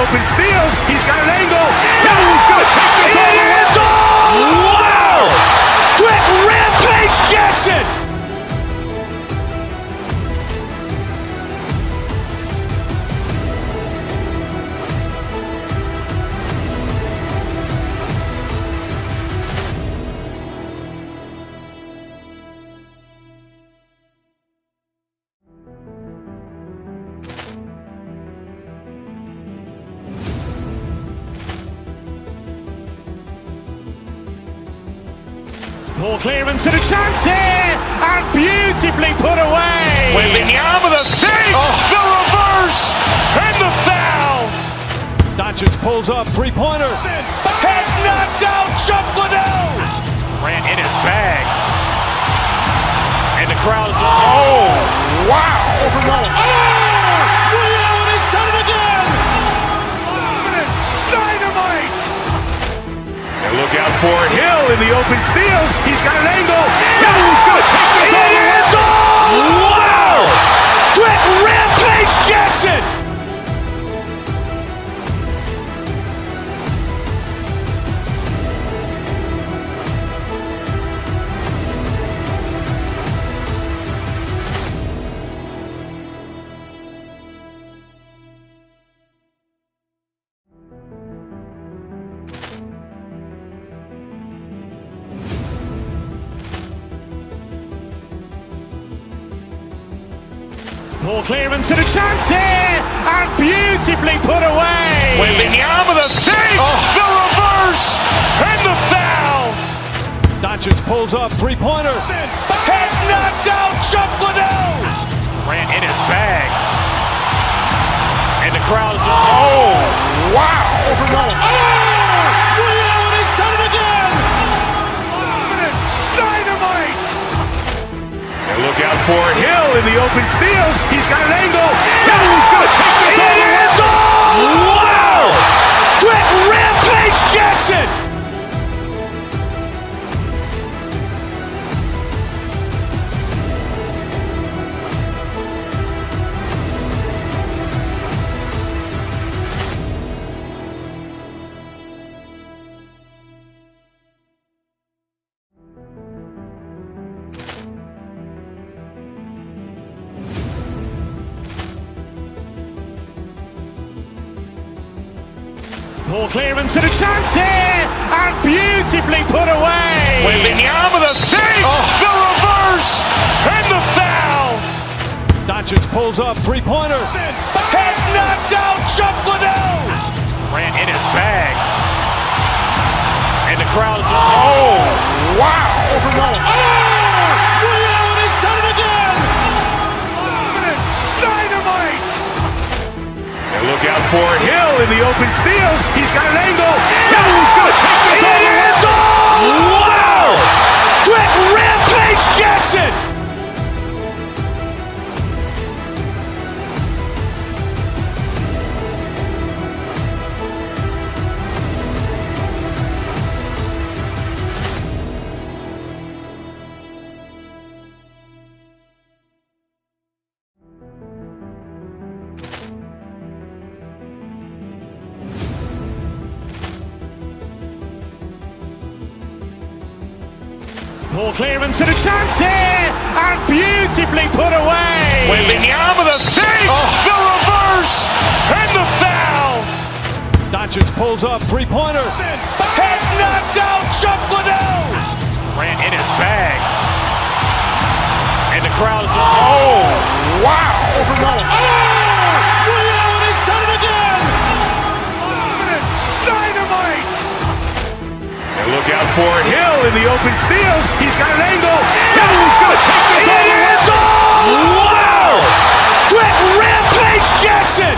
open field. He's got an angle. He's going to take this all the way. Wow! Quick Rampage Jackson! Ball clearance and a chance here, and beautifully put away. Wembanyama with a fake, the reverse, and the foul. Doncic pulls up, three-pointer. Has knocked out Chuck Liddell. Ran in his bag. And the crowd is, oh, wow. Leon has done it again. Dynamite. And look out for Hill in the open field. He's got an angle. He's going to take this all the way. Wow! Quick Rampage Jackson. Ball clearance and a chance here, and beautifully put away. Wembanyama with a fake, the reverse, and the foul. Doncic pulls up, three-pointer. Has knocked out Chuck Liddell. Ran in his bag. And the crowd is, oh, wow. Leon has done it again. Dynamite. And look out for Hill in the open field. He's got an angle. He's going to take this all the way. Wow! Quick Rampage Jackson. Ball clearance and a chance here, and beautifully put away. Wembanyama with a fake, the reverse, and the foul. Doncic pulls up, three-pointer. Has knocked out Chuck Liddell. Ran in his bag. And the crowd is, oh, wow. Leon has done it again. Dynamite. And look out for Hill in the open field. He's got an angle. He's going to take this all the way. Wow! Quick Rampage Jackson. Ball clearance and a chance here, and beautifully put away. Wembanyama with a fake, the reverse, and the foul. Doncic pulls up, three-pointer. Has knocked out Chuck Liddell. Ran in his bag. And the crowd is, oh, wow. Leon has done it again. Dynamite. And look out for Hill in the open field. He's got an angle. He's going to take this all the way. Wow! Quick Rampage Jackson.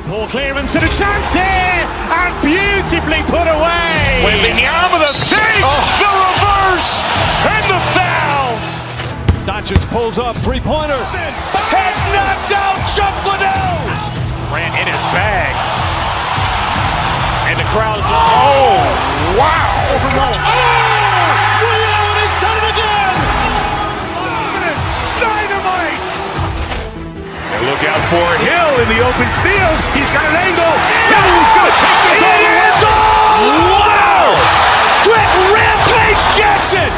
Ball clearance and a chance here, and beautifully put away. Wembanyama with a save, the reverse, and the foul. Doncic pulls up, three-pointer. Has knocked out Chuck Liddell. Grant in his bag. And the crowd is, oh, wow. Leon has done it again. Dynamite. And look out for Hill in the open field. He's got an angle. He's going to take this all the way. Wow. Quick Rampage Jackson.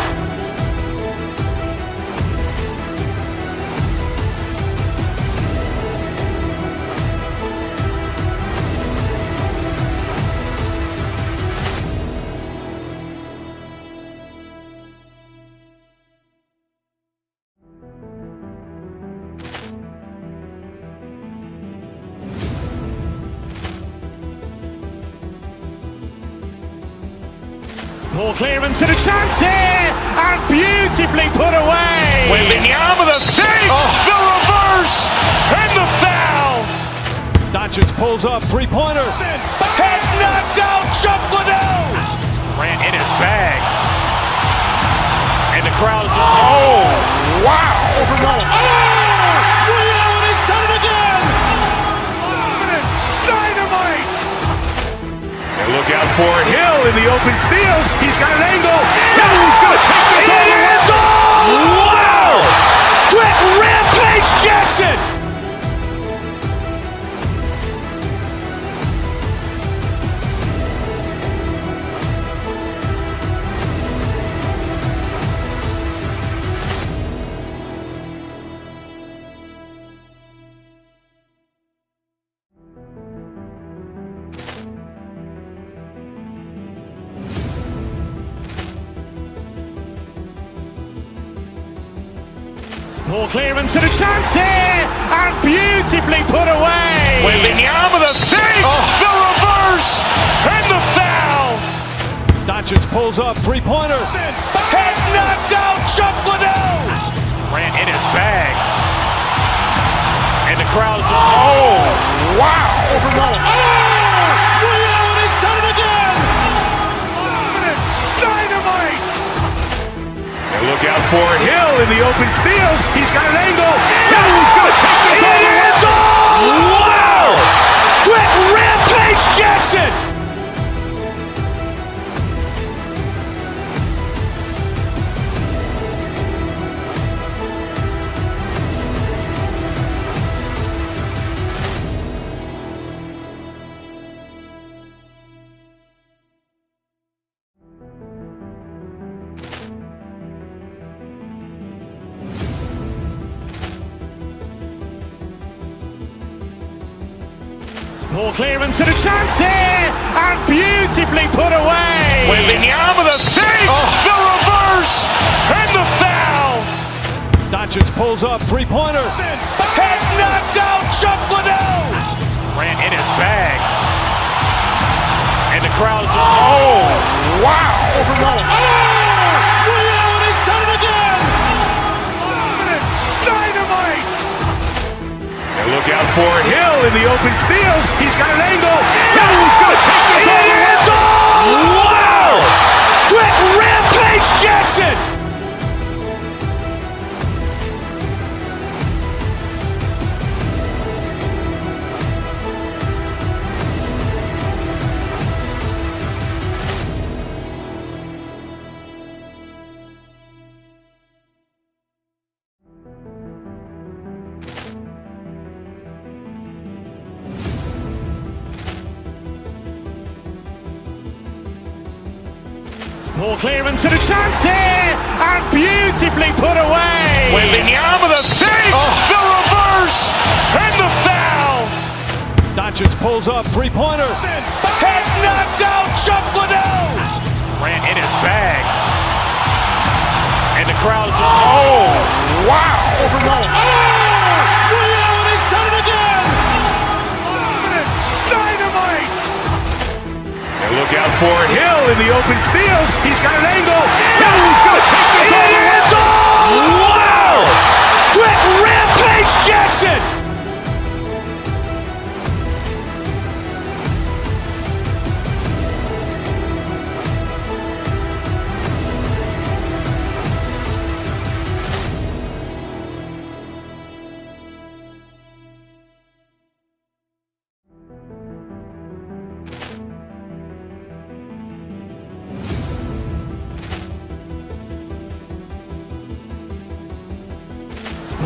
Ball clearance and a chance here, and beautifully put away. Wembanyama with a save, the reverse, and the foul. Doncic pulls up, three-pointer. Has knocked out Chuck Liddell. Grant in his bag. And the crowd is, oh, wow. Leon has done it again. Dynamite. And look out for Hill in the open field. He's got an angle. He's going to take this all the way. Wow. Quick Rampage Jackson. Ball clearance and a chance here, and beautifully put away. Wembanyama with a save, the reverse, and the foul. Doncic pulls up, three-pointer. Has knocked out Chuck Liddell. Grant in his bag. And the crowd is, oh, wow. Leon has done it again. Dynamite. And look out for Hill in the open field. He's got an angle. He's going to take this all the way. Wow. Quick Rampage Jackson. Ball clearance and a chance here, and beautifully put away. Wembanyama with a save, the reverse, and the foul. Doncic pulls up, three-pointer. Has knocked out Chuck Liddell. Grant in his bag. And the crowd is, oh, wow. Leon has done it again. Dynamite. And look out for Hill in the open field. He's got an angle. He's going to take this all the way. Wow. Quick Rampage Jackson. Ball clearance and a chance here, and beautifully put away. Wembanyama with a save, the reverse, and the foul. Doncic pulls up, three-pointer. Has knocked out Chuck Liddell. Grant in his bag. And the crowd is, oh, wow. Leon has done it again. Dynamite. And look out for Hill in the open field. He's got an angle. He's going to take this all the way. Wow. Quick Rampage Jackson.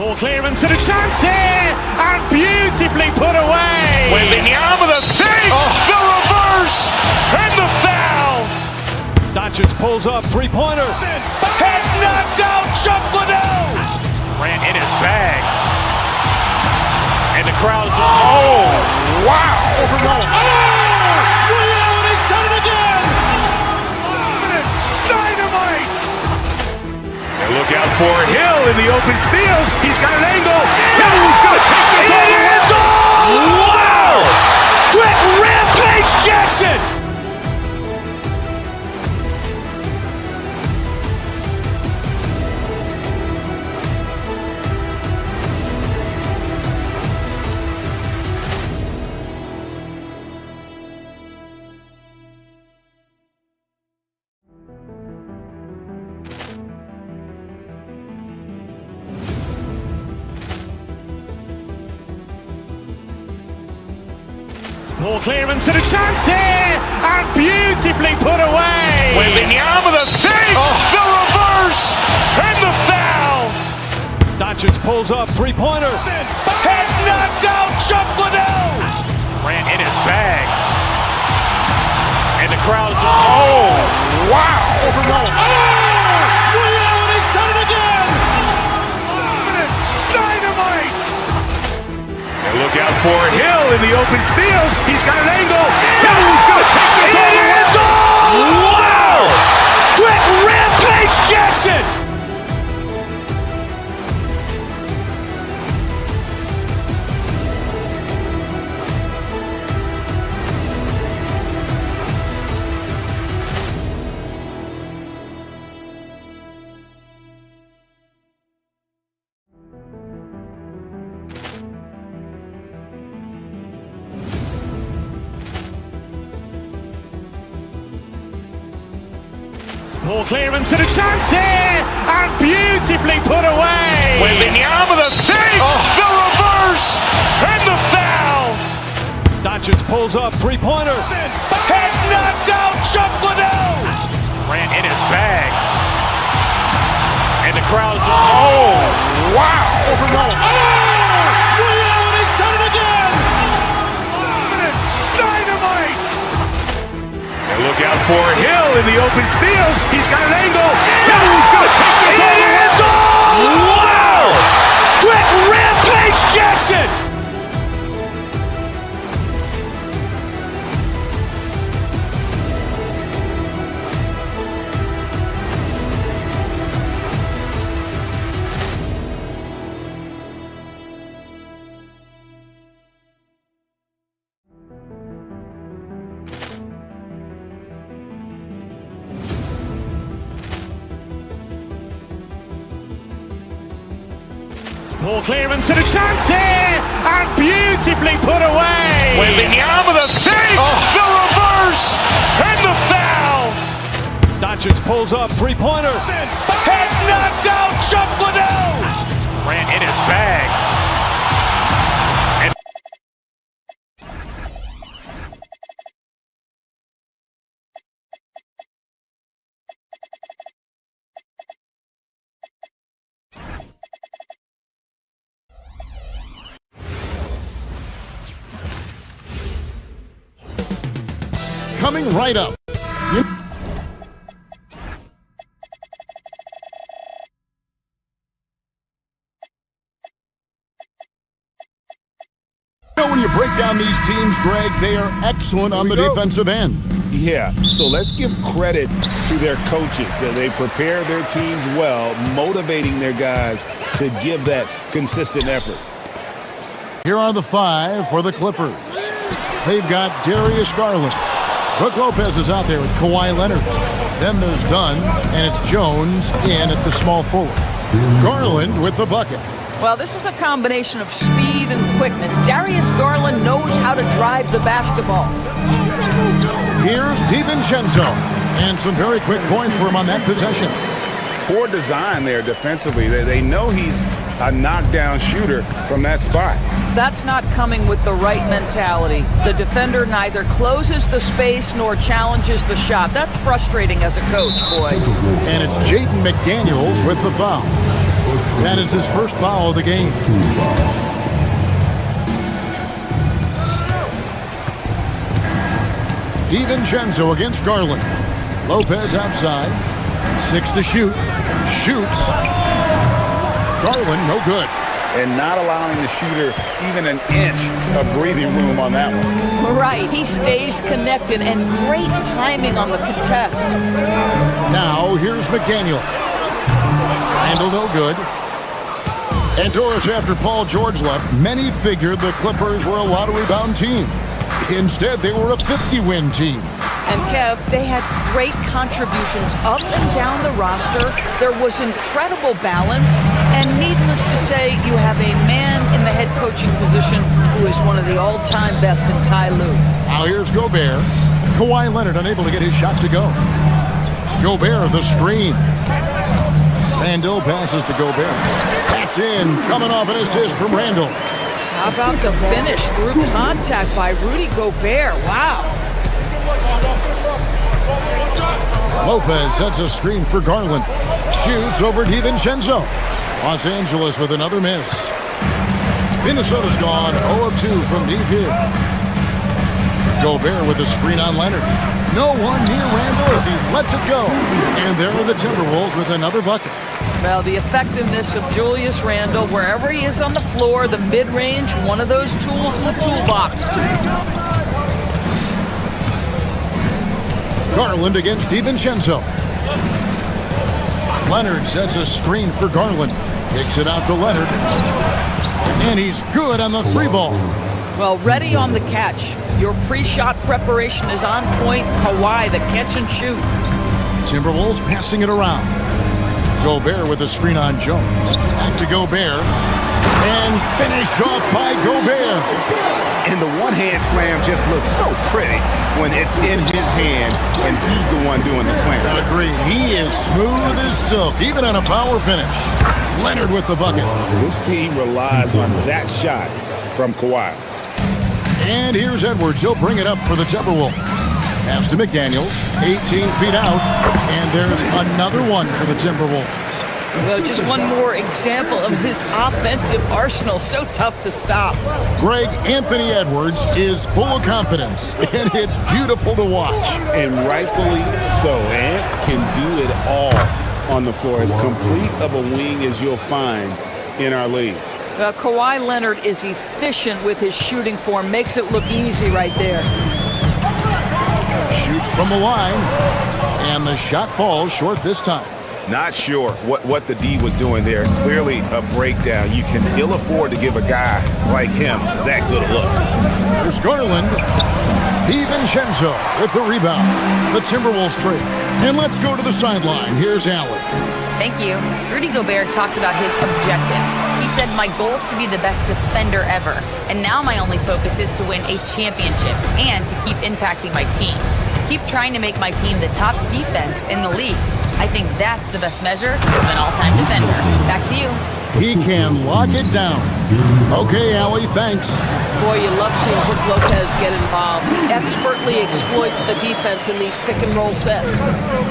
Ball clearance and a chance here, and beautifully put away. Wembanyama the fake, the reverse, and the foul. Doncic pulls up, three-pointer. Has knocked out Chuck Liddell. Grant in his bag. And the crowd's, oh, wow. Reality's done it again. Dynamite. And look out for Hill in the open field. He's got an angle. Hill's going to take this all the way. Wow! Quick Rampage Jackson. Ball clearance and a chance here, and beautifully put away. Wembanyama the fake, the reverse, and the foul. Doncic pulls up, three-pointer. Has knocked out Chuck Liddell. Grant in his bag. And the crowd's, oh, wow. Reality's done it again. Dynamite. And look out for Hill in the open field. He's got an angle. Hill's going to take this all the way. Wow! Quick Rampage Jackson. Ball clearance and a chance here, and beautifully put away. Wembanyama the fake, the reverse, and the foul. Doncic pulls up, three-pointer. Has knocked out Chuck Liddell. Grant in his bag. And the crowd's, oh, wow. Reality's done it again. Dynamite. And look out for Hill in the open field. He's got an angle. Hill's going to take this all the way. Wow! Quick Rampage Jackson. Ball clearance and a chance here, and beautifully put away. Wembanyama the fake, the reverse, and the foul. Doncic pulls up, three-pointer. Has knocked out Chuck Liddell. Grant in his bag. And coming right up. When you break down these teams, Greg, they are excellent on the defensive end. Yeah, so let's give credit to their coaches that they prepare their teams well, motivating their guys to give that consistent effort. Here are the five for the Clippers. They've got Darius Garland. Brook Lopez is out there with Kawhi Leonard. Then there's Dunn, and it's Jones in at the small forward. Garland with the bucket. Well, this is a combination of speed and quickness. Darius Garland knows how to drive the basketball. Here's DiVincenzo, and some very quick points for him on that possession. Poor design there defensively. They know he's a knockdown shooter from that spot. That's not coming with the right mentality. The defender neither closes the space nor challenges the shot. That's frustrating as a coach, boy. And it's Jaden McDaniels with the foul. That is his first foul of the game. DiVincenzo against Garland. Lopez outside. 6 to shoot. Shoots. Garland, no good. And not allowing the shooter even an inch of breathing room on that one. Right, he stays connected, and great timing on the contest. Now, here's McDaniel. Handle no good. And Doris, after Paul George left, many figured the Clippers were a lottery-bound team. Instead, they were a 50-win team. And Kev, they had great contributions up and down the roster. There was incredible balance. And needless to say, you have a man in the head coaching position who is one of the all-time best in Ty Lue. Now here's Gobert. Kawhi Leonard unable to get his shot to go. Gobert, the screen. Randall passes to Gobert. That's in, coming off an assist from Randall. How about the finish through contact by Rudy Gobert? Wow. Lopez sets a screen for Garland. Shoots over DiVincenzo. Los Angeles with another miss. Minnesota's gone 0 of 2 from deep here. Gobert with a screen on Leonard. No one near Randall as he lets it go. And there are the Timberwolves with another bucket. Well, the effectiveness of Julius Randle, wherever he is on the floor, the mid-range, one of those tools in the toolbox. Garland against DiVincenzo. Leonard sets a screen for Garland. Kicks it out to Leonard. And he's good on the 3-ball. Well, ready on the catch. Your pre-shot preparation is on point. Kawhi, the catch and shoot. Timberwolves passing it around. Gobert with a screen on Jones. Back to Gobert. And finished off by Gobert. And the one-hand slam just looks so pretty when it's in his hand and he's the one doing the slam. Agreed. He is smooth as silk, even on a power finish. Leonard with the bucket. This team relies on that shot from Kawhi. And here's Edwards. He'll bring it up for the Timberwolves. Pass to McDaniels. 18 feet out. And there's another one for the Timberwolves. Well, just one more example of his offensive arsenal. So tough to stop. Greg, Anthony Edwards is full of confidence, and it's beautiful to watch. And rightfully so. Ant can do it all on the floor. As complete of a wing as you'll find in our league. Kawhi Leonard is efficient with his shooting form. Makes it look easy right there. Shoots from the line, and the shot falls short this time. Not sure what the D was doing there. Clearly a breakdown. You can ill afford to give a guy like him that good a look. There's Garland. DiVincenzo with the rebound. The Timberwolves trade. And let's go to the sideline. Here's Allen. Thank you. Rudy Gobert talked about his objectives. He said, my goal is to be the best defender ever. And now my only focus is to win a championship and to keep impacting my team. Keep trying to make my team the top defense in the league. I think that's the best measure of an all-time defender. Back to you. He can lock it down. Okay, Allie, thanks. Boy, you love seeing Brook Lopez get involved. He expertly exploits the defense in these pick-and-roll sets.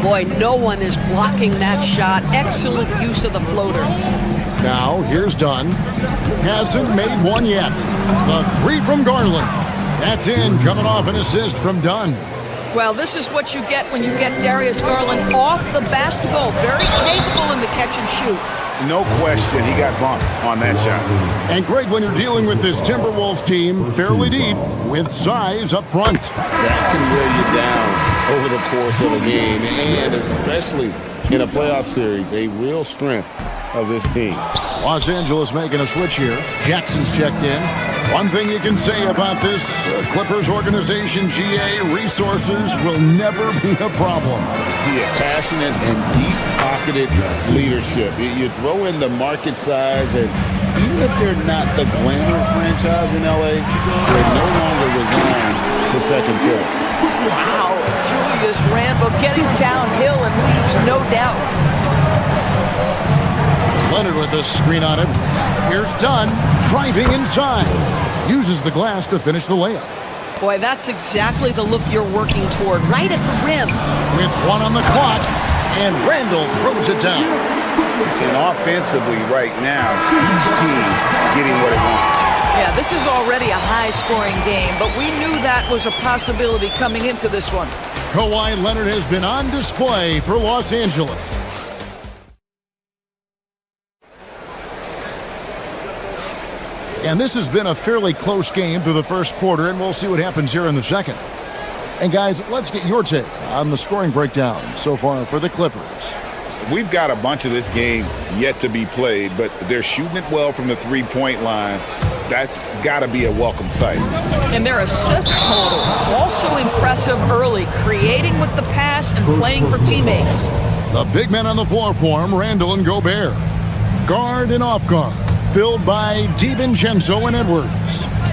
Boy, no one is blocking that shot. Excellent use of the floater. Now, here's Dunn. Hasn't made one yet. The 3 from Garland. That's in, coming off an assist from Dunn. Well, this is what you get when you get Darius Garland off the basketball. Very capable in the catch and shoot. No question, he got bumped on that shot. And Greg, when you're dealing with this Timberwolves team fairly deep with size up front. That can wear you down over the course of a game, and especially in a playoff series, a real strength of this team. Los Angeles making a switch here. Jackson's checked in. One thing you can say about this Clippers organization, GA, resources will never be a problem. Yeah, passionate and deep-pocketed leadership. You throw in the market size, and even if they're not the glamour franchise in LA, they're no longer resigned to second fiddle. Wow, Julius Randle getting downhill and leaves no doubt. Leonard with a screen on Edwards. Here's Dunn, driving inside. Uses the glass to finish the layup. Boy, that's exactly the look you're working toward, right at the rim. With 1 on the clock, and Randall throws it down. And offensively right now, each team getting what it wants. Yeah, this is already a high-scoring game, but we knew that was a possibility coming into this one. Kawhi Leonard has been on display for Los Angeles. And this has been a fairly close game through the first quarter, and we'll see what happens here in the second. And guys, let's get your take on the scoring breakdown so far for the Clippers. We've got a bunch of this game yet to be played, but they're shooting it well from the three-point line. That's got to be a welcome sight. And their assist total, also impressive early, creating with the pass and playing for teammates. The big men on the floor for him, Randall and Gobert. Guard and off guard, filled by DiVincenzo and Edwards.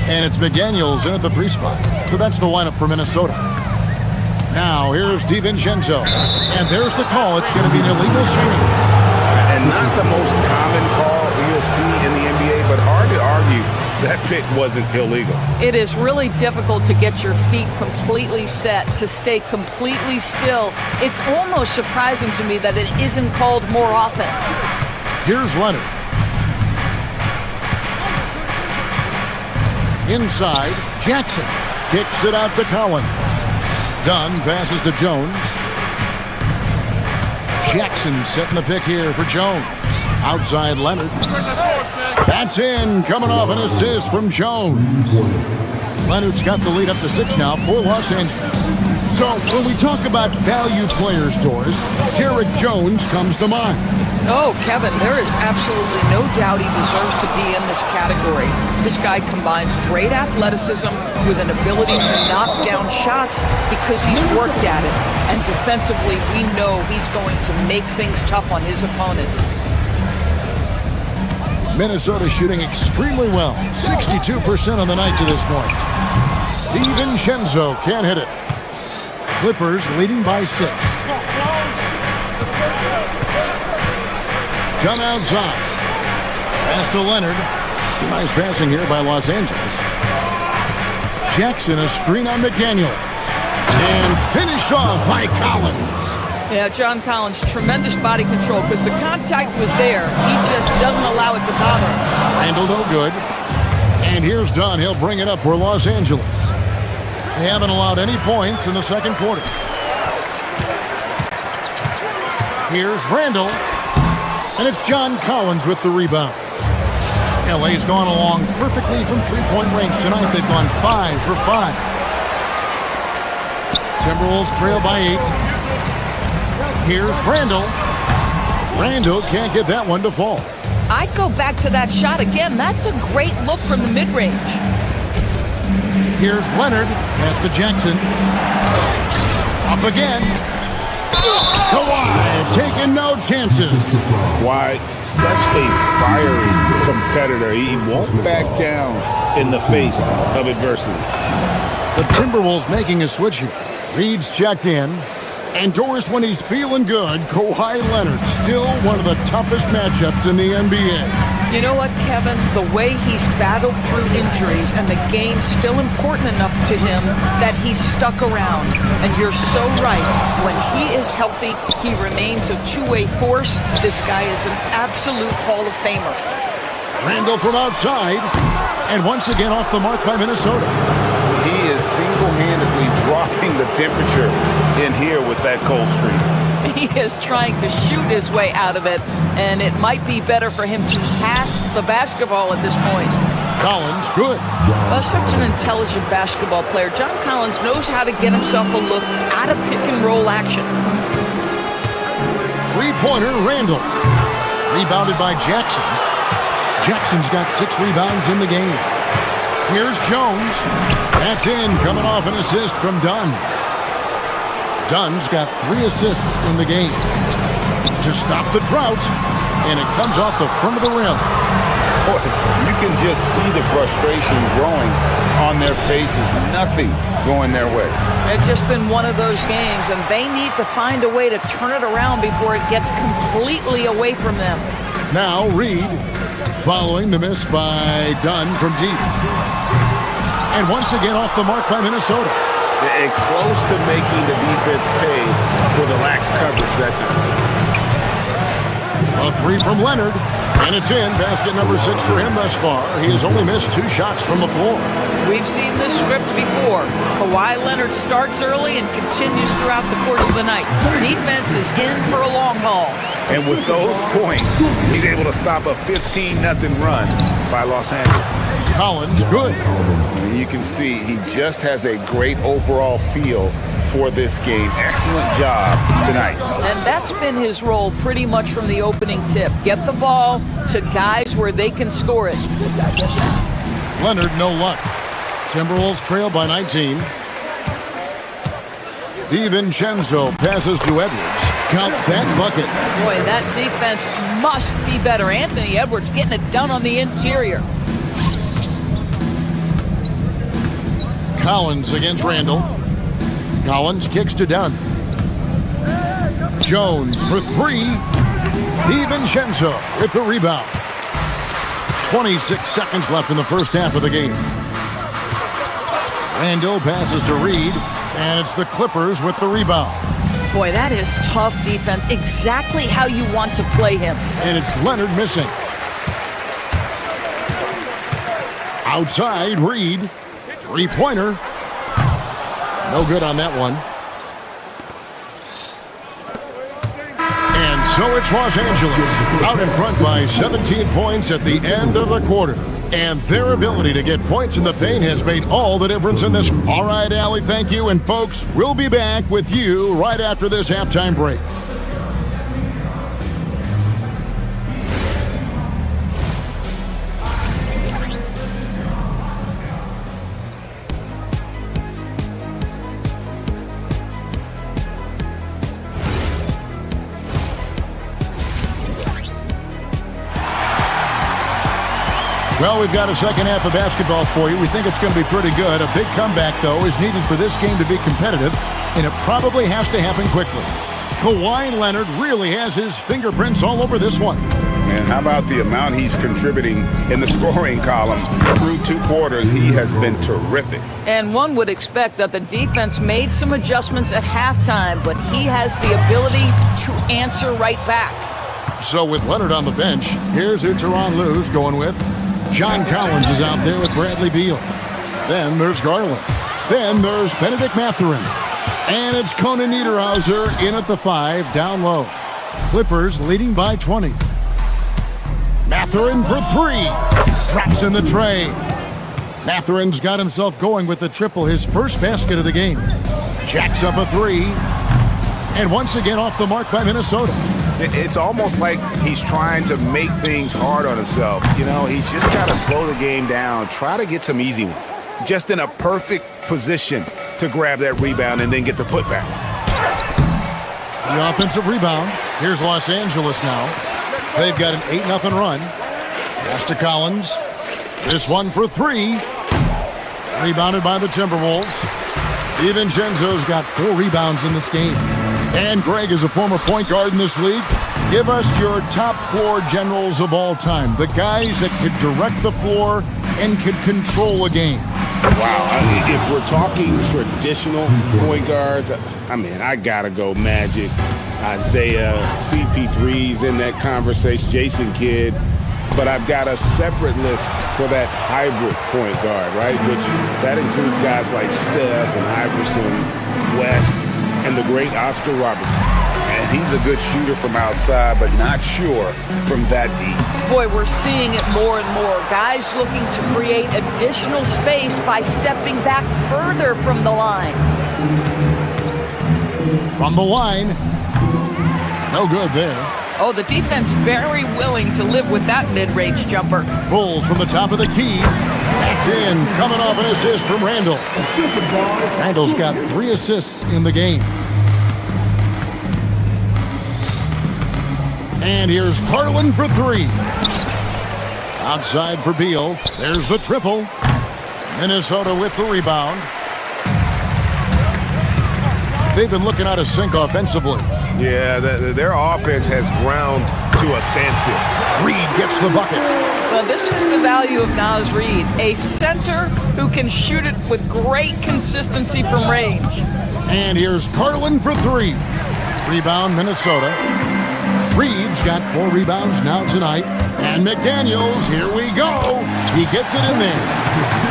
And it's McDaniels in at the 3 spot. So that's the lineup for Minnesota. Now, here's DiVincenzo. And there's the call. It's going to be an illegal screen. And not the most common call you'll see in the NBA, but hard to argue that pick wasn't illegal. It is really difficult to get your feet completely set, to stay completely still. It's almost surprising to me that it isn't called more often. Here's Leonard. Inside, Jackson kicks it out to Collins. Dunn passes to Jones. Jackson setting the pick here for Jones. Outside Leonard. That's in, coming off an assist from Jones. Leonard's got the lead up to 6 now for Los Angeles. So when we talk about value players, Doris, Derek Jones comes to mind. Oh, Kevin, there is absolutely no doubt he deserves to be in this category. This guy combines great athleticism with an ability to knock down shots because he's worked at it. And defensively, we know he's going to make things tough on his opponent. Minnesota shooting extremely well. 62% on the night to this point. DiVincenzo can't hit it. Clippers leading by 6. Done outside. Pass to Leonard. Some nice passing here by Los Angeles. Jackson, a screen on McDaniel. And finished off by Collins. Yeah, John Collins, tremendous body control because the contact was there. He just doesn't allow it to bother him. Randall no good. And here's Dunn. He'll bring it up for Los Angeles. They haven't allowed any points in the second quarter. Here's Randall. And it's John Collins with the rebound. LA's gone along perfectly from three-point range tonight. They've gone 5 for 5. Timberwolves trail by 8. Here's Randall. Randall can't get that one to fall. I'd go back to that shot again. That's a great look from the mid-range. Here's Leonard. Pass to Jackson. Up again. Kawhi taking no chances. Kawhi, such a fiery competitor. He won't back down in the face of adversity. The Timberwolves making a switch here. Reed's checked in. And Doris, when he's feeling good, Kawhi Leonard, still one of the toughest matchups in the NBA. You know what, Kevin? The way he's battled through injuries and the game's still important enough to him that he's stuck around. And you're so right. When he is healthy, he remains a two-way force. This guy is an absolute Hall of Famer. Randall from outside. And once again off the mark by Minnesota. He is single-handedly dropping the temperature in here with that cold streak. He is trying to shoot his way out of it, and it might be better for him to pass the basketball at this point. Collins, good. Well, such an intelligent basketball player. John Collins knows how to get himself a look out of pick-and-roll action. Three-pointer, Randall. Rebounded by Jackson. Jackson's got 6 rebounds in the game. Here's Jones. That's in, coming off an assist from Dunn. Dunn's got 3 assists in the game. To stop the drought, and it comes off the front of the rim. Boy, you can just see the frustration growing on their faces. Nothing going their way. It's just been one of those games, and they need to find a way to turn it around before it gets completely away from them. Now Reed, following the miss by Dunn from deep. And once again off the mark by Minnesota. And close to making the defense pay for the lax coverage that time. A three from Leonard, and it's in. Basket number 6 for him thus far. He has only missed 2 shots from the floor. We've seen this script before. Kawhi Leonard starts early and continues throughout the course of the night. Defense is in for a long haul. And with those points, he's able to stop a 15-0 run by Los Angeles. Collins, good. And you can see he just has a great overall feel for this game. Excellent job tonight. And that's been his role pretty much from the opening tip. Get the ball to guys where they can score it. Leonard, no luck. Timberwolves trail by 19. DiVincenzo passes to Edwards. Count that bucket. Boy, that defense must be better. Anthony Edwards getting it done on the interior. Collins against Randall. Collins kicks to Dunn. Jones for 3. DiVincenzo with the rebound. 26 seconds left in the first half of the game. Randall passes to Reed, and it's the Clippers with the rebound. Boy, that is tough defense. Exactly how you want to play him. And it's Leonard missing. Outside, Reed. Three-pointer. No good on that one. And so it's Los Angeles out in front by 17 points at the end of the quarter. And their ability to get points in the paint has made all the difference in this. All right, Allie, thank you. And folks, we'll be back with you right after this halftime break. Well, we've got a second half of basketball for you. We think it's going to be pretty good. A big comeback, though, is needed for this game to be competitive, and it probably has to happen quickly. Kawhi Leonard really has his fingerprints all over this one. And how about the amount he's contributing in the scoring column through 2 quarters? He has been terrific. And one would expect that the defense made some adjustments at halftime, but he has the ability to answer right back. So with Leonard on the bench, here's who Tyronn Lue's going with. John Collins is out there with Bradley Beal. Then there's Garland. Then there's Benedict Mathurin. And it's Conan Niederhauser in at the 5, down low. Clippers leading by 20. Mathurin for 3. Drops in the tray. Mathurin's got himself going with the triple, his first basket of the game. Jacks up a 3. And once again off the mark by Minnesota. It's almost like he's trying to make things hard on himself. You know, he's just got to slow the game down, try to get some easy ones. Just in a perfect position to grab that rebound and then get the putback. The offensive rebound. Here's Los Angeles now. They've got an 8-0 run. Pass to Collins. This one for 3. Rebounded by the Timberwolves. DiVincenzo's got 4 rebounds in this game. And Greg is a former point guard in this league. Give us your top 4 generals of all time. The guys that could direct the floor and could control a game. Wow. If we're talking traditional point guards, I mean, I got to go Magic, Isaiah, CP3's in that conversation, Jason Kidd. But I've got a separate list for that hybrid point guard, right? Which that includes guys like Steph and Iverson, West, and the great Oscar Robertson. And he's a good shooter from outside, but not sure from that deep. Boy, we're seeing it more and more. Guys looking to create additional space by stepping back further from the line. From the line. No good there. Oh, the defense very willing to live with that mid-range jumper. Pulls from the top of the key. That's in. Coming off an assist from Randall. Randall's got 3 assists in the game. And here's Garland for 3. Outside for Beal. There's the triple. Minnesota with the rebound. They've been looking out of sync offensively. Yeah, their offense has ground to a standstill. Reed gets the bucket. Well, this is the value of Naz Reid, a center who can shoot it with great consistency from range. And here's Garland for 3. Rebound, Minnesota. Reeves got 4 rebounds now tonight. And McDaniels, here we go. He gets it in there.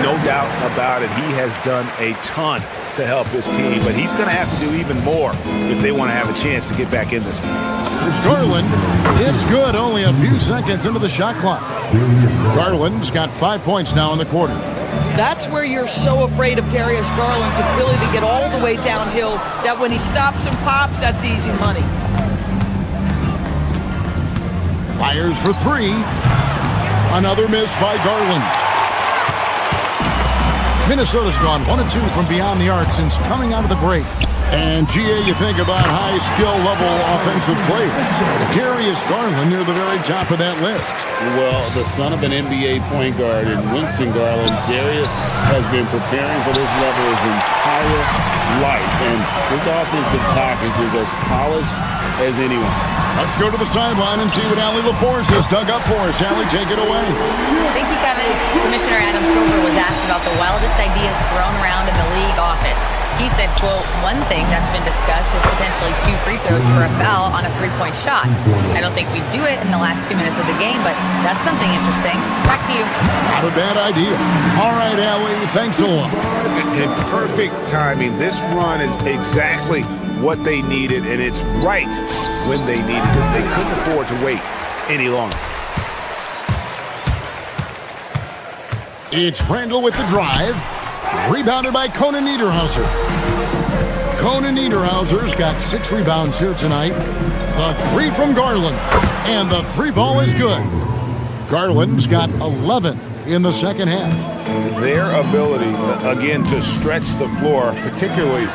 No doubt about it. He has done a ton to help his team, but he's going to have to do even more if they want to have a chance to get back in this one. Here's Garland. It's good, only a few seconds into the shot clock. Garland's got 5 points now in the quarter. That's where you're so afraid of Darius Garland's ability to get all the way downhill, that when he stops and pops, that's easy money. Fires for 3. Another miss by Garland. Minnesota's gone 1-2 from beyond the arc since coming out of the break. And, GA, you think about high skill level offensive players. Darius Garland near the very top of that list. Well, the son of an NBA point guard in Winston Garland, Darius has been preparing for this level his entire life. And his offensive package is as polished as anyone. Let's go to the sideline and see what Allie LaForce has dug up for us. Allie, take it away. Thank you, Kevin. Commissioner Adam Silver was asked about the wildest ideas thrown around in the league office. He said, quote, one thing that's been discussed is potentially 2 free throws for a foul on a 3-point shot. I don't think we'd do it in the last 2 minutes of the game, but that's something interesting. Back to you. Not a bad idea. All right, Allie, thanks a lot. And perfect timing. This run is exactly what they needed, and it's right when they needed it. They couldn't afford to wait any longer. It's Randall with the drive. Rebounded by Conan Niederhauser. Conan Niederhauser's got 6 rebounds here tonight. The 3 from Garland. And the 3 ball is good. Garland's got 11 in the second half. Their ability, again, to stretch the floor, particularly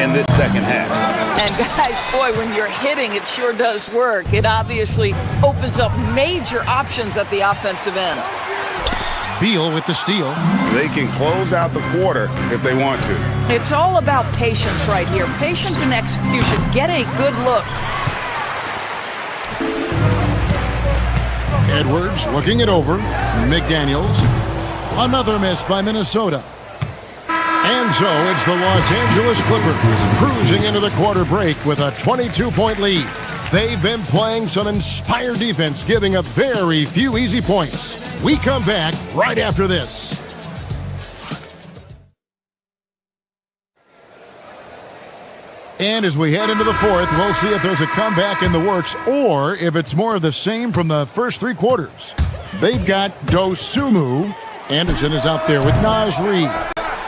in this second half. And guys, boy, when you're hitting, it sure does work. It obviously opens up major options at the offensive end. Beal with the steal. They can close out the quarter if they want to. It's all about patience right here. Patience and execution. Get a good look. Edwards looking it over. McDaniels. Another miss by Minnesota. And so it's the Los Angeles Clippers cruising into the quarter break with a 22-point lead. They've been playing some inspired defense, giving up very few easy points. We come back right after this. And as we head into the fourth, we'll see if there's a comeback in the works or if it's more of the same from the first 3 quarters. They've got Dosunmu. Anderson is out there with Naz Reid.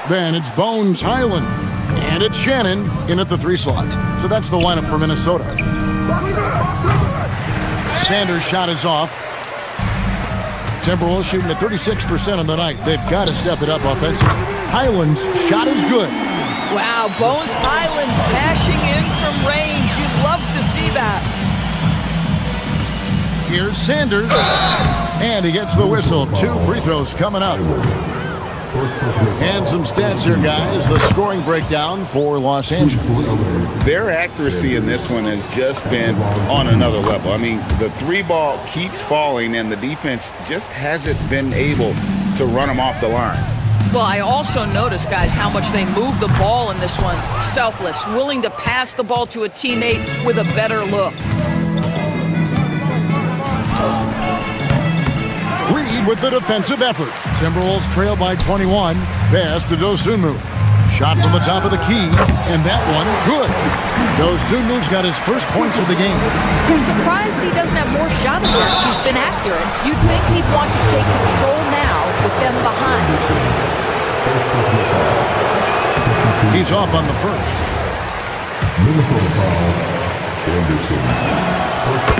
Then it's Bones Highland. And it's Shannon in at the 3 slot. So that's the lineup for Minnesota. Sanders' shot is off. Timberwolves shooting at 36% on the night. They've got to step it up offensively. Highland's shot is good. Wow, Bones Highland dashing in from range. You'd love to see that. Here's Sanders. And he gets the whistle. 2 free throws coming up. And some stats here, guys. The scoring breakdown for Los Angeles. Their accuracy in this one has just been on another level. I mean, the 3 ball keeps falling, and the defense just hasn't been able to run them off the line. Well, I also noticed, guys, how much they move the ball in this one. Selfless, willing to pass the ball to a teammate with a better look. Reed with the defensive effort. Timberwolves trail by 21. Pass to Dosunmu. Shot from the top of the key, and that one, good. Dosunmu's got his first points of the game. I'm surprised he doesn't have more shot attempts. He's been accurate. You'd think he'd want to take control now with them behind. He's off on the first.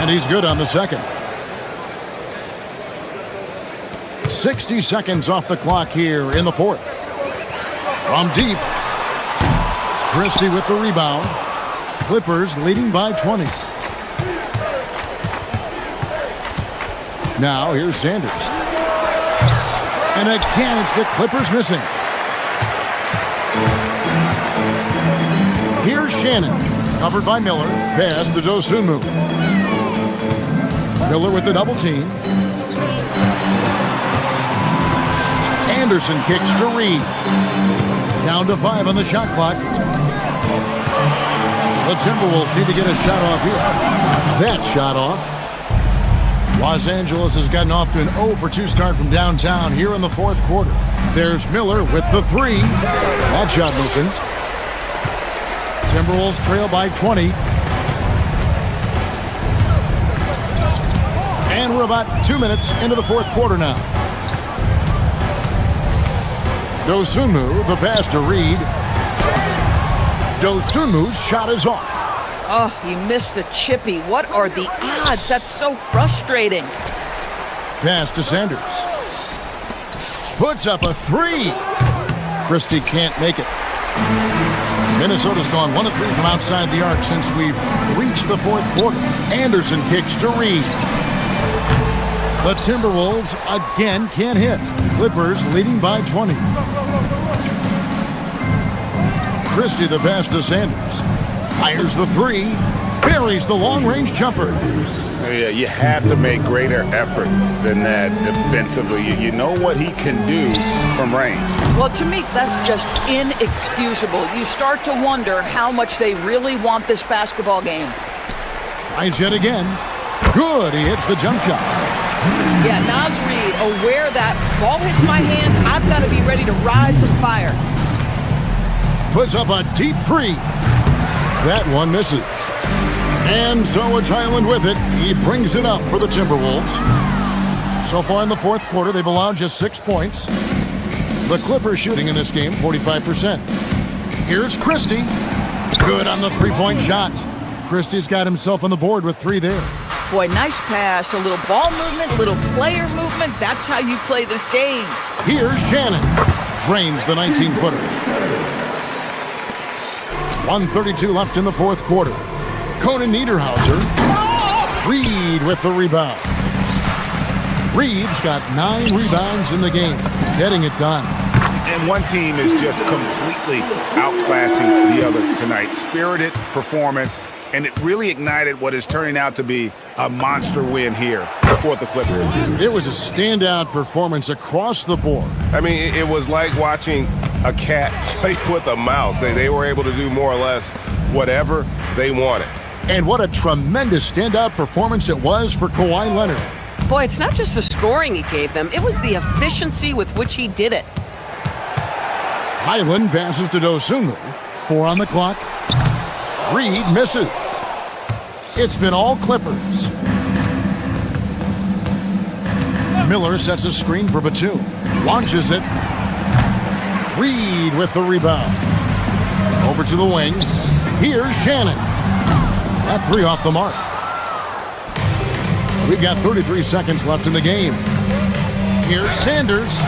And he's good on the second. 60 seconds off the clock here in the fourth. From deep. Christie with the rebound. Clippers leading by 20. Now here's Sanders. And again, it's the Clippers missing. Here's Shannon. Covered by Miller. Pass to Dosunmu. Miller with the double team. Anderson kicks to Reed. Down to 5 on the shot clock. The Timberwolves need to get a shot off here. That shot off. Los Angeles has gotten off to an 0 for 2 start from downtown here in the fourth quarter. There's Miller with the 3. That shot missing. Timberwolves trail by 20. And we're about 2 minutes into the fourth quarter now. Dosunmu, the pass to Reed. Dosunmu's shot is off. Oh, he missed the chippy. What are the odds? That's so frustrating. Pass to Sanders. Puts up a 3. Christie can't make it. Minnesota's gone 1 of 3 from outside the arc since we've reached the fourth quarter. Anderson kicks to Reed. The Timberwolves again can't hit. Clippers leading by 20. Christie the pass to Sanders. Fires the 3. Buries the long-range jumper. Yeah, you have to make greater effort than that defensively. You know what he can do from range. Well, to me, that's just inexcusable. You start to wonder how much they really want this basketball game. Tries yet again. Good, he hits the jump shot. Yeah, Naz Reid, aware that ball hits my hands, I've got to be ready to rise and fire. Puts up a deep 3. That one misses. And so it's Highland with it. He brings it up for the Timberwolves. So far in the fourth quarter, they've allowed just 6 points. The Clippers shooting in this game 45%. Here's Christie. Good on the 3-point shot. Christie's got himself on the board with 3 there. Boy, nice pass. A little ball movement, a little player movement. That's how you play this game. Here's Shannon. Drains the 19-footer. 1:32 left in the fourth quarter. Conan Niederhauser. Reed with the rebound. Reed's got 9 rebounds in the game. Getting it done. And one team is just completely outclassing the other tonight. Spirited performance, and it really ignited what is turning out to be a monster win here for the Clippers. It was a standout performance across the board. I mean, it was like watching a cat play with a mouse. They were able to do more or less whatever they wanted. And what a tremendous standout performance it was for Kawhi Leonard. Boy, it's not just the scoring he gave them. It was the efficiency with which he did it. Highland passes to Dosunmu. 4 on the clock. Reed misses. It's been all Clippers. Miller sets a screen for Batum. Launches it. Reed with the rebound. Over to the wing. Here's Shannon. That 3 off the mark. We've got 33 seconds left in the game. Here's Sanders.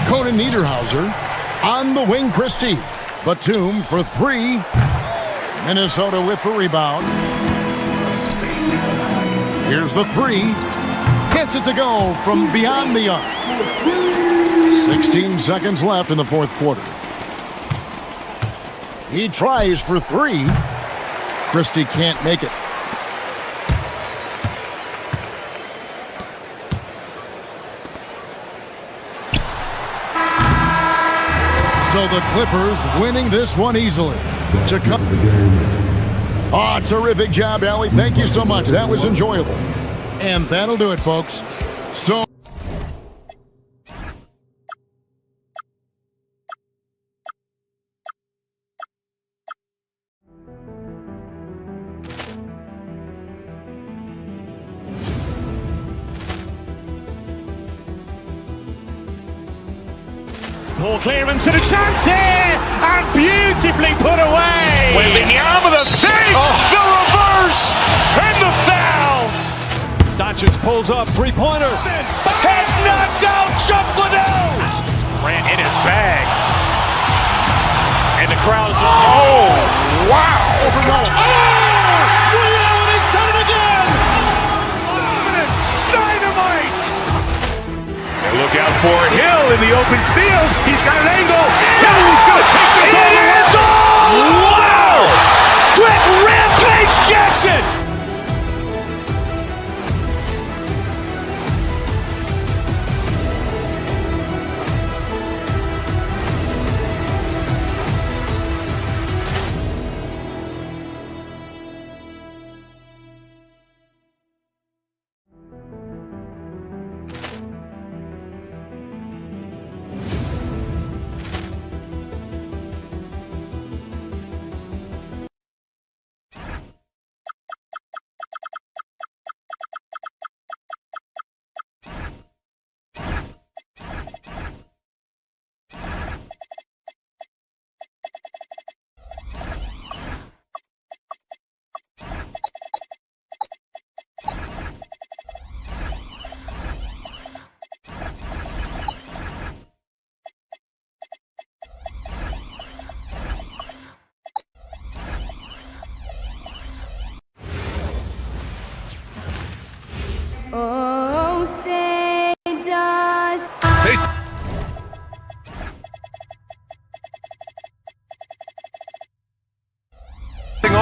Conan Niederhauser. On the wing, Christie. Batum for 3. Minnesota with the rebound. Here's the 3. Gets it to go from beyond the arc. 16 seconds left in the fourth quarter. He tries for 3. Christie can't make it. So the Clippers winning this one easily. To come. Oh, terrific job, Allie. Thank you so much. That was enjoyable. And that'll do it, folks. So. Ball clearance and a chance here, and beautifully put away. Wembanyama with a save, the reverse, and the foul. Doncic pulls up, 3-pointer. Has knocked out Chuck Liddell. Ran in his bag, and the crowd is. Oh, wow! Liddell, and he's done it again. Dynamite. And look out for Hill in the open field. He's got an angle. Hill's going to take this all the way. Wow! Quick Rampage Jackson!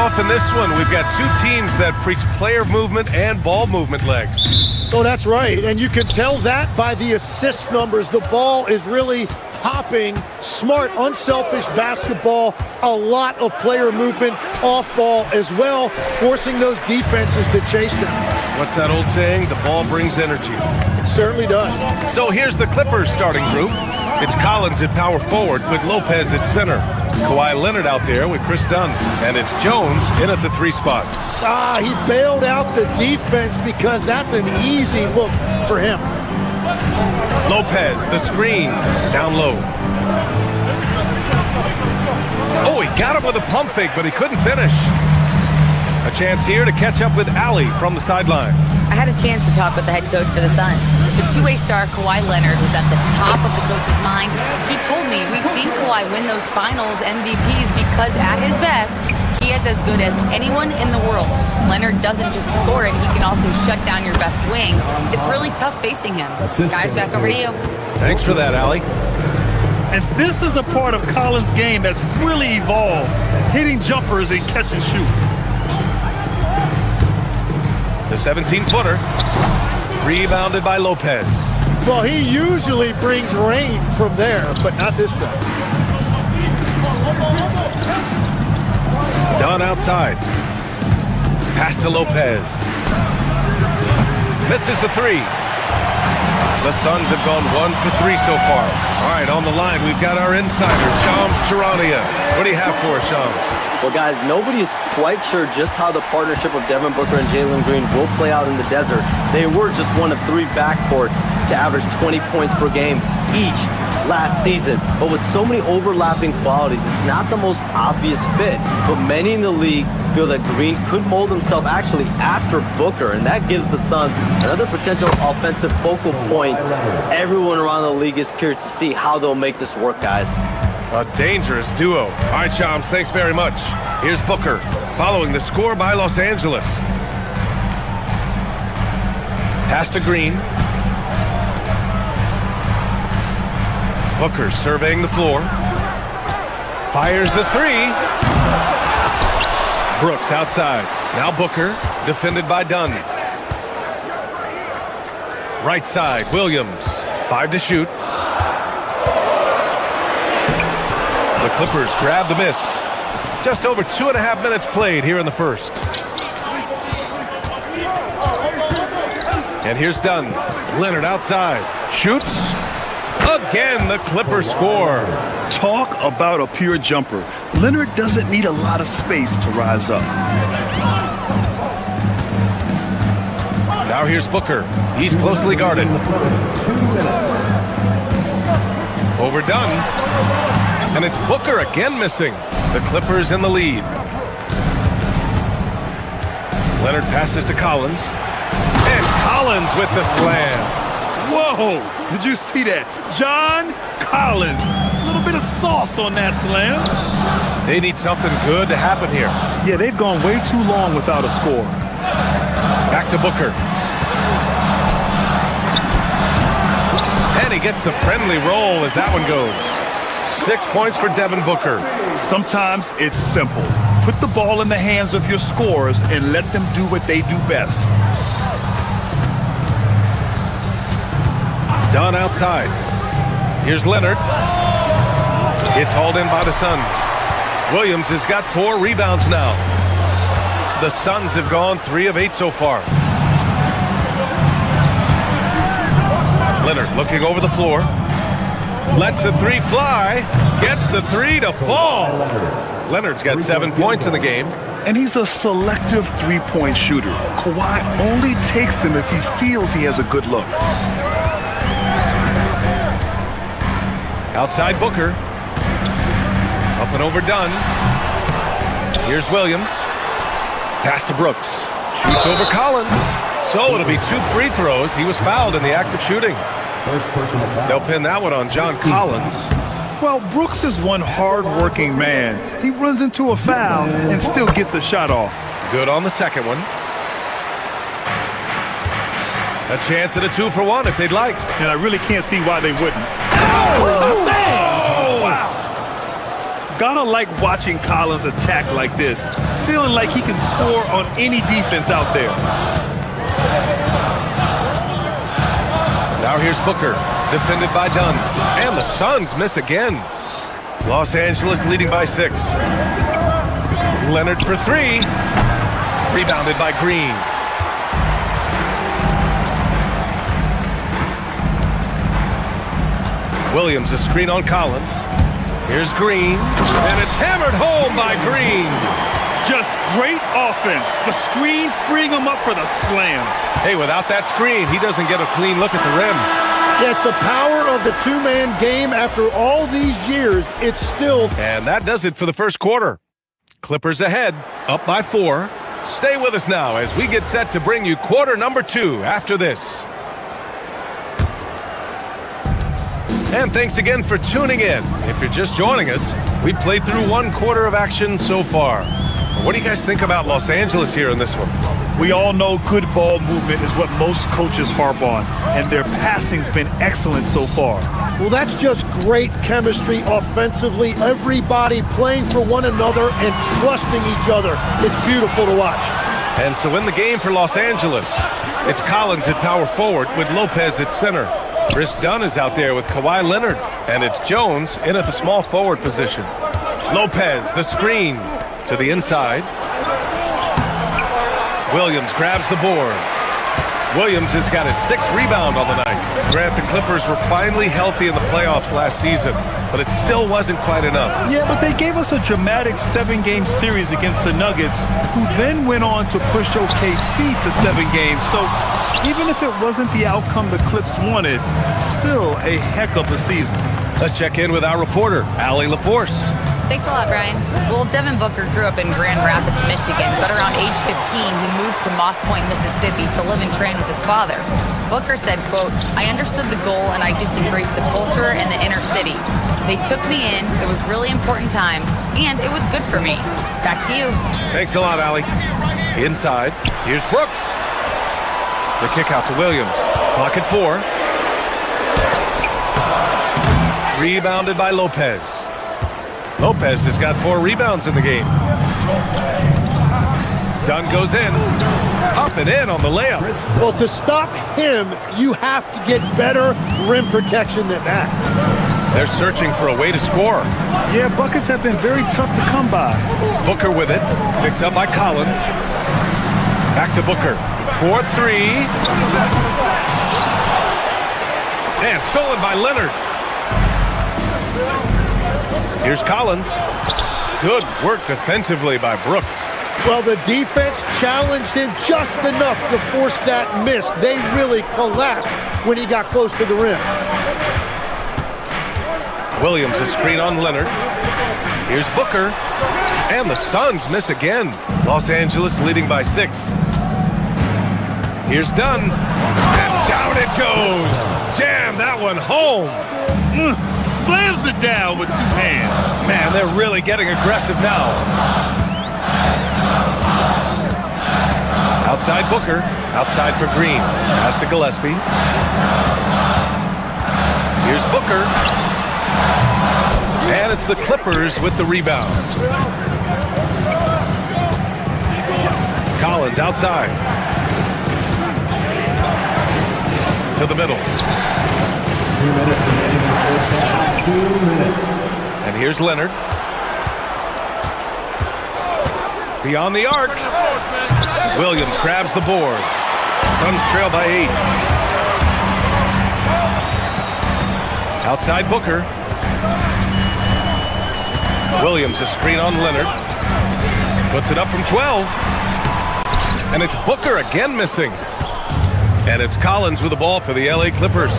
off in this one. We've got two teams that preach player movement and ball movement legs. Oh, that's right. And you can tell that by the assist numbers. The ball is really hopping, smart, unselfish basketball, a lot of player movement off ball as well, forcing those defenses to chase them. What's that old saying? The ball brings energy. It certainly does. So here's the Clippers starting group. It's Collins at power forward with Lopez at center. Kawhi Leonard out there with Chris Dunn. And it's Jones in at the 3 spot. He bailed out the defense because that's an easy look for him. Lopez, the screen, down low. Oh, he got him with a pump fake, but he couldn't finish. A chance here to catch up with Allie from the sideline. I had a chance to talk with the head coach for the Suns. The two-way star Kawhi Leonard was at the top of the coach's mind. He told me we've seen Kawhi win those finals MVPs because at his best, he is as good as anyone in the world. Leonard doesn't just score it, he can also shut down your best wing. It's really tough facing him. Guys, back over to you. Thanks for that, Allie. And this is a part of Collins' game that's really evolved, hitting jumpers and catch and shoot. The 17-footer, rebounded by Lopez. Well, he usually brings rain from there, but not this time. Dunn outside. Pass to Lopez. Misses the 3. The Suns have gone 1 for 3 so far. All right, on the line, we've got our insider, Shams Charania. What do you have for us, Shams? Well, guys, nobody is quite sure just how the partnership of Devin Booker and Jalen Green will play out in the desert. They were just one of 3 backcourts to average 20 points per game each last season. But with so many overlapping qualities, it's not the most obvious fit. But many in the league feel that Green could mold himself actually after Booker, and that gives the Suns another potential offensive focal point. Everyone around the league is curious to see how they'll make this work, guys. A dangerous duo. All right, Shams, thanks very much. Here's Booker, following the score by Los Angeles. Pass to Green. Booker surveying the floor. Fires the 3. Brooks outside. Now Booker, defended by Dunn. Right side, Williams. 5 to shoot. The Clippers grab the miss. Just over 2.5 minutes played here in the first. And here's Dunn. Leonard outside. Shoots. Again, the Clippers score. Talk about a pure jumper. Leonard doesn't need a lot of space to rise up. Now here's Booker. He's closely guarded. Overdone. And it's Booker again missing. The Clippers in the lead. Leonard passes to Collins. And Collins with the slam. Whoa! Did you see that? John Collins. A little bit of sauce on that slam. They need something good to happen here. Yeah, they've gone way too long without a score. Back to Booker. And he gets the friendly roll as that one goes. 6 points for Devin Booker. Sometimes it's simple. Put the ball in the hands of your scorers and let them do what they do best. Dunn outside. Here's Leonard. It's hauled in by the Suns. Williams has got 4 rebounds now. The Suns have gone 3 of 8 so far. Leonard looking over the floor. Lets the 3 fly. Gets the 3 to fall. Leonard's got 7 points in the game. And he's a selective three-point shooter. Kawhi only takes them if he feels he has a good look. Outside Booker. Up and over Dunn. Here's Williams. Pass to Brooks. Shoots over Collins. So it'll be 2 free throws. He was fouled in the act of shooting. They'll pin that one on John Collins. Well, Brooks is one hard-working man. He runs into a foul and still gets a shot off. Good on the second one. A chance at a 2-for-1 if they'd like. And I really can't see why they wouldn't. Oh, man! Wow! Gotta like watching Collins attack like this, feeling like he can score on any defense out there. Now here's Booker, defended by Dunn. And the Suns miss again. Los Angeles leading by 6. Leonard for 3. Rebounded by Green. Williams, a screen on Collins. Here's Green, and it's hammered home by Green. Just great offense. The screen freeing him up for the slam. Hey, without that screen, he doesn't get a clean look at the rim. Yeah, it's the power of the two-man game. After all these years, it's still... And that does it for the first quarter. Clippers ahead, up by 4. Stay with us now as we get set to bring you quarter number 2 after this. And thanks again for tuning in. If you're just joining us, we played through 1 quarter of action so far. What do you guys think about Los Angeles here in this one? We all know good ball movement is what most coaches harp on, and their passing's been excellent so far. Well, that's just great chemistry offensively. Everybody playing for one another and trusting each other. It's beautiful to watch. And so in the game for Los Angeles, it's Collins at power forward with Lopez at center. Chris Dunn is out there with Kawhi Leonard, and it's Jones in at the small forward position. Lopez, the screen to the inside. Williams grabs the board. Williams has got his 6th rebound on the night. Grant, the Clippers were finally healthy in the playoffs last season, but it still wasn't quite enough. Yeah, but they gave us a dramatic 7-game series against the Nuggets, who then went on to push OKC to 7 games. So even if it wasn't the outcome the Clips wanted, still a heck of a season. Let's check in with our reporter, Allie LaForce. Thanks a lot, Brian. Well, Devin Booker grew up in Grand Rapids, Michigan, but around age 15, he moved to Moss Point, Mississippi to live and train with his father. Booker said, quote, "I understood the goal and I just embraced the culture and the inner city. They took me in, it was a really important time, and it was good for me." Back to you. Thanks a lot, Allie. Inside, here's Brooks. The kick out to Williams. Clock at 4. Rebounded by Lopez. Lopez has got 4 rebounds in the game. Dunn goes in. Hopping in on the layup. Well, to stop him, you have to get better rim protection than that. They're searching for a way to score. Yeah, buckets have been very tough to come by. Booker with it. Picked up by Collins. Back to Booker. 4-3. And stolen by Leonard. Here's Collins. Good work defensively by Brooks. Well, the defense challenged him just enough to force that miss. They really collapsed when he got close to the rim. Williams, a screen on Leonard. Here's Booker. And the Suns miss again. Los Angeles leading by 6. Here's Dunn. And down it goes. Jam that one home. Slams it down with 2 hands. Man, they're really getting aggressive now. Outside Booker. Outside for Green. Pass to Gillespie. Here's Booker. And it's the Clippers with the rebound. Collins outside. To the middle. 2 minutes remaining in the first half. 2 minutes. And here's Leonard. Beyond the arc. Williams grabs the board. Suns trail by 8. Outside Booker. Williams, a screen on Leonard. Puts it up from 12. And it's Booker again missing. And it's Collins with the ball for the LA Clippers.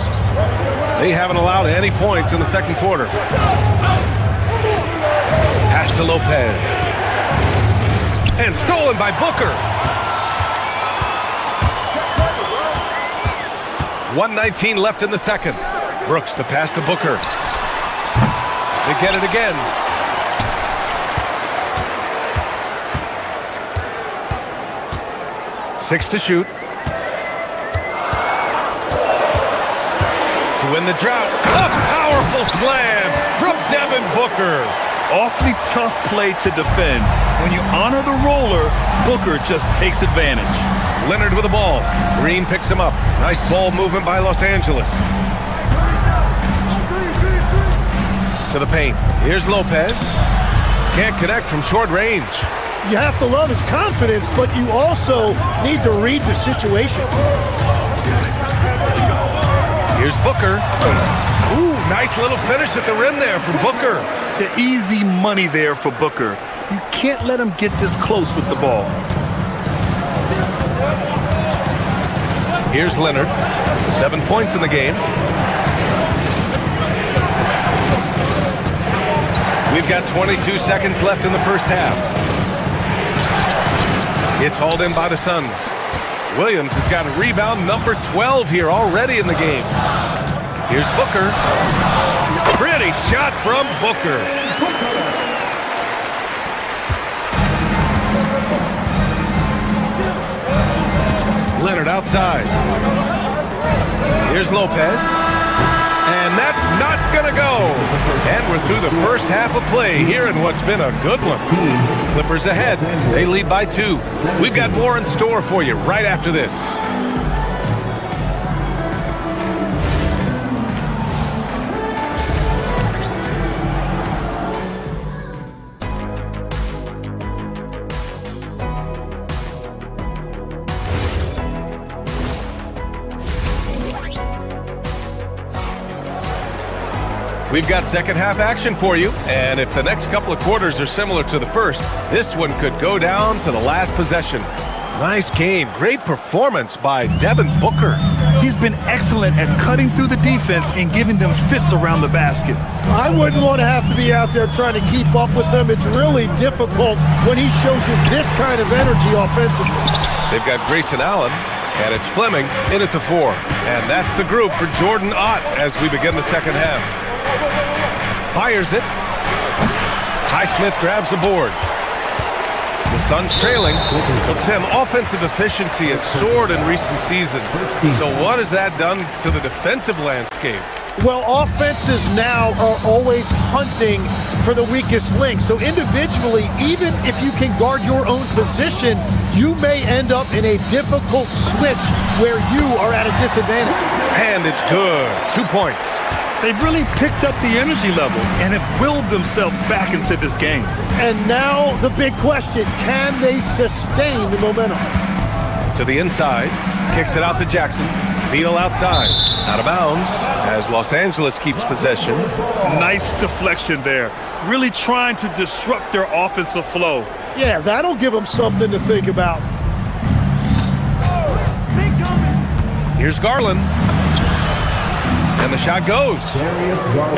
They haven't allowed any points in the second quarter. Pass to Lopez. And stolen by Booker. 1:19 left in the second. Brooks, the pass to Booker. They get it again. Six to shoot. To win the drought. A powerful slam from Devin Booker. awfully tough play to defend. When you honor the roller, Booker just takes advantage. Leonard with the ball. Green picks him up. Nice ball movement by Los Angeles. To the paint. Here's Lopez. Can't connect from short range. You have to love his confidence, but you also need to read the situation. Here's Booker. Ooh, nice little finish at the rim there from Booker. The easy money there for Booker. You can't let him get this close with the ball. Here's Leonard. 7 points in the game. We've got 22 seconds left in the first half. It's hauled in by the Suns. Williams has got a rebound number 12 here already in the game. Here's Booker. Pretty shot from Booker. Leonard outside. Here's Lopez. And that's not gonna go. And we're through the first half of play here in what's been a good one. Clippers ahead. They lead by 2. We've got more in store for you right after this. We've got second half action for you, and if the next couple of quarters are similar to the first, this one could go down to the last possession. Nice game. Great performance by Devin Booker. He's been excellent at cutting through the defense and giving them fits around the basket. I wouldn't want to have to be out there trying to keep up with him. It's really difficult when he shows you this kind of energy offensively. They've got Grayson Allen, and it's Fleming in at the 4. And that's the group for Jordan Ott as we begin the second half. Fires it. Highsmith grabs the board. The Suns trailing. Well, Tim, offensive efficiency has soared in recent seasons. So what has that done to the defensive landscape? Well, offenses now are always hunting for the weakest link. So individually, even if you can guard your own position, you may end up in a difficult switch where you are at a disadvantage. And it's good. 2 points. They've really picked up the energy level and have willed themselves back into this game. And now the big question, can they sustain the momentum? To the inside, kicks it out to Jackson. Beal outside, out of bounds, as Los Angeles keeps possession. Nice deflection there. Really trying to disrupt their offensive flow. Yeah, that'll give them something to think about. Here's Garland. And the shot goes.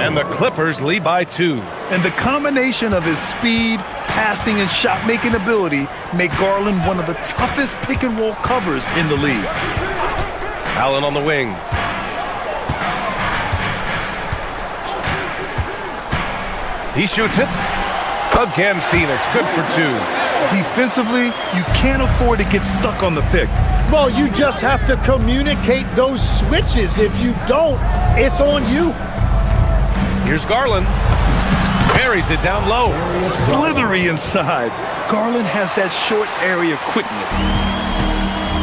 And the Clippers lead by 2. And the combination of his speed, passing, and shot-making ability make Garland one of the toughest pick-and-roll covers in the league. Allen on the wing. He shoots it. Again, Phoenix. Good for 2. Defensively, you can't afford to get stuck on the pick. Well, you just have to communicate those switches. If you don't, it's on you. Here's Garland. Buries it down low. Slithery inside. Garland has that short area quickness.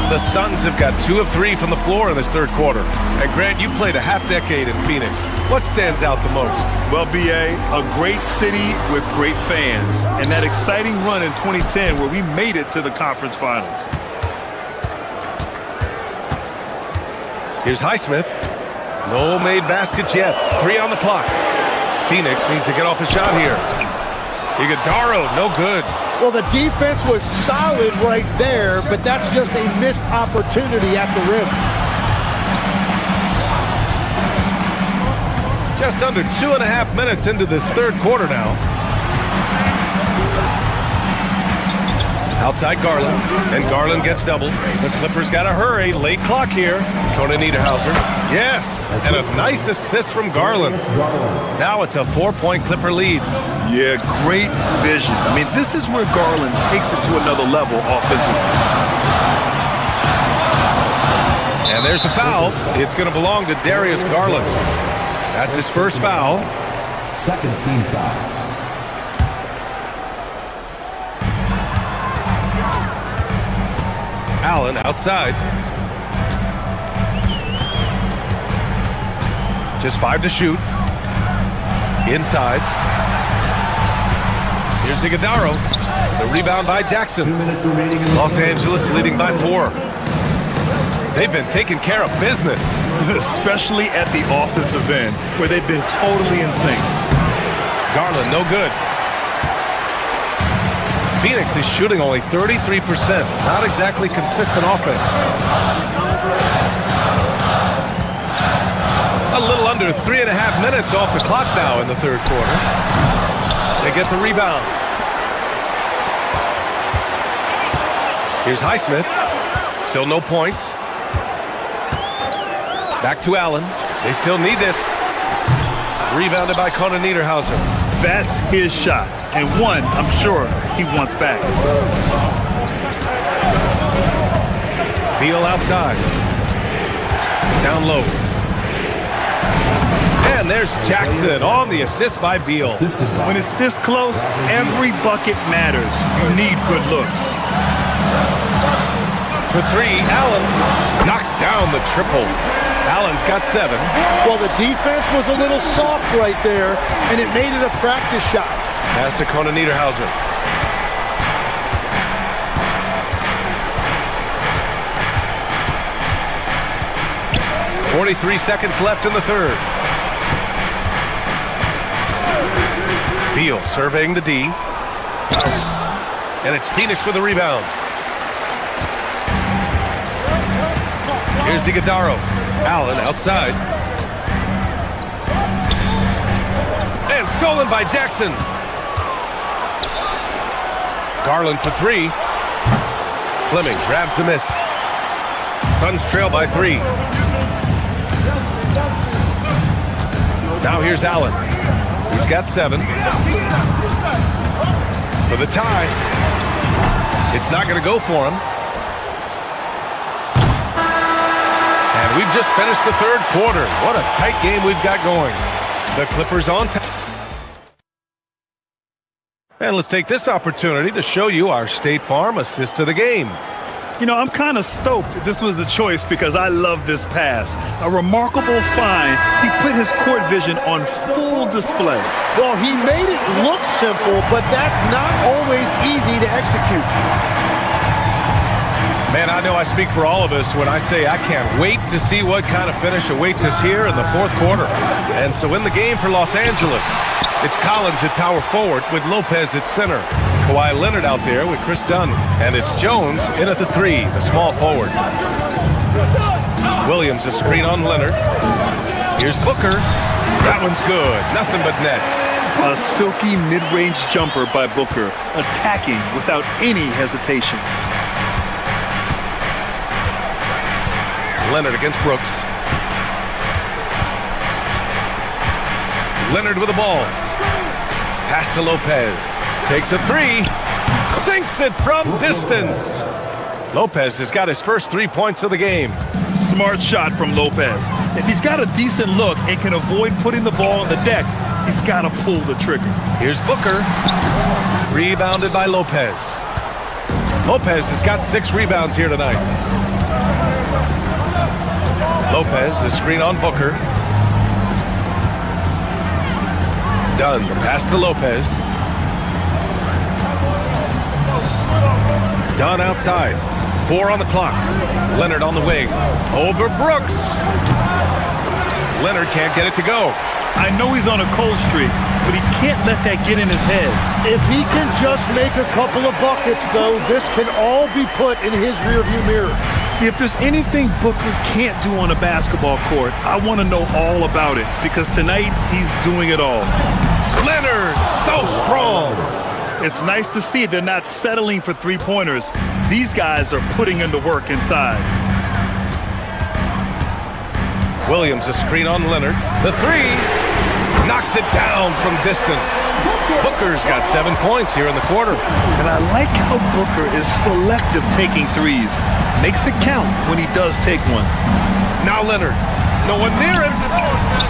The Suns have got 2 of 3 from the floor in this third quarter. And Grant, you played a half-decade in Phoenix. What stands out the most? Well, B.A., a great city with great fans. And that exciting run in 2010 where we made it to the conference finals. Here's Highsmith. No made baskets yet. 3 on the clock. Phoenix needs to get off a shot here. Iguodala, no good. Well, the defense was solid right there, but that's just a missed opportunity at the rim. Just under 2.5 minutes into this third quarter now. Outside Garland, and Garland gets doubled. The Clippers got to hurry. Late clock here. Conan Niederhauser. Yes, and a nice assist from Garland. Now it's a 4-point Clipper lead. Yeah, great vision. I mean, this is where Garland takes it to another level offensively. And there's the foul. It's going to belong to Darius Garland. That's his first foul. Second team foul. Allen outside. Just 5 to shoot. Inside. Here's Iguodala. The rebound by Jackson. 2 minutes remaining. Los Angeles leading by 4. They've been taking care of business. Especially at the offensive end, where they've been totally in sync. Garland, no good. Phoenix is shooting only 33%. Not exactly consistent offense. A little under 3.5 minutes off the clock now in the third quarter. They get the rebound. Here's Highsmith. Still no points. Back to Allen. They still need this. Rebounded by Conan Niederhauser. That's his shot, and one I'm sure he wants back. Beal outside. Down low. And there's Jackson on the assist by Beal. When it's this close, every bucket matters. You need good looks. For 3, Allen knocks down the triple. Allen's got 7. Well, the defense was a little soft right there, and it made it a practice shot. Pass to Conan Niederhauser. .43 seconds left in the third. Beal surveying the D. And it's Phoenix with a rebound. Here's Iguodala. Allen outside. And stolen by Jackson. Garland for 3. Fleming grabs the miss. Suns trail by 3. Now here's Allen. He's got 7. For the tie. It's not going to go for him. And we've just finished the third quarter. What a tight game we've got going. The Clippers on top. And let's take this opportunity to show you our State Farm assist of the game. You know, I'm kind of stoked this was a choice because I love this pass. A remarkable find. He put his court vision on full display. Well, he made it look simple, but that's not always easy to execute. Man, I know I speak for all of us when I say I can't wait to see what kind of finish awaits us here in the fourth quarter. And so in the game for Los Angeles, it's Collins at power forward with Lopez at center. Kawhi Leonard out there with Chris Dunn. And it's Jones in at the 3, the small forward. Williams a screen on Leonard. Here's Booker. That one's good. Nothing but net. A silky mid-range jumper by Booker, attacking without any hesitation. Leonard against Brooks. Leonard with the ball. Pass to Lopez. Takes a 3. Sinks it from distance. Lopez has got his first 3 points of the game. Smart shot from Lopez. If he's got a decent look and can avoid putting the ball on the deck, he's got to pull the trigger. Here's Booker. Rebounded by Lopez. Lopez has got 6 rebounds here tonight. Lopez, the screen on Booker. Dunn, the pass to Lopez. Dunn outside. 4 on the clock. Leonard on the wing. Over Brooks. Leonard can't get it to go. I know he's on a cold streak, but he can't let that get in his head. If he can just make a couple of buckets, though, this can all be put in his rearview mirror. If there's anything Booker can't do on a basketball court, I want to know all about it, because tonight he's doing it all. Leonard, so strong. It's nice to see they're not settling for three-pointers. These guys are putting in the work inside. Williams, a screen on Leonard. The 3 knocks it down from distance. Booker's got 7 points here in the quarter. And I like how Booker is selective taking threes. Makes it count when he does take one. Now Leonard. No one near him.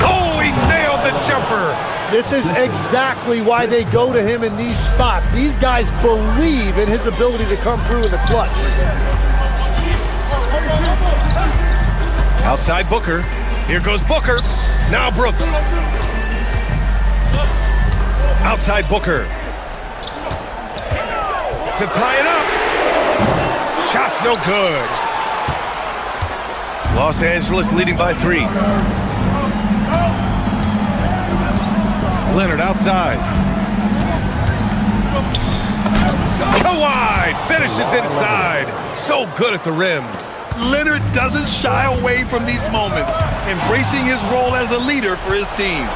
Oh, he nailed the jumper. This is exactly why they go to him in these spots. These guys believe in his ability to come through in the clutch. Outside Booker. Here goes Booker. Now Brooks. Outside Booker. To tie it up. Shot's no good. Los Angeles leading by 3. Leonard outside. Kawhi finishes inside. So good at the rim. Leonard doesn't shy away from these moments, embracing his role as a leader for his team.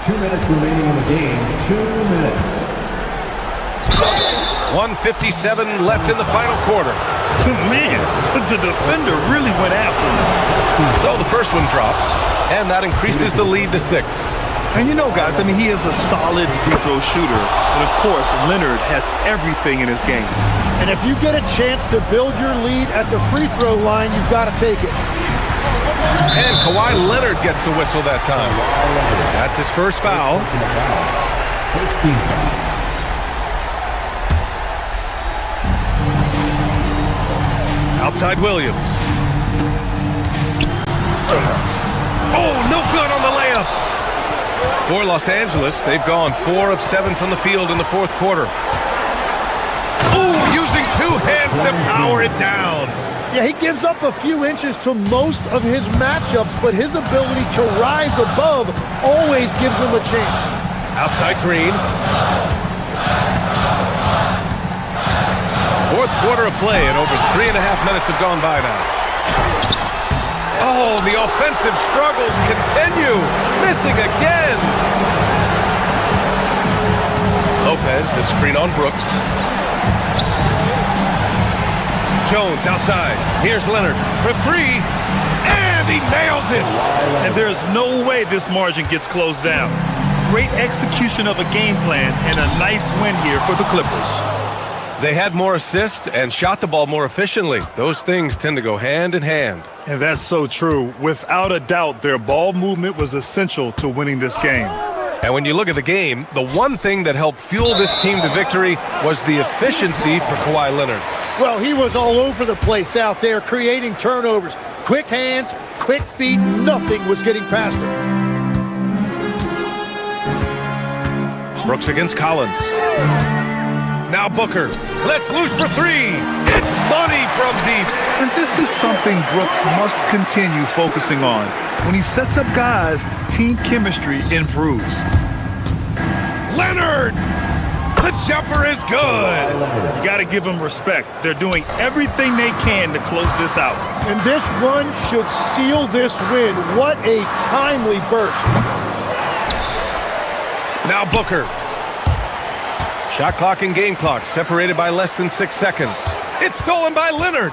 2 minutes remaining in the game. 2 minutes. 1:57 left in the final quarter. Man, the defender really went after him. So the first one drops, and that increases the lead to 6. And you know, guys, I mean, he is a solid free throw shooter. And of course, Leonard has everything in his game. And if you get a chance to build your lead at the free throw line, you've got to take it. And Kawhi Leonard gets a whistle that time. That's his first foul. Outside Williams. Oh, no good on the layup. For Los Angeles, they've gone 4 of 7 from the field in the fourth quarter. Ooh, using 2 hands to power it down. Yeah, he gives up a few inches to most of his matchups, but his ability to rise above always gives him a chance. Outside Green. Fourth quarter of play, and over 3.5 minutes have gone by now. Oh, the offensive struggles continue. Missing again. Lopez, the screen on Brooks. Jones outside. Here's Leonard for 3, and he nails it. And there's no way this margin gets closed down. Great execution of a game plan and a nice win here for the Clippers. They had more assists and shot the ball more efficiently. Those things tend to go hand in hand. And that's so true. Without a doubt, their ball movement was essential to winning this game. And when you look at the game, the one thing that helped fuel this team to victory was the efficiency for Kawhi Leonard. Well, he was all over the place out there, creating turnovers. Quick hands, quick feet, nothing was getting past him. Brooks against Collins. Now Booker. Let's loose for 3. It's money from deep. And this is something Brooks must continue focusing on. When he sets up guys, team chemistry improves. Leonard! The jumper is good. You got to give them respect. They're doing everything they can to close this out. And this run should seal this win. What a timely burst. Now Booker. Shot clock and game clock separated by less than 6 seconds. It's stolen by Leonard.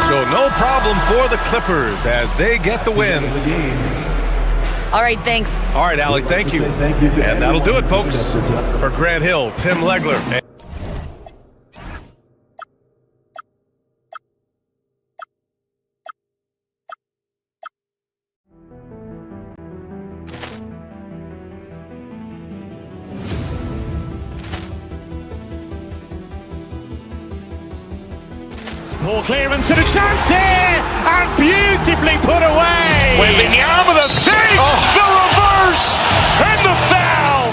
So no problem for the Clippers as they get the win. All right, thanks. All right, Allie, thank you. And that'll do it, folks. For Grant Hill, Tim Legler. Ball clearance and a chance here, and beautifully put away. Wembanyama the fake, the reverse, and the foul.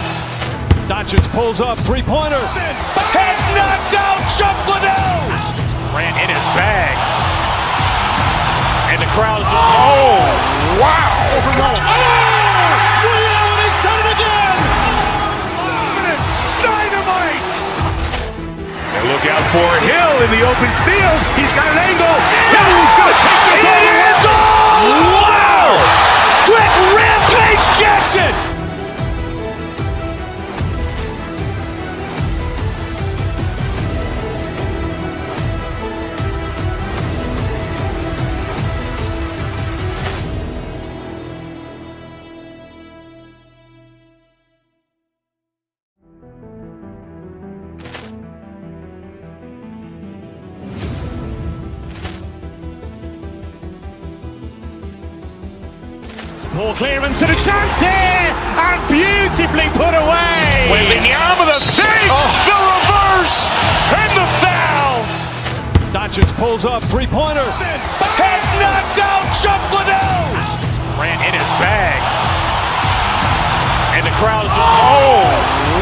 Doncic pulls up, three-pointer. Has knocked out Chuck Liddell. Ran in his bag. And the crowd is... Oh, wow. Ray Allen has done it again. Dynamite. And look out for Hill in the open field. He's got an angle. Hill's going to take this all the way. Wow! Quick Rampage Jackson. Ball clearance and a chance here, and beautifully put away. Wembanyama the save, the reverse, and the foul. Doncic pulls up, three-pointer. Has knocked out Chuck Liddell. Grant in his bag. And the crowd is... Oh,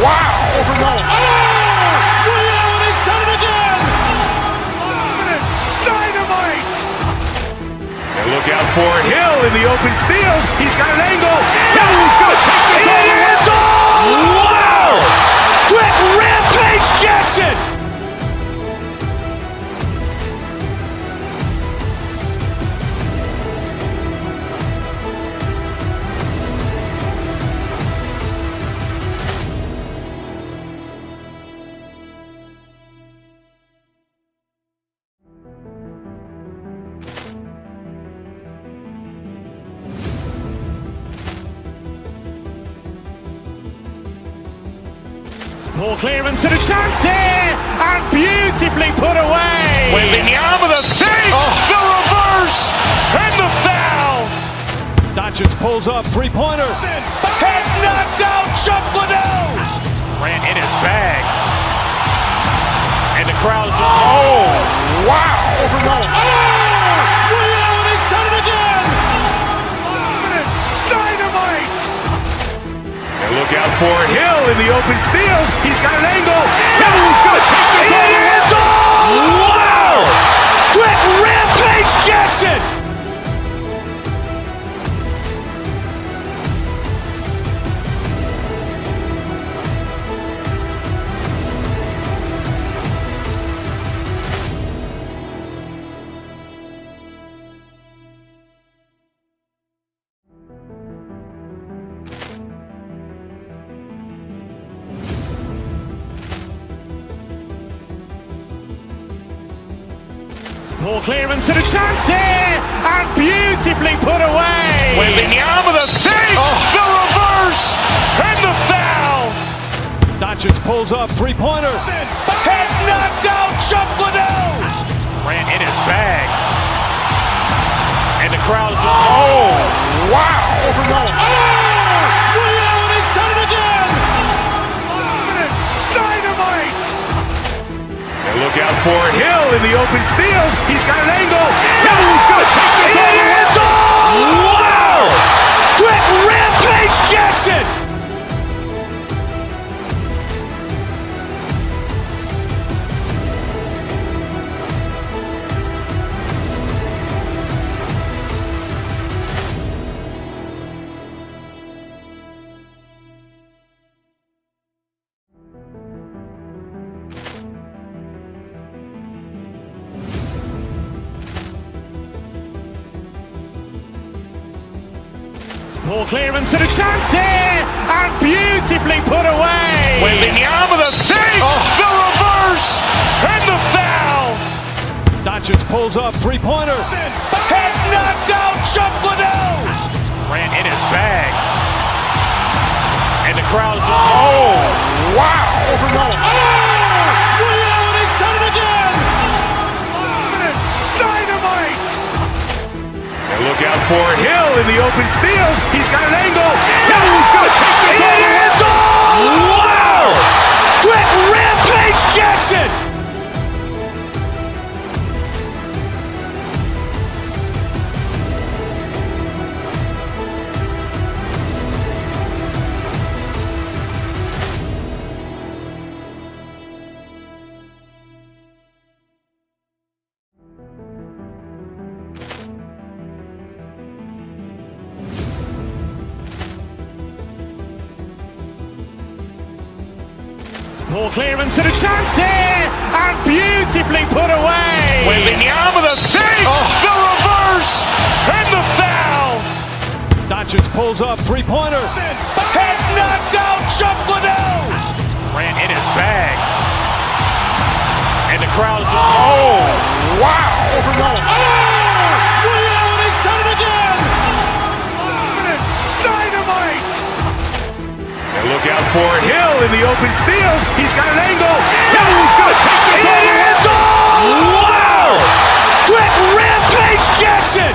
wow. Ray Allen has done it again. Dynamite. And look out for Hill in the open field. He's got an angle. He's going to take this all the way. Wow. Quick Rampage Jackson. Ball clearance and a chance here, and beautifully put away. Wembanyama the save, the reverse, and the foul. Doncic pulls up, three-pointer. Has knocked out Chuck Liddell. Grant in his bag. And the crowd is... Oh, wow. Ray Allen has done it again. Dynamite. And look out for Hill in the open field. He's got an angle. He's going to take this all the way. Wow! Quick Rampage Jackson. Ball clearance and a chance here, and beautifully put away. Wembanyama the save, the reverse, and the foul. Doncic pulls up, three-pointer. Has knocked out Chuck Liddell. Grant in his bag. And the crowd is... Oh, wow. Ray Allen has done it again. Dynamite. And look out for Hill in the open field. He's got an angle. He's going to take this all the way. Wow! Quick Rampage Jackson. Ball clearance and a chance here, and beautifully put away. Wembanyama the save, the reverse, and the foul. Doncic pulls up, three-pointer. Has knocked out Chuck Liddell. Grant in his bag. And the crowd is... Oh, wow. Ray Allen has done it again. Dynamite. And look out for Hill in the open field. He's got an angle. He's going to take this all the way. Wow! Quick Rampage Jackson. Ball clearance and a chance here, and beautifully put away. Wembanyama the save, the reverse, and the foul. Doncic pulls up, three-pointer. Has knocked out Chuck Liddell. Grant in his bag. And the crowd is... Oh, wow. Ray Allen has done it again. Dynamite. And look out for Hill in the open field. He's got an angle. He's going to take this all the way. Wow! Quick Rampage Jackson.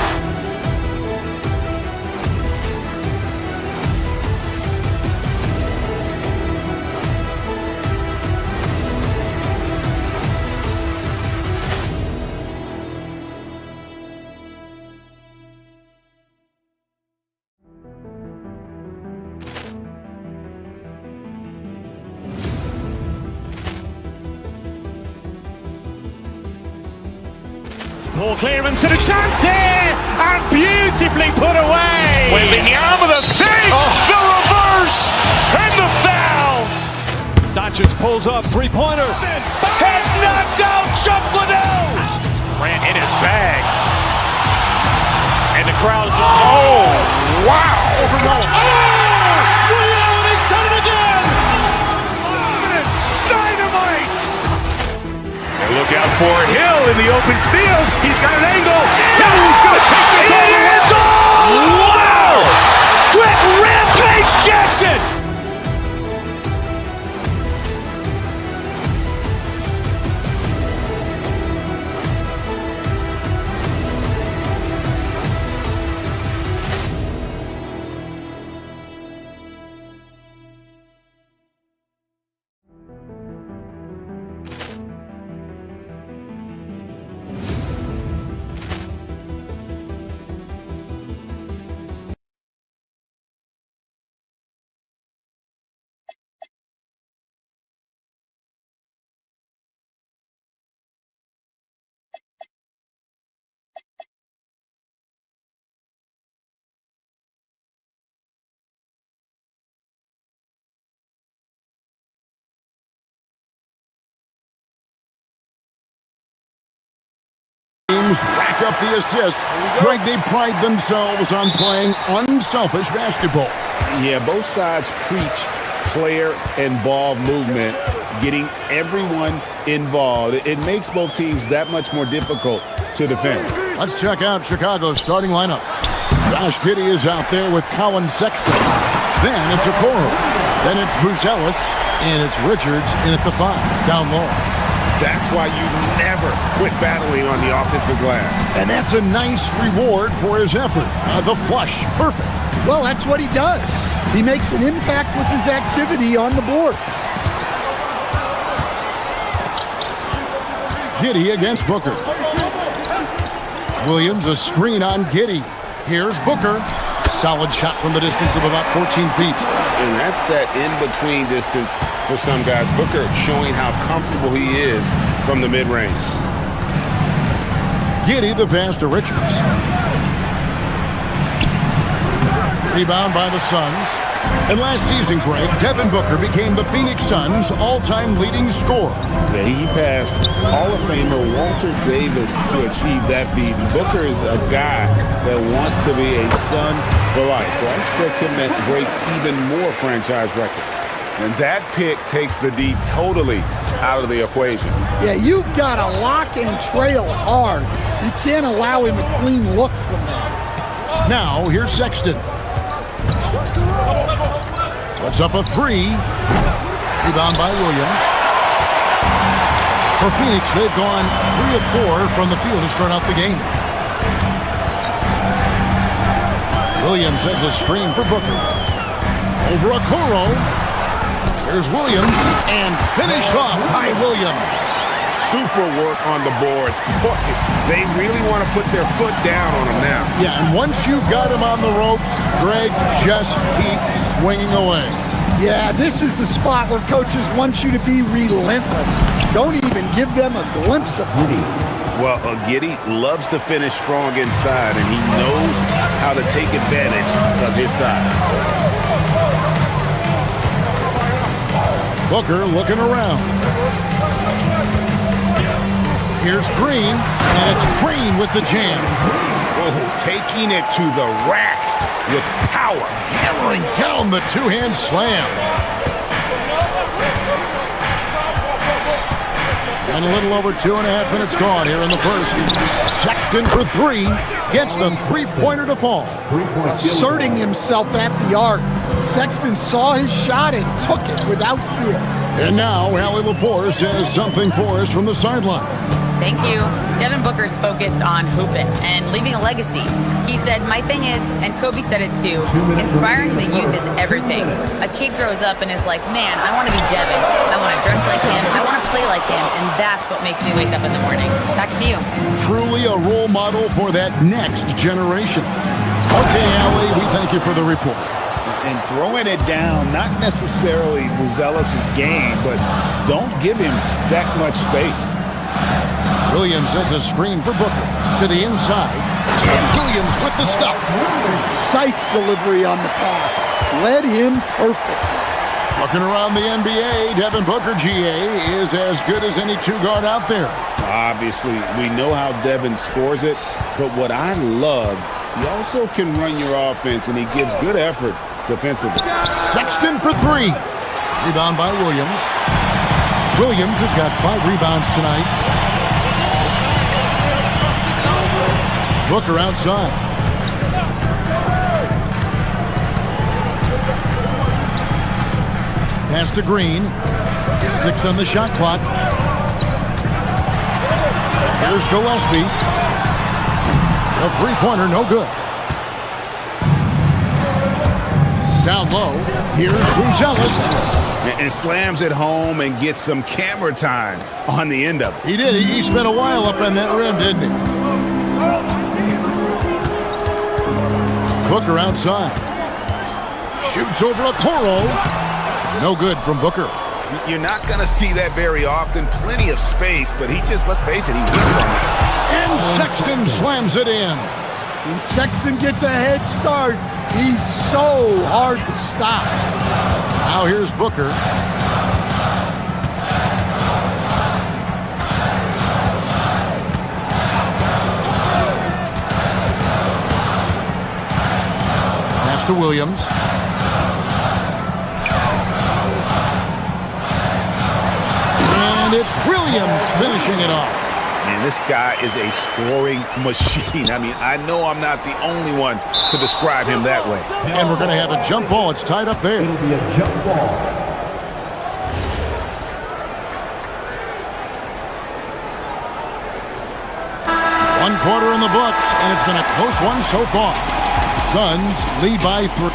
Poor clearance and a chance here, and beautifully put away. Wembanyama the fake, the reverse, and the foul. Doncic pulls up, three-pointer. Has knocked out Chuck Liddell. Grant in his bag. And the crowd is wow. Allen has done it again. Dynamite. And look out for Hill in the open field. He's got an angle. He's going to take this all the way. Wow. Quick Rampage Jackson. Rack up the assists. Greg, they pride themselves on playing unselfish basketball. Yeah, both sides preach player and ball movement, getting everyone involved. It makes both teams that much more difficult to defend. Let's check out Chicago's starting lineup. Josh Giddey is out there with Colin Sexton. Then it's Okoro. Then it's Buzelis. And it's Richards in at the 5, down low. That's why you never quit battling on the offensive glass. And that's a nice reward for his effort. The flush, perfect. Well, that's what he does. He makes an impact with his activity on the board. Giddey against Booker. Williams, a screen on Giddey. Here's Booker. Solid shot from the distance of about 14 feet. And that's that in-between distance for some guys. Booker showing how comfortable he is from the mid-range. Giddey the pass to Richards. Rebound by the Suns. And last season, Greg, Devin Booker became the Phoenix Suns' all-time leading scorer. Yeah, he passed Hall of Famer Walter Davis to achieve that feat. Booker is a guy that wants to be a Sun for life, so I expect him to break even more franchise records. And that pick takes the D totally out of the equation. Yeah, you've got to lock and trail hard. You can't allow him a clean look from that. Now, here's Sexton. Puts up a 3. Rebound by Williams. For Phoenix, they've gone 3 of 4 from the field to start out the game. Williams has a screen for Booker. Over Okoro. Here's Williams, and finished off by Williams. Super work on the boards. Boy, they really want to put their foot down on him now. Yeah, and once you've got him on the ropes, Greg, just keep swinging away. Yeah, this is the spot where coaches want you to be relentless. Don't even give them a glimpse of it. Well, Giddey loves to finish strong inside, and he knows how to take advantage of his size. Booker looking around. Here's Green, and it's Green with the jam. Oh, taking it to the rack with power. Hammering down the two-hand slam. And a little over 2.5 minutes gone here in the first. Sexton for 3. Gets the three-pointer to fall. Asserting himself at the arc. Sexton saw his shot and took it without fear. And now, Allie LaForce has something for us from the sideline. Thank you. Devin Booker's focused on hooping and leaving a legacy. He said, my thing is, and Kobe said it too, inspiring the youth is everything. A kid grows up and is like, man, I want to be Devin. I want to dress like him. I want to play like him. And that's what makes me wake up in the morning. Back to you. Truly a role model for that next generation. Okay, Allie, we thank you for the report. And throwing it down, not necessarily Buzelis' game, but don't give him that much space. Williams sets a screen for Booker to the inside. And Williams with the stuff. Precise delivery on the pass. Led him perfectly. Looking around the NBA, Devin Booker, GA, is as good as any two-guard out there. Obviously, we know how Devin scores it, but what I love, he also can run your offense, and he gives good effort defensively. Sexton for three. Rebound by Williams. Williams has got 5 rebounds tonight. Booker outside. Pass to Green. 6 on the shot clock. Here's Gillespie. The three-pointer, no good. Down low. Here's Buzelis. And slams it home and gets some camera time on the end of it. He did. He spent a while up on that rim, didn't he? Booker outside. Shoots over a Coro. No good from Booker. You're not going to see that very often. Plenty of space, but he just, let's face it, he whips on it. And Sexton slams it in. When Sexton gets a head start, he's so hard to stop. Now here's Booker. Pass to Williams. And it's Williams finishing it off. And this guy is a scoring machine. I mean, I know I'm not the only one to describe him that way. And we're going to have a jump ball. It's tied up there. It'll be a jump ball. One quarter in the books, and it's been a close one so far. Suns lead by 3.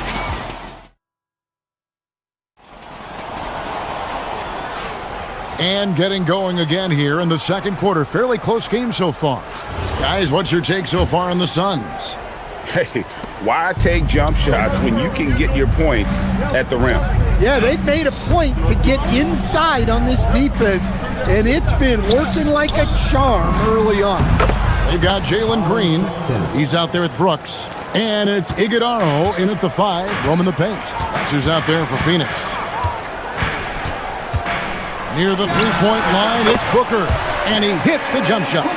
And getting going again here in the second quarter. Fairly close game so far. Guys, what's your take so far on the Suns? Hey, why take jump shots when you can get your points at the rim? Yeah, they've made a point to get inside on this defense, and it's been working like a charm early on. They've got Jalen Green. He's out there with Brooks. And it's Iguodaro in at the 5, roaming the paint. That's who's out there for Phoenix. Near the three-point line, it's Booker, and he hits the jump shot.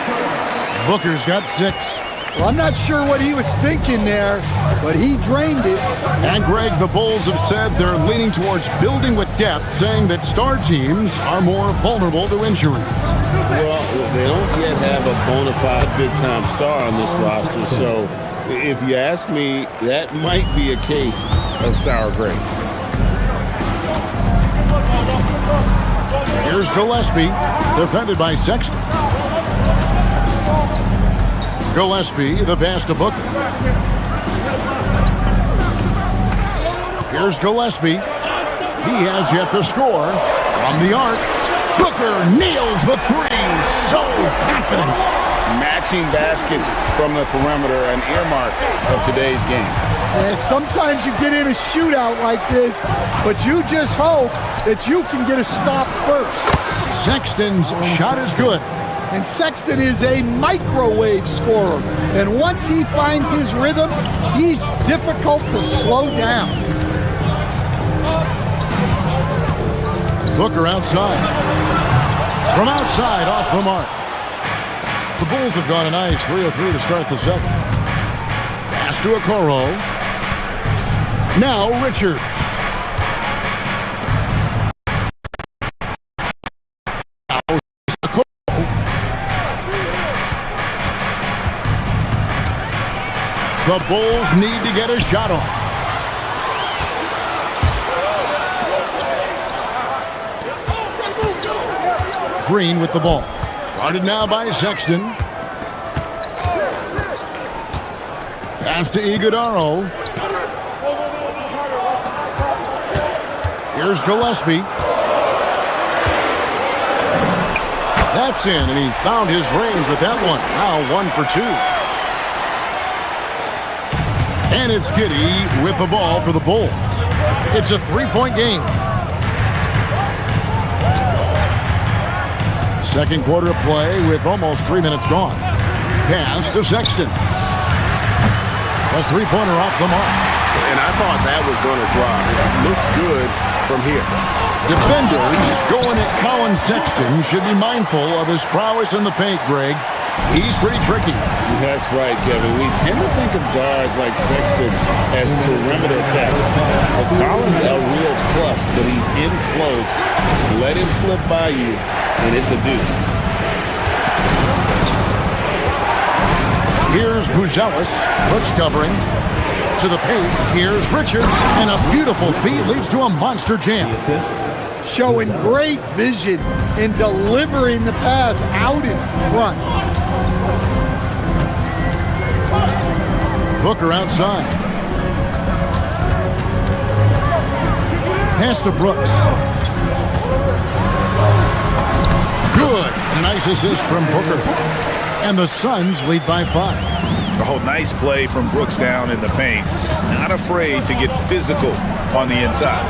Booker's got 6. Well, I'm not sure what he was thinking there, but he drained it. And Greg, the Bulls have said they're leaning towards building with depth, saying that star teams are more vulnerable to injury. Well, they don't yet have a bona fide big-time star on this roster, so if you ask me, that might be a case of sour grapes. Here's Gillespie, defended by Sexton. Gillespie, the pass to Booker. Here's Gillespie. He has yet to score. From the arc, Booker nails the 3. So confident. Matching baskets from the perimeter, an earmark of today's game. And sometimes you get in a shootout like this, but you just hope that you can get a stop first. Sexton's shot is good. And Sexton is a microwave scorer. And once he finds his rhythm, he's difficult to slow down. Booker outside. From outside, off the mark. The Bulls have gone a nice 3-of-3 to start the second. Pass to Okoro. Now Richard. The Bulls need to get a shot off. Green with the ball. Guarded now by Sexton. Pass to Iguodaro. Here's Gillespie. That's in, and he found his range with that one. Now 1 for 2. And it's Giddey with the ball for the Bulls. It's a 3-point game. Second quarter of play with almost 3 minutes gone. Pass to Sexton. A three-pointer off the mark. And I thought that was going to drop. It looked good from here. Defenders going at Colin Sexton should be mindful of his prowess in the paint, Greg. He's pretty tricky. That's right, Kevin. We tend to think of guards like Sexton as perimeter pests. But Collins a real plus, but he's in close. Let him slip by you, and it's a deuce. Here's Buzelis. Brooks covering. To the paint. Here's Richards. And a beautiful feed leads to a monster jam. Showing great vision in delivering the pass out in front. Booker outside. Pass to Brooks. Good. A nice assist from Booker. And the Suns lead by 5. Oh, nice play from Brooks down in the paint. Not afraid to get physical on the inside.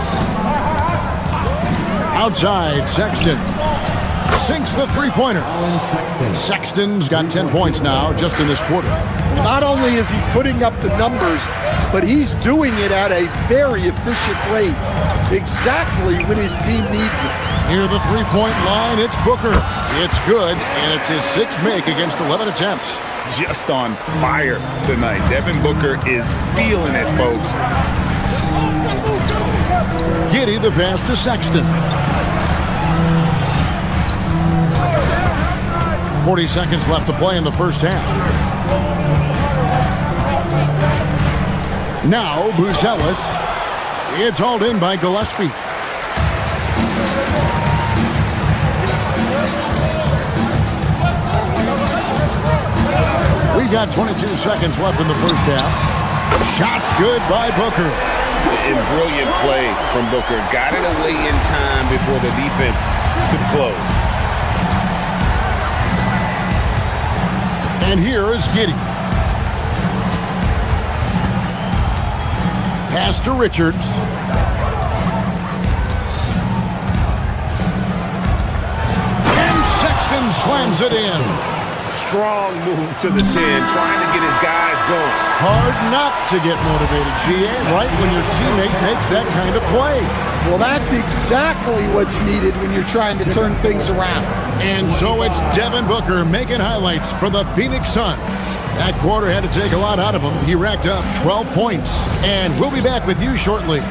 Outside, Sexton. Sinks the three-pointer. Sexton's got 10 points now just in this quarter. Not only is he putting up the numbers, but he's doing it at a very efficient rate. Exactly when his team needs it. Near the three-point line, it's Booker. It's good, and it's his 6th make against 11 attempts. Just on fire tonight. Devin Booker is feeling it, folks. Giddey the pass to Sexton. 40 seconds left to play in the first half. Now Buzelis. It's hauled in by Gillespie. We've got 22 seconds left in the first half. Shots good by Booker. And brilliant play from Booker. Got it away in time before the defense could close. And here is Giddey. Pass to Richards. And Sexton slams it in. Strong move to the 10, trying to get his guys going. Hard not to get motivated, GA, right when your teammate makes that kind of play. Well, that's exactly what's needed when you're trying to turn things around. And so it's Devin Booker making highlights for the Phoenix Suns. That quarter had to take a lot out of him. He racked up 12 points. And we'll be back with you shortly.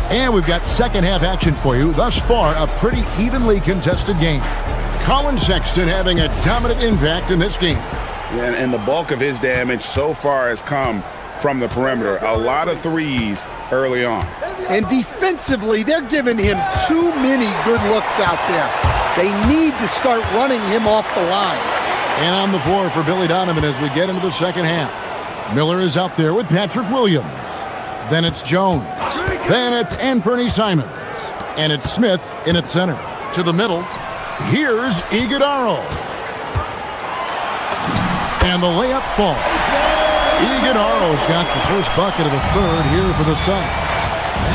And we've got second half action for you. Thus far, a pretty evenly contested game. Colin Sexton having a dominant impact in this game. And the bulk of his damage so far has come from the perimeter. A lot of threes early on. And defensively, they're giving him too many good looks out there. They need to start running him off the line. And on the floor for Billy Donovan as we get into the second half. Miller is out there with Patrick Williams. Then it's Jones. Then it's Anthony Simons. And it's Smith in at center. To the middle, here's Iguodala. And the layup falls. Iguodala's got the first bucket of the third here for the Suns.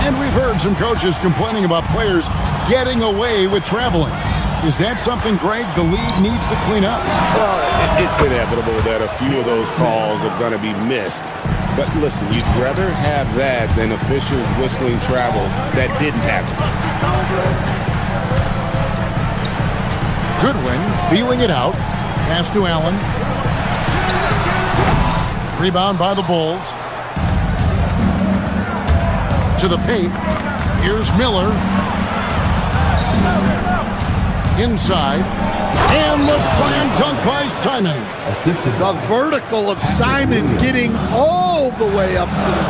And we've heard some coaches complaining about players getting away with traveling. Is that something, Greg, the league needs to clean up? Well, it's inevitable that a few of those calls are going to be missed. But listen, you'd rather have that than officials whistling travel that didn't happen. Goodwin feeling it out. Pass to Allen. Rebound by the Bulls. To the paint. Here's Miller. Inside. And the slam dunk by Simon. The vertical of Simons getting all the way up to the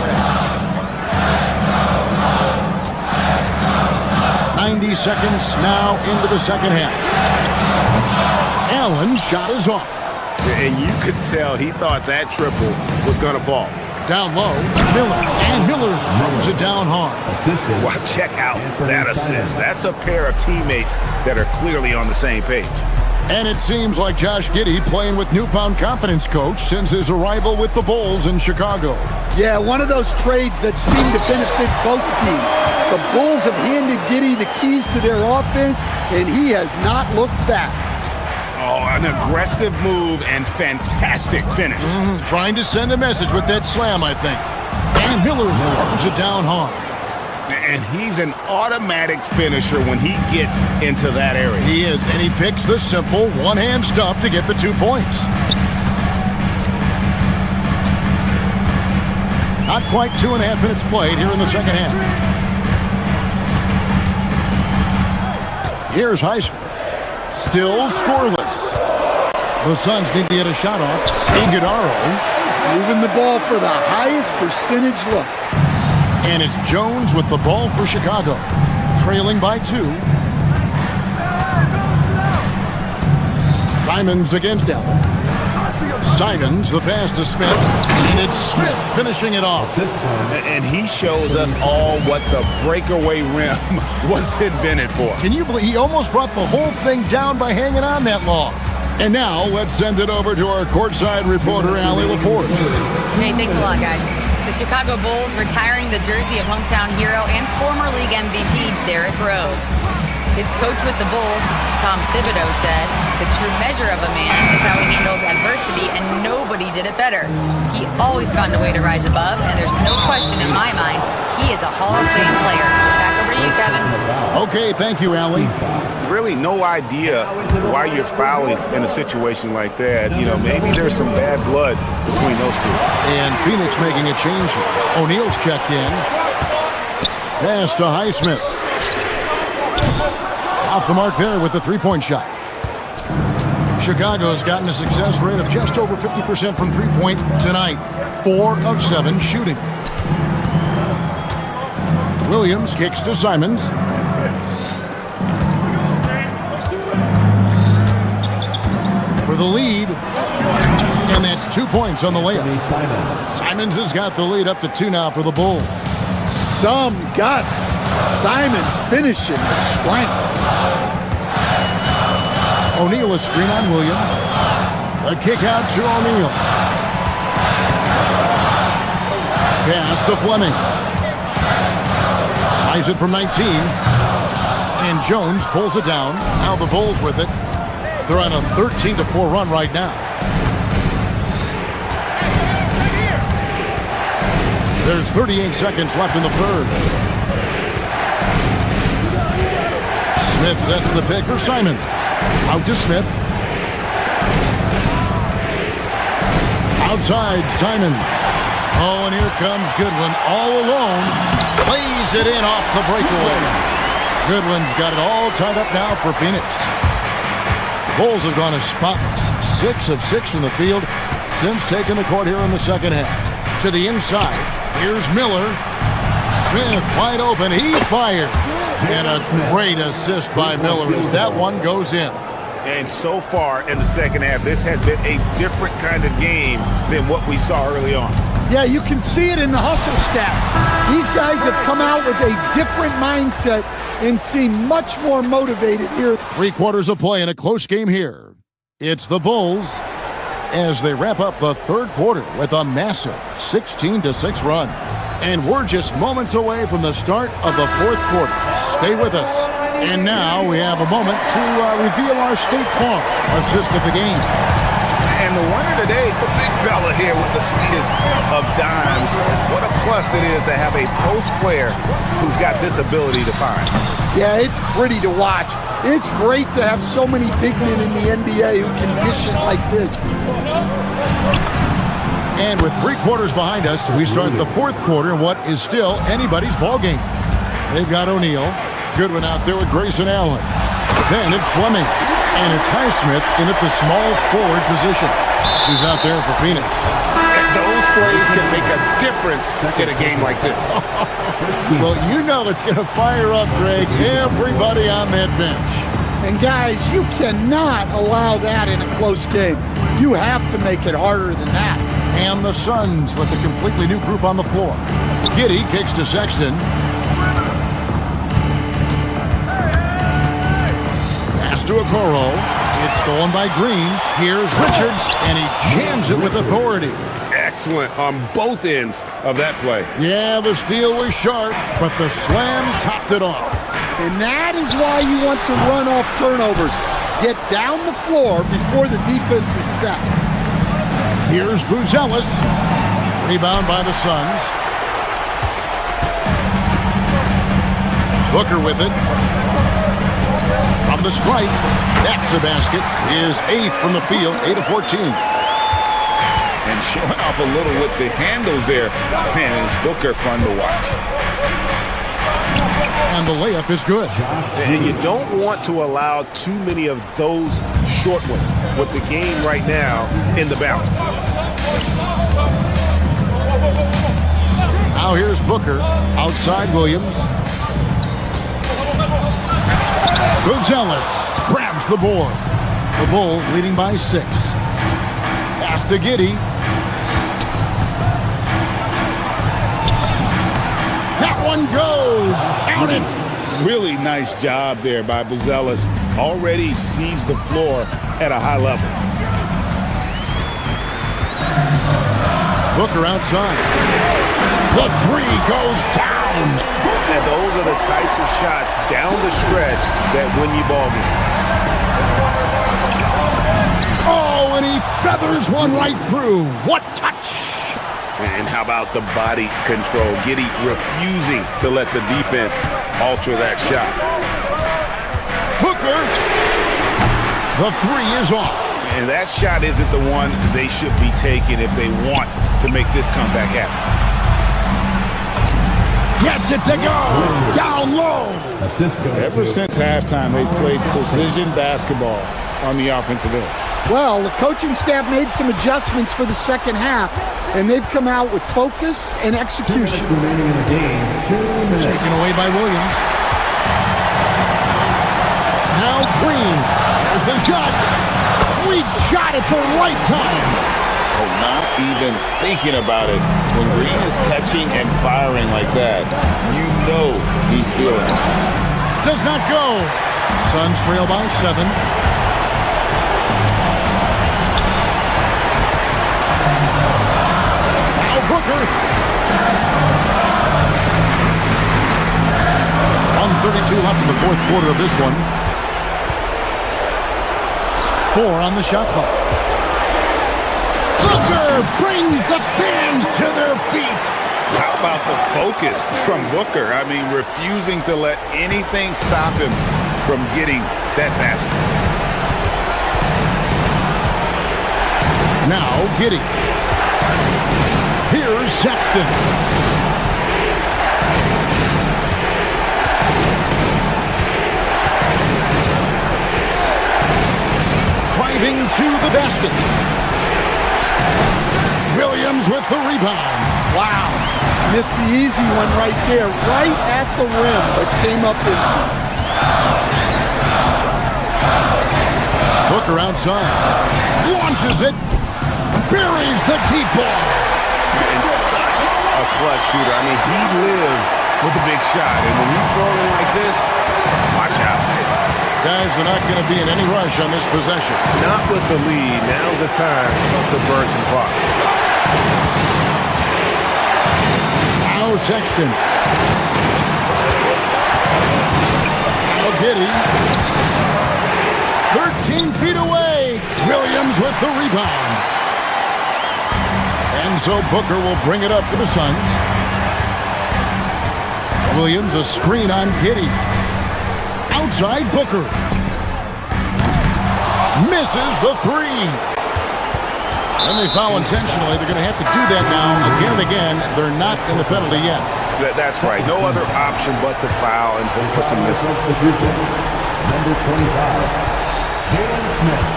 rim. 90 seconds now into the second half. Allen's shot is off. And you could tell he thought that triple was going to fall. Down low, Miller. And Miller throws it down hard. Well, check out that assist. That's a pair of teammates that are clearly on the same page. And it seems like Josh Giddey playing with newfound confidence, Coach, since his arrival with the Bulls in Chicago. Yeah, one of those trades that seem to benefit both teams. The Bulls have handed Giddey the keys to their offense, and he has not looked back. Oh, an aggressive move and fantastic finish. Trying to send a message with that slam, I think. And Miller throws it down hard. And he's an automatic finisher when he gets into that area. He is, and he picks the simple one-hand stuff to get the 2 points. Not quite 2.5 minutes played here in the second half. Here's Highsmith. Still scoreless. The Suns need to get a shot off. Iguodala moving the ball for the highest percentage look. And it's Jones with the ball for Chicago. Trailing by 2. Simons against Allen. Simons, the pass to Smith. And it's Smith finishing it off. And he shows us all what the breakaway rim was invented for. Can you believe he almost brought the whole thing down by hanging on that long? And now let's send it over to our courtside reporter, Allie LaForce. Hey, thanks a lot, guys. The Chicago Bulls retiring the jersey of hometown hero and former league MVP Derrick Rose. His coach with the Bulls, Tom Thibodeau, said, "The true measure of a man is how he handles adversity, and nobody did it better. He always found a way to rise above, and there's no question in my mind, he is a Hall of Fame player." Back over to you, Kevin. Okay, thank you, Allie. Really no idea why you're fouling in a situation like that. You know, maybe there's some bad blood between those two. And Phoenix making a change here. O'Neal's checked in. Pass to Highsmith. Off the mark there with the three-point shot. Chicago's gotten a success rate of just over 50% from three-point tonight. 4 of 7 shooting. Williams kicks to Simons. For the lead. And that's 2 points on the layup. Simons has got the lead up to 2 now for the Bulls. Some guts. Simons finishing with strength. O'Neal a screen on Williams. A kick out to O'Neal. Pass to Fleming. Tries it from 19. And Jones pulls it down. Now the Bulls with it. They're on a 13-4 run right now. There's 38 seconds left in the third. Smith sets the pick for Simon. Out to Smith. Outside, Simon. Oh, and here comes Goodwin all alone. Plays it in off the breakaway. Goodwin's got it all tied up now for Phoenix. The Bulls have gone as spotless. 6 of 6 from the field since taking the court here in the second half. To the inside. Here's Miller. Smith wide open. He fires. And a great assist by Miller as that one goes in. And so far in the second half, this has been a different kind of game than what we saw early on. Yeah, you can see it in the hustle stats. These guys have come out with a different mindset and seem much more motivated here. 3 quarters of play in a close game here. It's the Bulls as they wrap up the third quarter with a massive 16-6 run. And we're just moments away from the start of the fourth quarter. Stay with us. And now we have a moment to reveal our State Farm assist of the game. And the winner today, the big fella here with the sweetest of dimes. What a plus it is to have a post player who's got this ability to find. Yeah, it's pretty to watch. It's great to have so many big men in the NBA who can dish it like this. And with 3 quarters behind us, we start the fourth quarter in what is still anybody's ball game. They've got O'Neal. Goodwin out there with Grayson Allen. Then it's Fleming. And it's Highsmith in at the small forward position. She's out there for Phoenix. And those plays can make a difference in a game like this. Well, you know it's going to fire up, Greg, everybody on that bench. And guys, you cannot allow that in a close game. You have to make it harder than that. And the Suns with a completely new group on the floor. Giddey kicks to Sexton. Pass to Okoro. It's stolen by Green. Here's Richards, and he jams it with authority. Excellent on both ends of that play. Yeah, the steal was sharp, but the slam topped it off. And that is why you want to run off turnovers. Get down the floor before the defense is set. Here's Buzelis. Rebound by the Suns. Booker with it. From the stripe. That's a basket. His 8th from the field. 8 of 14. And showing off a little with the handles there. Man, is Booker fun to watch. And the layup is good. And you don't want to allow too many of those short ones with the game right now in the balance. Now here's Booker. Outside Williams. Buzelis grabs the board. The Bulls leading by 6. Pass to Giddey. That one goes. Count it. Really nice job there by Buzelis. Already sees the floor at a high level. Booker outside. The 3 goes down. And those are the types of shots down the stretch that win you ball games. Oh, and he feathers one right through. What touch! And how about the body control? Giddey refusing to let the defense alter that shot. Booker. The 3 is off. And that shot isn't the one they should be taking if they want to make this comeback happen. Gets it to go. Down low. Ever since halftime, they've played precision basketball on the offensive end. Well, the coaching staff made some adjustments for the second half, and they've come out with focus and execution. Remaining in the game, 2 minutes. Taken away by Williams. Now Green. There's the shot. Sweet shot at the right time. Oh, not even thinking about it. When Green is catching and firing like that, you know he's feeling it. Does not go. Suns trail by 7. Now Booker. 1:32 left in the 4th quarter of this one. 4 on the shot clock. Booker brings the fans to their feet. How about the focus from Booker? I mean, refusing to let anything stop him from getting that basket. Now Giddey. Here's Sexton. Driving to the basket. Williams with the rebound. Wow. Missed the easy one right there, right at the rim, but came up empty. Booker outside. Launches it. Buries the deep ball. And such a clutch shooter. I mean, he lives with a big shot. And when he's throwing like this, watch out. Guys are not going to be in any rush on this possession. Not with the lead. Now's the time to burn some clock. Now Sexton. Now Giddey. 13 feet away. Williams with the rebound. And so Booker will bring it up for the Suns. Williams a screen on Giddey. Outside Booker. Misses the 3. And they foul intentionally. They're going to have to do that now again and again. They're not in the penalty yet. That's right. No other option but to foul and hope for some misses. Number 25, Jalen Smith.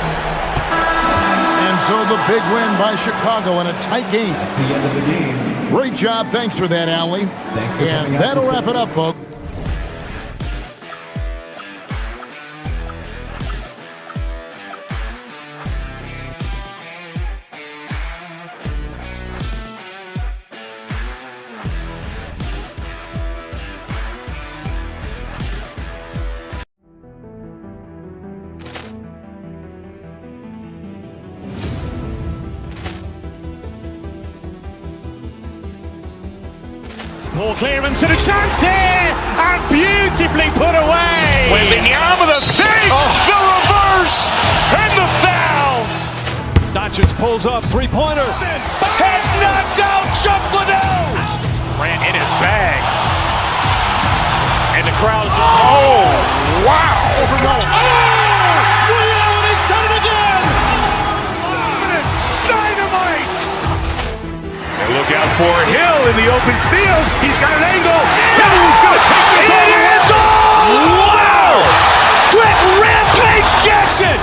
And so the big win by Chicago in a tight game. That's the end of the game. Great job. Thanks for that, Allie. And that'll wrap it up, folks. Ball clearance and a chance here, and beautifully put away. Wembanyama the fake, the reverse, and the foul. Doncic pulls up, three-pointer. Has knocked out Chuck Liddell. Ran in his bag. And the crowd's Wow! He's done it again. Dynamite. And look out for Hill in the open field. He's got an angle. He's going to take this all the way. Wow! Quick Rampage Jackson.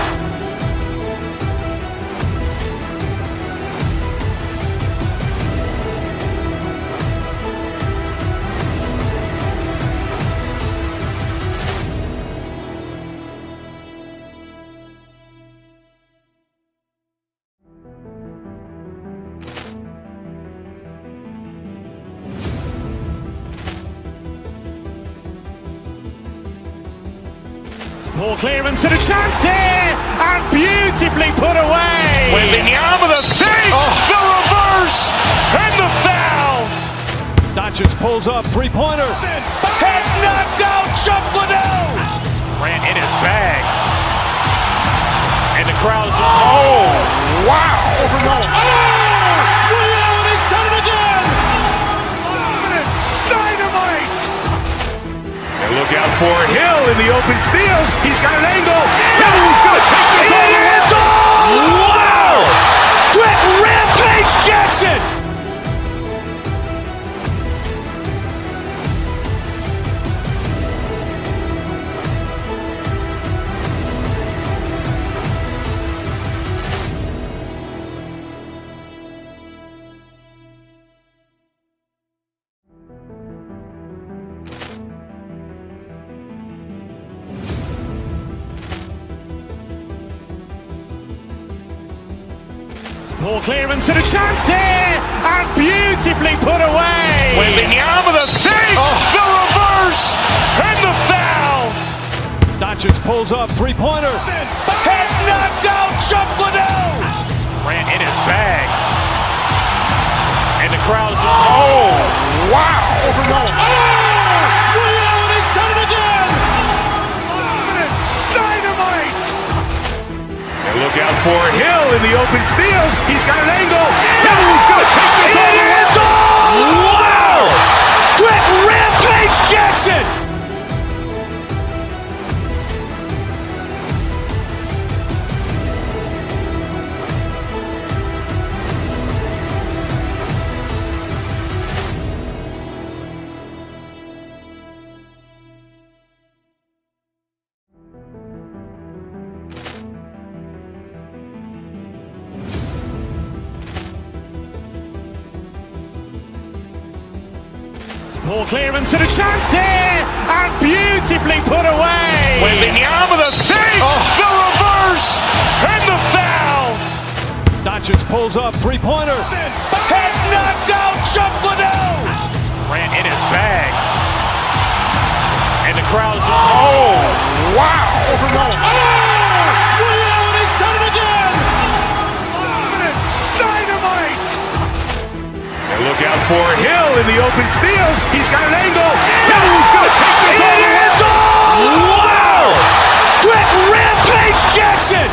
Ball clearance and a chance here, and beautifully put away. Wembanyama the fake, the reverse, and the foul. Doncic pulls up, three-pointer. Has knocked out Chuck Liddell. Ran in his bag. And the crowd's Wow! He's done it again. Dynamite. And look out for Hill in the open field. He's got an angle. He's going to take this all the way. Wow! Quick Rampage Jackson. Ball clearance and a chance here, and beautifully put away. Wembanyama the fake, the reverse, and the foul. Doncic pulls up, three-pointer. Has knocked out Chuck Liddell. Ran in his bag. And the crowd's Wow! He's done it again. Dynamite. And look out for Hill in the open field. He's got an angle. He's going to take this all the way. Wow! Quick Rampage Jackson. Ball clearance and a chance here, and beautifully put away. Wembanyama the fake, the reverse, and the foul. Doncic pulls up, three-pointer. Has knocked out Chuck Liddell. Ran in his bag. And the crowd's Wow! He's done it again. Dynamite. And look out for Hill in the open field. He's got an angle. He's going to take this all the way. Wow! Quick Rampage Jackson.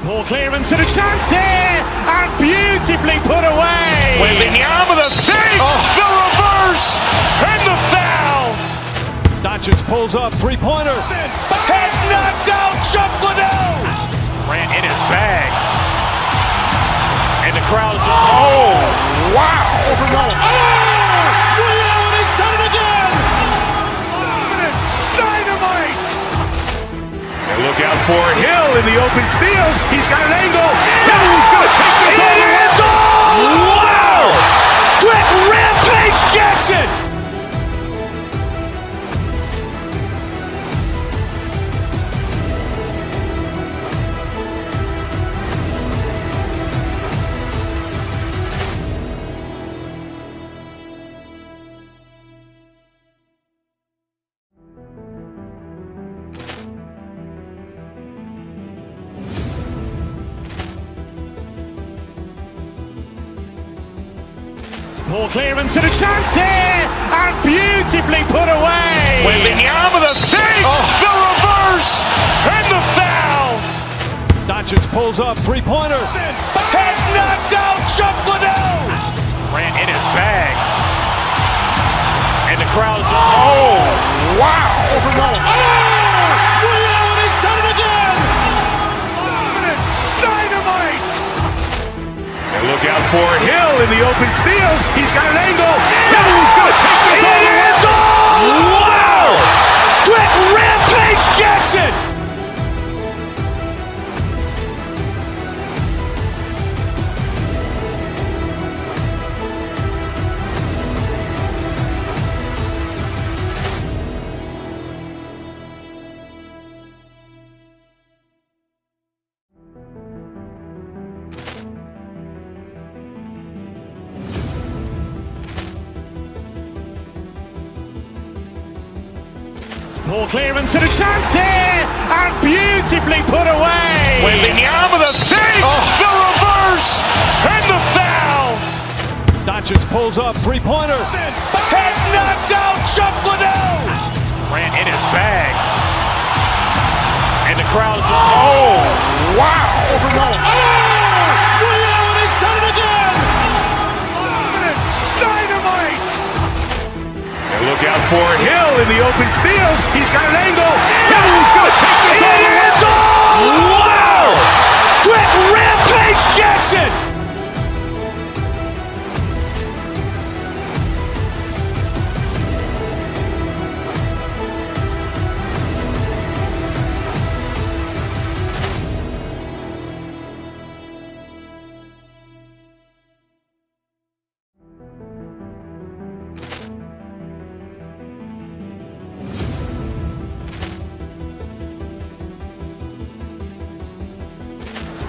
Ball clearance and a chance here, and beautifully put away. Wembanyama the fake, the reverse, and the foul. Doncic pulls up, three-pointer. Has knocked out Chuck Liddell. Ran in his bag. And the crowd's Wow! He's done it again. Dynamite. And look out for Hill in the open field. He's got an angle. He's going to take this all the way. Wow! Quick Rampage Jackson. Ball clearance and a chance here, and beautifully put away. Wembanyama with a save, the reverse, and the foul. Doncic pulls up, three-pointer. Has knocked out Chuck Liddell. Grant in his bag. And the crowd is, Wow! Ray Allen has done it again. Dynamite. And look out for Hill in the open field. He's got an angle. He's going to take this all the way. Wow! Quick Rampage Jackson. Ball clearance and a chance here, and beautifully put away. Wembanyama with a save, the reverse, and the foul. Doncic pulls up, three-pointer. Has knocked out Chuck Liddell. Grant in his bag. And the crowd is, Wow! Ray Allen has done it again. Dynamite. And look out for Hill in the open field. He's got an angle. He's going to take this all the way. Wow! Quick Rampage Jackson.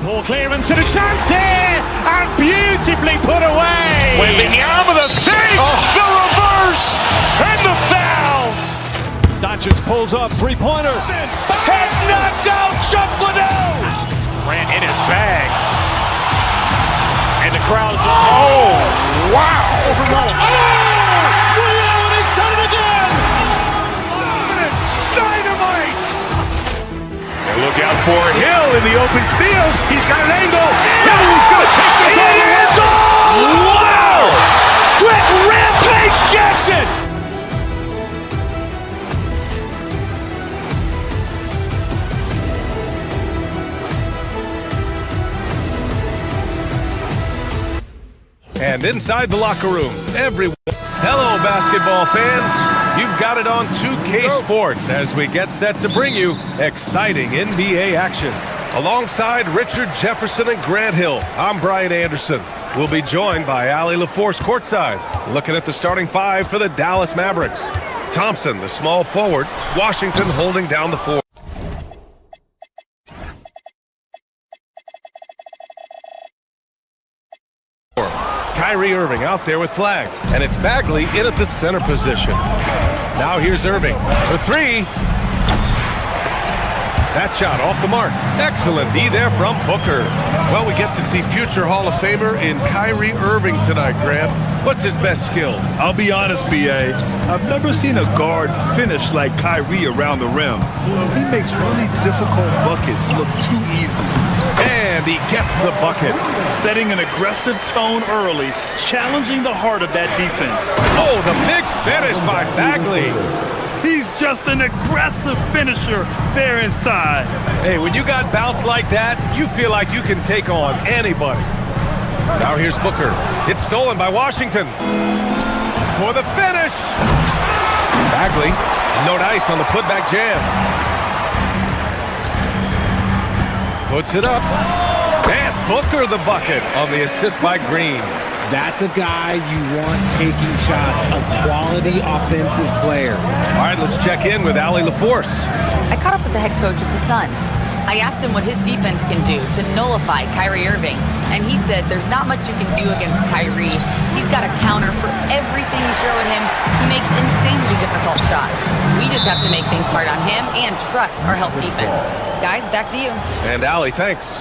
Ball clearance and a chance here, and beautifully put away. Wembanyama with a save, the reverse, and the foul. Doncic pulls up, three-pointer. Has knocked out Chuck Liddell. Grant in his bag. And the crowd is, Wow! Ray Allen has done it again. Dynamite. And look out for Hill in the open field. He's got an angle. He's going to take this all the way. Wow! Quick Rampage Jackson. And inside the locker room, everyone. Hello, basketball fans. You've got it on 2K Sports as we get set to bring you exciting NBA action. Alongside Richard Jefferson and Grant Hill, I'm Brian Anderson. We'll be joined by Allie LaForce courtside, looking at the starting five for the Dallas Mavericks. Thompson, the small forward. Washington holding down the four. Kyrie Irving out there with Flag, and it's Bagley in at the center position. Now here's Irving for three. That shot off the mark. Excellent D there from Booker. Well, we get to see future Hall of Famer in Kyrie Irving tonight, Grant. What's his best skill? I'll be honest, B.A. I've never seen a guard finish like Kyrie around the rim. He makes really difficult buckets look too easy. And he gets the bucket. Setting an aggressive tone early, challenging the heart of that defense. Oh, the big finish by Bagley. He's just an aggressive finisher there inside. Hey, when you got bounce like that, you feel like you can take on anybody. Now here's Booker. It's stolen by Washington. For the finish. Bagley, no dice on the putback jam. Puts it up. And Booker the bucket on the assist by Green. That's a guy you want taking shots, a quality offensive player. All right, let's check in with Allie LaForce. I caught up with the head coach of the Suns. I asked him what his defense can do to nullify Kyrie Irving, and he said there's not much you can do against Kyrie. He's got a counter for everything you throw at him. He makes insanely difficult shots. We just have to make things hard on him and trust our help defense. Guys, back to you. And Allie, thanks.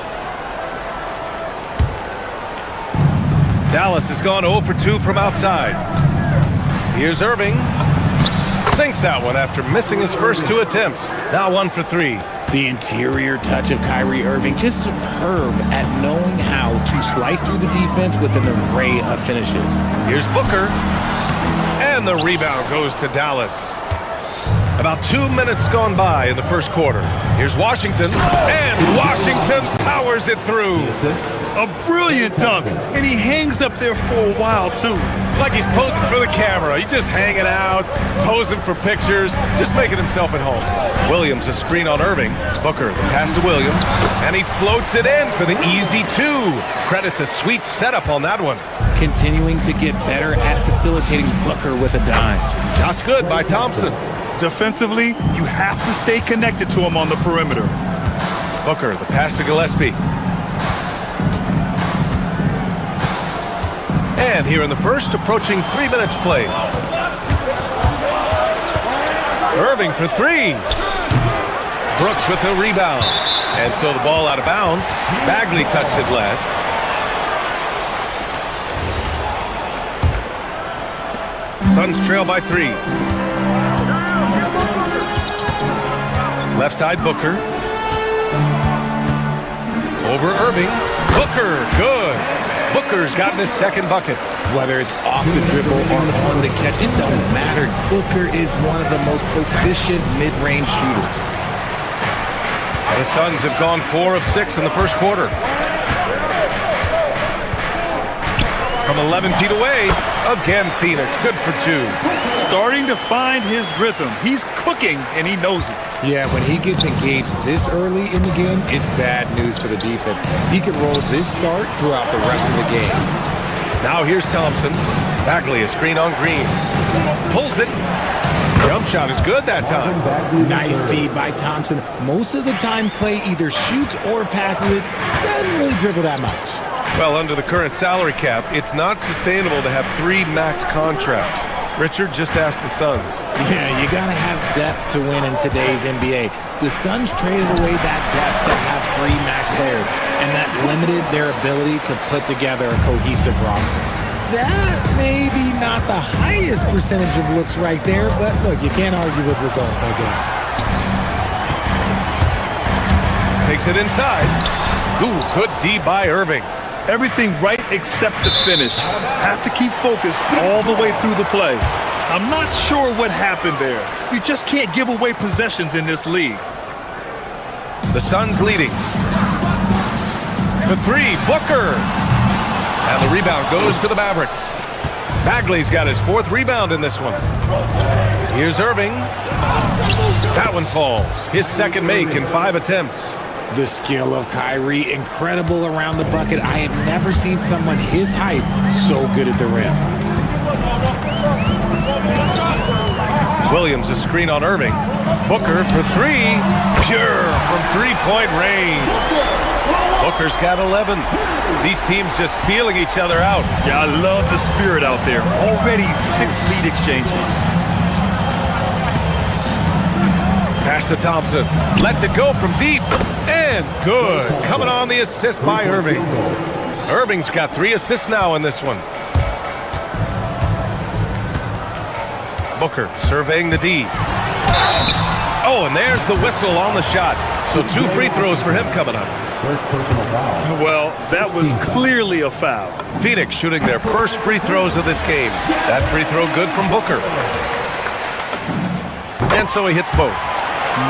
Dallas has gone 0 for 2 from outside. Here's Irving. Sinks that one after missing his first 2 attempts. Now 1 for 3. The interior touch of Kyrie Irving, just superb at knowing how to slice through the defense with an array of finishes. Here's Booker. And the rebound goes to Dallas. About 2 minutes gone by in the first quarter. Here's Washington. And Washington powers it through. A brilliant dunk, and he hangs up there for a while, too. Like he's posing for the camera. He's just hanging out, posing for pictures, just making himself at home. Williams, a screen on Irving. Booker, the pass to Williams, and he floats it in for the easy 2. Credit the sweet setup on that one. Continuing to get better at facilitating Booker with a dime. Shot's good by Thompson. Defensively, you have to stay connected to him on the perimeter. Booker, the pass to Gillespie. And here in the first, approaching 3 minutes played. Irving for 3. Brooks with the rebound. And so the ball out of bounds. Bagley touched it last. Suns trail by 3. Left side, Booker. Over Irving. Booker, good. Booker's gotten his second bucket. Whether it's off the dribble or on the catch, it don't matter. Booker is one of the most proficient mid-range shooters. The Suns have gone 4 of 6 in the first quarter. From 11 feet away, again Phoenix, good for 2. Starting to find his rhythm. He's cooking, and he knows it. Yeah, when he gets engaged this early in the game, it's bad news for the defense. He could roll this start throughout the rest of the game. Now here's Thompson. Bagley, a screen on Green. Pulls it. Jump shot is good that time. Nice feed by Thompson. Most of the time, Clay either shoots or passes it. Doesn't really dribble that much. Well, under the current salary cap, it's not sustainable to have 3 max contracts. Richard, just asked the Suns. Yeah, you gotta have depth to win in today's NBA. The Suns traded away that depth to have 3 max players, and that limited their ability to put together a cohesive roster. That may be not the highest percentage of looks right there, but look, you can't argue with results, I guess. Takes it inside. Ooh, good D by Irving. Everything right except the finish. Have to keep focused all the way through the play. I'm not sure what happened there. You just can't give away possessions in this league. The Suns leading. For 3, Booker. And the rebound goes to the Mavericks. Bagley's got his 4th rebound in this one. Here's Irving. That one falls. His second make in 5 attempts. The skill of Kyrie, incredible around the bucket. I have never seen someone his height so good at the rim. Williams, a screen on Irving. Booker for 3. Pure from 3-point range. Booker's got 11. These teams just feeling each other out. Yeah, I love the spirit out there. Already 6 lead exchanges. Pass to Thompson. Lets it go from deep. And good. Coming on the assist by Irving. Irving's got 3 assists now in this one. Booker surveying the D. Oh, and there's the whistle on the shot. So 2 free throws for him coming up. Well, that was clearly a foul. Phoenix shooting their first free throws of this game. That free throw good from Booker. And so he hits both.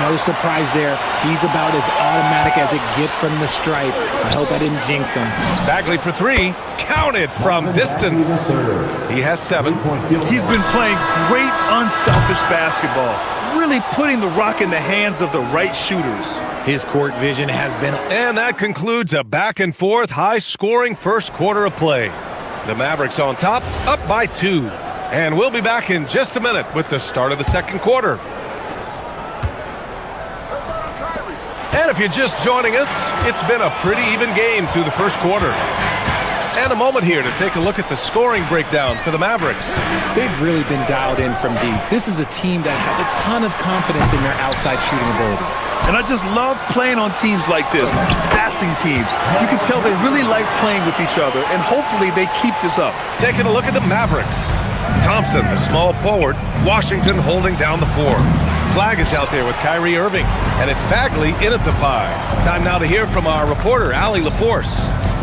No surprise there. He's about as automatic as it gets from the stripe. I hope I didn't jinx him. Bagley for 3. Counted from distance. He has 7. He's been playing great unselfish basketball. Really putting the rock in the hands of the right shooters. His court vision has been... And that concludes a back-and-forth, high-scoring first quarter of play. The Mavericks on top, up by 2. And we'll be back in just a minute with the start of the second quarter. And if you're just joining us, it's been a pretty even game through the first quarter. And a moment here to take a look at the scoring breakdown for the Mavericks. They've really been dialed in from deep. This is a team that has a ton of confidence in their outside shooting ability. And I just love playing on teams like this, passing teams. You can tell they really like playing with each other, and hopefully they keep this up. Taking a look at the Mavericks. Thompson, the small forward. Washington holding down the 4. Flag is out there with Kyrie Irving, and it's Bagley in at the 5. Time now to hear from our reporter, Allie LaForce.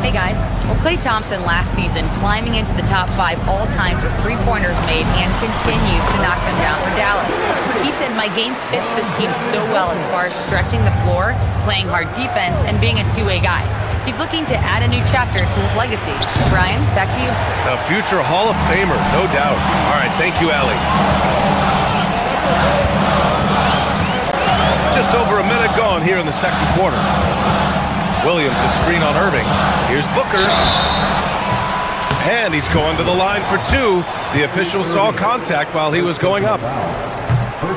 Hey guys, well, Klay Thompson last season climbing into the top 5 all time for three-pointers made and continues to knock them down for Dallas. He said, my game fits this team so well as far as stretching the floor, playing hard defense, and being a two-way guy. He's looking to add a new chapter to his legacy. Brian, back to you. A future Hall of Famer, no doubt. All right, thank you, Allie. Just over a minute gone here in the second quarter. Williams, a screen on Irving. Here's Booker. And he's going to the line for 2. The official saw contact while he was going up.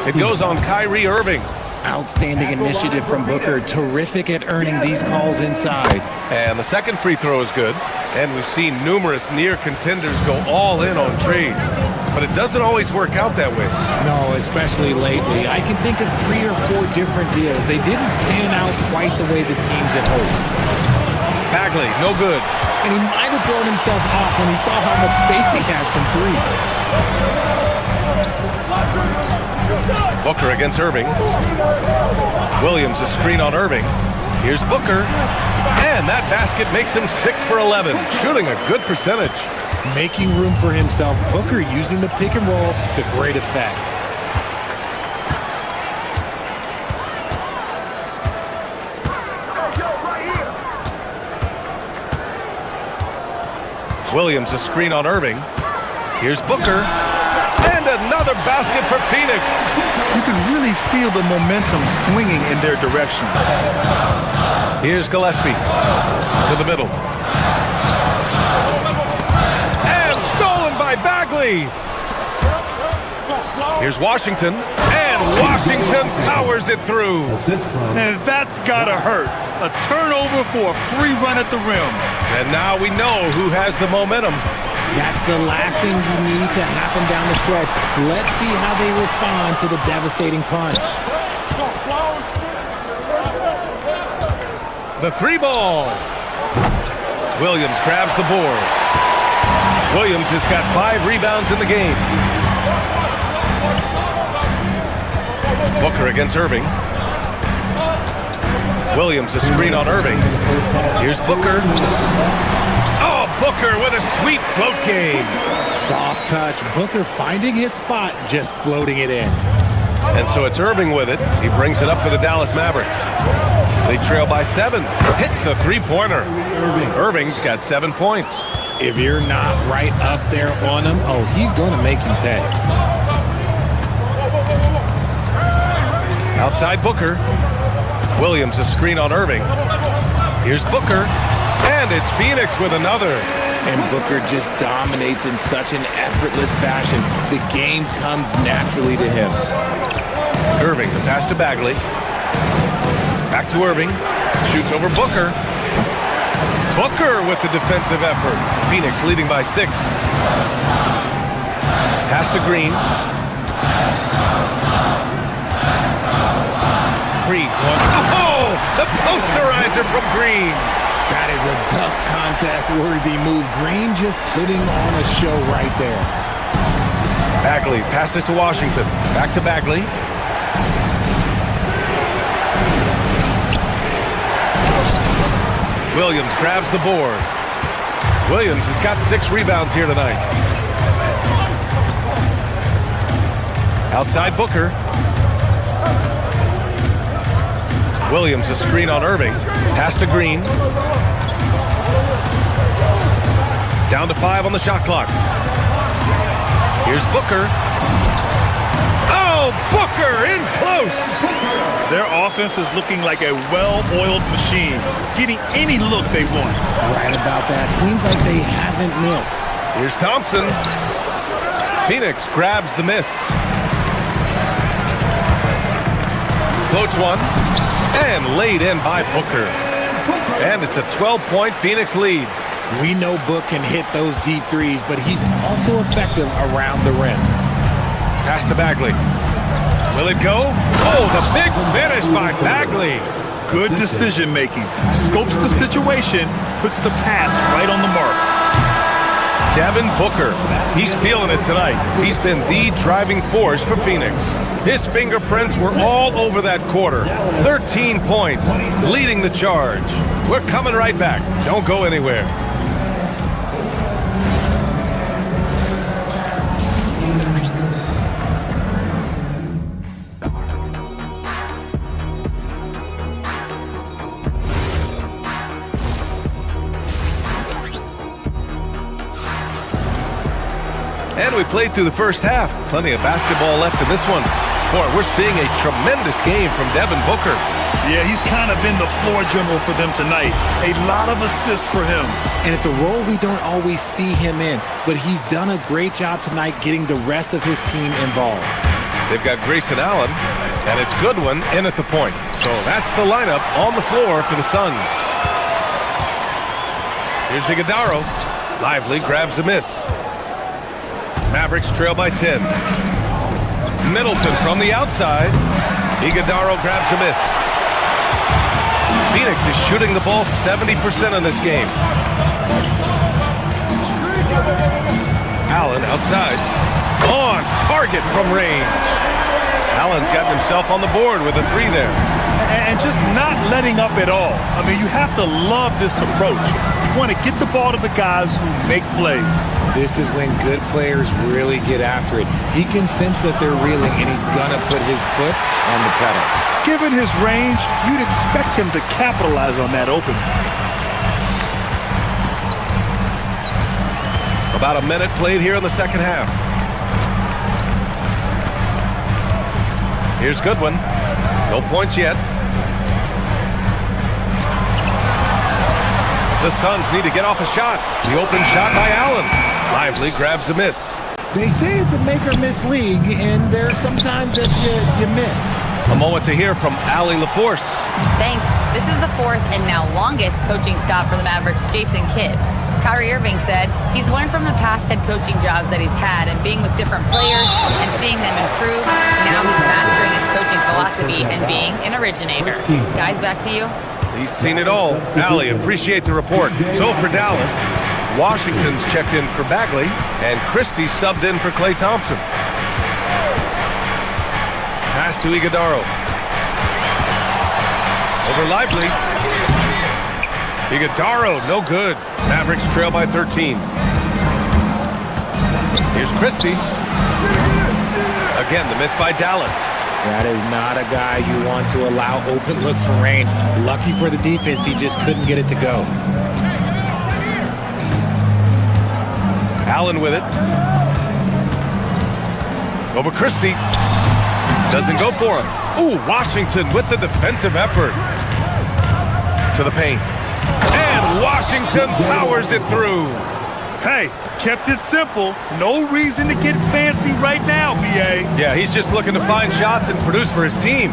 It goes on Kyrie Irving. Outstanding initiative from Booker. Terrific at earning these calls inside. And the second free throw is good. And we've seen numerous near contenders go all in on trades. But it doesn't always work out that way. No, especially lately. I can think of 3 or 4 different deals. They didn't pan out quite the way the teams had hoped. Bagley, no good. And he might have thrown himself off when he saw how much space he had from 3. Booker against Irving. Williams, a screen on Irving. Here's Booker. And that basket makes him 6 for 11, shooting a good percentage. Making room for himself, Booker using the pick and roll to great effect. Williams, a screen on Irving. Here's Booker. And another basket for Phoenix. You can really feel the momentum swinging in their direction. Here's Gillespie to the middle. And stolen by Bagley. Here's Washington. And Washington powers it through. And that's gotta hurt. A turnover for a free run at the rim. And now we know who has the momentum. That's the last thing you need to happen down the stretch. Let's see how they respond to the devastating punch. The 3 ball. Williams grabs the board. Williams has got 5 rebounds in the game. Booker against Irving. Williams, a screen on Irving. Here's Booker. Oh, Booker with a sweet float game. Soft touch. Booker finding his spot, just floating it in. And so it's Irving with it. He brings it up for the Dallas Mavericks. They trail by 7. Hits a 3-pointer. Irving's got 7 points. If you're not right up there on him, oh, he's going to make you pay. Outside Booker. Williams, a screen on Irving. Here's Booker. And it's Phoenix with another. And Booker just dominates in such an effortless fashion. The game comes naturally to him. Irving, the pass to Bagley. Back to Irving. Shoots over Booker. Booker with the defensive effort. Phoenix leading by 6. Pass to Green. Green. Oh! The posterizer from Green. That is a dunk contest-worthy move. Green just putting on a show right there. Bagley passes to Washington. Back to Bagley. Williams grabs the board. Williams has got 6 rebounds here tonight. Outside Booker. Williams, a screen on Irving. Pass to Green. Down to 5 on the shot clock. Here's Booker. Oh, Booker in close. Their offense is looking like a well-oiled machine, getting any look they want. Right about that. Seems like they haven't missed. Here's Thompson. Phoenix grabs the miss. Floats one. And laid in by Booker. And it's a 12-point Phoenix lead. We know Book can hit those deep threes, but he's also effective around the rim. Pass to Bagley. Will it go? Oh, the big finish by Bagley. Good decision making. Scopes the situation, puts the pass right on the mark. Devin Booker, he's feeling it tonight. He's been the driving force for Phoenix. His fingerprints were all over that quarter. 13 points, leading the charge. We're coming right back. Don't go anywhere. And we played through the first half. Plenty of basketball left in this one. Boy, we're seeing a tremendous game from Devin Booker. Yeah, he's kind of been the floor general for them tonight. A lot of assists for him. And it's a role we don't always see him in, but he's done a great job tonight getting the rest of his team involved. They've got Grayson Allen, and it's Goodwin in at the point. So that's the lineup on the floor for the Suns. Here's Iguodala. Lively grabs a miss. Mavericks trail by 10. Middleton from the outside. Iguodala grabs a miss. Phoenix is shooting the ball 70% in this game. Allen outside. On target from range. Allen's got himself on the board with a three there. And just not letting up at all. I mean, you have to love this approach. You want to get the ball to the guys who make plays. This is when good players really get after it. He can sense that they're reeling, and he's going to put his foot on the pedal. Given his range, you'd expect him to capitalize on that opening. About a minute played here in the second half. Here's Goodwin. No points yet. The Suns need to get off a shot. The open shot by Allen. Lively grabs the miss. They say it's a make-or-miss league, and there are some times that you miss. A moment to hear from Allie LaForce. Thanks. This is the fourth and now longest coaching stop for the Mavericks' Jason Kidd. Kyrie Irving said he's learned from the past head coaching jobs that he's had and being with different players and seeing them improve. Now he's mastering his coaching philosophy and being an originator. Guys, back to you. He's seen it all. Allie, appreciate the report. So for Dallas, Washington's checked in for Bagley, and Christie subbed in for Klay Thompson. Pass to Iguodala. Over Lively. Iguodala, no good. Mavericks trail by 13. Here's Christie. Again, the miss by Dallas. That is not a guy you want to allow open looks from range. Lucky for the defense, he just couldn't get it to go. Allen with it. Over Christie. Doesn't go for him. Ooh, Washington with the defensive effort. To the paint. And Washington powers it through. Hey, kept it simple. No reason to get fancy right now, B.A. Yeah, he's just looking to find shots and produce for his team.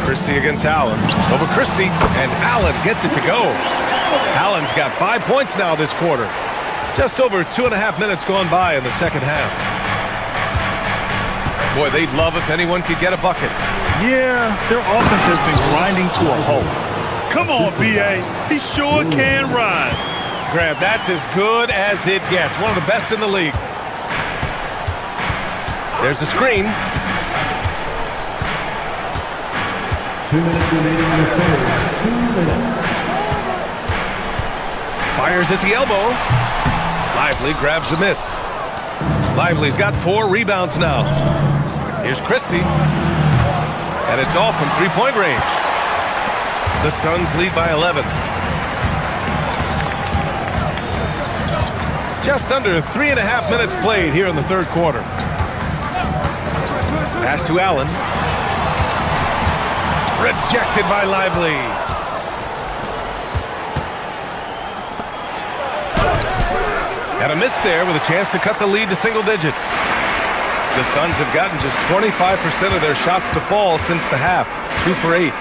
Christie against Allen. Over Christie, and Allen gets it to go. Allen's got 5 points now this quarter. Just over 2.5 minutes gone by in the second half. Boy, they'd love if anyone could get a bucket. Yeah, their offense has been grinding to a halt. Come on, B.A. He sure can rise. Grab, that's as good as it gets. One of the best in the league. There's the screen. 2 minutes remaining in the third. 2 minutes. Fires at the elbow. Lively grabs the miss. Lively's got 4 rebounds now. Here's Christie. And it's all from three-point range. The Suns lead by 11. Just under 3.5 minutes played here in the third quarter. Pass to Allen. Rejected by Lively. And a miss there with a chance to cut the lead to single digits. The Suns have gotten just 25% of their shots to fall since the half. 2 for 8.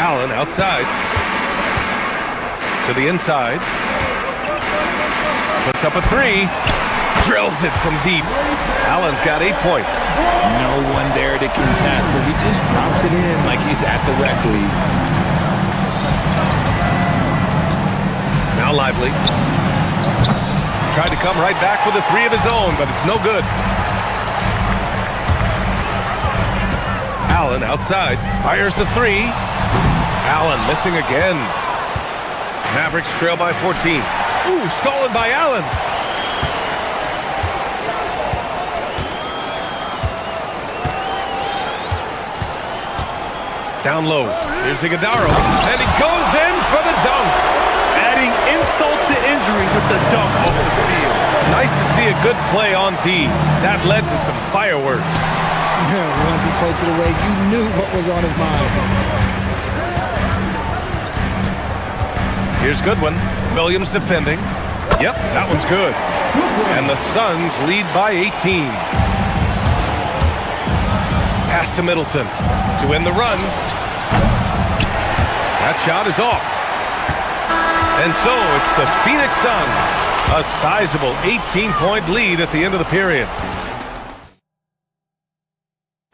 Allen outside. To the inside. Puts up a three. Drills it from deep. Allen's got 8 points. No one there to contest, so he just drops it in like he's at the rec league. Now Lively. Tried to come right back with a three of his own, but it's no good. Allen outside. Fires the three. Allen missing again. Mavericks trail by 14. Ooh, stolen by Allen. Down low. Here's Iguodala, and he goes in for the dunk. Adding insult to injury with the dunk off the steal. Nice to see a good play on D. That led to some fireworks. Once he poked it away, you knew what was on his mind. Here's Goodwin. Williams defending. Yep, that one's good. And the Suns lead by 18. Pass to Middleton to win the run. That shot is off. And so it's the Phoenix Suns. A sizable 18-point lead at the end of the period.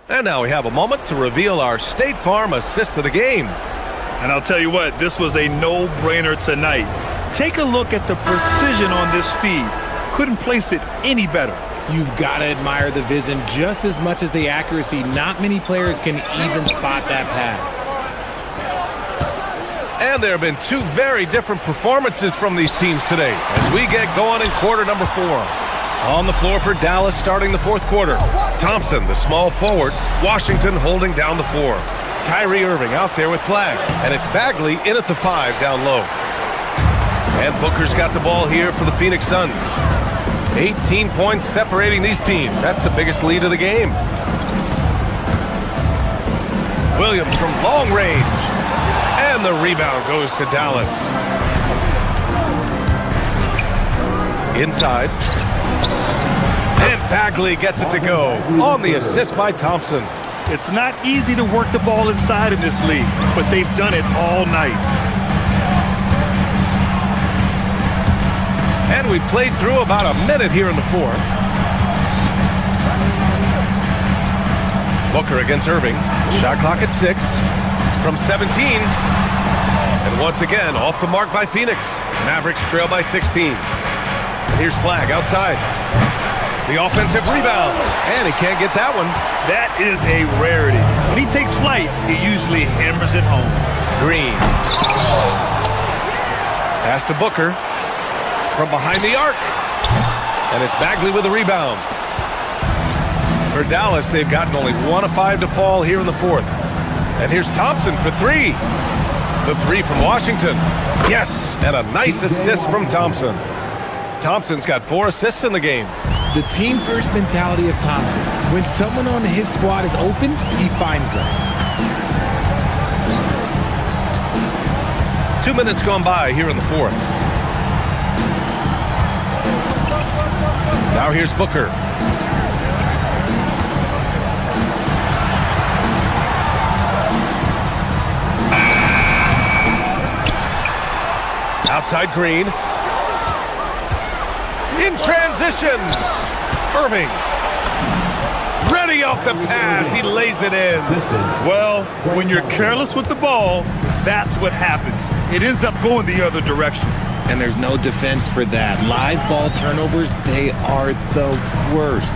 And now we have a moment to reveal our State Farm assist of the game. And I'll tell you what, this was a no-brainer tonight. Take a look at the precision on this feed. Couldn't place it any better. You've got to admire the vision just as much as the accuracy. Not many players can even spot that pass. And there have been two very different performances from these teams today as we get going in quarter number 4. On the floor for Dallas starting the fourth quarter. Thompson, the small forward. Washington holding down the 4. Kyrie Irving out there with flag. And it's Bagley in at the 5 down low. And Booker's got the ball here for the Phoenix Suns. 18 points separating these teams. That's the biggest lead of the game. Williams from long range. And the rebound goes to Dallas. Inside. And Bagley gets it to go on the assist by Thompson. It's not easy to work the ball inside in this league, but they've done it all night. And we played through about a minute here in the fourth. Booker against Irving. Shot clock at 6. From 17. And once again, off the mark by Phoenix. Mavericks trail by 16. And here's Flag outside. The offensive rebound. And he can't get that one. That is a rarity. When he takes flight, he usually hammers it home. Green. Pass to Booker. From behind the arc. And it's Bagley with the rebound. For Dallas, they've gotten only 1 of 5 to fall here in the fourth. And here's Thompson for 3. The 3 from Washington. Yes, and a nice assist from Thompson. Thompson's got 4 assists in the game. The team-first mentality of Thompson. When someone on his squad is open, he finds them. 2 minutes gone by here in the fourth. Now here's Booker. Outside Green. In transition. Irving. Ready off the pass. He lays it in. Well, when you're careless with the ball, that's what happens. It ends up going the other direction. And there's no defense for that. Live ball turnovers, they are the worst.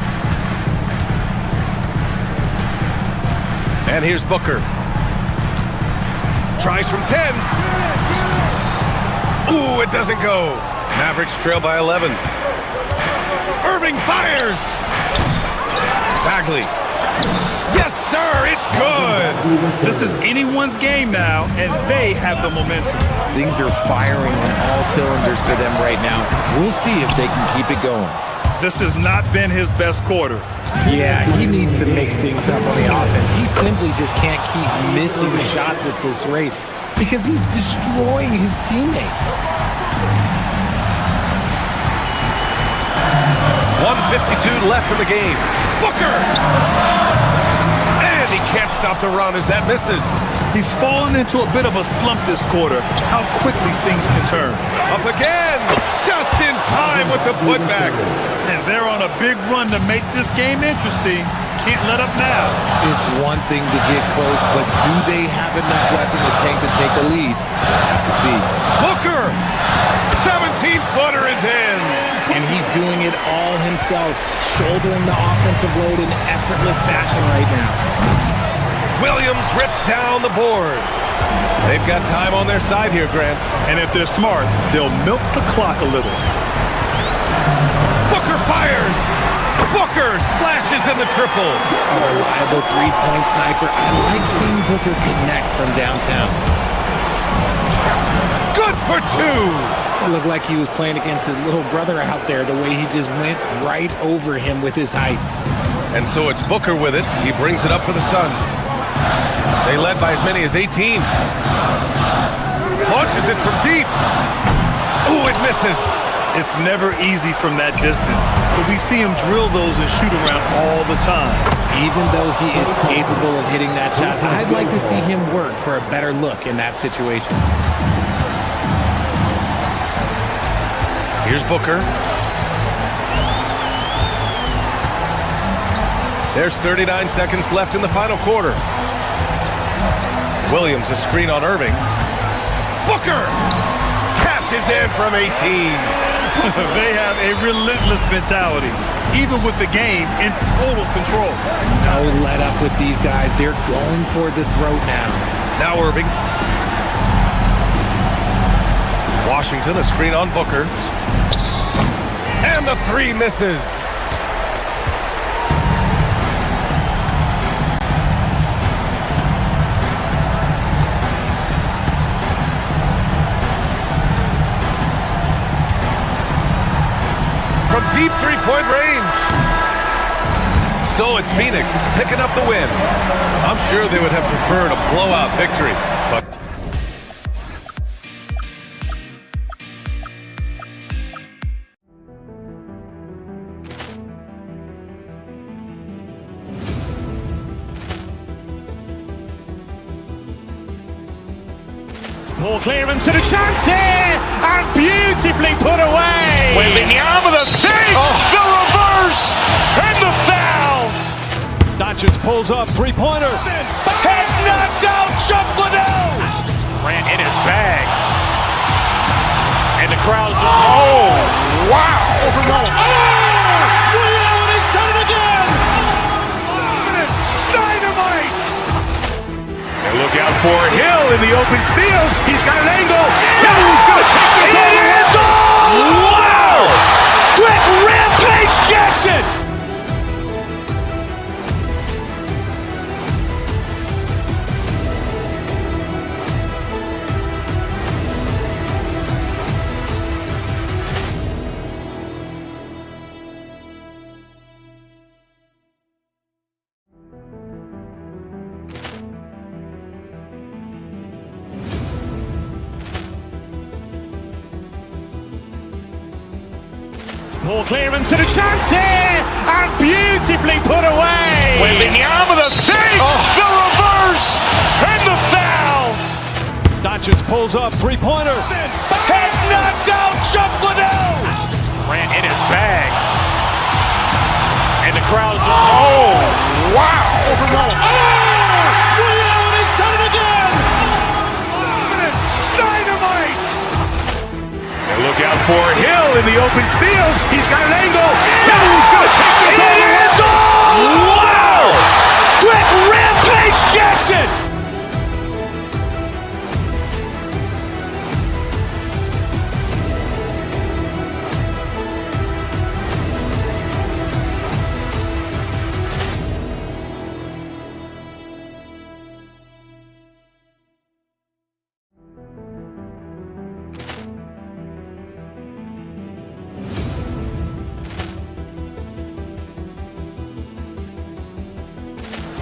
And here's Booker. Tries from 10. Ooh, it doesn't go. Mavericks trail by 11. Irving fires. Bagley. Yes, sir, it's good. This is anyone's game now, and they have the momentum. Things are firing on all cylinders for them right now. We'll see if they can keep it going. This has not been his best quarter. Yeah, he needs to mix things up on the offense. He simply just can't keep missing shots at this rate because he's destroying his teammates. 1:52 left in the game. Booker! And he can't stop the run as that misses. He's fallen into a bit of a slump this quarter. How quickly things can turn. Up again! Just in time with the putback. And they're on a big run to make this game interesting. Can't let up now. It's one thing to get close, but do they have enough left in the tank to take a lead? Have to see. Booker, 17-footer is in. And he's doing it all himself, shouldering the offensive load in effortless fashion right now. Williams rips down the board. They've got time on their side here, Grant. And if they're smart, they'll milk the clock a little. Booker fires. Booker splashes in the triple. A reliable three-point sniper. I like seeing Booker connect from downtown. Good for two. It looked like he was playing against his little brother out there, the way he just went right over him with his height. And so it's Booker with it. He brings it up for the Suns. They led by as many as 18. Launches it from deep. Ooh, it misses. It's never easy from that distance, but we see him drill those and shoot around all the time. Even though he is capable of hitting that shot, I'd like to see him work for a better look in that situation. Here's Booker. There's 39 seconds left in the final quarter. Williams, a screen on Irving. Booker cashes in from 18. They have a relentless mentality, even with the game in total control. No let up with these guys. They're going for the throat now. Now Irving. Washington, a screen on Booker. And the three misses. From deep three-point range. So it's Phoenix picking up the win. I'm sure they would have preferred a blowout victory, but Ball clearance and a chance here, and beautifully put away. Wembanyama with a save, the reverse, and the foul. Doncic pulls up, three-pointer. Has knocked out Chuck Liddell. Grant in his bag. And the crowd's... Oh, wow. He's done it again. Dynamite. And look out for Hill in the open field. He's got an angle. He's going to take this all the way. Wow! Quick Rampage Jackson. Ball clearance and a chance here, and beautifully put away. Wembanyama with a save, the reverse, and the foul. Doncic pulls up, three-pointer. Has knocked out Chuck Liddell. Grant in his bag. And the crowd's... Oh, wow. He's done it again. Dynamite. And look out for Hill in the open field. He's got an angle. He's going to take this all the way. Wow! Quick Rampage Jackson.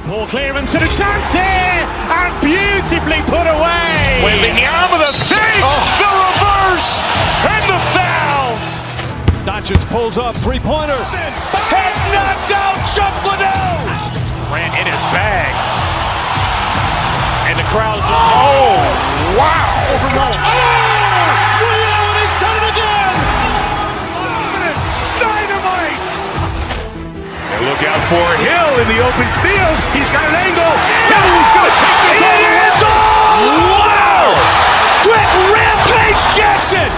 Ball clearance and a chance here, and beautifully put away. Wembanyama with a save, the reverse, and the foul. Doncic pulls up, three-pointer. Has knocked out Chuck Liddell. Grant in his bag. And the crowd's... Oh, wow. He's done it again. Look out for Hill in the open field. He's got an angle. Hill's going to take this all the way. Wow! Quick rampage Jackson!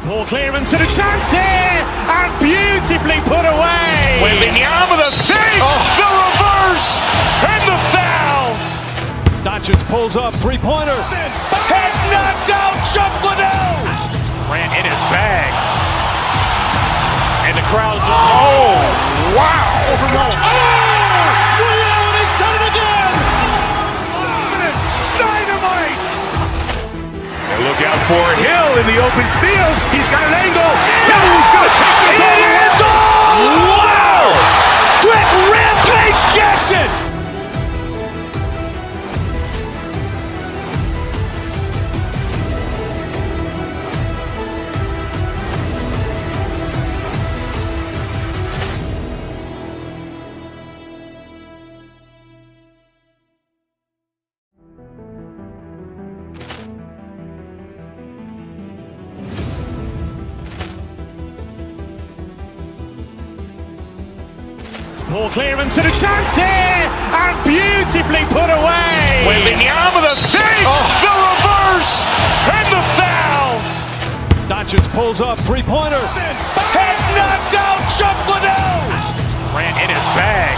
Ball clearance and a chance here, and beautifully put away. Wembanyama the save, the reverse, and the foul. Doncic pulls up, three-pointer. Has knocked out Chuck Liddell. Grant in his bag. And the crowd's wow. Overruled. Allen has done it again. Dynamite. And look out for Hill in the open field. He's got an angle. Hill's going to take this all the way. Wow! Quick rampage Jackson. Ball clearance and a chance here, and beautifully put away. Wembanyama the save, the reverse, and the foul. Doncic pulls up, three-pointer. Has knocked out Chuck Liddell. Grant in his bag.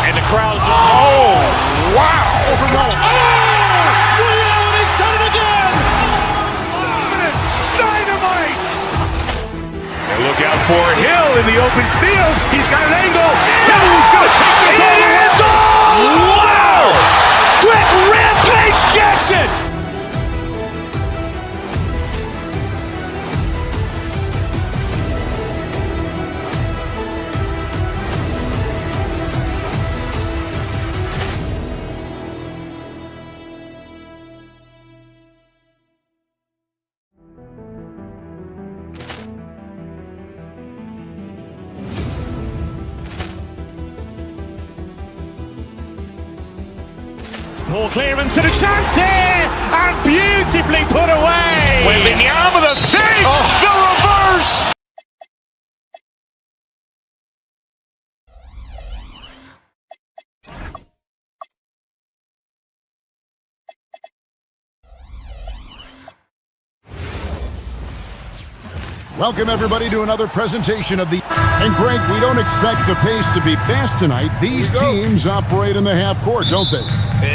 And the crowd's wow. Overruled. Allen has done it again. Dynamite. And look out for Hill in the open field. He's got an angle. Hill's going to take this all the way. Wow! Quick rampage Jackson. Ball clearance and a chance here, and beautifully put away. Wembanyama the save, the reverse. Welcome, everybody, to another presentation of the... And, Greg, we don't expect the pace to be fast tonight. These teams operate in the half court, don't they?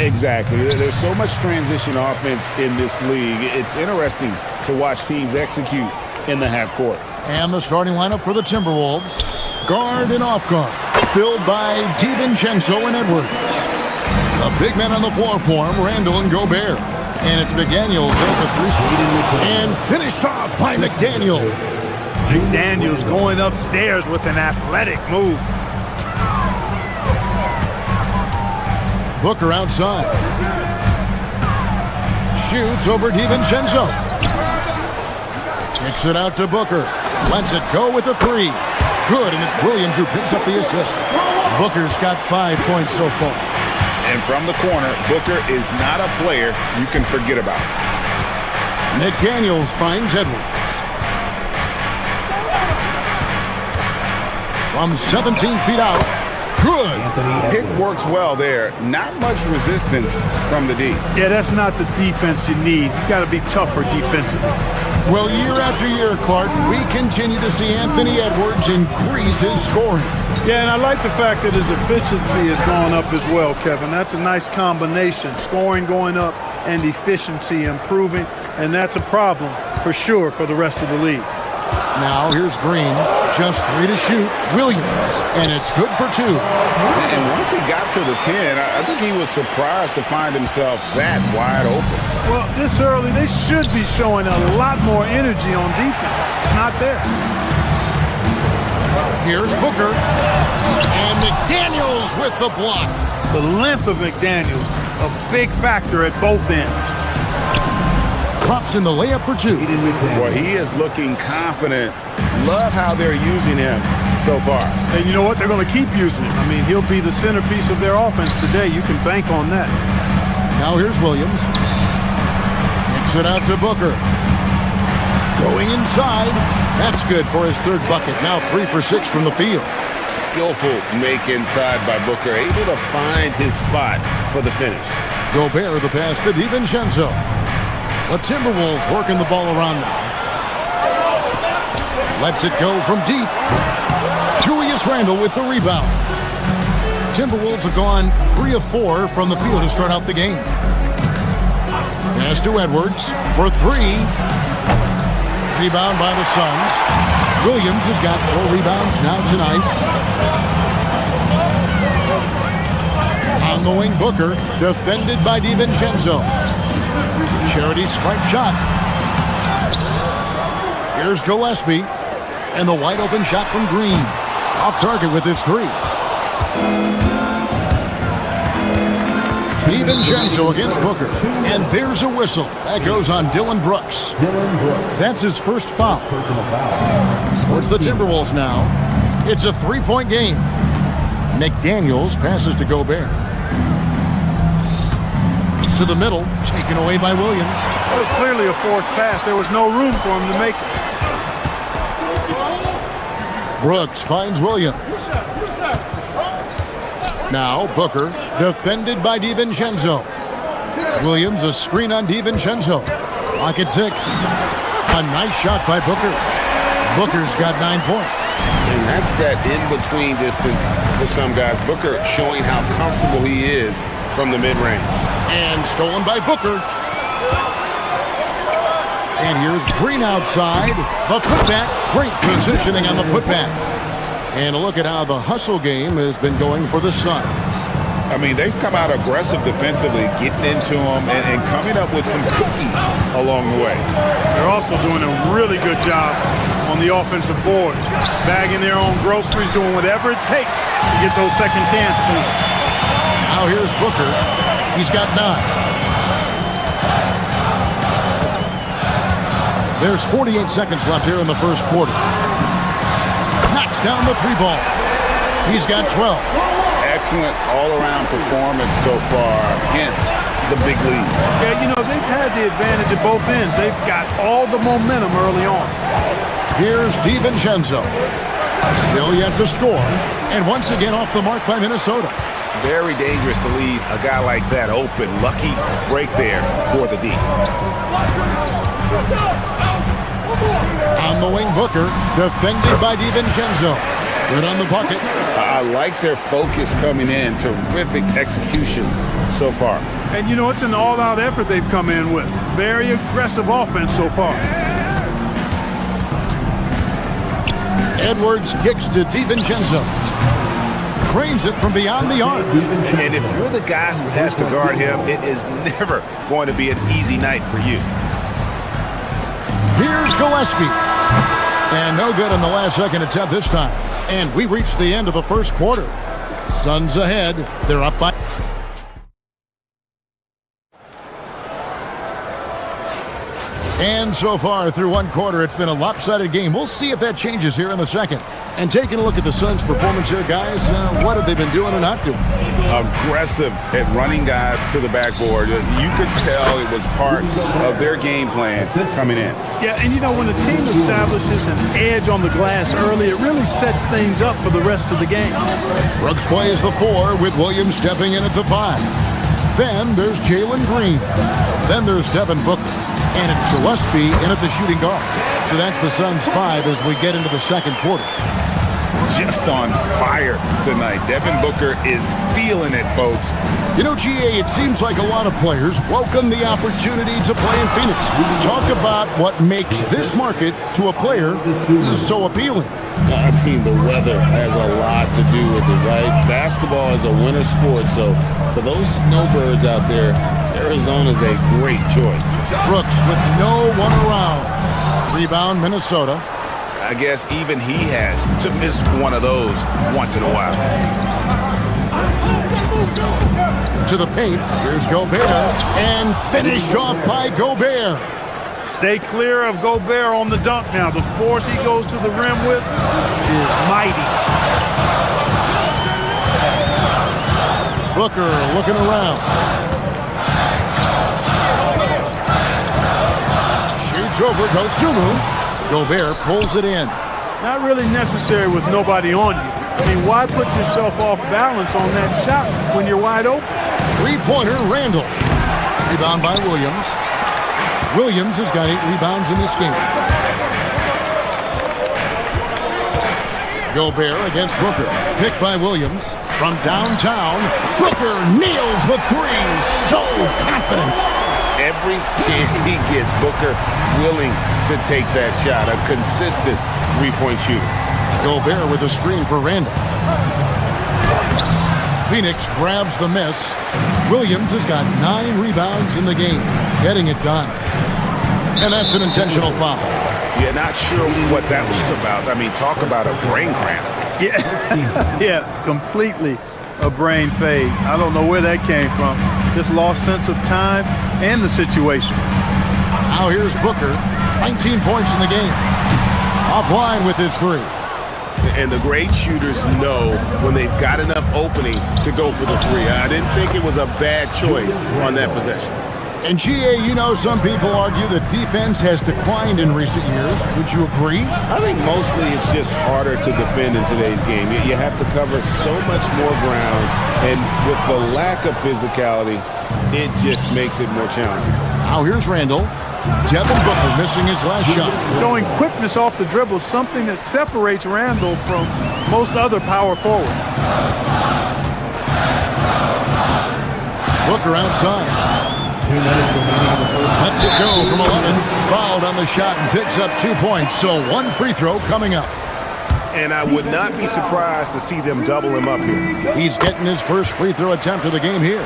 Exactly. There's so much transition offense in this league. It's interesting to watch teams execute in the half court. And the starting lineup for the Timberwolves. Guard and off guard. Filled by DiVincenzo and Edwards. The big men on the floor for him, Randall and Gobert. And it's McDaniels at the three spot. And finished off by McDaniels. McDaniels going upstairs with an athletic move. Booker outside. Shoots over DiVincenzo. Kicks it out to Booker. Lets it go with a three. Good, and it's Williams who picks up the assist. Booker's got 5 points so far. And from the corner, Booker is not a player you can forget about. McDaniels finds Edwards. From 17 feet out. Good. Pick works well there. Not much resistance from the D. Yeah, that's not the defense you need. You got to be tougher defensively. Well, year after year, Clark, we continue to see Anthony Edwards increase his scoring. Yeah, and I like the fact that his efficiency has gone up as well, Kevin. That's a nice combination. Scoring going up and efficiency improving, and that's a problem for sure for the rest of the league. Now here's Green, just 3 to shoot. Williams, and it's good for 2. And once he got to the 10, I think he was surprised to find himself that wide open. Well, this early, they should be showing a lot more energy on defense. Not there. Here's Booker, and McDaniels with the block. The length of McDaniels, a big factor at both ends. Drops in the layup for two. Well, he is looking confident. Love how they're using him so far. And you know what? They're going to keep using him. I mean, he'll be the centerpiece of their offense today. You can bank on that. Now here's Williams. Kicks it out to Booker. Going inside. That's good for his third bucket. Now 3 for 6 from the field. Skillful make inside by Booker. Able to find his spot for the finish. Gobert the pass to DiVincenzo. The Timberwolves working the ball around now. Lets it go from deep. Julius Randle with the rebound. Timberwolves have gone 3 of 4 from the field to start out the game. Pass to Edwards for 3. Rebound by the Suns. Williams has got 4 rebounds now tonight. On the wing, Booker, defended by DiVincenzo. Charity stripe shot. Here's Gillespie. And the wide open shot from Green. Off target with his 3. DiVincenzo against Booker. And there's a whistle. That goes on Dylan Brooks. That's his first foul. Towards the Timberwolves now. It's a 3-point game. McDaniels passes to Gobert. To the middle, taken away by Williams. It was clearly a forced pass. There was no room for him to make it. Brooks finds Williams. Now Booker, defended by DiVincenzo. Williams, a screen on DiVincenzo. Clock at 6. A nice shot by Booker. Booker's got 9 points. And that's that in-between distance for some guys. Booker showing how comfortable he is from the mid-range. And stolen by Booker. And here's Green outside. The putback. Great positioning on the putback. And a look at how the hustle game has been going for the Suns. I mean, they've come out aggressive defensively, getting into them and coming up with some cookies along the way. They're also doing a really good job on the offensive boards. Bagging their own groceries, doing whatever it takes to get those second chance points. Now here's Booker. He's got 9. There's 48 seconds left here in the first quarter. Knocks down the 3 ball. He's got 12. Excellent all-around performance so far, hence the big lead. Yeah, you know, they've had the advantage at both ends. They've got all the momentum early on. Here's DiVincenzo. Still yet to score. And once again off the mark by Minnesota. Very dangerous to leave a guy like that open. Lucky break there for the D. On the wing, Booker, defended by DiVincenzo. Good on the bucket. I like their focus coming in. Terrific execution so far. And you know, it's an all-out effort they've come in with. Very aggressive offense so far. Edwards kicks to DiVincenzo. Trains it from beyond the arc. And if you're the guy who has to guard him, it is never going to be an easy night for you. Here's Gillespie. And no good on the last second attempt this time. And we reach the end of the first quarter. Suns ahead. They're up by... And so far through one quarter, it's been a lopsided game. We'll see if that changes here in the second. And taking a look at the Suns' performance here, guys, what have they been doing or not doing? Aggressive at running guys to the backboard. You could tell it was part of their game plan coming in. Yeah, and you know, when a team establishes an edge on the glass early, it really sets things up for the rest of the game. Brooks plays the 4 with Williams stepping in at the 5. Then there's Jalen Green. Then there's Devin Booker. And it's Gillespie in at the shooting guard. So that's the Suns' 5 as we get into the second quarter. Just on fire tonight. Devin Booker is feeling it, folks. You know, GA, it seems like a lot of players welcome the opportunity to play in Phoenix. Talk about what makes this market to a player so appealing. I mean, the weather has a lot to do with it, right? Basketball is a winter sport, so for those snowbirds out there, Arizona's a great choice. Brooks with no one around. Rebound, Minnesota. I guess even he has to miss one of those once in a while. To the paint, here's Gobert, and finished off by Gobert. Stay clear of Gobert on the dunk now. The force he goes to the rim with is mighty. Booker looking around. Shoots over Dosunmu. Gobert pulls it in. Not really necessary with nobody on you. I mean, why put yourself off balance on that shot when you're wide open? Three-pointer, Randall. Rebound by Williams. Williams has got 8 rebounds in this game. Gobert against Booker. Picked by Williams. From downtown, Booker nails the three. So confident. Every chance he gets, Booker willing to take that shot. A consistent three-point shooter. Gobert with a screen for Randall. Phoenix grabs the miss. Williams has got 9 rebounds in the game, getting it done. And that's an intentional foul. Yeah, not sure what that was about. I mean, talk about a brain cramp. Yeah, completely a brain fade. I don't know where that came from. Just lost sense of time and the situation. Now here's Booker, 19 points in the game. Offline with his 3. And the great shooters know when they've got enough opening to go for the 3. I didn't think it was a bad choice on that possession. And GA, you know, some people argue that defense has declined in recent years. Would you agree? I think mostly it's just harder to defend in today's game. You have to cover so much more ground, and with the lack of physicality, it just makes it more challenging. Now here's Randall. Devin Booker missing his last shot. Showing quickness off the dribble, something that separates Randall from most other power forwards. Booker outside. 2 minutes remaining in the first. Lets it go from 11. Fouled on the shot and picks up 2 points. So 1 free throw coming up. And I would not be surprised to see them double him up here. He's getting his first free throw attempt of the game here.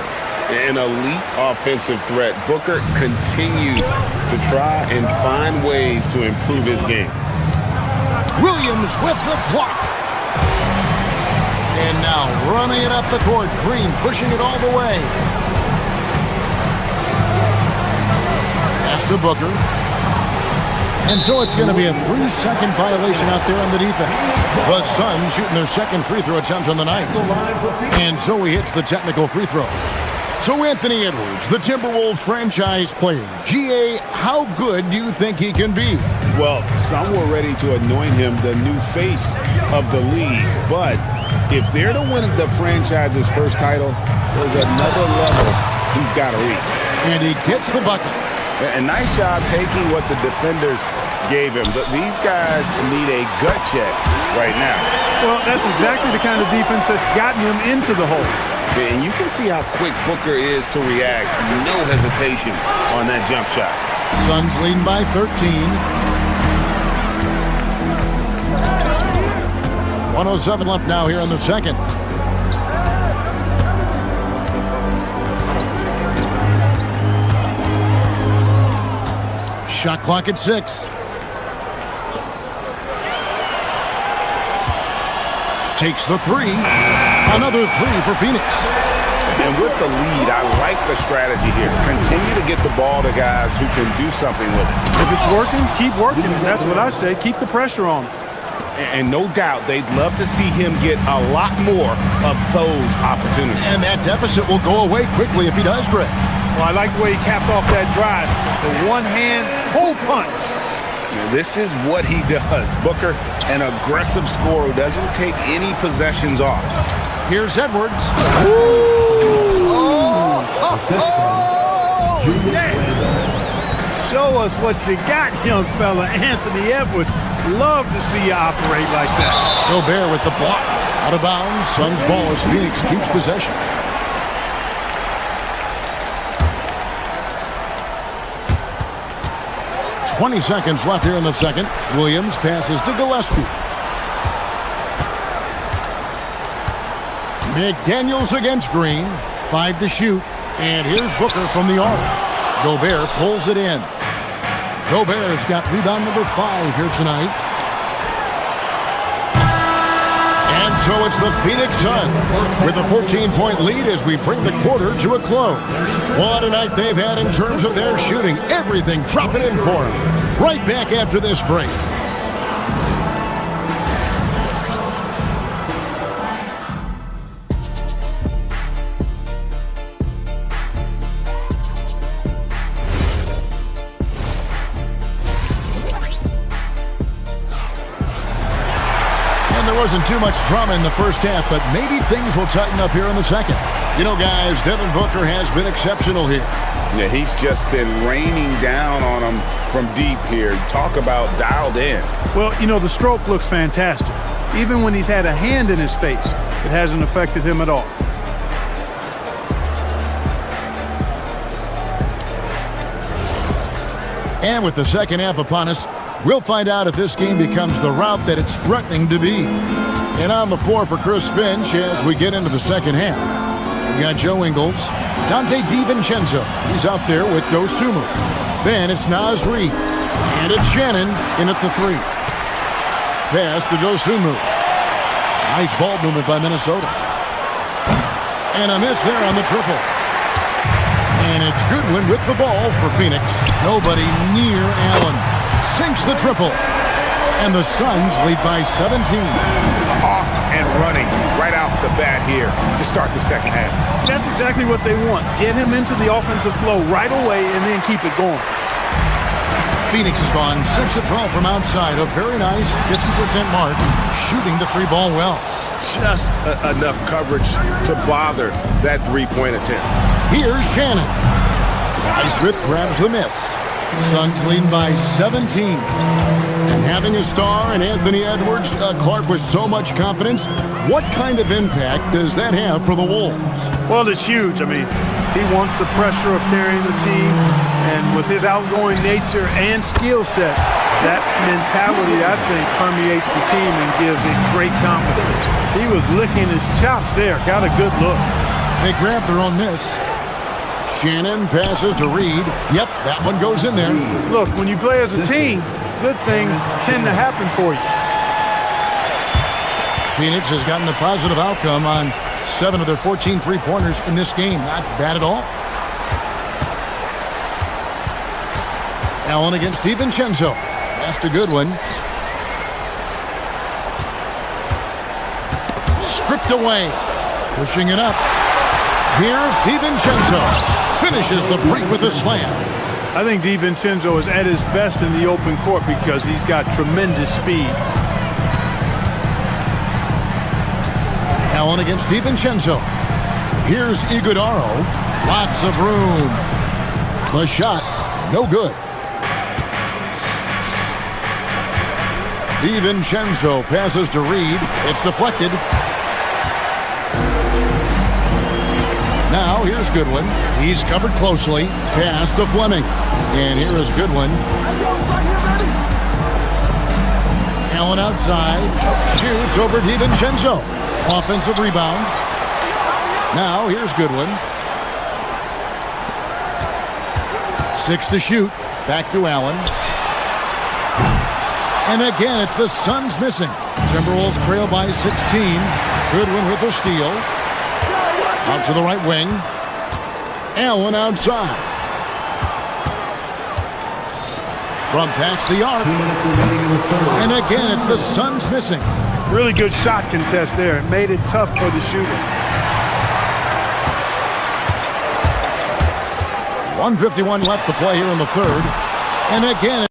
An elite offensive threat. Booker continues to try and find ways to improve his game. Williams with the block. And now running it up the court. Green pushing it all the way. Pass to Booker. And so it's going to be a 3-second violation out there on the defense. The Suns shooting their second free throw attempt on the night. And so he hits the technical free throw. So Anthony Edwards, the Timberwolves franchise player. GA, how good do you think he can be? Well, some were ready to anoint him the new face of the league. But if they're to win the franchise's first title, there's another level he's got to reach. And he gets the bucket. A nice job taking what the defenders gave him. These guys need a gut check right now. Well, that's exactly the kind of defense that's gotten him into the hole. And you can see how quick Booker is to react. No hesitation on that jump shot. Suns leading by 13. 1:07 left now here in the second. Shot clock at 6. Takes the 3. Another 3 for Phoenix. And with the lead, I like the strategy here. Continue to get the ball to guys who can do something with it. If it's working, keep working. And that's what I say. Keep the pressure on him. And no doubt they'd love to see him get a lot more of those opportunities. And that deficit will go away quickly if he does, Greg. Well, I like the way he capped off that drive. The one-hand hole punch. Now, this is what he does. Booker, an aggressive scorer who doesn't take any possessions off. Here's Edwards. Show us what you got, young fella. Anthony Edwards. Love to see you operate like that. Gobert with the block. Out of bounds. Suns ball as Phoenix keeps possession. .20 seconds left here in the second. Williams passes to Gillespie. McDaniels against Green. 5 to shoot. And here's Booker from the arc. Gobert pulls it in. Gobert's got rebound number 5 here tonight. And so it's the Phoenix Suns with a 14-point lead as we bring the quarter to a close. What a night they've had in terms of their shooting. Everything dropping in for them. Right back after this break. Wasn't too much drama in the first half, but maybe things will tighten up here in the second. You know, guys, Devin Booker has been exceptional here. Yeah, he's just been raining down on them from deep here. Talk about dialed in. Well, you know, the stroke looks fantastic. Even when he's had a hand in his face, it hasn't affected him at all. And with the second half upon us, we'll find out if this game becomes the route that it's threatening to be. And on the floor for Chris Finch as we get into the second half. We got Joe Ingles, Dante DiVincenzo. He's out there with Dosunmu. Then it's Naz Reid. And it's Shannon in at the three. Pass to Dosunmu. Nice ball movement by Minnesota. And a miss there on the triple. And it's Goodwin with the ball for Phoenix. Nobody near Allen. Sinks the triple. And the Suns lead by 17. Off and running right off the bat here to start the second half. That's exactly what they want. Get him into the offensive flow right away and then keep it going. Phoenix has gone 6 of 12 from outside. A very nice 50% mark. Shooting the three ball well. Just enough coverage to bother that three-point attempt. Here's Shannon. Highsmith grabs the miss. Suns leading by 17. And having a star in Anthony Edwards, Clark with so much confidence, what kind of impact does that have for the Wolves? Well, it's huge. I mean, he wants the pressure of carrying the team, and with his outgoing nature and skill set, that mentality, I think, permeates the team and gives it great confidence. He was licking his chops there. Got a good look. They grabbed their own miss. Shannon passes to Reid. Yep, that one goes in there. Look, when you play as a team, good things tend to happen for you. Phoenix has gotten a positive outcome on 7 of their 14 three-pointers in this game. Not bad at all. Allen against DiVincenzo. That's a good one. Stripped away. Pushing it up. Here's DiVincenzo. Finishes the break with a slam. I think DiVincenzo is at his best in the open court because he's got tremendous speed. Allen against DiVincenzo. Here's Iguodaro. Lots of room. The shot, no good. DiVincenzo passes to Reid. It's deflected. Now, here's Goodwin. He's covered closely. Pass to Fleming. And here is Goodwin. Allen outside. Shoots over DiVincenzo. Offensive rebound. Now, here's Goodwin. 6 to shoot. Back to Allen. And again, it's the Suns missing. Timberwolves trail by 16. Goodwin with the steal. Out to the right wing. Allen outside. From past the arc. And again, it's the Suns missing. Really good shot contest there. It made it tough for the shooter. 1:51 left to play here in the third. And again,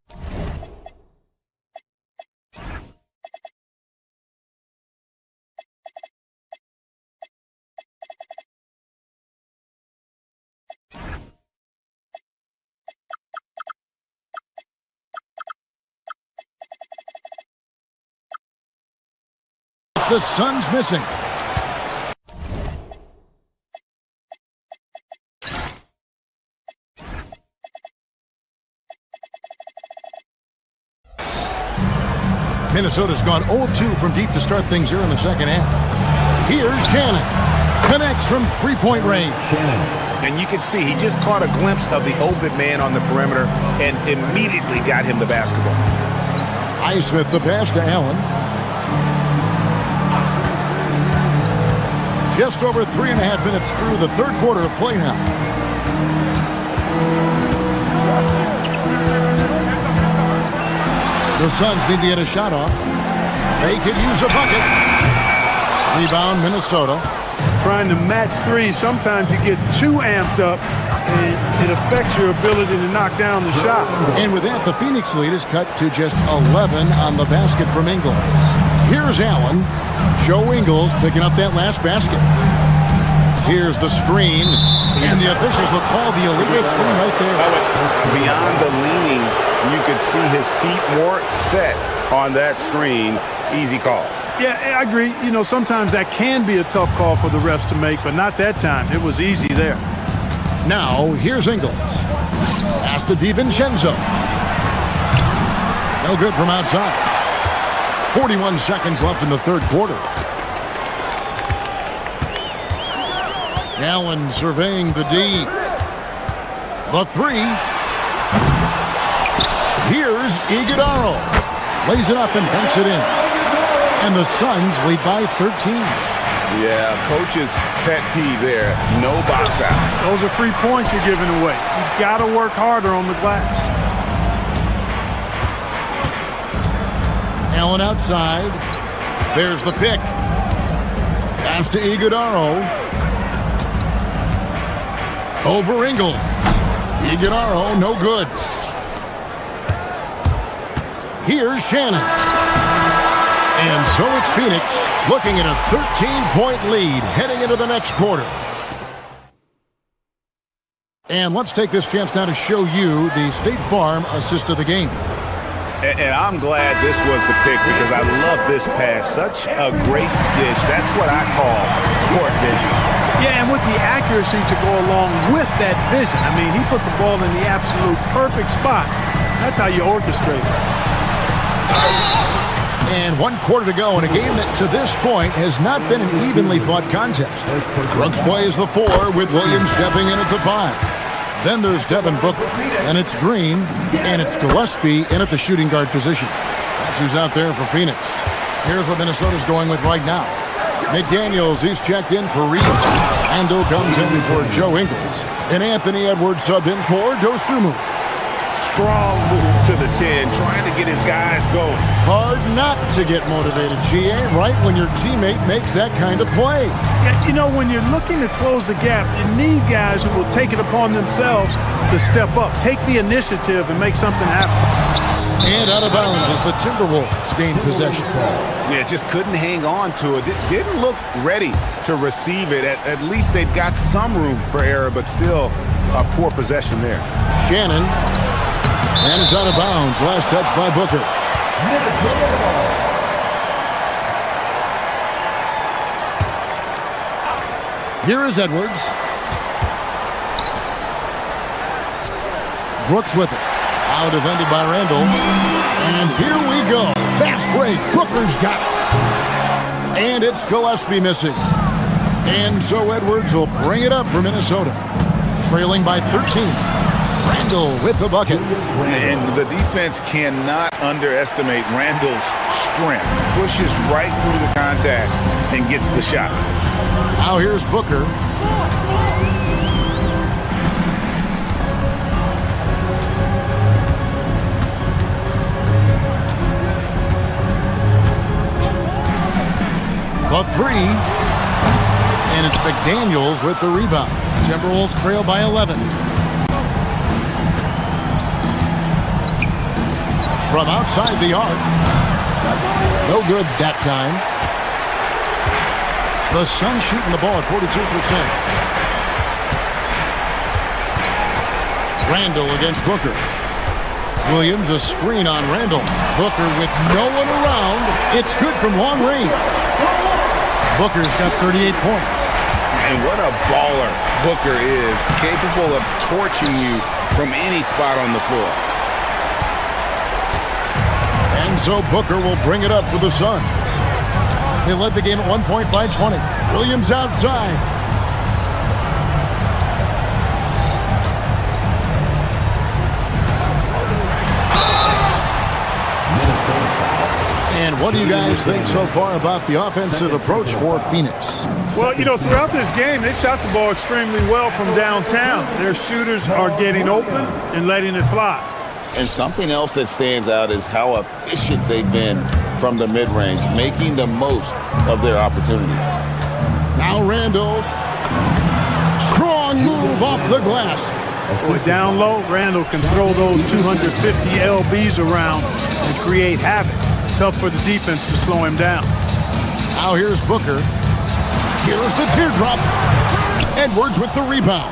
the Suns missing. Minnesota's gone 0 of 2 from deep to start things here in the second half. Here's Shannon. Connects from three-point range. And you can see he just caught a glimpse of the open man on the perimeter and immediately got him the basketball. Highsmith the pass to Allen. Just over 3.5 minutes through the third quarter of play now. The Suns need to get a shot off. They could use a bucket. Rebound, Minnesota. Trying to match three, sometimes you get too amped up, and it affects your ability to knock down the shot. And with that, the Phoenix lead is cut to just 11 on the basket from Ingles. Here's Allen. Joe Ingles picking up that last basket. Here's the screen, and the officials will call the illegal screen right there. Beyond the leaning, you could see his feet more set on that screen. Easy call. Yeah, I agree. You know, sometimes that can be a tough call for the refs to make, but not that time. It was easy there. Now, here's Ingles. Pass to DiVincenzo. No good from outside. 41 seconds left in the third quarter. Allen surveying the D. The three. Here's Iguodala. Lays it up and banks it in. And the Suns lead by 13. Yeah, coach's pet peeve there. No box out. Those are free points you're giving away. You've got to work harder on the glass. Allen outside. There's the pick. Pass to Iguodala. Over Ingles. Iguodala, no good. Here's Shannon. And so it's Phoenix looking at a 13-point lead heading into the next quarter. And let's take this chance now to show you the State Farm assist of the game. And I'm glad this was the pick because I love this pass. Such a great dish. That's what I call court vision. Yeah, and with the accuracy to go along with that vision. I mean, he put the ball in the absolute perfect spot. That's how you orchestrate it. And 1 quarter to go in a game that to this point has not been an evenly fought contest. Brooks plays the 4 with Williams stepping in at the 5. Then there's Devin Booker, and it's Green, and it's Gillespie in at the shooting guard position. That's who's out there for Phoenix. Here's what Minnesota's going with right now. McDaniels, he's checked in for Reed. Ando comes in for Joe Ingles. And Anthony Edwards subbed in for Dosunmu. Strong move to the 10, trying to get his guys going. Hard not to get motivated, GA, right when your teammate makes that kind of play. Yeah, you know, when you're looking to close the gap, you need guys who will take it upon themselves to step up, take the initiative, and make something happen. And out of bounds as the Timberwolves gain possession. Yeah, just couldn't hang on to it. Didn't look ready to receive it. At least they've got some room for error, but still a poor possession there. Shannon. And it's out of bounds. Last touch by Booker. Here is Edwards. Brooks with it. Out defended by Randall. And here we go. Fast break. Booker's got it. And it's Gillespie missing. And so Edwards will bring it up for Minnesota. Trailing by 13. Randall with the bucket. And the defense cannot underestimate Randall's strength. Pushes right through the contact and gets the shot. Now here's Booker. The 3. And it's McDaniels with the rebound. Timberwolves trail by 11. From outside the arc. No good that time. The Suns shooting the ball at 42%. Randall against Booker. Williams, a screen on Randall. Booker with no one around. It's good from long range. Booker's got 38 points. And what a baller Booker is. Capable of torching you from any spot on the floor. And so Booker will bring it up for the Suns. They led the game at 1 point by 20. Williams outside. And And what do you guys think so far about the offensive approach for Phoenix? Well, you know, throughout this game, they've shot the ball extremely well from downtown. Their shooters are getting open and letting it fly. And something else that stands out is how efficient they've been from the mid-range, making the most of their opportunities. Now Randall. Strong move off the glass. Boy, down low, Randall can throw those 250 LBs around and create havoc. Tough for the defense to slow him down. Now here's Booker. Here's the teardrop. Edwards with the rebound.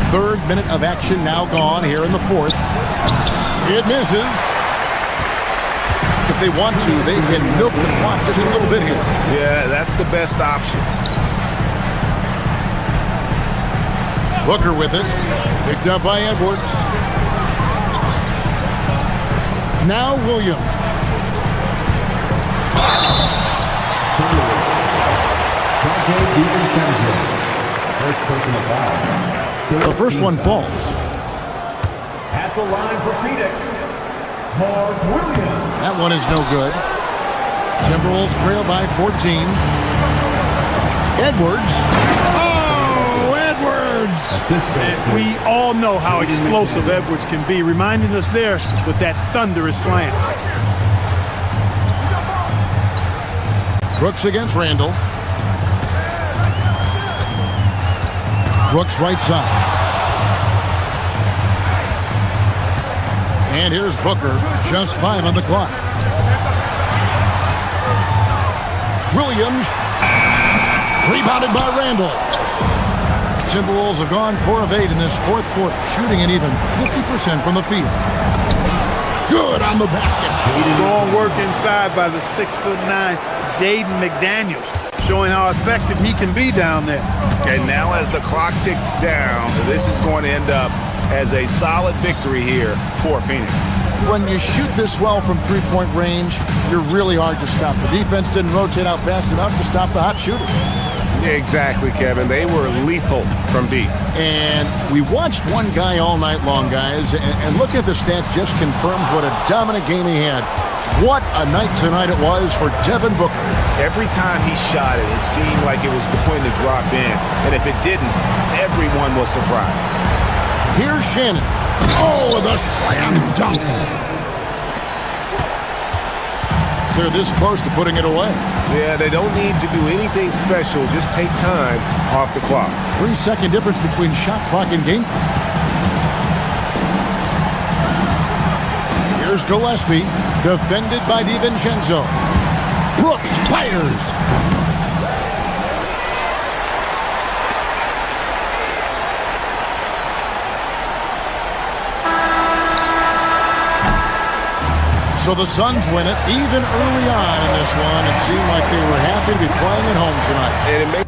Third minute of action now gone here in the fourth. It misses. If they want to, they can milk the clock just a little bit here. Yeah, that's the best option. Booker with it. Picked up by Edwards. Now Williams. The first one falls. At the line for Phoenix, Williams. That one is no good. Timberwolves trail by 14. Edwards. Oh, Edwards! And we all know how explosive Edwards can be, reminding us there with that thunderous slam. Brooks against Randall. Brooks right side. And here's Booker. Just 5 on the clock. Williams. Rebounded by Randall. Timberwolves have gone 4 of 8 in this fourth quarter, shooting an even 50% from the field. Good on the basket. Strong work inside by the 6'9" Jaden McDaniels, showing how effective he can be down there. Okay, now as the clock ticks down, this is going to end up as a solid victory here for Phoenix. When you shoot this well from three-point range, you're really hard to stop. The defense didn't rotate out fast enough to stop the hot shooter. Exactly, Kevin. They were lethal from deep. And we watched one guy all night long, guys, and looking at the stats just confirms what a dominant game he had. What a night tonight it was for Devin Booker. Every time he shot it, it seemed like it was going to drop in. And if it didn't, everyone was surprised. Here's Shannon. Oh, the slam dunk. They're this close to putting it away. Yeah, they don't need to do anything special. Just take time off the clock. 3-second difference between shot clock and game clock. Here's Gillespie, defended by DiVincenzo. Brooks fires. So the Suns win it even early on in this one. It seemed like they were happy to be playing at home tonight. And it made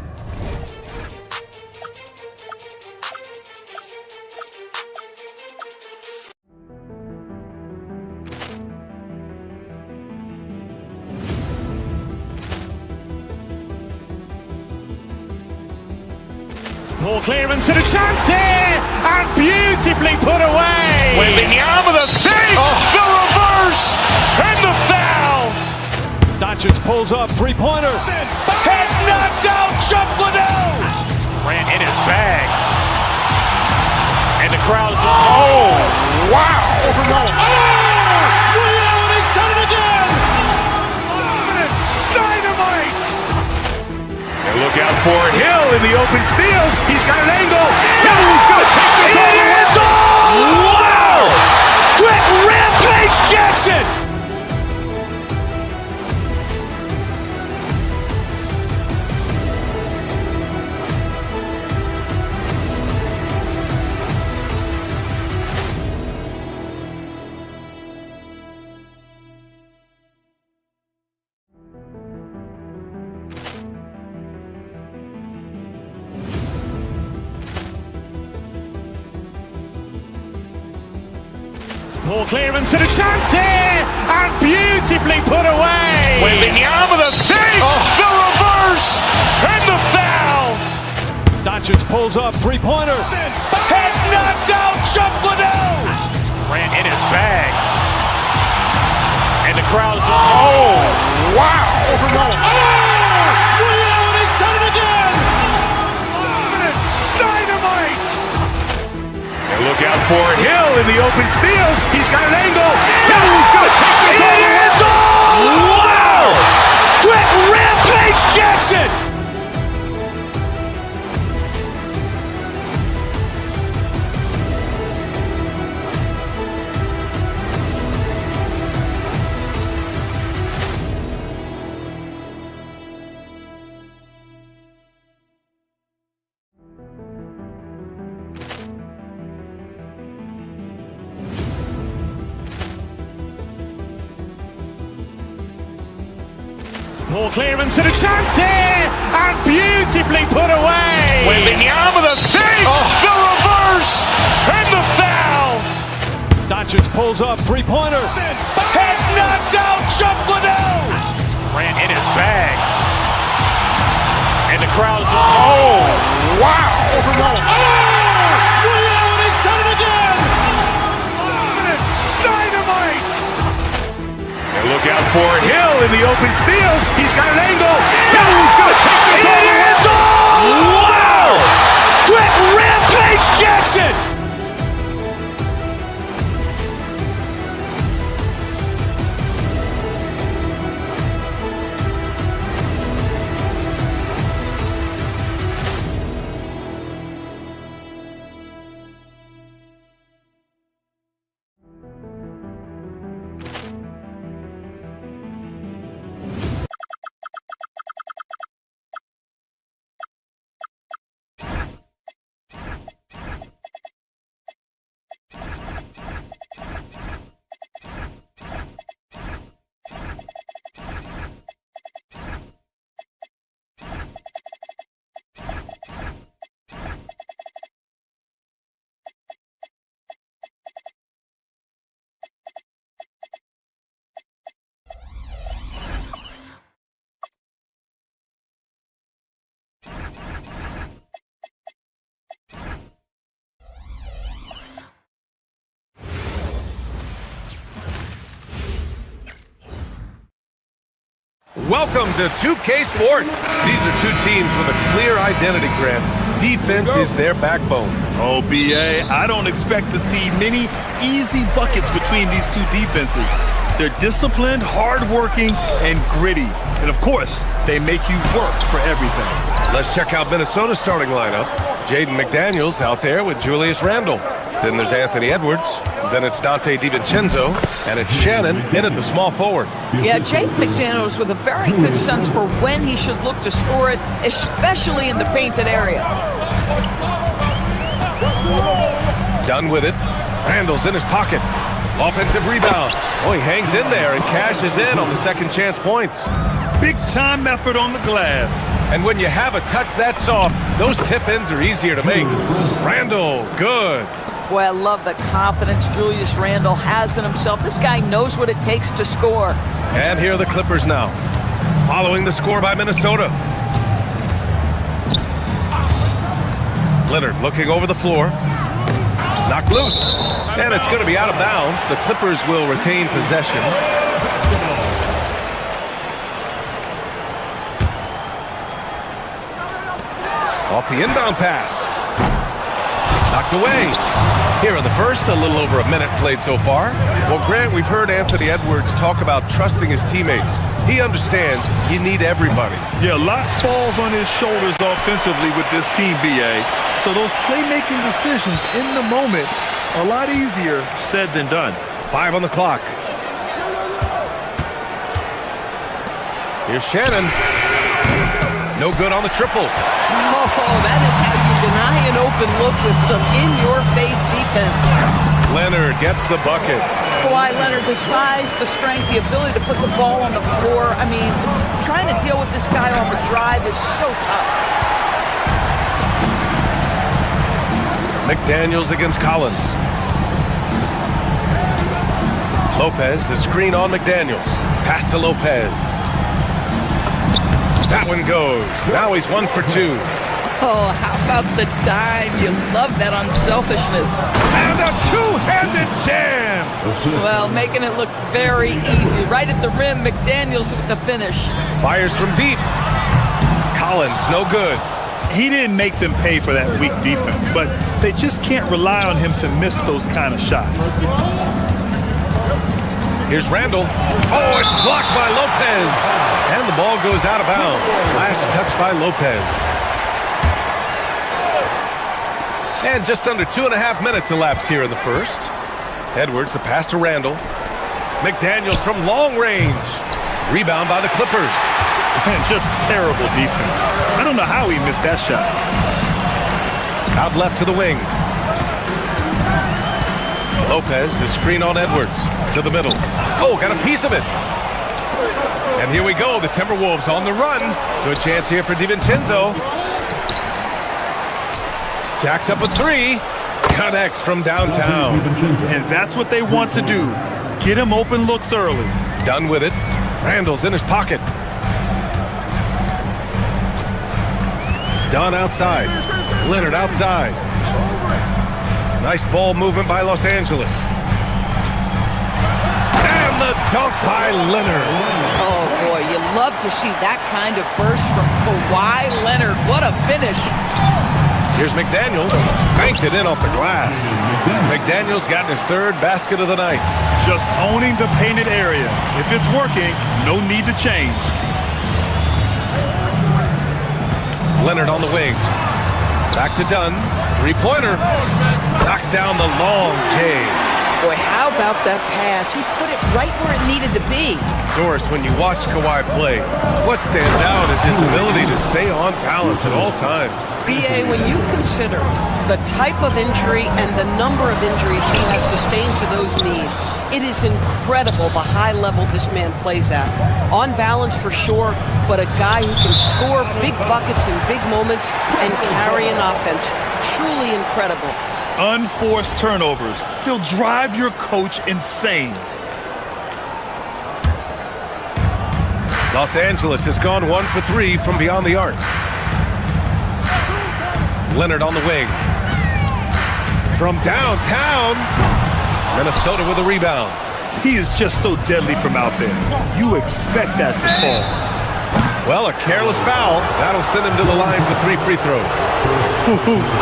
Ball clearance and a chance here, and beautifully put away. Wembanyama the fake, the reverse, and the foul. Doncic pulls up, three-pointer. Has knocked out Chuck Liddell. Ran in his bag. And the crowd is... Oh, wow. He's done it again. Dynamite. And look out for Hill in the open field. He's got an angle. He's going to take this all the way. It is all! Wow! Quick Rampage Jackson! Ball clearance and a chance here, and beautifully put away. Wembanyama the fake, the reverse, and the foul. Doncic pulls up, three-pointer. Has knocked out Chuck Liddell. Grant in his bag. And the crowd's... Oh, wow. He's done it again! Dynamite! And look out for Hill in the open field. He's got an angle. Hill's going to take this all the way. Wow! Quit Rampage Jackson! Ball clearance and a chance here, and beautifully put away. Wembanyama the fake, the reverse, and the foul. Doncic pulls up, three-pointer. Has knocked out Chuck Liddell. Grant in his bag, and the crowd's... Oh, wow. He's done it again. Dynamite. And look out for Hill in the open field. He's got an angle. Hill's going to take this all the way. Wow! Quit Rampage Jackson! Welcome to 2K Sports. These are two teams with a clear identity, Grant. Defense is their backbone. Oh, BA, I don't expect to see many easy buckets between these two defenses. They're disciplined, hardworking, and gritty. And of course, they make you work for everything. Let's check out Minnesota's starting lineup. Jaden McDaniels out there with Julius Randle. Then there's Anthony Edwards. Then it's Dante DiVincenzo. And it's Shannon in at the small forward. Yeah, Jaden McDaniels with a very good sense for when he should look to score it, especially in the painted area. Done with it. Randle's in his pocket. Offensive rebound. Oh, he hangs in there and cashes in on the second chance points. Big time effort on the glass. And when you have a touch that soft, those tip-ins are easier to make. Randle, good. Boy, I love the confidence Julius Randle has in himself. This guy knows what it takes to score. And here are the Clippers now, following the score by Minnesota. Leonard looking over the floor. Knocked loose. And it's going to be out of bounds. The Clippers will retain possession. Off the inbound pass. Knocked away. Here in the first, a little over a minute played so far. Well, Grant, we've heard Anthony Edwards talk about trusting his teammates. He understands you need everybody. Yeah, a lot falls on his shoulders offensively with this team, BA. So those playmaking decisions in the moment are a lot easier said than done. 5 on the clock. Here's Shannon. No good on the triple. Oh, that is how you deny an open look with some in-your-face defense. Leonard gets the bucket. Kawhi Leonard, the size, the strength, the ability to put the ball on the floor. I mean, trying to deal with this guy off a drive is so tough. McDaniels against Collins. Lopez, the screen on McDaniels. Pass to Lopez. That one goes. Now he's 1 for 2. Oh, how about the dime? You love that unselfishness. And a two-handed jam! Well, making it look very easy. Right at the rim, McDaniels with the finish. Fires from deep. Collins, no good. He didn't make them pay for that weak defense, but they just can't rely on him to miss those kind of shots. Here's Randall. Oh, it's blocked by Lopez. And the ball goes out of bounds. Last touch by Lopez. And just under 2.5 minutes elapsed here in the first. Edwards, the pass to Randall. McDaniels from long range. Rebound by the Clippers. And just terrible defense. I don't know how he missed that shot. Out left to the wing. Lopez, the screen on Edwards. To the middle. Oh, got a piece of it. And here we go. The Timberwolves on the run. Good chance here for DiVincenzo. Jacks up a three. Connects from downtown. And that's what they want to do. Get him open looks early. Done with it. Randall's in his pocket. Dunn outside. Leonard outside. Nice ball movement by Los Angeles. And the dunk by Leonard. Oh, boy, you love to see that kind of burst from Kawhi Leonard. What a finish. Here's McDaniels. Banked it in off the glass. McDaniels got his third basket of the night. Just owning the painted area. If it's working, no need to change. Leonard on the wing. Back to Dunn. Three-pointer. Knocks down the long J. Boy, how about that pass? He put it right where it needed to be. Doris, when you watch Kawhi play, what stands out is his ability to stay on balance at all times. B.A., when you consider the type of injury and the number of injuries he has sustained to those knees, it is incredible the high level this man plays at. On balance for sure, but a guy who can score big buckets in big moments and carry an offense. Truly incredible. Unforced turnovers. They'll drive your coach insane. Los Angeles has gone 1 for 3 from beyond the arc. Leonard on the wing. From downtown, Minnesota with a rebound. He is just so deadly from out there. You expect that to fall. Well, a careless foul. That'll send him to the line for 3 free throws.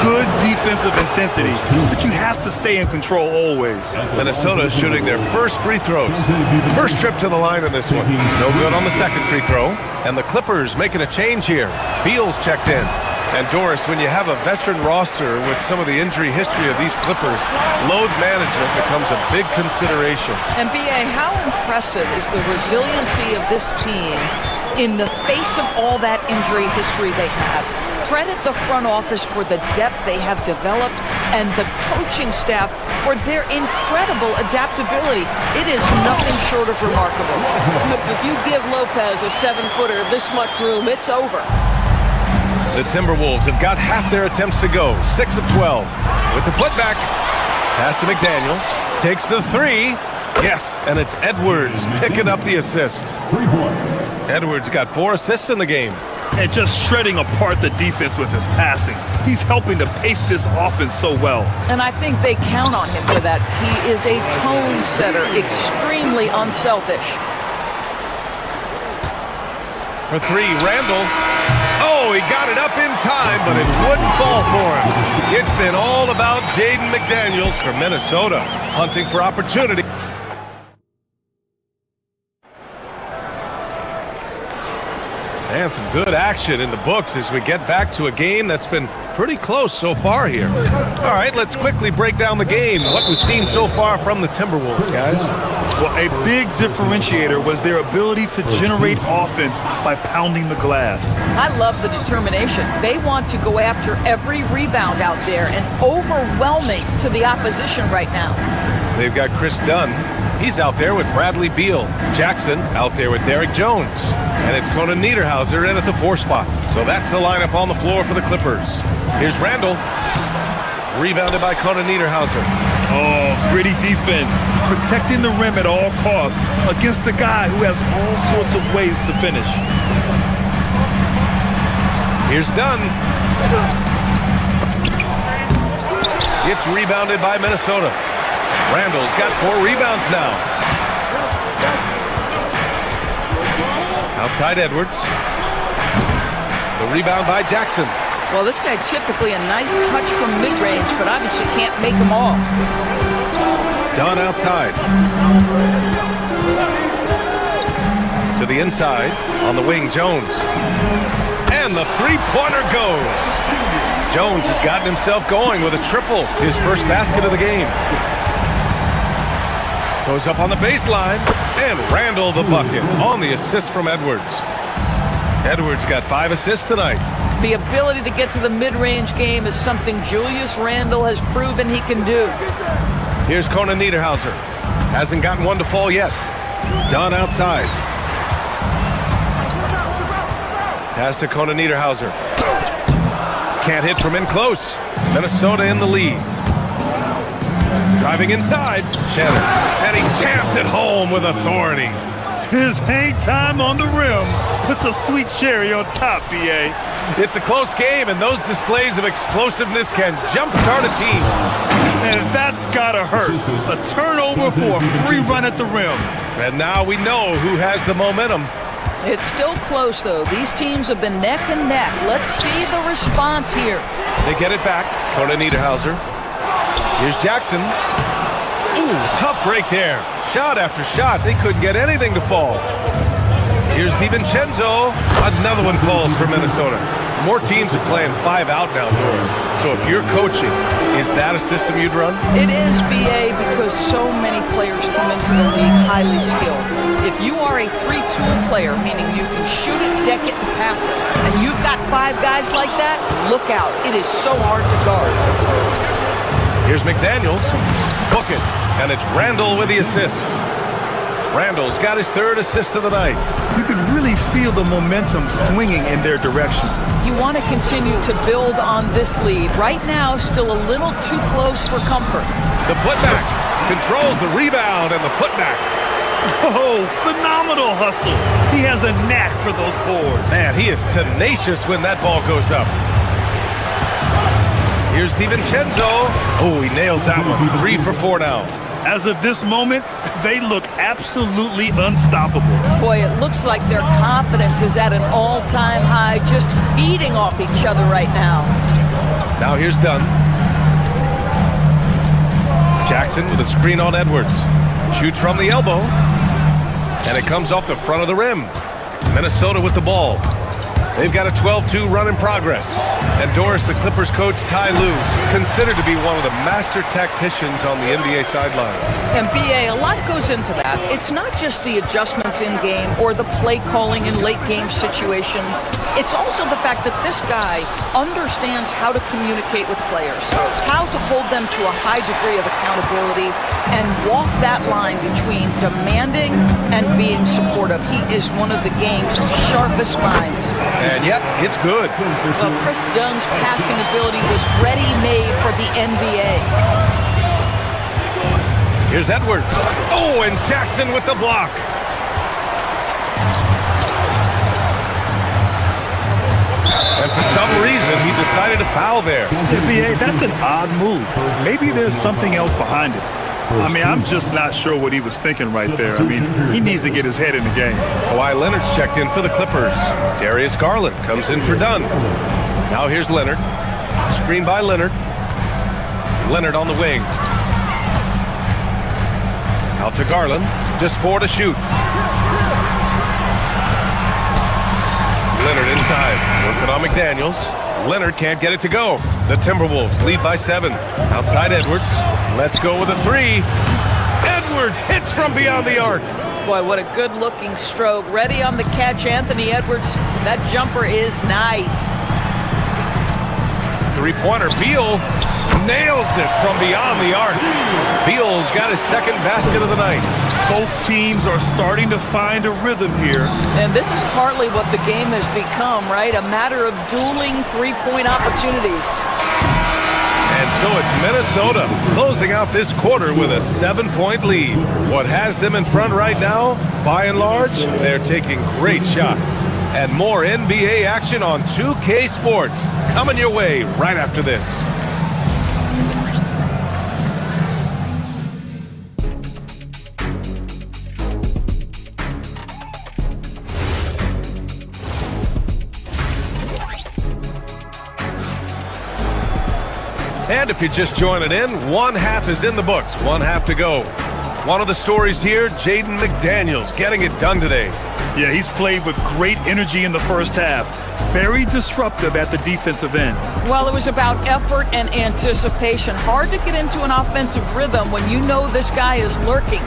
Good defensive intensity, but you have to stay in control always. Minnesota shooting their first free throws. First trip to the line in this one. No good on the second free throw. And the Clippers making a change here. Beal's checked in. And Doris, when you have a veteran roster with some of the injury history of these Clippers, load management becomes a big consideration. And B.A., how impressive is the resiliency of this team in the face of all that injury history they have. Credit the front office for the depth they have developed and the coaching staff for their incredible adaptability. It is nothing short of remarkable. If you give Lopez a 7-footer this much room, it's over. The Timberwolves have got half their attempts to go, 6 of 12. With the putback, pass to McDaniels, takes the three. Yes, and it's Edwards picking up the assist. Edwards got 4 assists in the game. And just shredding apart the defense with his passing. He's helping to pace this offense so well. And I think they count on him for that. He is a tone setter, extremely unselfish. For 3, Randall. Oh, he got it up in time, but it wouldn't fall for him. It's been all about Jaden McDaniels for Minnesota, hunting for opportunity. And some good action in the books as we get back to a game that's been pretty close so far here. All right, let's quickly break down the game, what we've seen so far from the Timberwolves, guys. Well, a big differentiator was their ability to generate offense by pounding the glass. I love the determination. They want to go after every rebound out there and overwhelming to the opposition right now. They've got Chris Dunn. He's out there with Bradley Beal. Jackson out there with Derek Jones. And it's Conan Niederhauser in at the 4 spot. So that's the lineup on the floor for the Clippers. Here's Randall. Rebounded by Conan Niederhauser. Oh, gritty defense. Protecting the rim at all costs against a guy who has all sorts of ways to finish. Here's Dunn. It's rebounded by Minnesota. Randall's got 4 rebounds now. Outside Edwards. The rebound by Jackson. Well, this guy typically a nice touch from mid-range, but obviously can't make them all. Dunn outside. To the inside. On the wing, Jones. And the three-pointer goes. Jones has gotten himself going with a triple. His first basket of the game. Goes up on the baseline. And Randall the bucket on the assist from Edwards. Edwards got 5 assists tonight. The ability to get to the mid-range game is something Julius Randle has proven he can do. Here's Conan Niederhauser. Hasn't gotten one to fall yet. Dunn outside. Pass to Conan Niederhauser. Can't hit from in close. Minnesota in the lead. Driving inside. Shannon. And he jams it home with authority. His hang time on the rim puts a sweet cherry on top, B.A. It's a close game, and those displays of explosiveness can jumpstart a team. And that's gotta hurt. A turnover for a free run at the rim. And now we know who has the momentum. It's still close, though. These teams have been neck and neck. Let's see the response here. They get it back. Conan Niederhauser. Here's Jackson. Ooh, tough break there. Shot after shot. They couldn't get anything to fall. Here's DiVincenzo. Another one falls for Minnesota. More teams are playing 5 out now, Doris. So if you're coaching, is that a system you'd run? It is, B.A., because so many players come into the league highly skilled. If you are a 3-tool player, meaning you can shoot it, deck it, and pass it, and you've got 5 guys like that, look out. It is so hard to guard. Here's McDaniels. Book it. And it's Randall with the assist. Randall's got his 3rd assist of the night. You can really feel the momentum swinging in their direction. You want to continue to build on this lead. Right now, still a little too close for comfort. The putback controls the rebound and the putback. Oh, phenomenal hustle. He has a knack for those boards. Man, he is tenacious when that ball goes up. Here's DiVincenzo. Oh, he nails that one. 3 for 4 now. As of this moment, they look absolutely unstoppable. Boy, it looks like their confidence is at an all-time high, just feeding off each other right now. Now here's Dunn. Jackson with a screen on Edwards. Shoots from the elbow. And it comes off the front of the rim. Minnesota with the ball. They've got a 12-2 run in progress. And Doris, the Clippers coach, Ty Lue, considered to be one of the master tacticians on the NBA sidelines. And B.A., a lot goes into that. It's not just the adjustments in game or the play calling in late game situations. It's also the fact that this guy understands how to communicate with players, how to hold them to a high degree of accountability, and walk that line between demanding and being supportive. He is one of the game's sharpest minds. And yep, it's good. Well, Chris Dunn's passing ability was ready-made for the NBA. Here's Edwards. Oh, and Jackson with the block. And for some reason, he decided to foul there. NBA, that's an odd move. Maybe there's something else behind it. I mean, I'm just not sure what he was thinking right there. I mean, he needs to get his head in the game. Kawhi Leonard's checked in for the Clippers. Darius Garland comes in for Dunn. Now here's Leonard. Screen by Leonard. Leonard on the wing. Out to Garland. Just 4 to shoot. Leonard inside. Working on McDaniels. Leonard can't get it to go. The Timberwolves lead by 7. Outside Edwards. Let's go with a 3. Edwards hits from beyond the arc. Boy, what a good-looking stroke. Ready on the catch, Anthony Edwards. That jumper is nice. 3-pointer. Beal nails it from beyond the arc. Beal's got his 2nd basket of the night. Both teams are starting to find a rhythm here. And this is partly what the game has become, right? A matter of dueling 3-point opportunities. And so it's Minnesota closing out this quarter with a 7-point lead. What has them in front right now, by and large, they're taking great shots. And more NBA action on 2K Sports coming your way right after this. And if you're just joining in, one half is in the books, one half to go. One of the stories here, Jaden McDaniels getting it done today. Yeah, he's played with great energy in the first half. Very disruptive at the defensive end. Well, it was about effort and anticipation. Hard to get into an offensive rhythm when you know this guy is lurking.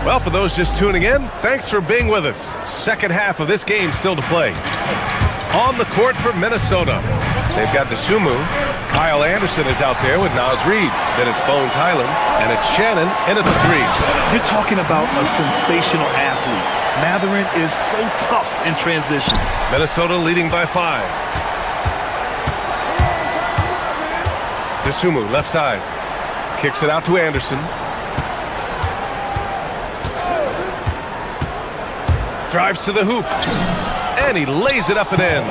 Well, for those just tuning in, thanks for being with us. Second half of this game still to play. On the court for Minnesota, they've got DeSumo. Kyle Anderson is out there with Naz Reid. Then it's Bones Highland, and it's Shannon in at the three. You're talking about a sensational athlete. Mathurin is so tough in transition. Minnesota leading by 5. DeSumo, left side. Kicks it out to Anderson. Drives to the hoop. And he lays it up and in.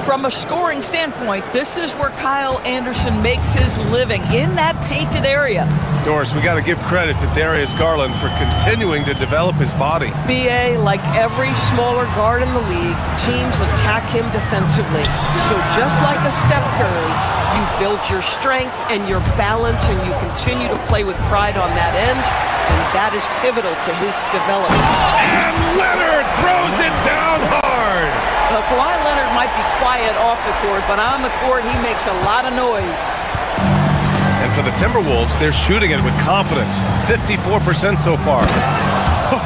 From a scoring standpoint, this is where Kyle Anderson makes his living, in that painted area. Doris, we got to give credit to Darius Garland for continuing to develop his body. BA, like every smaller guard in the league, teams attack him defensively. So just like a Steph Curry, you build your strength and your balance, and you continue to play with pride on that end, and that is pivotal to his development. And Leonard throws it down hard. Well, Kawhi Leonard might be quiet off the court, but on the court, he makes a lot of noise. And for the Timberwolves, they're shooting it with confidence. 54% so far.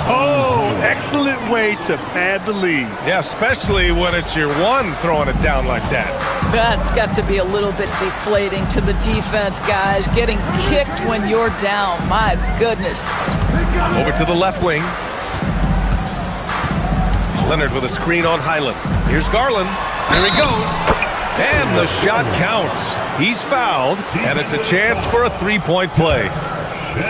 Oh, excellent way to pad the lead. Yeah, especially when it's your one throwing it down like that. That's got to be a little bit deflating to the defense, guys. Getting kicked when you're down. My goodness. Over to the left wing. Leonard with a screen on Highland. Here's Garland. There he goes. And the shot counts. He's fouled, and it's a chance for a three-point play.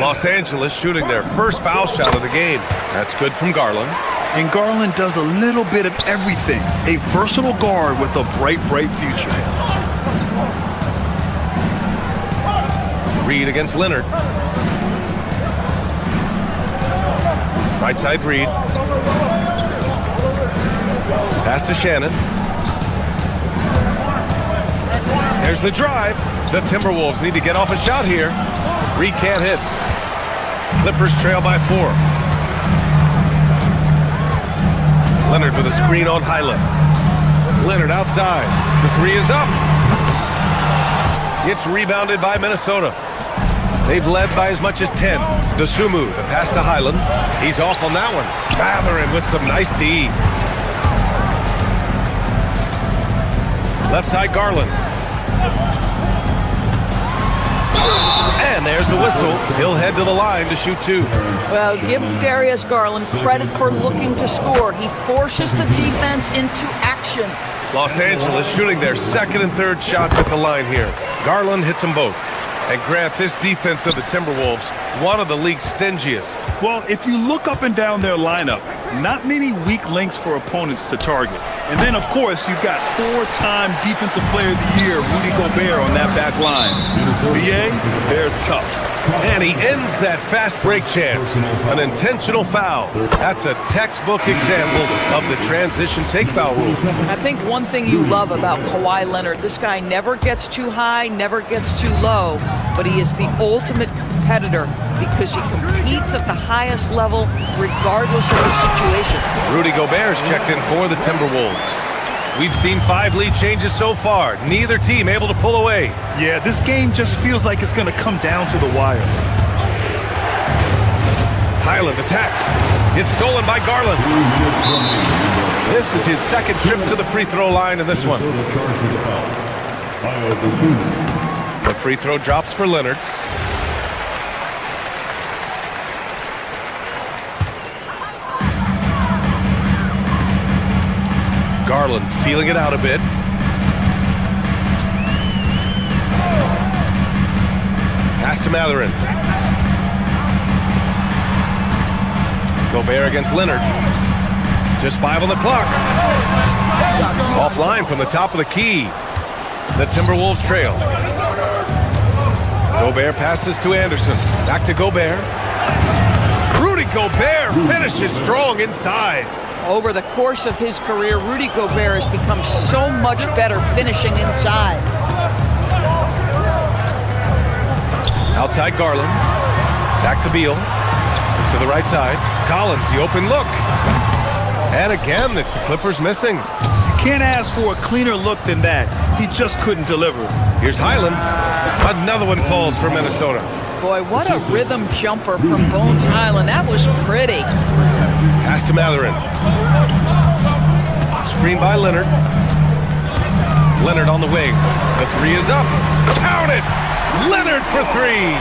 Los Angeles shooting their first foul shot of the game. That's good from Garland. And Garland does a little bit of everything. A versatile guard with a bright, bright future. Reid against Leonard. Right side Reid. Pass to Shannon. There's the drive. The Timberwolves need to get off a shot here. Reid can't hit. Clippers trail by 4. Leonard with a screen on Highland. Leonard outside. The three is up. It's rebounded by Minnesota. They've led by as much as 10. DeSumo, the pass to Highland. He's off on that one. Mathurin with some nice D. Left side Garland. And there's the whistle. He'll head to the line to shoot 2. Well, give Darius Garland credit for looking to score. He forces the defense into action. Los Angeles shooting their second and third shots at the line here. Garland hits them both. And Grant, this defense of the Timberwolves, one of the league's stingiest. Well, if you look up and down their lineup, not many weak links for opponents to target. And then, of course, you've got 4-time Defensive Player of the Year, Rudy Gobert, on that back line. BA, they're tough. And he ends that fast break chance. An intentional foul. That's a textbook example of the transition take foul rule. I think one thing you love about Kawhi Leonard, this guy never gets too high, never gets too low, but he is the ultimate competitor because he competes at the highest level regardless of the situation. Rudy Gobert is checked in for the Timberwolves. We've seen 5 lead changes so far. Neither team able to pull away. Yeah, this game just feels like it's going to come down to the wire. Highland attacks. It's stolen by Garland. This is his second trip to the free throw line in this one. The free throw drops for Leonard. Garland feeling it out a bit. Pass to Mathurin. Gobert against Leonard. Just 5 on the clock. Offline from the top of the key. The Timberwolves trail. Gobert passes to Anderson. Back to Gobert. Rudy Gobert finishes strong inside. Over the course of his career, Rudy Gobert has become so much better finishing inside. Outside Garland. Back to Beal. To the right side. Collins, the open look. And again, it's the Clippers missing. You can't ask for a cleaner look than that. He just couldn't deliver. Here's Highland. Another one falls for Minnesota. Boy, what a rhythm jumper from Bones Highland. That was pretty. Pass to Matherin. Screen by Leonard. Leonard on the wing. The three is up. Count it! Leonard for three!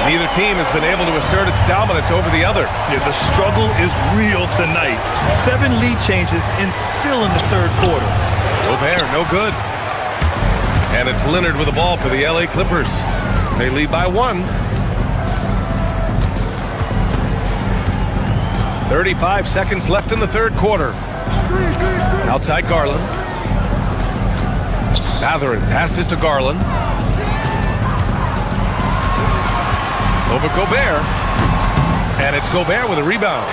Neither team has been able to assert its dominance over the other. Yeah, the struggle is real tonight. 7 lead changes and still in the third quarter. Gobert, no good. And it's Leonard with the ball for the LA Clippers. They lead by 1. 35 seconds left in the third quarter. Outside Garland. Matherin passes to Garland. Over Gobert. And it's Gobert with a rebound.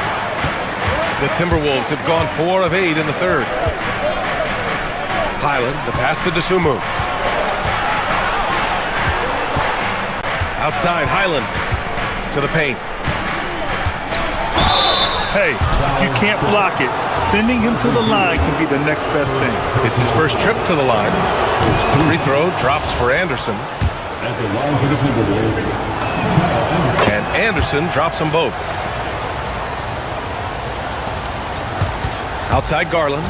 The Timberwolves have gone 4 of 8 in the third. Highland, the pass to Dosunmu. Outside, Highland to the paint. Hey, you can't block it. Sending him to the line can be the next best thing. It's his first trip to the line. The free throw drops for Anderson. At the line for the Timberwolves. And Anderson drops them both. Outside Garland.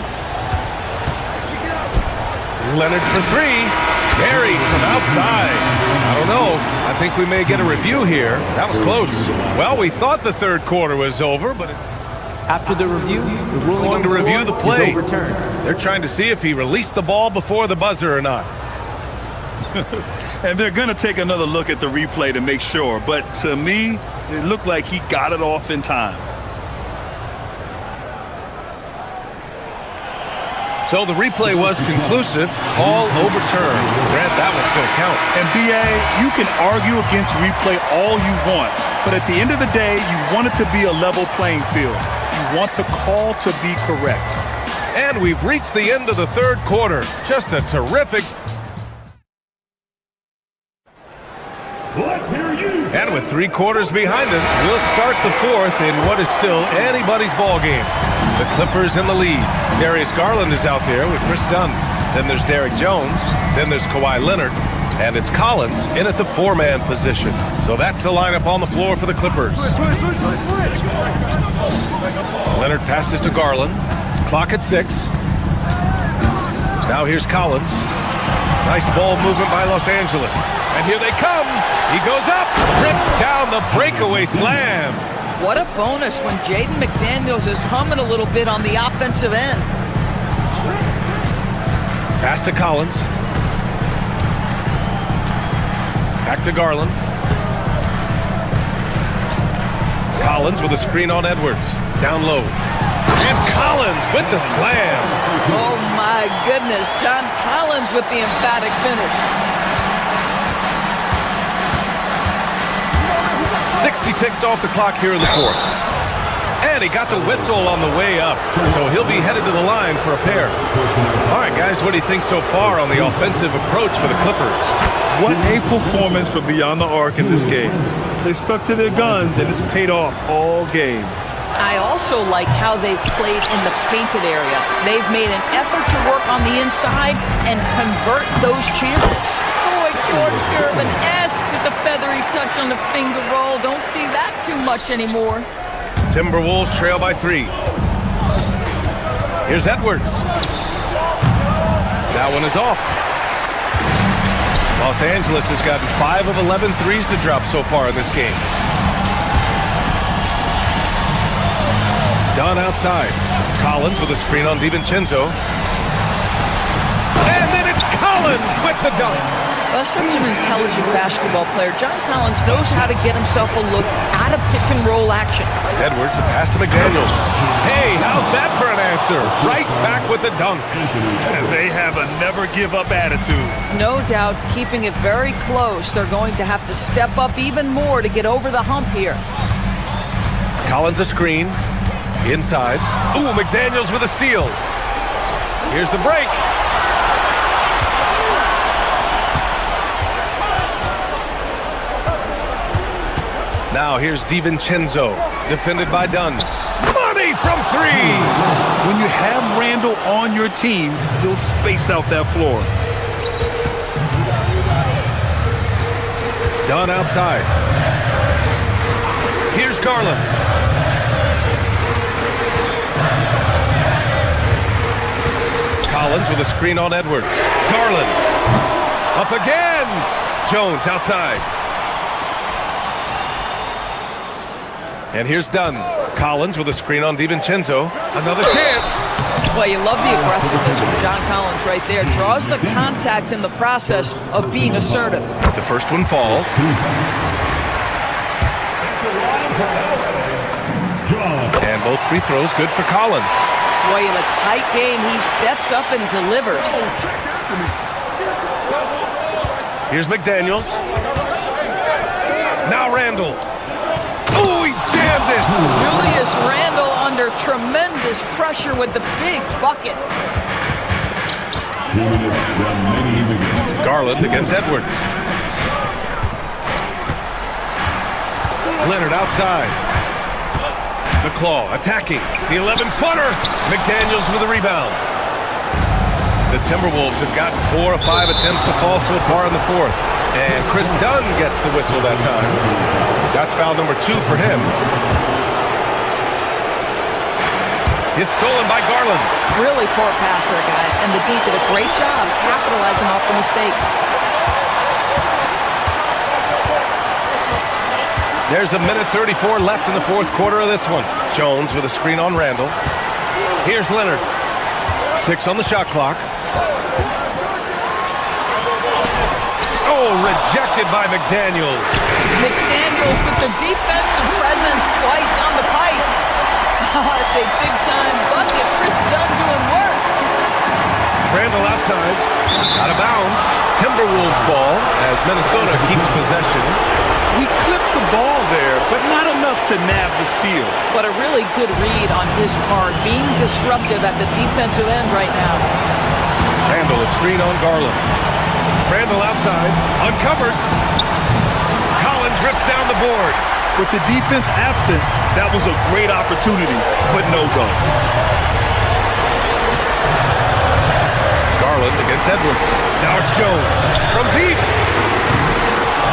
Leonard for three. Buried from outside. I don't know. I think we may get a review here. That was close. Well, we thought the third quarter was over, but after the review, the ruling going to review the play. is overturned. They're trying to see if he released the ball before the buzzer or not. And they're going to take another look at the replay to make sure. But to me, it looked like he got it off in time. So the replay was conclusive. Call overturned. Grant, that one's going to count. And BA, you can argue against replay all you want. But at the end of the day, you want it to be a level playing field. You want the call to be correct. And we've reached the end of the third quarter. Just a terrific. And with 3 quarters behind us, we'll start the fourth in what is still anybody's ball game. The Clippers in the lead. Darius Garland is out there with Chris Dunn. Then there's Derrick Jones. Then there's Kawhi Leonard. And it's Collins in at the 4-man position. So that's the lineup on the floor for the Clippers. Leonard passes to Garland. Clock at 6. Now here's Collins. Nice ball movement by Los Angeles. And here they come. He goes up, rips down the breakaway slam. What a bonus when Jaden McDaniels is humming a little bit on the offensive end. Pass to Collins. Back to Garland. Collins with a screen on Edwards. Down low. And Collins with the slam. Oh my goodness, John Collins with the emphatic finish. 60 ticks off the clock here in the fourth. And he got the whistle on the way up, so he'll be headed to the line for a pair. All right, guys, what do you think so far on the offensive approach for the Clippers? What a performance from beyond the arc in this game. They stuck to their guns, and it's paid off all game. I also like how they've played in the painted area. They've made an effort to work on the inside and convert those chances. Boy, George Gervin-esque with the feathery touch on the finger roll. Don't see that too much anymore. Timberwolves trail by 3. Here's Edwards. That one is off. Los Angeles has gotten 5 of 11 threes to drop so far in this game. Dunn outside. Collins with a screen on DiVincenzo. And then it's Collins with the dunk. Well, such an intelligent basketball player. John Collins knows how to get himself a look out of pick-and-roll action. Edwards, the pass to McDaniels. Hey, how's that for an answer? Right back with the dunk. They have a never-give-up attitude. No doubt, keeping it very close. They're going to have to step up even more to get over the hump here. Collins a screen. Inside. Ooh, McDaniels with a steal. Here's the break. Now here's DiVincenzo, defended by Dunn. Money from three! When you have Randall on your team, you'll space out that floor. Dunn outside. Here's Garland. Collins with a screen on Edwards. Garland. Up again! Jones outside. And here's Dunn. Collins with a screen on DiVincenzo. Another chance. Well, you love the aggressiveness from John Collins right there. Draws the contact in the process of being assertive. The first one falls. And both free throws good for Collins. Boy, in a tight game, he steps up and delivers. Here's McDaniels. Now Randall. Oh, he jammed it! Julius Randle under tremendous pressure with the big bucket. Garland against Edwards. Leonard outside. The claw attacking. The 11-footer. McDaniels with a rebound. The Timberwolves have gotten 4 of 5 attempts to fall so far in the fourth. And Chris Dunn gets the whistle that time. That's foul number 2 for him. It's stolen by Garland. Really poor pass there, guys. And the D did a great job capitalizing off the mistake. There's a minute 34 left in the fourth quarter of this one. Jones with a screen on Randall. Here's Leonard. 6 on the shot clock. Oh, rejected by McDaniels. McDaniels with the defensive presence twice on the pipes. It's a big-time bucket. Chris Dunn doing work. Randall outside. Out of bounds. Timberwolves ball as Minnesota keeps possession. He clipped the ball there, but not enough to nab the steal. But a really good read on his part, being disruptive at the defensive end right now. Randall, a screen on Garland. Randall outside, uncovered. Collins rips down the board. With the defense absent, that was a great opportunity, but no go. Garland against Edwards. Now it's Jones from deep.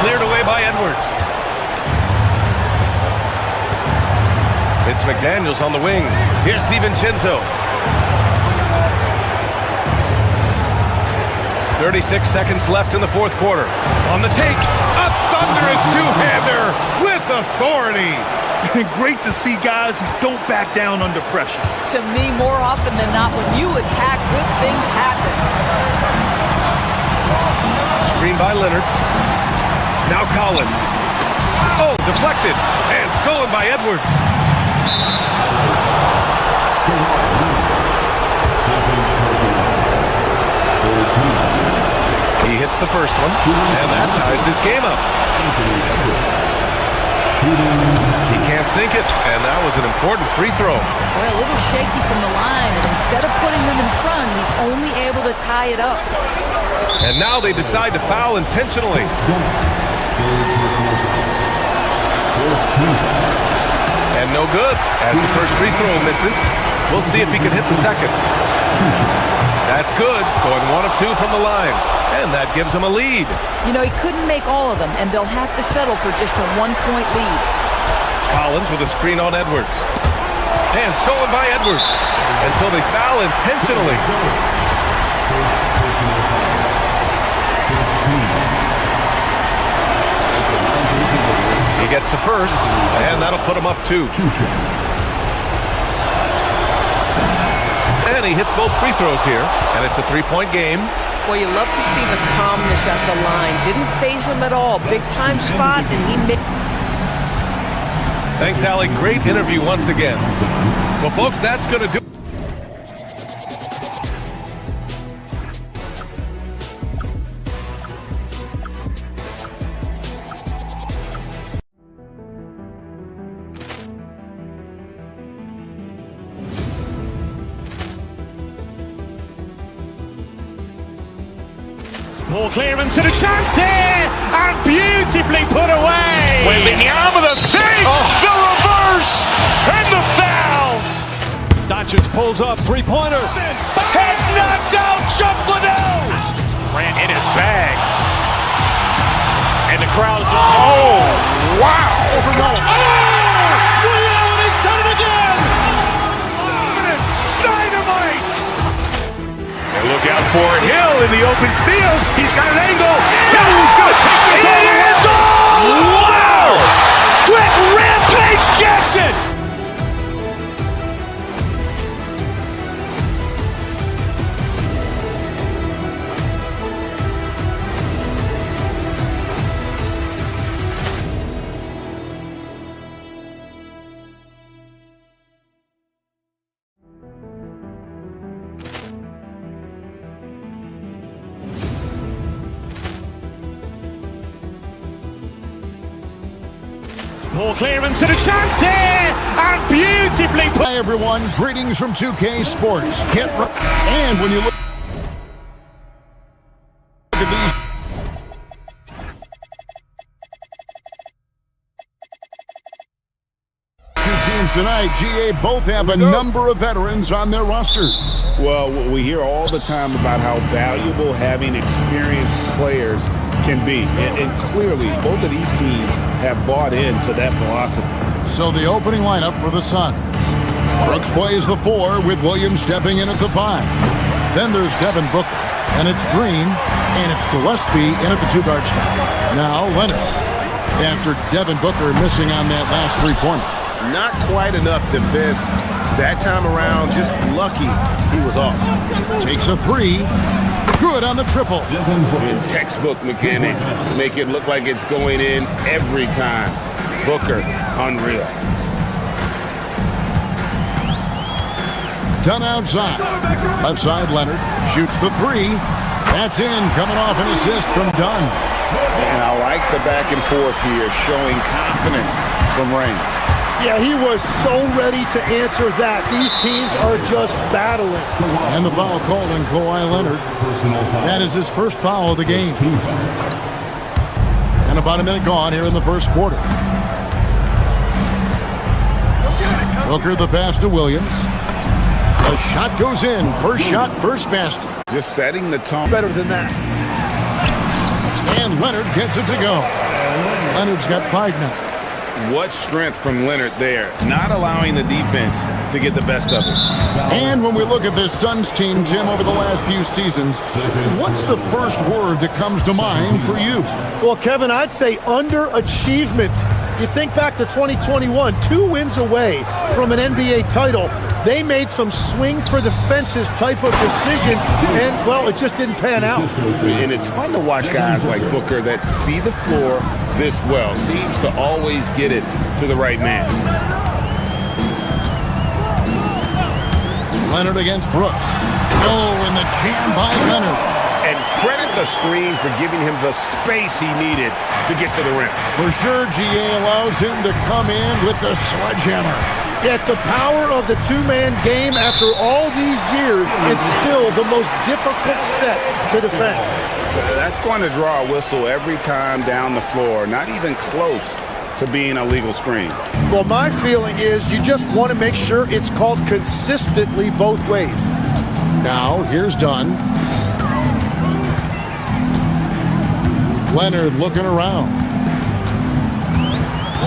Cleared away by Edwards. It's McDaniels on the wing. Here's DiVincenzo. 36 seconds left in the fourth quarter. On the take, a thunderous two-hander with authority. Great to see guys who don't back down under pressure. To me, more often than not, when you attack, good things happen. Screen by Leonard. Now Collins. Oh, deflected and stolen by Edwards. He hits the first one, and that ties this game up. He can't sink it, and that was an important free throw. Boy, a little shaky from the line, and instead of putting them in front, he's only able to tie it up. And now they decide to foul intentionally. And no good, as the first free throw misses. We'll see if he can hit the second. That's good, going 1 of 2 from the line. And that gives him a lead. You know, he couldn't make all of them, and they'll have to settle for just a 1-point lead. Collins with a screen on Edwards. And stolen by Edwards. And so they foul intentionally. He gets the first, and that'll put him up 2. And he hits both free throws here, and it's a 3-point game. Well, you love to see the calmness at the line. Didn't faze him at all. Big-time spot, and he made... Thanks, Allie. Great interview once again. Well, folks, that's going to do... Ball clearance and a chance here, and beautifully put away. Wembanyama with a Doncic pulls up, three-pointer. Has knocked out Chuck Liddell. Ran in his bag. And the crowd is... Oh, wow. Overwhelmed. Oh, Ray Allen has done it again. Dynamite. And look out for Hill in the open field. He's got an angle. Hill's going to take this all the way. Wow. Quick Rampage Jackson. Ball clearance and a chance here, and beautifully put. Hi everyone, greetings from 2K Sports. And when you look at these two teams tonight, GA both have a number of veterans on their roster. Well, we hear all the time about how valuable having experienced players can be. And clearly, both of these teams have bought into that philosophy. So the opening lineup for the Suns. Brooks plays the 4 with Williams stepping in at the 5. Then there's Devin Booker, and it's Green, and it's Gillespie in at the 2-guard spot. Now Leonard, after Devin Booker missing on that last three-pointer. Not quite enough defense that time around, just lucky he was off. Takes a 3. Good on the triple. In textbook mechanics, make it look like it's going in every time. Booker, unreal. Done outside. Left side, Leonard shoots the 3. That's in, coming off an assist from Dunn. And I like the back and forth here, showing confidence from Rain. Yeah, he was so ready to answer that. These teams are just battling. And the foul called on Kawhi Leonard. That is his first foul of the game. And about a minute gone here in the first quarter. Booker the pass to Williams. The shot goes in. First shot, first basket. Just setting the tone. Better than that. And Leonard gets it to go. Leonard's got 5 now. What strength from Leonard there, not allowing the defense to get the best of it. And when we look at this Suns team, Tim, over the last few seasons, what's the first word that comes to mind for you? Well, Kevin, I'd say underachievement. You think back to 2021, 2 wins away from an NBA title. They made some swing for the fences type of decisions, and, well, it just didn't pan out. And it's fun to watch guys like Booker that see the floor this well. Seems to always get it to the right man. Leonard against Brooks. Oh, and the jam by Leonard. And credit the screen for giving him the space he needed to get to the rim. For sure, GA allows him to come in with the sledgehammer. Yeah, it's the power of the two-man game after all these years, and still the most difficult set to defend. That's going to draw a whistle every time down the floor, not even close to being a legal screen. Well, my feeling is you just want to make sure it's called consistently both ways. Now, here's Dunn. Leonard looking around.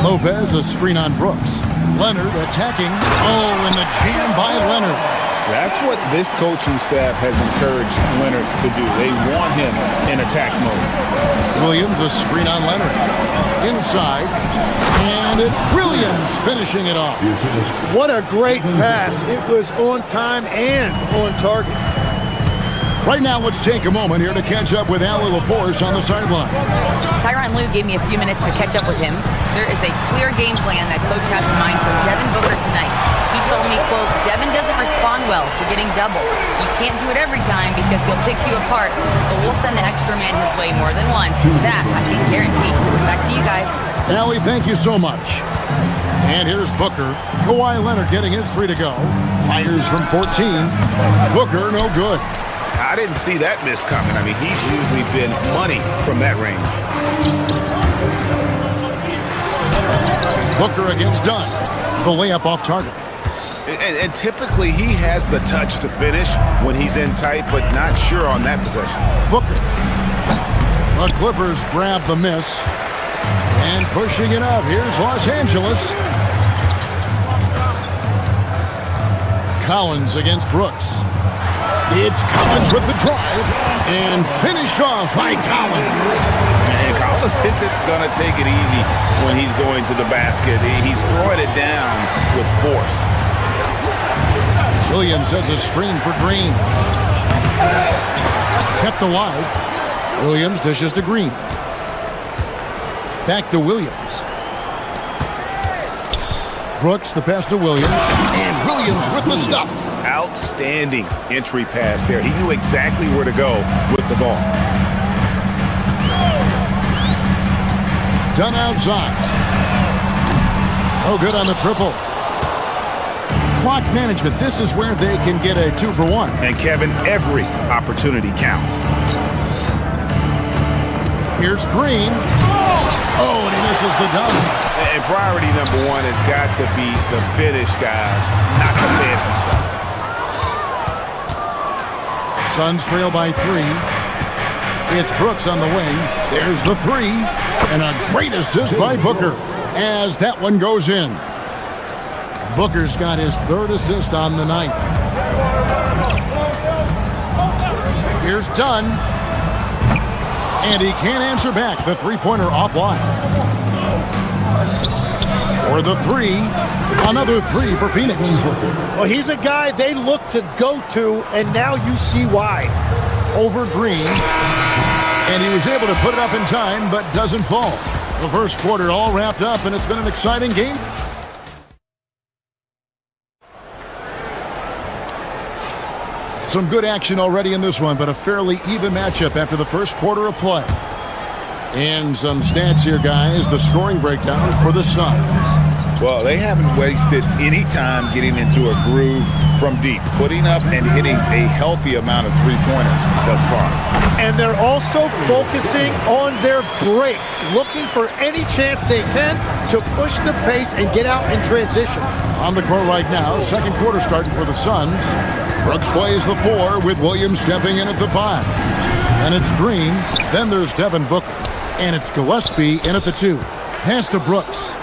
Lopez, a screen on Brooks. Leonard attacking. Oh, and the jam by Leonard. That's what this coaching staff has encouraged Leonard to do. They want him in attack mode. Williams, a screen on Leonard. Inside. And it's Williams finishing it off. What a great pass. It was on time and on target. Right now, let's take a moment here to catch up with Allie LaForce on the sideline. Tyronn Lue gave me a few minutes to catch up with him. There is a clear game plan that coach has in mind for Devin Booker tonight. He told me, quote, Devin doesn't respond well to getting doubled. You can't do it every time because he'll pick you apart, but we'll send the extra man his way more than once. That I can guarantee. Back to you guys. Allie, thank you so much. And here's Booker. Kawhi Leonard getting his 3 to go. Fires from 14. Booker, no good. I didn't see that miss coming. I mean, he's usually been money from that range. Booker against Dunn. The layup off target. and typically he has the touch to finish when he's in tight, but not sure on that possession. Booker. The Clippers grab the miss. And pushing it up, here's Los Angeles. Collins against Brooks. It's Collins with the drive. And finished off by Collins. And Collins isn't going to take it easy when he's going to the basket. He's throwing it down with force. Williams sets a screen for Green. Kept alive. Williams dishes to Green. Back to Williams. Brooks, the pass to Williams. And Williams with the stuff. Outstanding entry pass there. He knew exactly where to go with the ball. Done outside. No good on the triple. Clock management. This is where they can get a 2-for-1. And Kevin, every opportunity counts. Here's Green. Oh, and he misses the dunk. And priority number one has got to be the finish, guys, not the fancy stuff. Suns trail by 3. It's Brooks on the wing. There's the 3. And a great assist by Booker as that one goes in. Booker's got his 3rd assist on the night. Here's Dunn. And he can't answer back. The three-pointer offline. Or the 3. Another 3 for Phoenix. Well, he's a guy they look to go to, and now you see why. Over Green. And he was able to put it up in time, but doesn't fall. The first quarter all wrapped up, and it's been an exciting game. Some good action already in this one, but a fairly even matchup after the first quarter of play. And some stats here, guys. The scoring breakdown for the Suns. Well, they haven't wasted any time getting into a groove from deep, putting up and hitting a healthy amount of three-pointers thus far. And they're also focusing on their break, looking for any chance they can to push the pace and get out in transition. On the court right now, second quarter starting for the Suns. Brooks plays the 4 with Williams stepping in at the 5. And it's Green. Then there's Devin Booker. And it's Gillespie in at the 2. Pass to Brooks.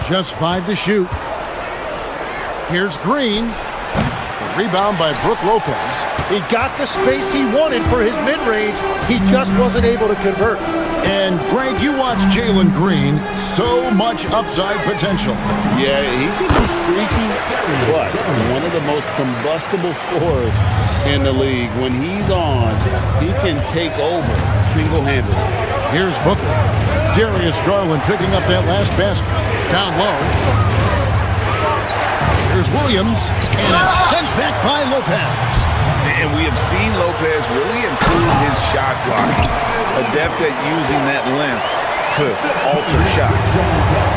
Just 5 to shoot. Here's Green. The rebound by Brook Lopez. He got the space he wanted for his mid-range. He just wasn't able to convert. And Greg, you watch Jalen Green. So much upside potential. Yeah, he can be streaky, but one of the most combustible scorers in the league. When he's on, he can take over single-handedly. Here's Booker. Darius Garland picking up that last basket. Down low. Here's Williams. And it's sent back by Lopez. And we have seen Lopez really improve his shot blocking. Adept at using that length to alter shots.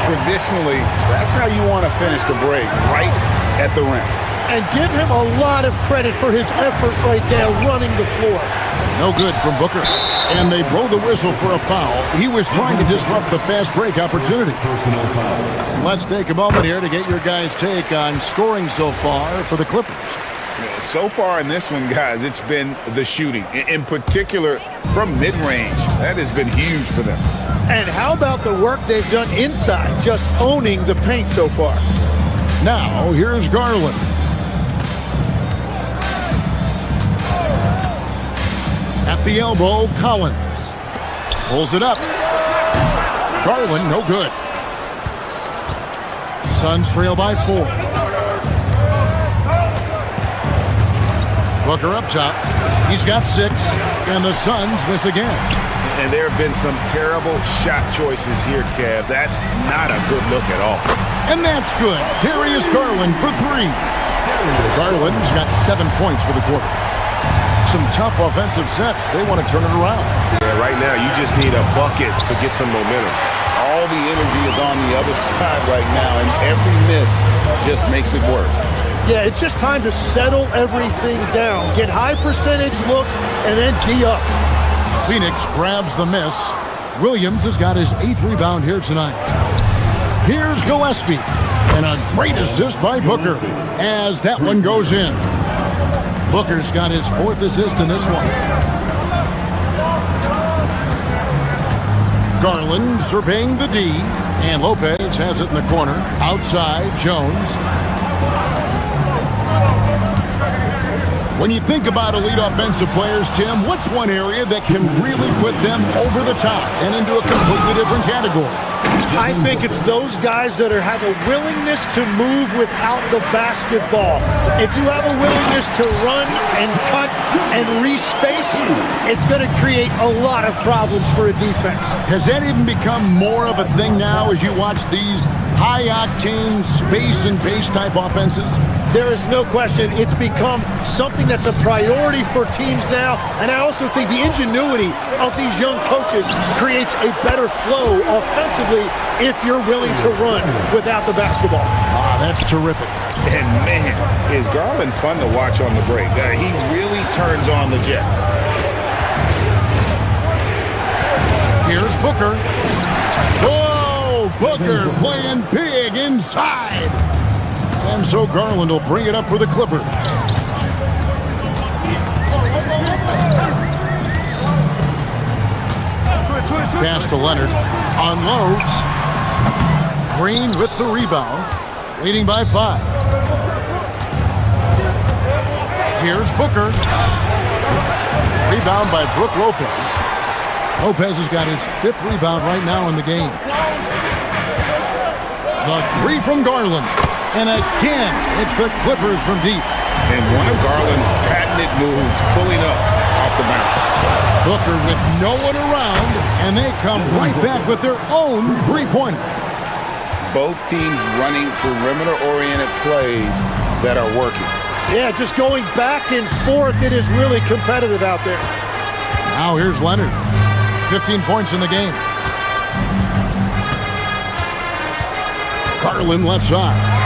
Traditionally, that's how you want to finish the break, right at the rim. And give him a lot of credit for his effort right there running the floor. No good from Booker. And they blow the whistle for a foul. He was trying to disrupt the fast break opportunity. And let's take a moment here to get your guys' take on scoring so far for the Clippers. So far in this one, guys, it's been the shooting. In particular, from mid-range. That has been huge for them. And how about the work they've done inside, just owning the paint so far? Now, here's Garland. At the elbow, Collins. Pulls it up. Garland, no good. Suns trail by 4. Booker up top. He's got 6. And the Suns miss again. And there have been some terrible shot choices here, Kev. That's not a good look at all. And that's good. Darius Garland for 3. Garland's got 7 points for the quarter. Some tough offensive sets. They want to turn it around. Yeah, right now you just need a bucket to get some momentum. All the energy is on the other side right now, and every miss just makes it worse. Yeah, it's just time to settle everything down. Get high percentage looks and then tee up. Phoenix grabs the miss. Williams has got his 8th rebound here tonight. Here's Gillespie. And a great assist by Booker as that one goes in. Booker's got his 4th assist in this one. Garland surveying the D, and Lopez has it in the corner. Outside, Jones. When you think about elite offensive players, Tim, what's one area that can really put them over the top and into a completely different category? I think it's those guys that have a willingness to move without the basketball. If you have a willingness to run and cut and respace, it's going to create a lot of problems for a defense. Has that even become more of a thing now as you watch these high-octane space and pace type offenses? There is no question it's become something that's a priority for teams now, and I also think the ingenuity of these young coaches creates a better flow offensively if you're willing to run without the basketball. That's terrific. And man, is Garland fun to watch on the break. He really turns on the Jets. Here's Booker. Whoa, Booker playing big inside. And so Garland will bring it up for the Clippers. Pass to Leonard. Unloads. Green with the rebound. Leading by 5. Here's Booker. Rebound by Brook Lopez. Lopez has got his 5th rebound right now in the game. The 3 from Garland. And again, it's the Clippers from deep. And one of Garland's patented moves, pulling up off the bounce. Booker with no one around, and they come right back with their own three-pointer. Both teams running perimeter-oriented plays that are working. Yeah, just going back and forth. It is really competitive out there. Now here's Leonard. 15 points in the game. Garland left side.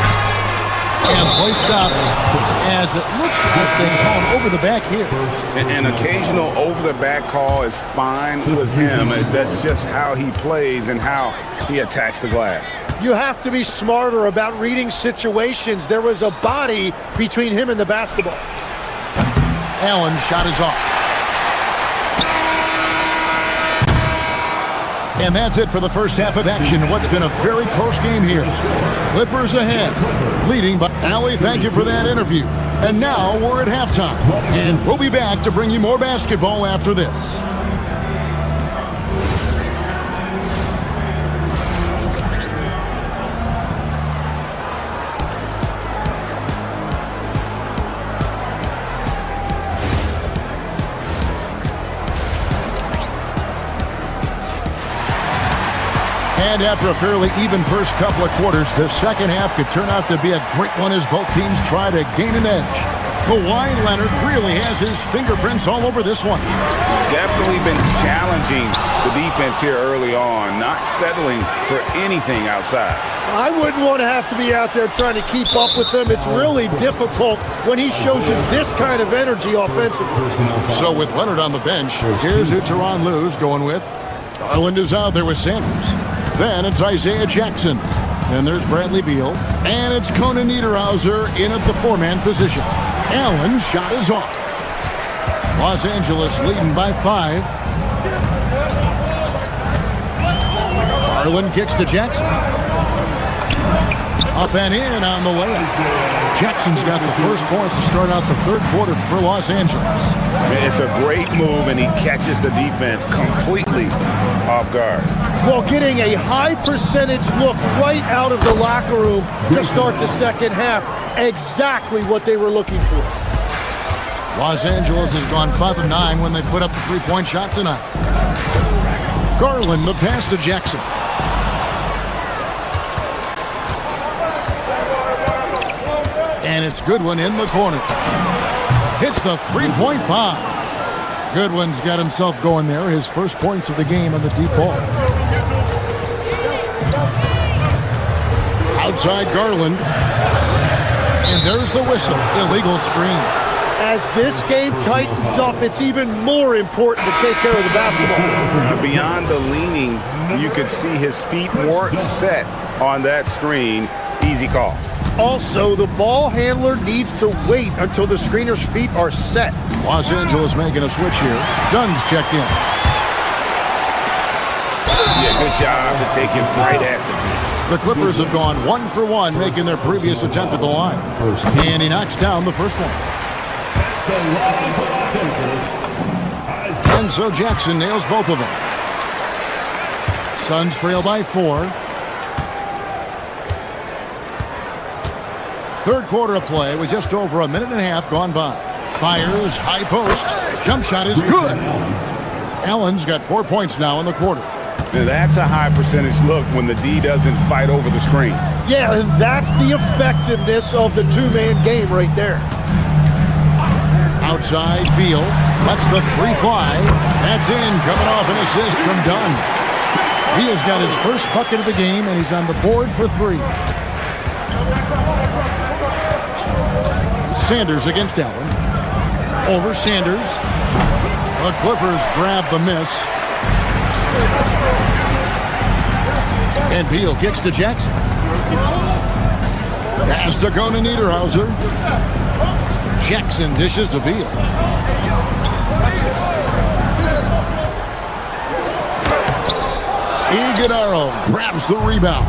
And play stops as it looks like they call him over the back here. An occasional over-the-back call is fine with him. That's just how he plays and how he attacks the glass. You have to be smarter about reading situations. There was a body between him and the basketball. Allen's shot is off. And that's it for the first half of action. What's been a very close game here. Clippers ahead, leading by Allie. Thank you for that interview. And now we're at halftime, and we'll be back to bring you more basketball after this. And after a fairly even first couple of quarters, the second half could turn out to be a great one as both teams try to gain an edge. Kawhi Leonard really has his fingerprints all over this one. Definitely been challenging the defense here early on, not settling for anything outside. I wouldn't want to have to be out there trying to keep up with him. It's really difficult when he shows you this kind of energy offensively. So with Leonard on the bench, here's who Tyronn Lue's going with. Garland is out there with Sanders. Then it's Isaiah Jackson. Then there's Bradley Beal. And it's Conan Niederhauser in at the 4-man position. Allen's shot is off. Los Angeles leading by 5. Garland kicks to Jackson. Up and in on the layup. Jackson's got the first points to start out the third quarter for Los Angeles. It's a great move, and he catches the defense completely off guard. Well, getting a high percentage look right out of the locker room to start the second half. Exactly what they were looking for. Los Angeles has gone 5 of 9 when they put up the three-point shot tonight. Garland, the pass to Jackson. And it's Goodwin in the corner. Hits the three-point bomb. Goodwin's got himself going there. His first points of the game on the deep ball. Outside Garland. And there's the whistle. Illegal screen. as this game tightens up, it's even more important to take care of the basketball. Beyond the leaning, you could see his feet weren't set on that screen. Easy call. Also, the ball handler needs to wait until the screener's feet are set. Los Angeles making a switch here. Dunn's checked in. Yeah, good job to take him right at the The Clippers have gone 1 for 1, making their previous attempt at the line. And he knocks down the first one. And so Jackson nails both of them. Suns trail by 4. Third quarter of play with just over a minute and a half gone by. Fires, high post. Jump shot is good. Allen's got 4 points now in the quarter. That's a high percentage look when the D doesn't fight over the screen. Yeah, and that's the effectiveness of the two-man game right there. Outside, Beal lets the three fly. That's in, coming off an assist from Dunn. Beal's got his first bucket of the game, and he's on the board for 3. Sanders against Allen. Over Sanders. The Clippers grab the miss. And Beal kicks to Jackson. Pass to Conan Niederhauser. Jackson dishes to Beal. Iguodala grabs the rebound.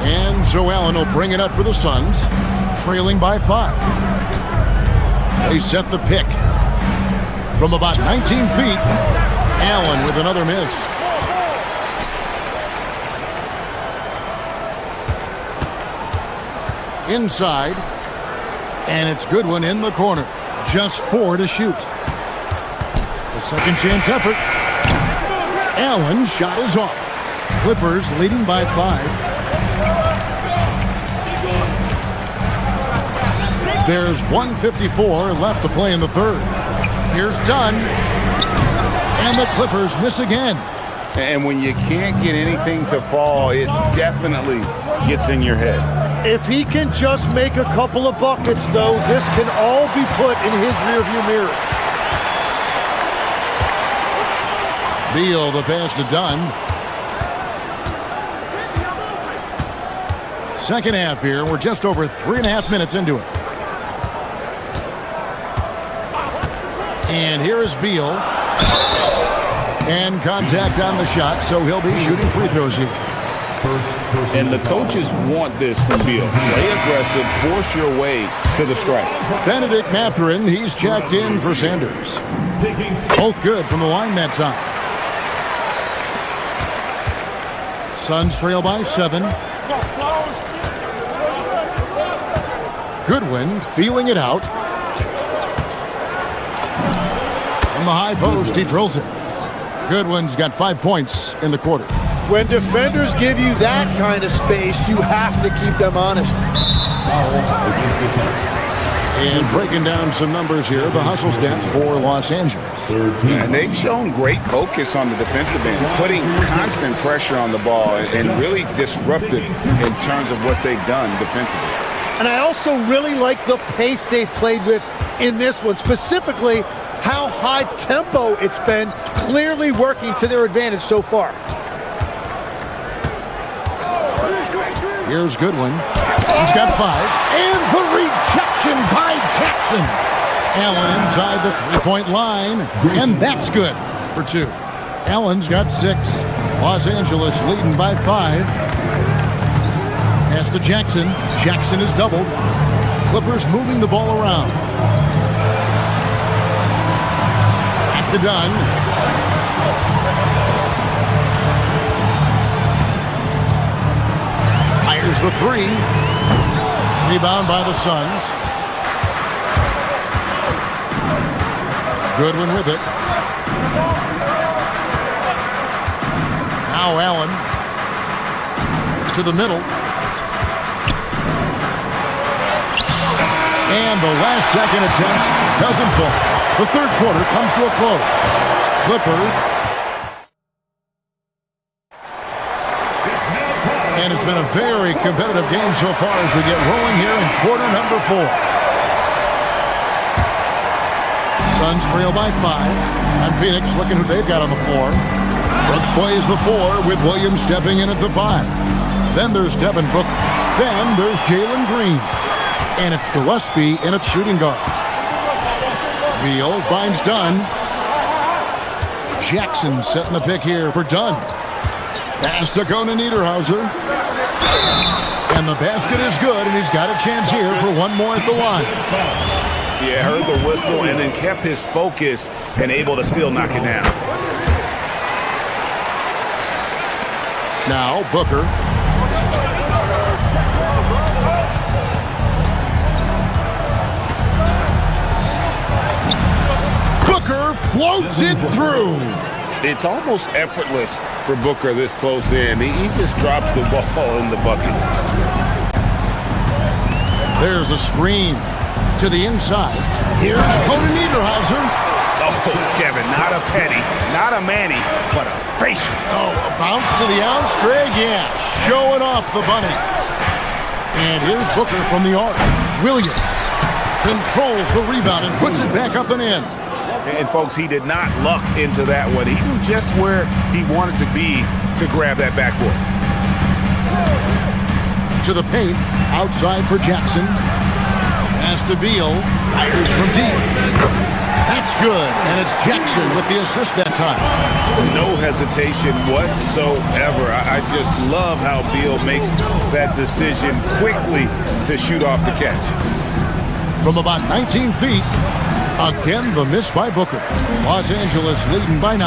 And so Allen will bring it up for the Suns, trailing by 5. They set the pick. From about 19 feet, Allen with another miss. Inside, and it's Goodwin in the corner. Just 4 to shoot. The second chance effort. Allen's shot is off. Clippers leading by 5. There's 1:54 left to play in the third. Here's Dunn. And the Clippers miss again. And when you can't get anything to fall, it definitely gets in your head. If he can just make a couple of buckets, though, this can all be put in his rearview mirror. Beal, the pass to Dunn. Second half here. We're just over 3.5 minutes into it. And here is Beal. And contact on the shot, so he'll be shooting free throws here. And the coaches want this from Beal. Play aggressive, force your way to the strike. Benedict Mathurin, he's checked in for Sanders. Both good from the line that time. Suns trail by 7. Goodwin feeling it out. From the high post, he drills it. Goodwin's got 5 points in the quarter. When defenders give you that kind of space, you have to keep them honest. And breaking down some numbers here, the hustle stats for Los Angeles. And they've shown great focus on the defensive end, putting constant pressure on the ball and really disruptive in terms of what they've done defensively. And I also really like the pace they've played with in this one, specifically how high tempo it's been, clearly working to their advantage so far. Here's Goodwin. He's got 5. And the rejection by Jackson. Allen inside the three-point line. And that's good for 2. Allen's got 6. Los Angeles leading by 5. Pass to Jackson. Jackson is doubled. Clippers moving the ball around. Back to Dunn. Fires the 3. Rebound by the Suns. Goodwin with it. Now Allen to the middle. And the last second attempt doesn't fall. The third quarter comes to a close. Clippers. And it's been a very competitive game so far as we get rolling here in quarter number 4. Suns trail by 5. And Phoenix looking who they've got on the floor. Brooks plays the 4 with Williams stepping in at the 5. Then there's Devin Booker. Then there's Jalen Green. And it's Gillespie in at shooting guard. Beal finds Dunn. Jackson setting the pick here for Dunn. Pass to Conan Niederhauser. And the basket is good, and he's got a chance here for one more at the line. Yeah, heard the whistle and then kept his focus and able to still knock it down. Now Booker. Booker floats it through. It's almost effortless for Booker this close in. He just drops the ball in the bucket. There's a screen to the inside. Here's Conan Niederhauser. Oh, Kevin, not a penny, not a Manny, but a facial. Oh, a bounce to the ounce, Greg, yeah. Showing off the bunny. And here's Booker from the arc. Williams controls the rebound and puts it back up and in. And, folks, he did not luck into that one. He knew just where he wanted to be to grab that backboard. To the paint, outside for Jackson. Pass to Beal, fires from deep. That's good, and it's Jackson with the assist that time. No hesitation whatsoever. I just love how Beal makes that decision quickly to shoot off the catch. From about 19 feet, again the miss by Booker. Los Angeles leading by 9.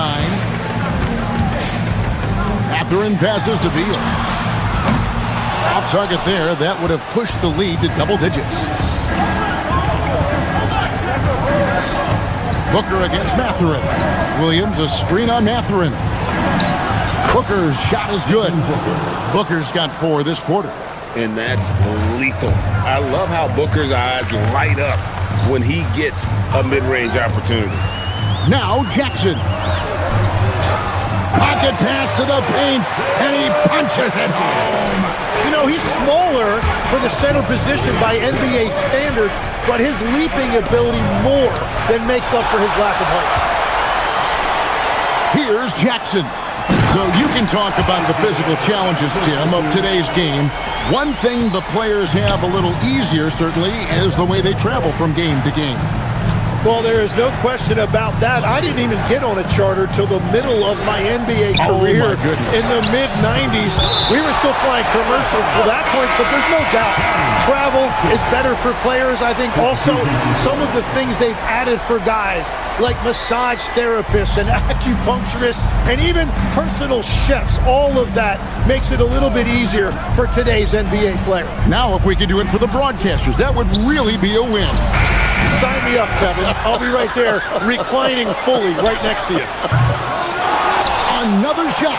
Mathurin passes to Beal. Off target there, that would have pushed the lead to double digits. Booker against Mathurin. Williams a screen on Mathurin. Booker's shot is good. Booker's got 4 this quarter. And that's lethal. I love how Booker's eyes light up when he gets a mid-range opportunity. Now Jackson. Pocket pass to the paint, and he punches it home. You know, he's smaller for the center position by NBA standard, but his leaping ability more than makes up for his lack of height. Here's Jackson. So you can talk about the physical challenges, Tim, of today's game. One thing the players have a little easier, certainly, is the way they travel from game to game. Well, there is no question about that. I didn't even get on a charter till the middle of my NBA career in the mid-90s. We were still flying commercial to that point, but there's no doubt travel is better for players. I think also some of the things they've added for guys like massage therapists and acupuncturists and even personal chefs, all of that makes it a little bit easier for today's NBA player. Now, if we could do it for the broadcasters, that would really be a win. Sign me up, Kevin. I'll be right there, reclining fully right next to you. Another shot.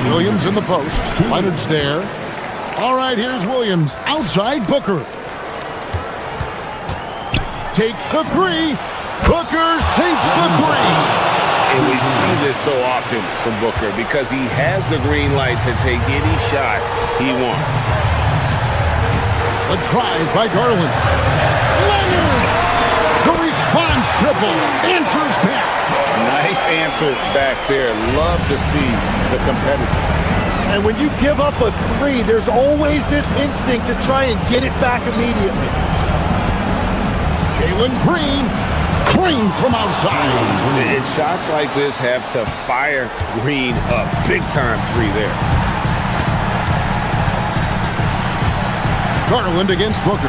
Williams in the post. Leonard's there. All right, here's Williams. Outside Booker. Takes the 3. Booker sinks the 3. And we see this so often from Booker because he has the green light to take any shot he wants. A drive by Garland. Leonard! The response triple. Answers back. Nice answer back there. Love to see the competitor. And when you give up a 3, there's always this instinct to try and get it back immediately. Jalen Green. Green from outside. And shots like this have to fire Green up. Big time 3 there. Garland against Booker.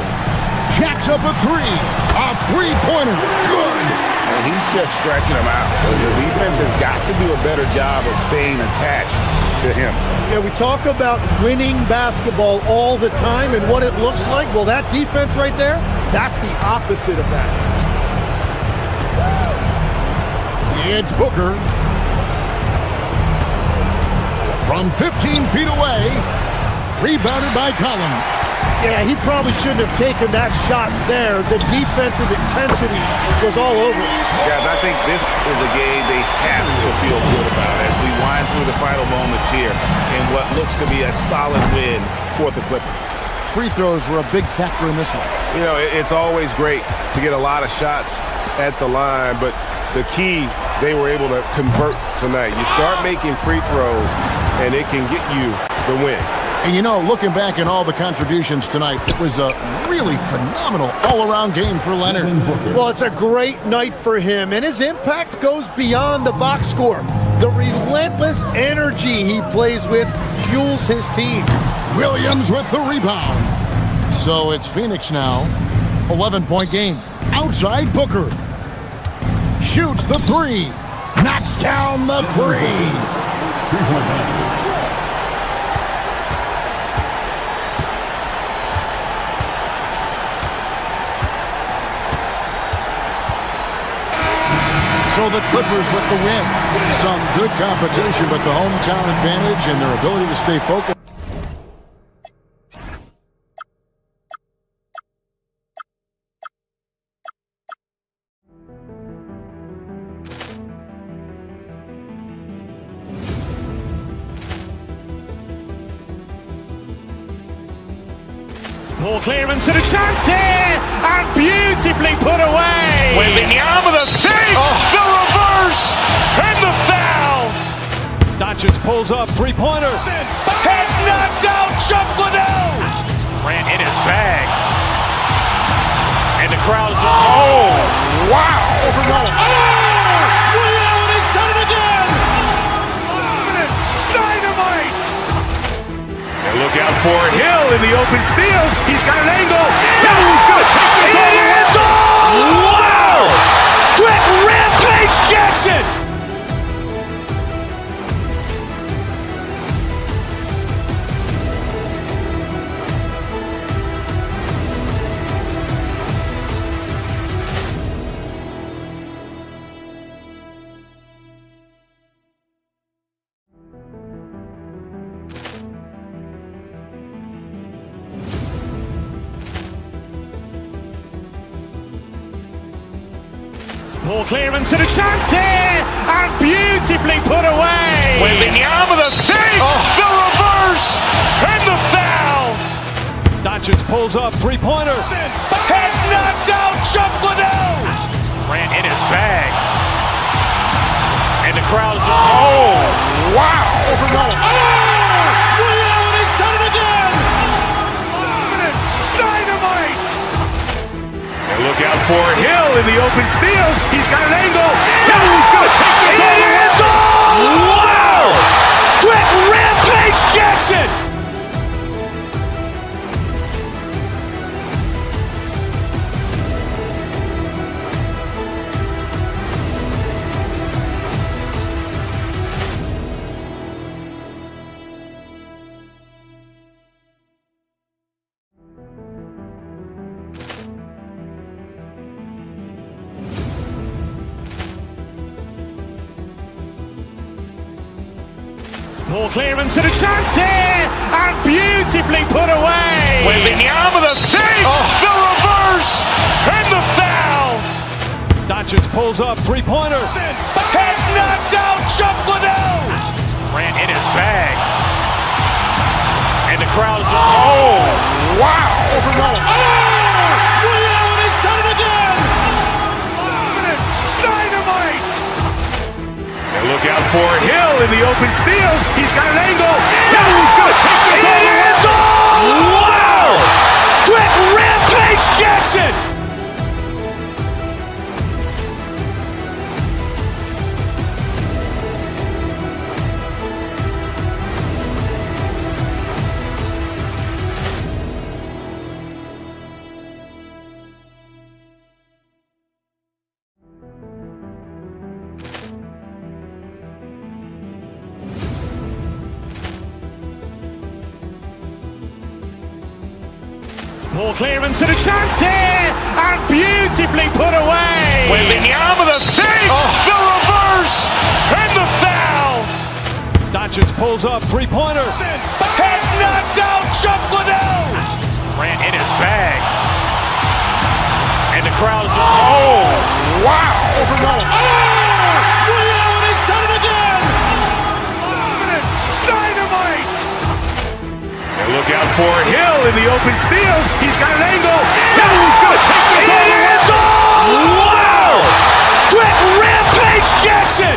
Jacks up a 3. A 3-pointer. Good. And he's just stretching him out. The defense has got to do a better job of staying attached to him. Yeah, we talk about winning basketball all the time and what it looks like. Well, that defense right there, that's the opposite of that. It's Booker. From 15 feet away. Rebounded by Collins. Yeah, he probably shouldn't have taken that shot there. The defensive intensity was all over it. Guys, I think this is a game they have to feel good about as we wind through the final moments here in what looks to be a solid win for the Clippers. free throws were a big factor in this one. You know, it's always great to get a lot of shots at the line, but the key, they were able to convert tonight. You start making free throws, and it can get you the win. And you know, looking back at all the contributions tonight, it was a really phenomenal all-around game for Leonard. Well, it's a great night for him, and his impact goes beyond the box score. The relentless energy he plays with fuels his team. Williams with the rebound. So it's Phoenix now. 11-point game. Outside Booker. Shoots the three. Knocks down the three. So the Clippers with the win. Some good competition, but the hometown advantage and their ability to stay focused. Ball clearance and a chance here, and beautifully put away. Wembanyama the save, the reverse, and the foul. Doncic pulls up, three-pointer. Has knocked out Chuck Liddell. Ran in his bag. And the crowd is... Oh, wow. Liddell has done it again. Dynamite. And look out for Hill in the open field. He's got an angle. He's going to take this all the way. Wow! Quick Rampage Jackson. Ball clearance and a chance here, and beautifully put away. Wembanyama the save, the reverse, and the foul. Doncic pulls up, three-pointer. Has knocked out Chuck Liddell. Ran in his bag. And the crowd is... Oh, wow. Liddell has done it again. Dynamite. And look out for Hill in the open field. He's got an angle. He's going to take this all the way. Wow! Quick Rampage Jackson. Ball clearance and a chance here, and beautifully put away. Wembanyama the save, the reverse, and the foul. Doncic pulls up, three-pointer. Has knocked out Chuck Liddell. Ran in his bag. And the crowd is... Oh, wow. Liddell has done it again. Dynamite. And look out for Hill in the open field. He's got an angle. He's going to take this all the way. Wow! Quick Rampage Jackson. Ball clearance and a chance here, and beautifully put away. Wembanyama the save, the reverse, and the foul. Doncic pulls up, three-pointer. Has knocked out Chuck Liddell. Ran in his bag. And the crowd is... Oh, wow. Liddell has done it again. Dynamite. And look out for Hill in the open field. He's got an angle. Now he's going to take this all the way. It is all! Wow! Quick Rampage Jackson!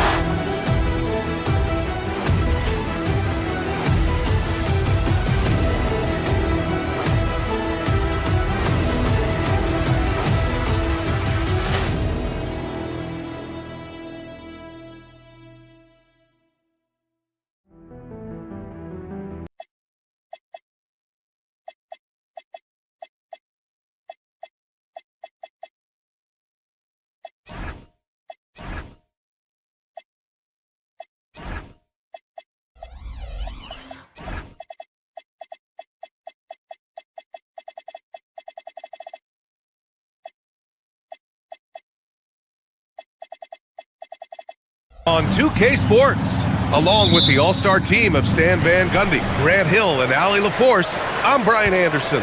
On 2K Sports, along with the all-star team of Stan Van Gundy, Grant Hill, and Allie LaForce, I'm Brian Anderson.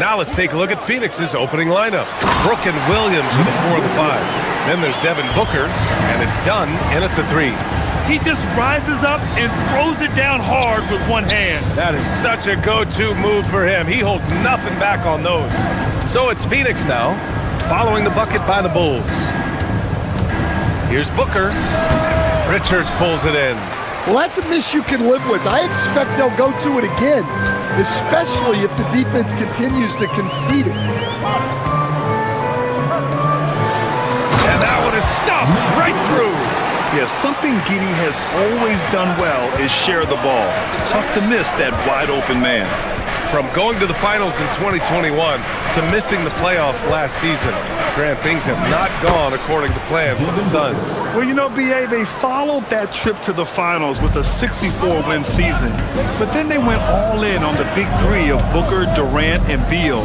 Now let's take a look at Phoenix's opening lineup. Brooke and Williams are the 4 and the 5. Then there's Devin Booker, and it's Dunn in at the 3. He just rises up and throws it down hard with one hand. That is such a go-to move for him. He holds nothing back on those. So it's Phoenix now, following the bucket by the Bulls. Here's Booker. Richards pulls it in. Well, that's a miss you can live with. I expect they'll go to it again, especially if the defense continues to concede it. And that one is stuffed right through. Yeah, something Giddey has always done well is share the ball. Tough to miss that wide-open man. From going to the finals in 2021 to missing the playoffs last season, Grant, things have not gone according to plan for the Suns. Well, you know, B.A., they followed that trip to the finals with a 64-win season. But then they went all in on the big three of Booker, Durant, and Beal.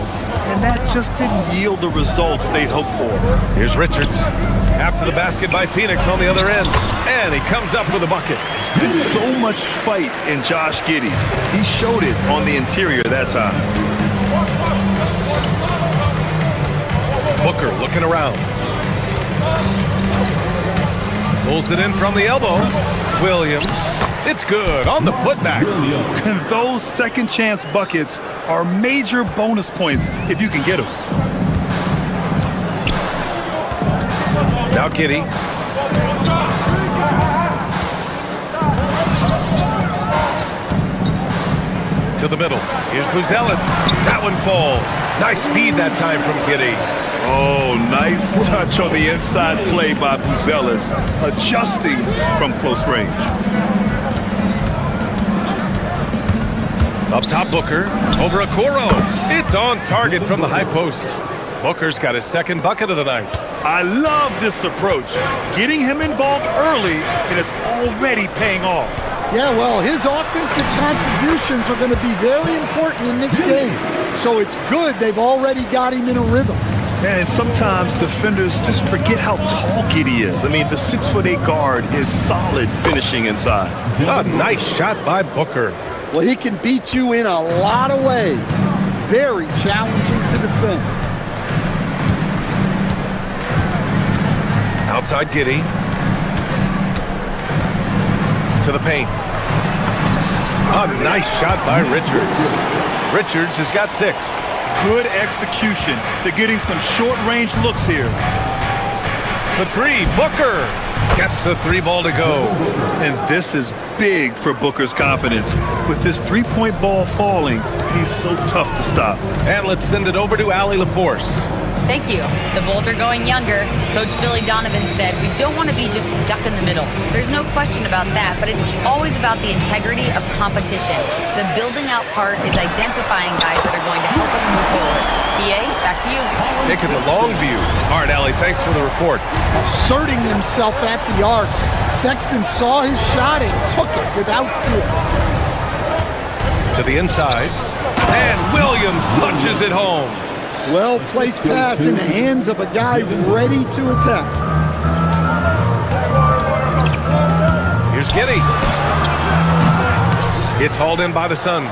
And that just didn't yield the results they'd hoped for. Here's Richards. After the basket by Phoenix on the other end. And he comes up with a bucket. There's so much fight in Josh Giddey. He showed it on the interior that time. Booker looking around. Pulls it in from the elbow. Williams. It's good on the putback. And those second chance buckets are major bonus points if you can get them. Now Giddey. To the middle. Here's Buzelis. That one falls. Nice feed that time from Giddey. Oh, nice touch on the inside play by Buzelis, adjusting from close range. Up top, Booker. Over Okoro. It's on target from the high post. Booker's got his second bucket of the night. I love this approach. Getting him involved early, and it's already paying off. Yeah, well, his offensive contributions are going to be very important in this game. So it's good they've already got him in a rhythm. And sometimes defenders just forget how tall Giddey is. I mean, the 6'8" guard is solid finishing inside. A nice shot by Booker. Well, he can beat you in a lot of ways. Very challenging to defend. Outside Giddey. To the paint. A nice shot by Richards. Richards has got 6. Good execution. They're getting some short-range looks here. The 3, Booker gets the 3 ball to go. And this is big for Booker's confidence. With this three-point ball falling, he's so tough to stop. And let's send it over to Allie LaForce. Thank you. The Bulls are going younger. Coach Billy Donovan said, we don't want to be just stuck in the middle. There's no question about that, but it's always about the integrity of competition. The building out part is identifying guys that are going to help us move forward. BA, back to you. Taking the long view. All right, Allie, thanks for the report. Asserting himself at the arc. Sexton saw his shot and took it without fear. To the inside. And Williams punches it home. Well-placed pass in the hands of a guy ready to attack. Here's Giddey. It's hauled in by the Suns.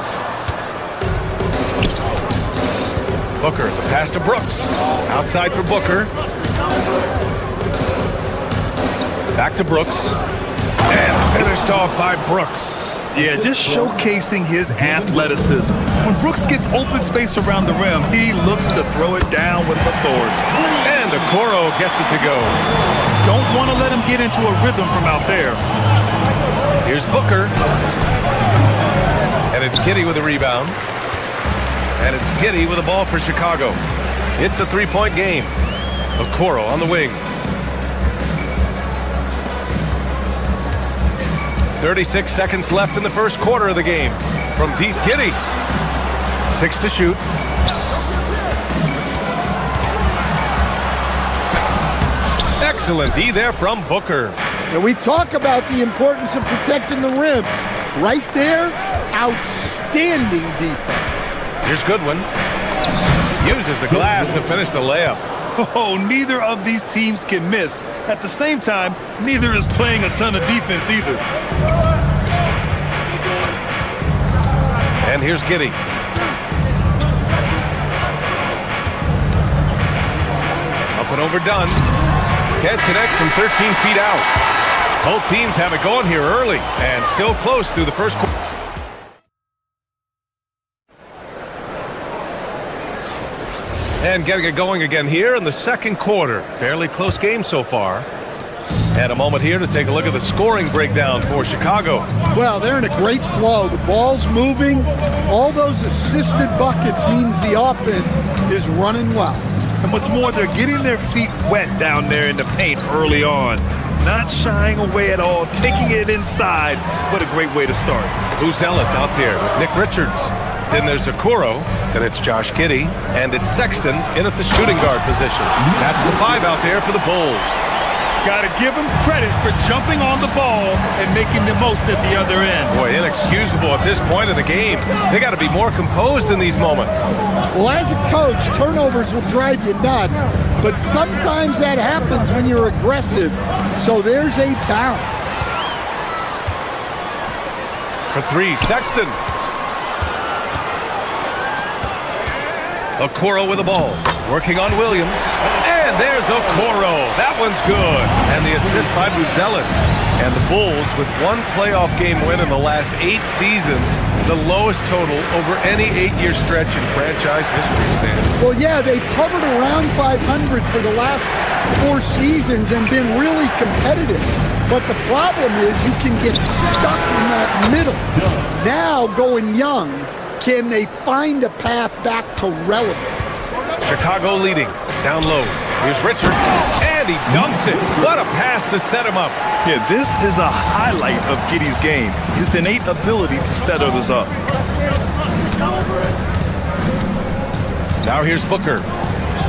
Booker, the pass to Brooks. Outside for Booker. Back to Brooks. And finished off by Brooks. Yeah, just showcasing his athleticism. When Brooks gets open space around the rim, he looks to throw it down with authority. And Okoro gets it to go. Don't want to let him get into a rhythm from out there. Here's Booker. And it's Giddey with a rebound. And it's Giddey with a ball for Chicago. It's a three-point game. Okoro on the wing. 36 seconds left in the first quarter of the game. From deep, Giddey. 6 to shoot. Excellent D there from Booker. And we talk about the importance of protecting the rim. Right there, outstanding defense. Here's Goodwin. Uses the glass to finish the layup. Oh, neither of these teams can miss. At the same time, neither is playing a ton of defense either. And here's Giddey. Up and overdone. Can't connect from 13 feet out. Both teams have it going here early and still close through the first quarter. And getting it going again here in the second quarter. Fairly close game so far. And a moment here to take a look at the scoring breakdown for Chicago. Well, they're in a great flow. The ball's moving. All those assisted buckets means the offense is running well. And what's more, they're getting their feet wet down there in the paint early on. Not shying away at all, taking it inside. What a great way to start. Who's Ellis out there with Nick Richards? Then there's Okoro, then it's Josh Giddey, and it's Sexton in at the shooting guard position. That's the 5 out there for the Bulls. Got to give them credit for jumping on the ball and making the most at the other end. Boy, inexcusable at this point of the game. They got to be more composed in these moments. Well, as a coach, turnovers will drive you nuts, but sometimes that happens when you're aggressive. So there's a balance. For 3, Sexton. Okoro with the ball, working on Williams. And there's Okoro. That one's good. And the assist by Buzelis. And the Bulls with one playoff game win in the last 8 seasons, the lowest total over any 8-year stretch in franchise history, Stan. Well, yeah, they've hovered around 500 for the last 4 seasons and been really competitive. But the problem is you can get stuck in that middle. Now, going young, can they find a path back to relevance? Chicago leading, down low. Here's Richards, and he dunks it. What a pass to set him up. Yeah, this is a highlight of Giddey's game, his innate ability to set others up. Now here's Booker.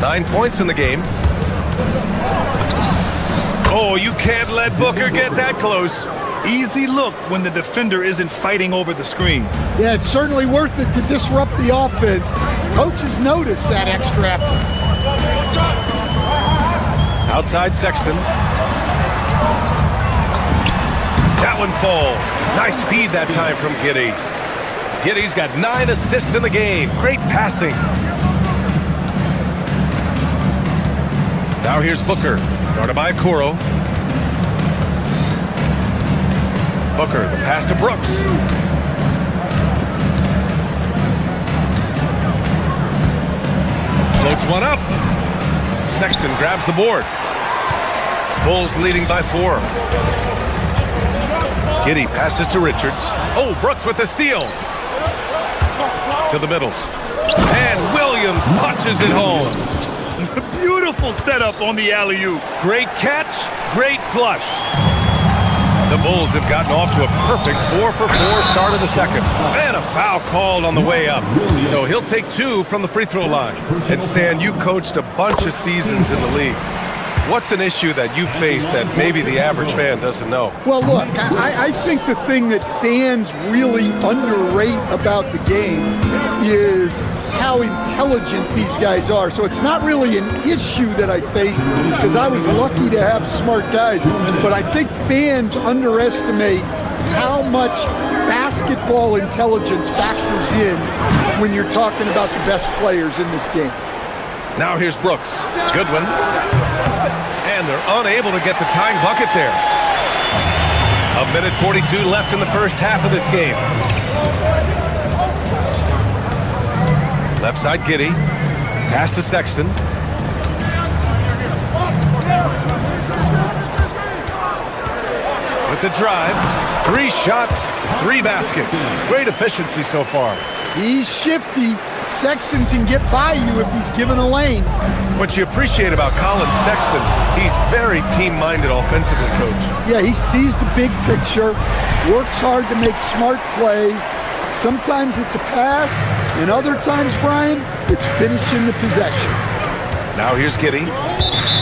9 points in the game. Oh, you can't let Booker get that close. Easy look when the defender isn't fighting over the screen. Yeah, it's certainly worth it to disrupt the offense. Coaches notice that extra effort. Outside Sexton. That one falls. Nice feed that time from Giddey. Giddey's got 9 assists in the game. Great passing. Now here's Booker. Guarded by Okoro. Booker, the pass to Brooks. Floats one up. Sexton grabs the board. Bulls leading by 4. Giddey passes to Richards. Oh, Brooks with the steal. To the middle. And Williams punches it home. Beautiful setup on the alley-oop. Great catch, great flush. The Bulls have gotten off to a perfect 4-for-4 start of the second. And a foul called on the way up. So he'll take 2 from the free throw line. And Stan, you coached a bunch of seasons in the league. What's an issue that you face that maybe the average fan doesn't know? Well, look, I think the thing that fans really underrate about the game is how intelligent these guys are. So it's not really an issue that I face because I was lucky to have smart guys. But I think fans underestimate how much basketball intelligence factors in when you're talking about the best players in this game. Now here's Brooks. Goodwin. And they're unable to get the tying bucket there. A A minute 42 left in the first half of this game. Left side, Giddey. Pass to Sexton. With the drive. 3 shots, 3 baskets. Great efficiency so far. He's shifty. Sexton can get by you if he's given a lane. What you appreciate about Colin Sexton, he's very team-minded offensively, Coach. Yeah, he sees the big picture, works hard to make smart plays. Sometimes it's a pass, and other times, Brian, it's finishing the possession. Now here's Giddey.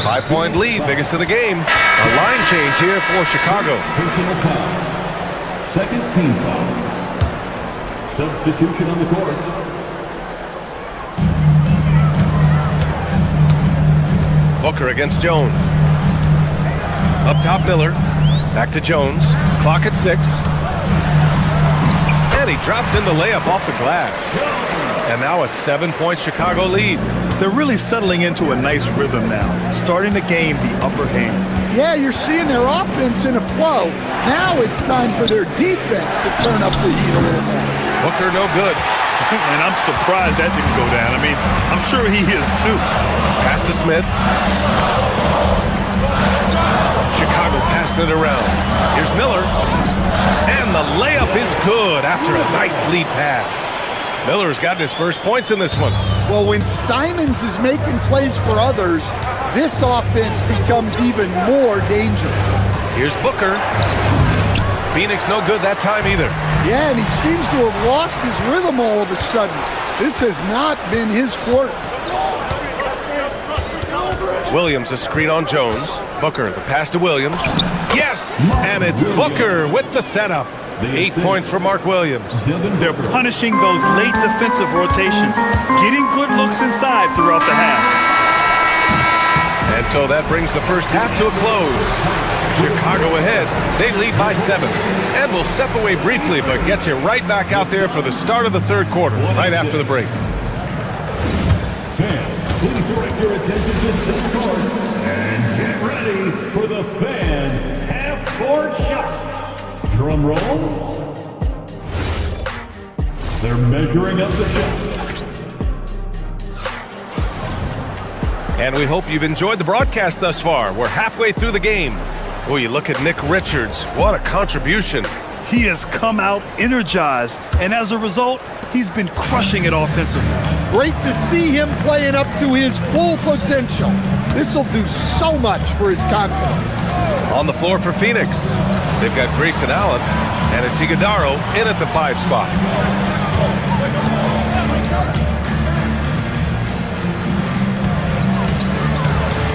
5-point lead, biggest of the game. A line change here for Chicago. Personal foul. Second team foul. Substitution on the court. Booker against Jones. Up top, Miller. Back to Jones. Clock at 6. And he drops in the layup off the glass. And now a 7-point Chicago lead. They're really settling into a nice rhythm now, starting to gain the upper hand. Yeah, you're seeing their offense in a flow. Now it's time for their defense to turn up the heat a little more. Booker no good. And I'm surprised that didn't go down. I mean, I'm sure he is too. Pass to Smith. Chicago passing it around. Here's Miller. And the layup is good after a nice lead pass. Miller's gotten his first points in this one. Well, when Simons is making plays for others, this offense becomes even more dangerous. Here's Booker. Phoenix no good that time either. Yeah, and he seems to have lost his rhythm all of a sudden. This has not been his quarter. Williams a screen on Jones. Booker, the pass to Williams. Yes! And it's Booker with the setup. 8 points for Mark Williams. They're punishing those late defensive rotations, getting good looks inside throughout the half. And so that brings the first half to a close. Chicago ahead. They lead by 7. And we'll step away briefly, but get you right back out there for the start of the third quarter, right after the break. Fans, please direct your attention to center court and get ready for the fan half-court shots. Drum roll. They're measuring up the shot. And we hope you've enjoyed the broadcast thus far. We're halfway through the game. Oh, you look at Nick Richards. What a contribution. He has come out energized, and as a result, he's been crushing it offensively. Great to see him playing up to his full potential. This will do so much for his confidence. On the floor for Phoenix, they've got Grayson Allen, and it's Iguodaro in at the 5 spot.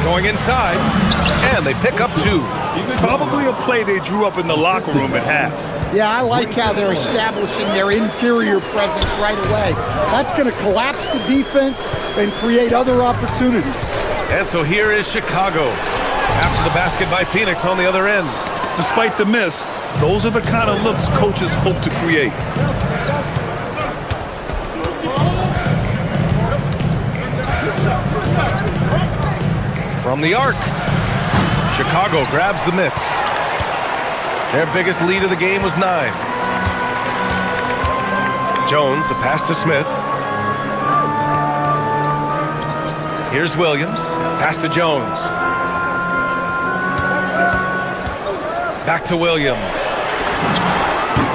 Going inside, and they pick up 2. Probably a play they drew up in the locker room at half. Yeah, I like how they're establishing their interior presence right away. That's going to collapse the defense and create other opportunities. And so here is Chicago after the basket by Phoenix on the other end. Despite the miss, those are the kind of looks coaches hope to create. From the arc, Chicago grabs the miss. Their biggest lead of the game was 9. Jones, the pass to Smith. Here's Williams, pass to Jones. Back to Williams.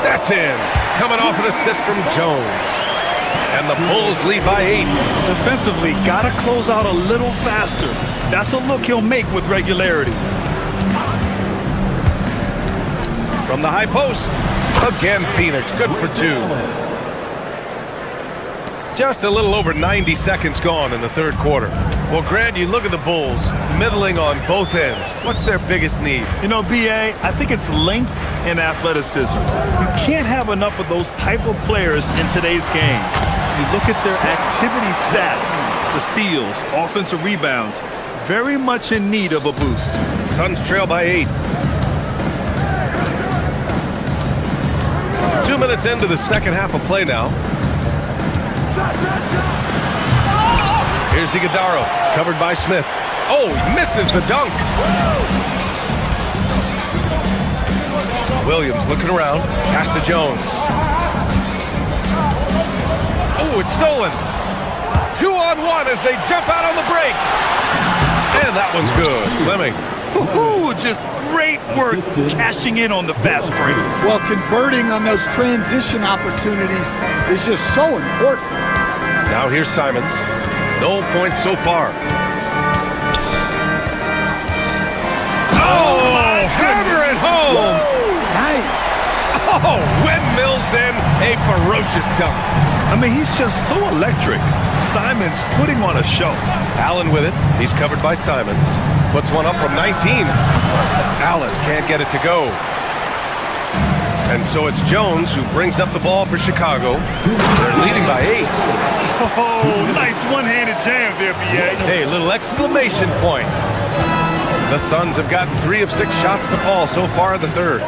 That's in. Coming off an assist from Jones. And the Bulls lead by 8. Defensively, gotta close out a little faster. That's a look he'll make with regularity. From the high post. Again, Phoenix, good for 2. Just a little over 90 seconds gone in the third quarter. Well, Grant, you look at the Bulls, middling on both ends. What's their biggest need? You know, B.A., I think it's length and athleticism. You can't have enough of those type of players in today's game. You look at their activity stats, the steals, offensive rebounds, very much in need of a boost. Suns trail by 8. 2 minutes into the second half of play now. Here's Iguodaro, covered by Smith. Oh, he misses the dunk. Williams looking around. Pass to Jones. Oh, it's stolen. 2-on-1 as they jump out on the break. And that one's good. Fleming. Ooh, just great work cashing in on the fast break. Well, converting on those transition opportunities is just so important. Now here's Simons. No points so far. Oh, hammer it home. Nice. Oh, windmills in a ferocious dunk. I mean, he's just so electric. Simons putting on a show. Allen with it. He's covered by Simons. Puts one up from 19. Allen can't get it to go. And so it's Jones who brings up the ball for Chicago. They're leading by 8. Oh, nice one-handed jam there, B.A. Hey, little exclamation point. The Suns have gotten 3 of 6 shots to fall so far in the third.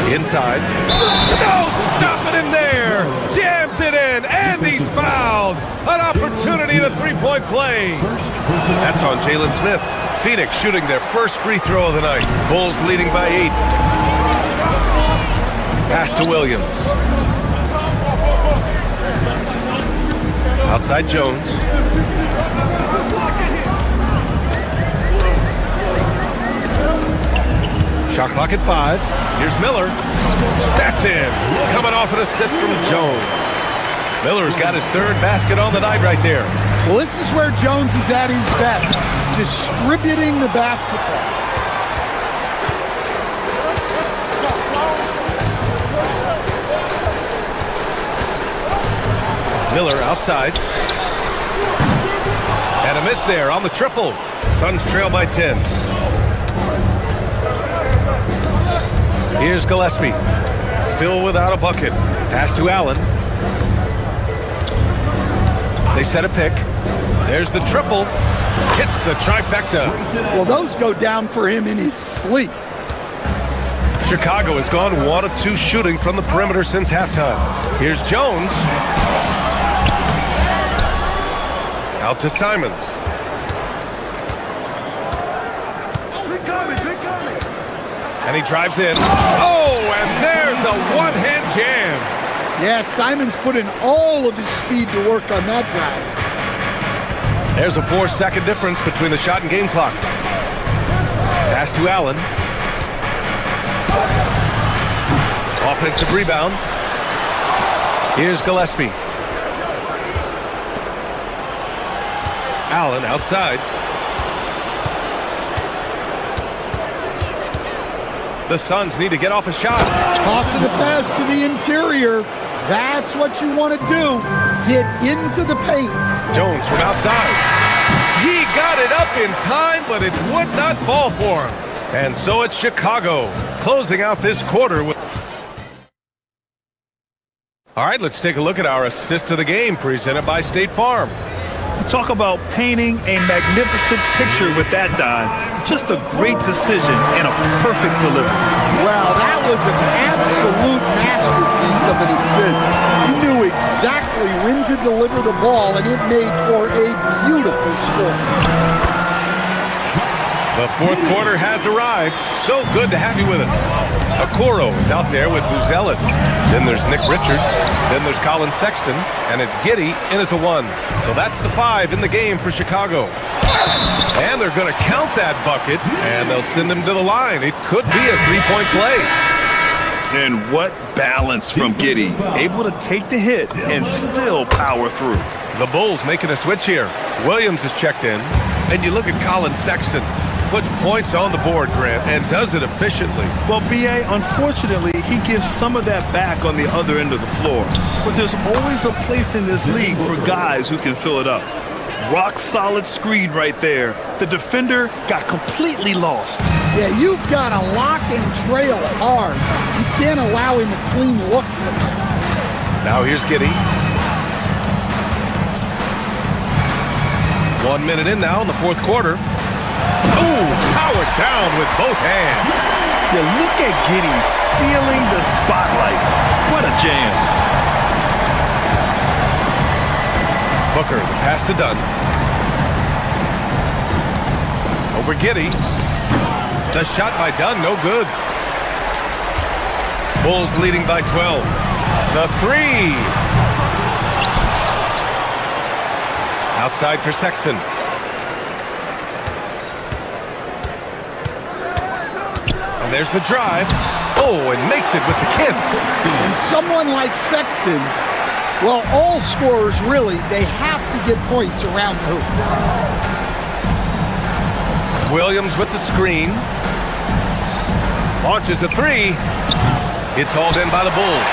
Inside. No, stopping him there. Jams it in, and he's fouled. An opportunity at a three-point play. That's on Jalen Smith. Phoenix shooting their first free throw of the night. Bulls leading by 8. Pass to Williams. Outside Jones. Shot clock at 5. Here's Miller. That's in. Coming off an assist from Jones. Miller's got his 3rd basket on the night right there. Well, this is where Jones is at his best, distributing the basketball. Miller outside. And a miss there on the triple. Suns trail by 10. Here's Gillespie. Still without a bucket. Pass to Allen. They set a pick. There's the triple. Hits the trifecta. Well, those go down for him in his sleep. Chicago has gone 1 of 2 shooting from the perimeter since halftime. Here's Jones. Out to Simons. And he drives in. Oh, and there's a one-hand jam. Yeah, Simons put in all of his speed to work on that drive. There's a 4-second difference between the shot and game clock. Pass to Allen. Offensive rebound. Here's Gillespie. Allen outside. The Suns need to get off a shot. Tossing a pass to the interior. That's what you want to do. Get into the paint. Jones from outside. He got it up in time, but it would not fall for him. And so it's Chicago closing out this quarter with... All right, let's take a look at our assist of the game presented by State Farm. Talk about painting a magnificent picture with that dime. Just a great decision and a perfect delivery. Well, that was an absolute masterpiece of an assist. He knew exactly when to deliver the ball, and it made for a beautiful score. The fourth quarter has arrived. So good to have you with us. Okoro is out there with Buzelis. Then there's Nick Richards. Then there's Colin Sexton. And it's Giddey in at the 1. So that's the 5 in the game for Chicago. And they're going to count that bucket, and they'll send him to the line. It could be a 3-point play. And what balance from Giddey. Able to take the hit and still power through. The Bulls making a switch here. Williams is checked in. And you look at Colin Sexton. Puts points on the board, Grant, and does it efficiently. Well, B.A., unfortunately, he gives some of that back on the other end of the floor. But there's always a place in this league for guys who can fill it up. Rock-solid screen right there. The defender got completely lost. Yeah, you've got to lock and trail hard. You can't allow him a clean look from that. Now here's Giddey. 1 minute in now in the fourth quarter. Oh, powered down with both hands. Yeah, look at Giddey stealing the spotlight. What a jam. Booker, the pass to Dunn. Over Giddey. The shot by Dunn, no good. Bulls leading by 12. The three. Outside for Sexton. And there's the drive. Oh, and makes it with the kiss. And someone like Sexton, well, all scorers really, they have to get points around the hoop. Williams with the screen. Launches a three. It's hauled in by the Bulls.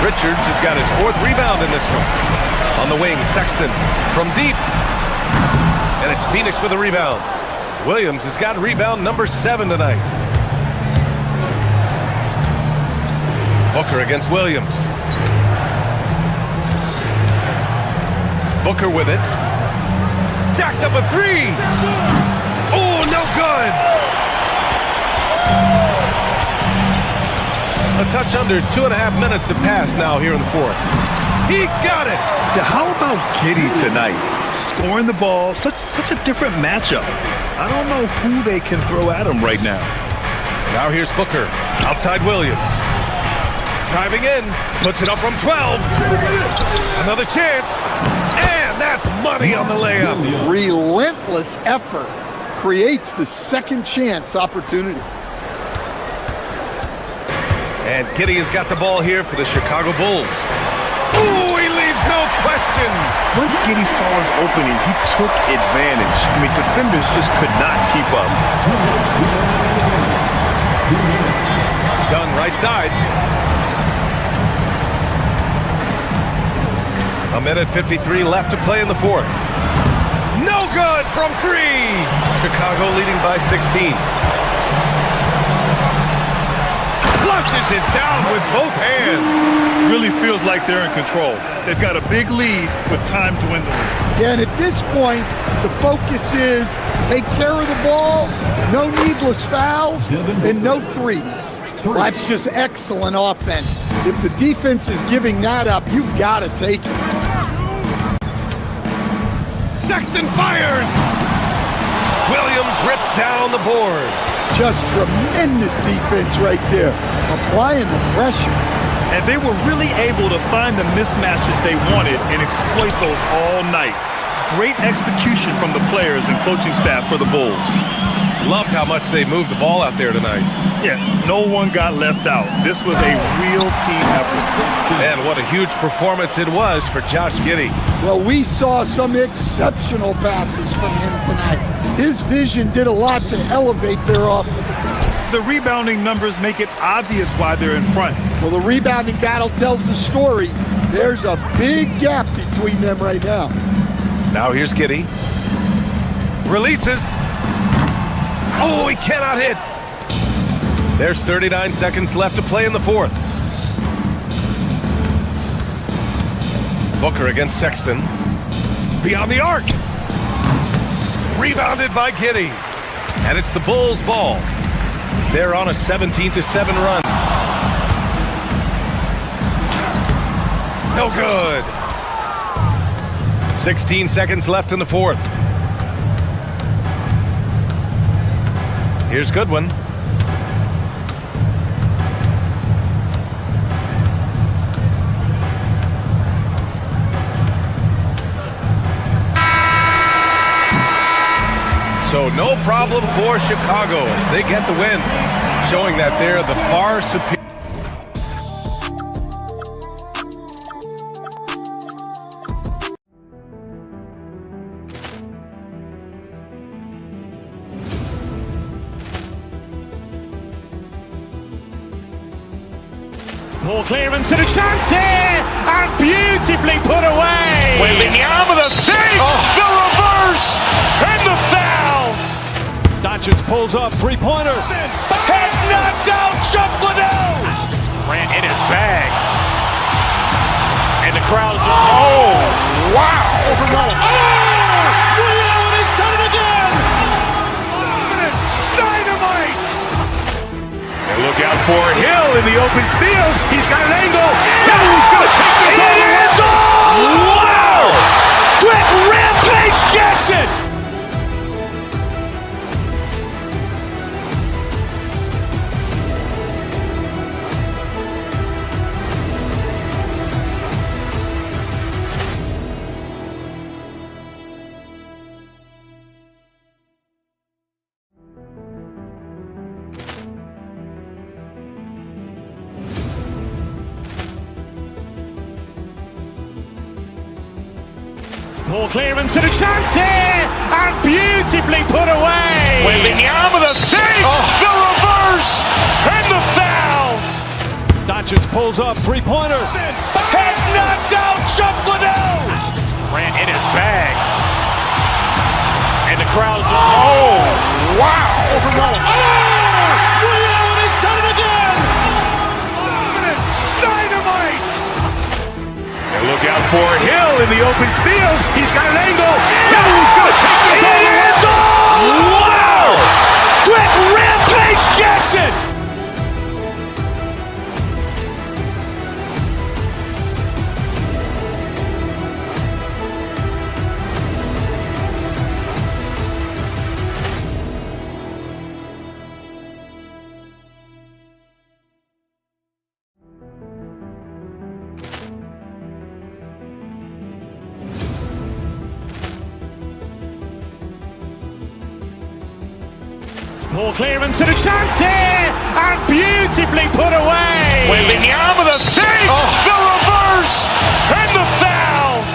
Richards has got his 4th rebound in this one. On the wing, Sexton from deep. And it's Phoenix with a rebound. Williams has got rebound number 7 tonight. Booker against Williams. Booker with it. Jacks up a three. Oh, no good. A touch under 2.5 minutes have passed now here in the 4th. He got it. Yeah, how about Giddey tonight? Scoring the ball, such a different matchup. I don't know who they can throw at him right now. Now here's Booker, outside Williams. Driving in, puts it up from 12. Another chance, and that's money on the layup. Relentless effort creates the second chance opportunity. And Giddey has got the ball here for the Chicago Bulls. Ooh, he leaves no question. Once Giddey saw his opening, he took advantage. I mean, defenders just could not keep up. Dunn right side. A minute 53 left to play in the 4th. No good from 3. Chicago leading by 16. Flushes it down with both hands. Really feels like they're in control. They've got a big lead with time dwindling. Yeah, and at this point, the focus is take care of the ball, no needless fouls, and no threes. That's just excellent offense. If the defense is giving that up, you've got to take it. Sexton fires. Williams rips down the board. Just tremendous defense right there, applying the pressure. And they were really able to find the mismatches they wanted and exploit those all night. Great execution from the players and coaching staff for the Bulls. Loved how much they moved the ball out there tonight. Yeah, no one got left out. This was a real team effort. And what a huge performance it was for Josh Giddey. Well, we saw some exceptional passes from him tonight. His vision did a lot to elevate their offense. The rebounding numbers make it obvious why they're in front. Well, the rebounding battle tells the story. There's a big gap between them right now. Now here's Giddey. Releases. Oh, he cannot hit. There's 39 seconds left to play in the 4th. Booker against Sexton. Beyond the arc. Rebounded by Giddey. And it's the Bulls' ball. They're on a 17-7 run. No good. 16 seconds left in the 4th. Here's Goodwin. So no problem for Chicago as they get the win, showing that they're the far superior. Ball clearance and a chance here, and beautifully put away. Wembanyama with a save, the reverse, and the foul. Doncic pulls up, three-pointer. Has knocked out Chuck Liddell. Grant in his bag. And the crowd is... Oh, wow. He's done it again. Dynamite. And look out for Hill in the open field. He's got an angle. Yes. He's going to take this all the way. Wow! Trent Rampage Jackson. Ball clearance and a chance here, and beautifully put away. Wembanyama the save, the reverse, and the foul. Doncic pulls up, three-pointer. Has knocked out Chuck Liddell. Grant in his bag. And the crowd's wow! Overruled. He's done it again! Dynamite! And look out for Hill in the open field. He's got an angle. He's going to take this all the way. Wow! Quick Rampage Jackson! Ball clearance and a chance here, and beautifully put away. Wembanyama the save, the reverse, and the foul.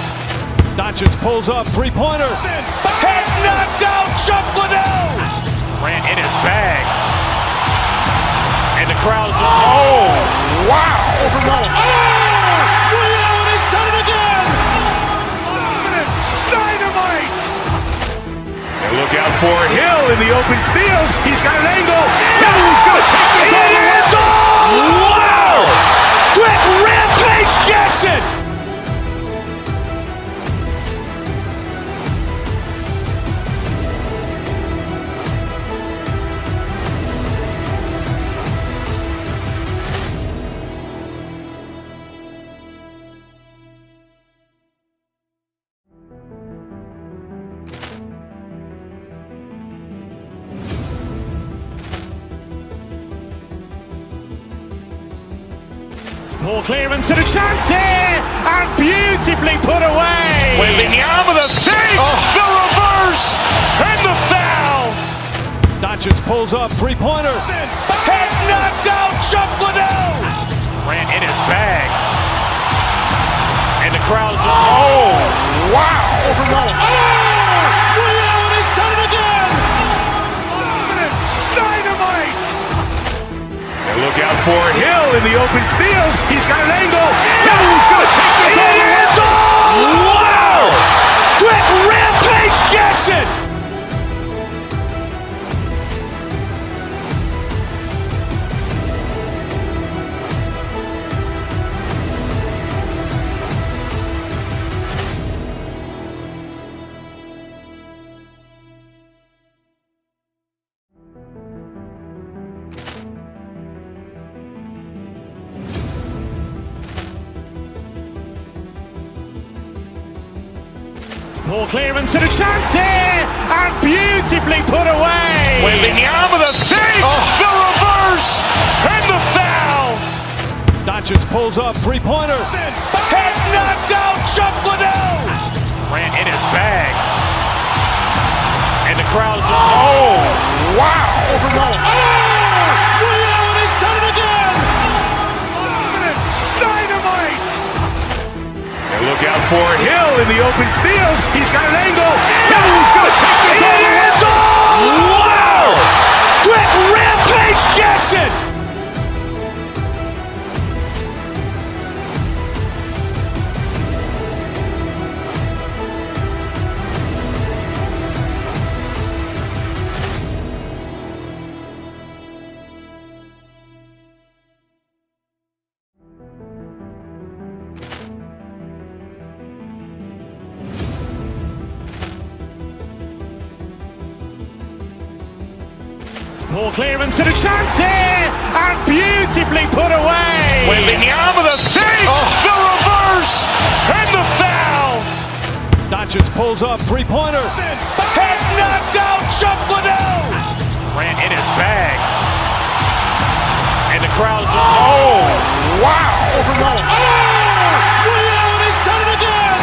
Doncic pulls up, three-pointer. Has knocked out Chuck Liddell. Grant in his bag. And the crowd's wow! Overruled. He's done it again. Dynamite! And look out for Hill in the open field. He's got an angle. He's going to take this all the way. Wow! Quick Rampage Jackson! Ball clearance and a chance here, and beautifully put away. Wembanyama the save, the reverse, and the foul. Doncic pulls up, three-pointer. Has knocked out Chuck Liddell. Grant in his bag. And the crowd's wow! Overruled. He's done it again. Dynamite! And look out for Hill in the open field. He's got an angle. He's going to take this all the way. Wow! Quick Rampage Jackson! Ball clearance and a chance here, and beautifully put away. Wembanyama the save, the reverse, and the foul. Doncic pulls up, three-pointer. Has knocked out Chuck Liddell. Grant in his bag. And the crowd's wow! Overruled. He's done it again. Dynamite! And look out for Hill in the open field. He's got an angle. He's going to take this all the way. Wow! Quick Rampage Jackson! Ball clearance and a chance here, and beautifully put away. Wembanyama the save, the reverse, and the foul. Doncic pulls up, three-pointer. Has knocked out Chuck Liddell. Grant in his bag. And the crowd's wow! Overruled. He's done it again.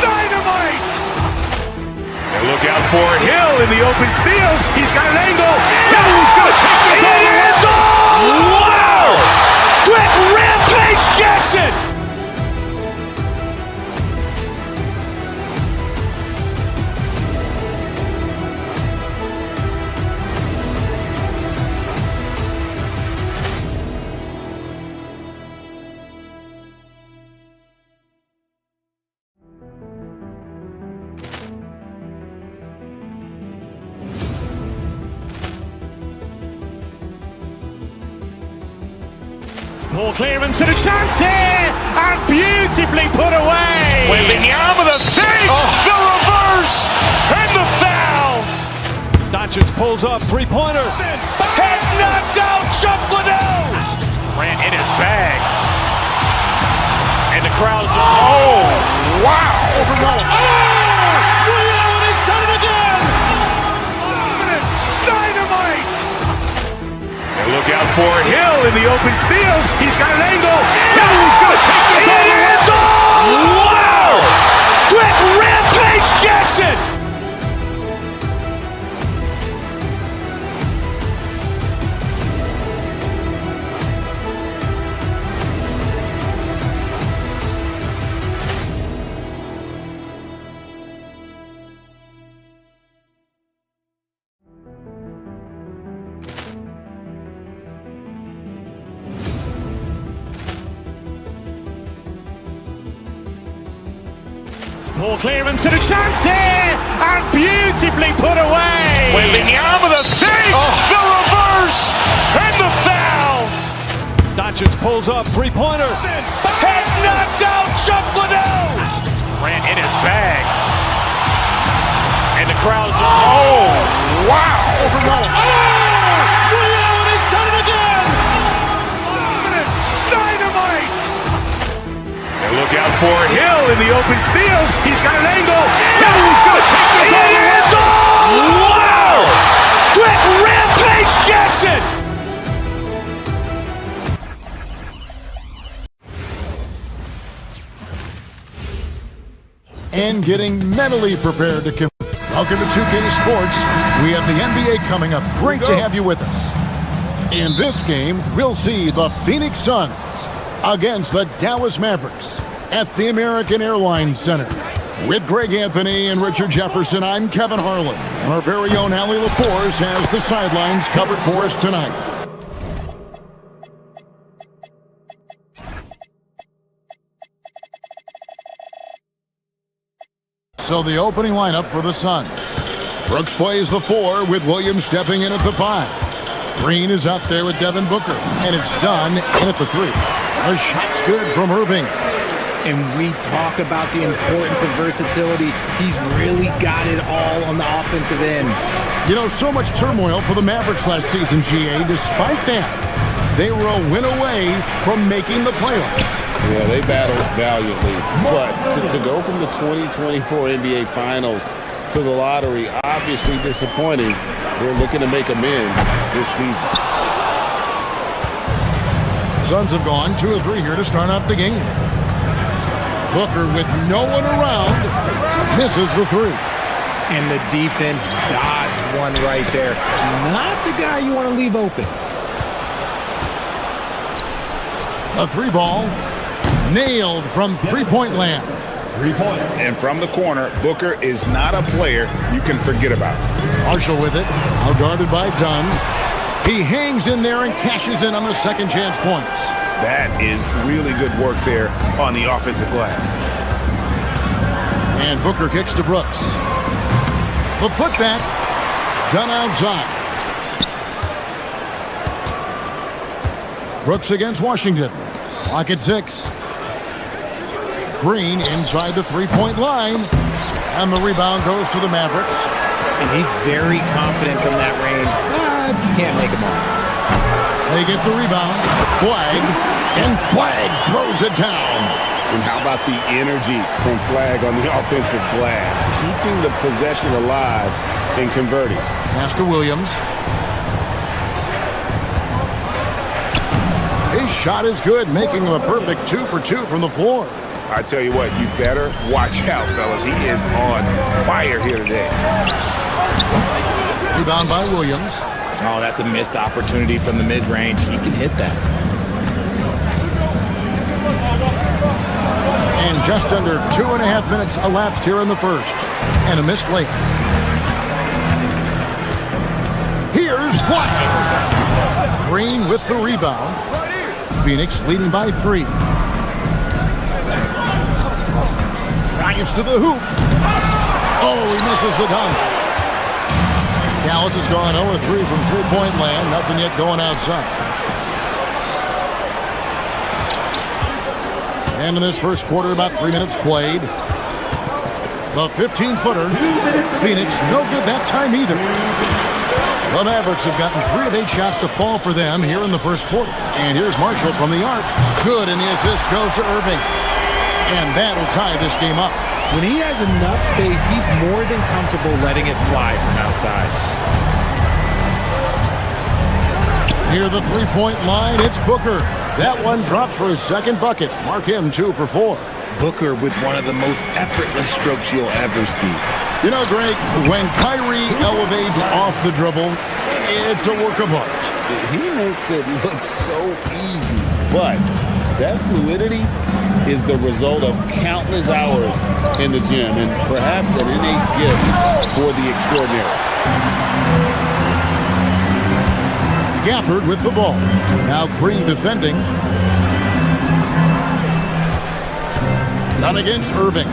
Dynamite! And look out for Hill in the open field. He's got an angle. He's going to take this all the way. Wow! Quick Rampage Jackson! Ball clearance and a chance here, and beautifully put away. Wembanyama the save, the reverse, and the foul. Doncic pulls up, three-pointer. Has knocked out Chuck Liddell. Ran in his bag. And the crowd is... Oh, wow. Overrun. Oh, Ray Allen has done it again. Dynamite. And look out for Hill in the open field. He's got an angle. He's going to take this all the way. Wow. Quick Rampage Jackson. Ball clearance and a chance here, and beautifully put away. Wembanyama the save, the reverse, and the foul. Doncic pulls up, three-pointer. Has knocked out Chuck Liddell. Ran in his bag. And the crowd is... Oh, wow. Overrun. Oh, Ray Allen has done it again. Dynamite. And look out for Hill in the open field. He's got an angle. He's going to take this all the way. Wow! Quick Rampage Jackson. And getting mentally prepared to compete. Welcome to 2K Sports. We have the NBA coming up. Great to have you with us. In this game, we'll see the Phoenix Suns against the Dallas Mavericks at the American Airlines Center. With Greg Anthony and Richard Jefferson, I'm Kevin Harlan. And our very own Allie LaForce has the sidelines covered for us tonight. So the opening lineup for the Suns. Brooks plays the 4 with Williams stepping in at the 5. Green is out there with Devin Booker, and it's done in at the 3. A shot's good from Irving. And we talk about the importance of versatility. He's really got it all on the offensive end. You know, so much turmoil for the Mavericks last season, GA. Despite that, they were a win away from making the playoffs. Yeah, they battled valiantly. But to go from the 2024 NBA Finals to the lottery, obviously disappointing. They're looking to make amends this season. Suns have gone 2 of 3 here to start out the game. Booker, with no one around, misses the 3. And the defense dodged one right there. Not the guy you want to leave open. A 3 ball, nailed from three-point land. 3 points. And from the corner, Booker is not a player you can forget about. Marshall with it, now guarded by Dunn. He hangs in there and cashes in on the second chance points. That is really good work there on the offensive glass. And Booker kicks to Brooks. The putback, done outside. Brooks against Washington. Clock at 6. Green inside the three-point line. And the rebound goes to the Mavericks. And he's very confident from that range. But you can't make him all. They get the rebound. Flag. And Flag throws it down. And how about the energy from Flag on the offensive glass? Keeping the possession alive and converting. Pass to Williams. His shot is good, making him a perfect 2 for 2 from the floor. I tell you what, you better watch out, fellas. He is on fire here today. Rebound by Williams. Oh, that's a missed opportunity from the mid-range. He can hit that. And just under 2.5 minutes elapsed here in the first. And a missed layup. Here's Flag. Green with the rebound. Phoenix leading by 3. Drives to the hoop. Oh, he misses the dunk. Dallas has gone 0-3 from three-point land. Nothing yet going outside. And in this first quarter, about 3 minutes played. The 15-footer. Phoenix, no good that time either. The Mavericks have gotten 3 of 8 shots to fall for them here in the first quarter. And here's Marshall from the arc. Good, and the assist goes to Irving. And that'll tie this game up. When he has enough space, he's more than comfortable letting it fly from outside. Near the three-point line, it's Booker. That one dropped for his second bucket. Mark him 2 for 4. Booker with one of the most effortless strokes you'll ever see. You know, Greg, when Kyrie elevates off the dribble, it's a work of art. He makes it look so easy, but that fluidity is the result of countless hours in the gym and perhaps an innate gift for the extraordinary. Gafford with the ball. Now Green defending. Not against Irving.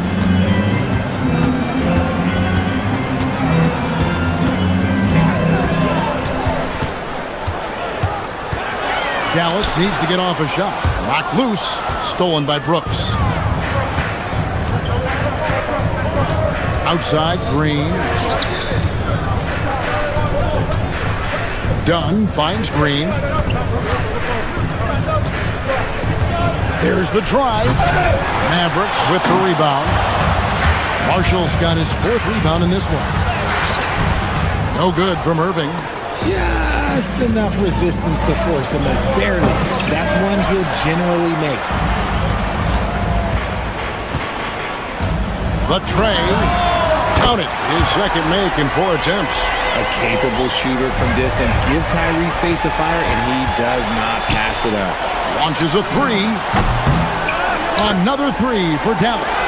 Dallas needs to get off a shot. Locked loose. Stolen by Brooks. Outside, Green. Dunn finds Green. There's the drive. Mavericks with the rebound. Marshall's got his 4th rebound in this one. No good from Irving. Just enough resistance to force the miss. Barely. That's one he'll generally make. The tray. Count it. His second make in 4 attempts. A capable shooter from distance. Give Kyrie space to fire, and he does not pass it up. Launches a 3. Another 3 for Dallas.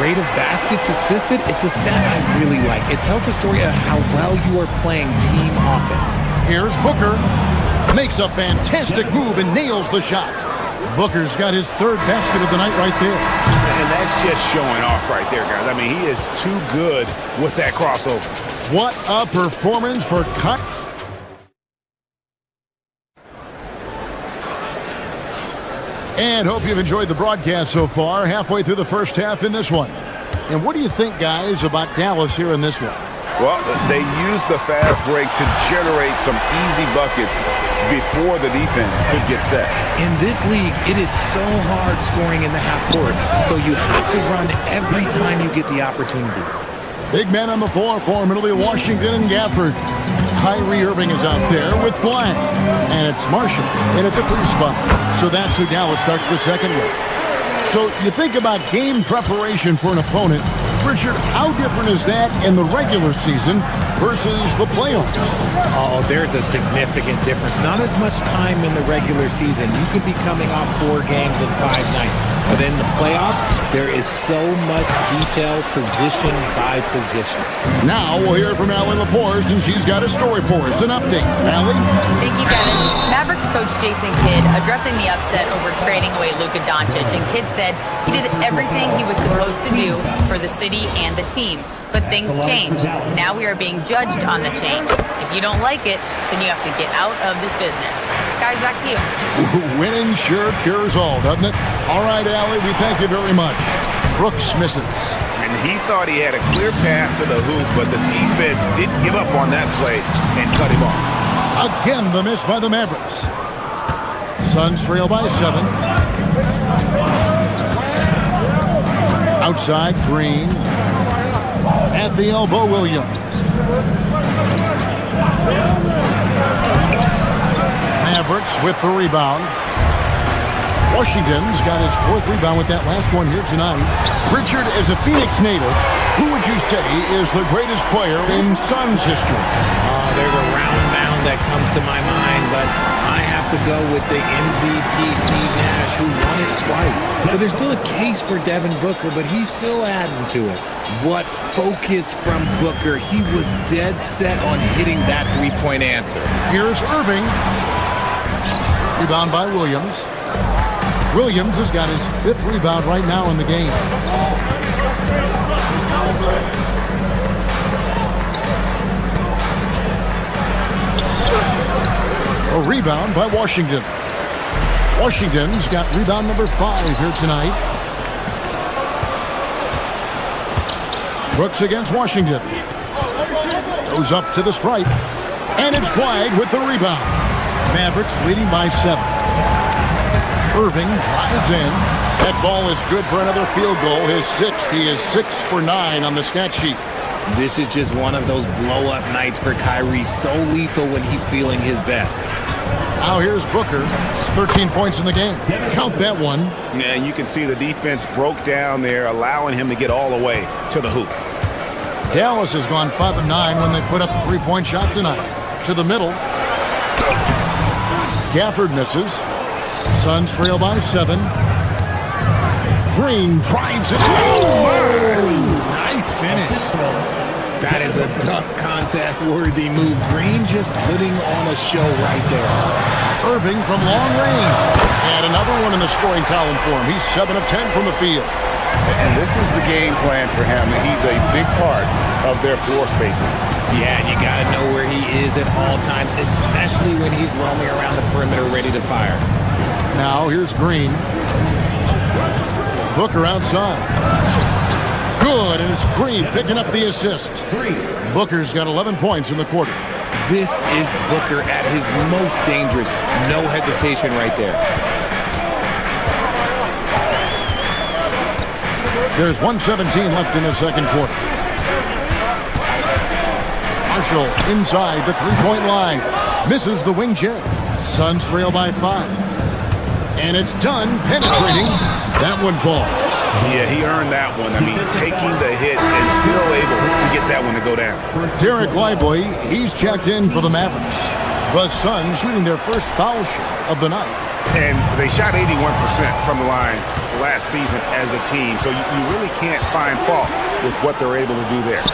Rate of baskets assisted, it's a stat I really like. It tells the story of how well you are playing team offense. Here's Booker. Makes a fantastic move and nails the shot. Booker's got his 3rd basket of the night right there. And that's just showing off right there, guys. I mean, he is too good with that crossover. What a performance for Cut. And hope you've enjoyed the broadcast so far. Halfway through the first half in this one. And what do you think, guys, about Dallas here in this one? Well, they used the fast break to generate some easy buckets before the defense could get set. In this league, it is so hard scoring in the half court, so you have to run every time you get the opportunity. Big man on the floor for Middle Washington and Gafford. Kyrie Irving is out there with flag. And it's Marshall in at the 3 spot. So that's who Dallas starts the second with. So you think about game preparation for an opponent. Richard, how different is that in the regular season versus the playoffs? Oh, there's a significant difference. Not as much time in the regular season. You could be coming off 4 games in 5 nights. But in the playoffs, there is so much detail position by position. Now we'll hear from Allie LaForce, and she's got a story for us. An update. Allie? Thank you, Kevin. Mavericks coach Jason Kidd addressing the upset over trading away Luka Doncic, and Kidd said he did everything he was supposed to do for the city and the team. But things change. Now we are being judged on the change. If you don't like it, then you have to get out of this business. Guys, back to you. Winning sure cures all, doesn't it? All right, Allie, we thank you very much. Brooks misses. And he thought he had a clear path to the hoop, but the defense didn't give up on that play and cut him off. Again, the miss by the Mavericks. Suns trail by 7. Outside, Green. At the elbow, Williams. Mavericks with the rebound. Washington's got his 4th rebound with that last one here tonight. Richard, as a Phoenix native, who would you say is the greatest player in Suns history? There's a round mound that comes to my mind, but I have to go with the MVP Steve Nash, who won it twice. But there's still a case for Devin Booker, but he's still adding to it. What focus from Booker. He was dead set on hitting that 3-point answer. Here's Irving. Rebound by Williams. Williams has got his 5th rebound right now in the game. A rebound by Washington. Washington's got rebound number 5 here tonight. Brooks against Washington. Goes up to the stripe. And it's flagged with the rebound. Mavericks leading by 7. Irving drives in. That ball is good for another field goal. His 6th. He is 6 for 9 on the stat sheet. This is just one of those blow-up nights for Kyrie. So lethal when he's feeling his best. Now here's Booker. 13 points in the game. Count that one. Yeah, you can see the defense broke down there, allowing him to get all the way to the hoop. Dallas has gone 5 of 9 when they put up a 3-point shot tonight. To the middle. Gafford misses. Suns trail by 7. Green drives it. Oh, nice finish. That is a dunk contest-worthy move. Green just putting on a show right there. Irving from long range. And another one in the scoring column for him. He's 7 of 10 from the field. And this is the game plan for him. He's a big part of their floor spacing. Yeah, and you got to know where he is at all times, especially when he's roaming around the perimeter ready to fire. Now here's Green. Booker outside. Good, and it's Green picking up the assist. Booker's got 11 points in the quarter. This is Booker at his most dangerous. No hesitation right there. There's 1:17 left in the second quarter. Marshall inside the three-point line. Misses the wing J. Suns trail by 5. And it's done penetrating. That one falls. Yeah, he earned that one. I mean, taking the hit and still able to get that one to go down. Derek Lively, he's checked in for the Mavericks. The Suns shooting their first foul shot of the night. And they shot 81% from the line last season as a team, so you really can't find fault with what they're able to do there.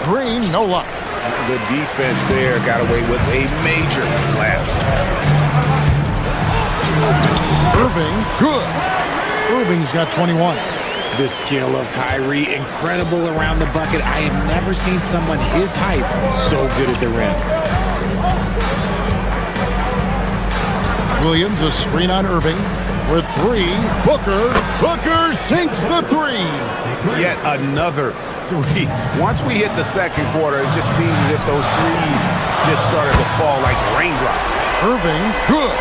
Green, no luck. The defense there got away with a major lapse. Irving, good. Irving's got 21. The skill of Kyrie, incredible around the bucket. I have never seen someone his height so good at the rim. Williams, a screen on Irving. With 3, Booker sinks the 3. Yet another 3. Once we hit the second quarter, it just seems as if those threes just started to fall like raindrops. Irving, good.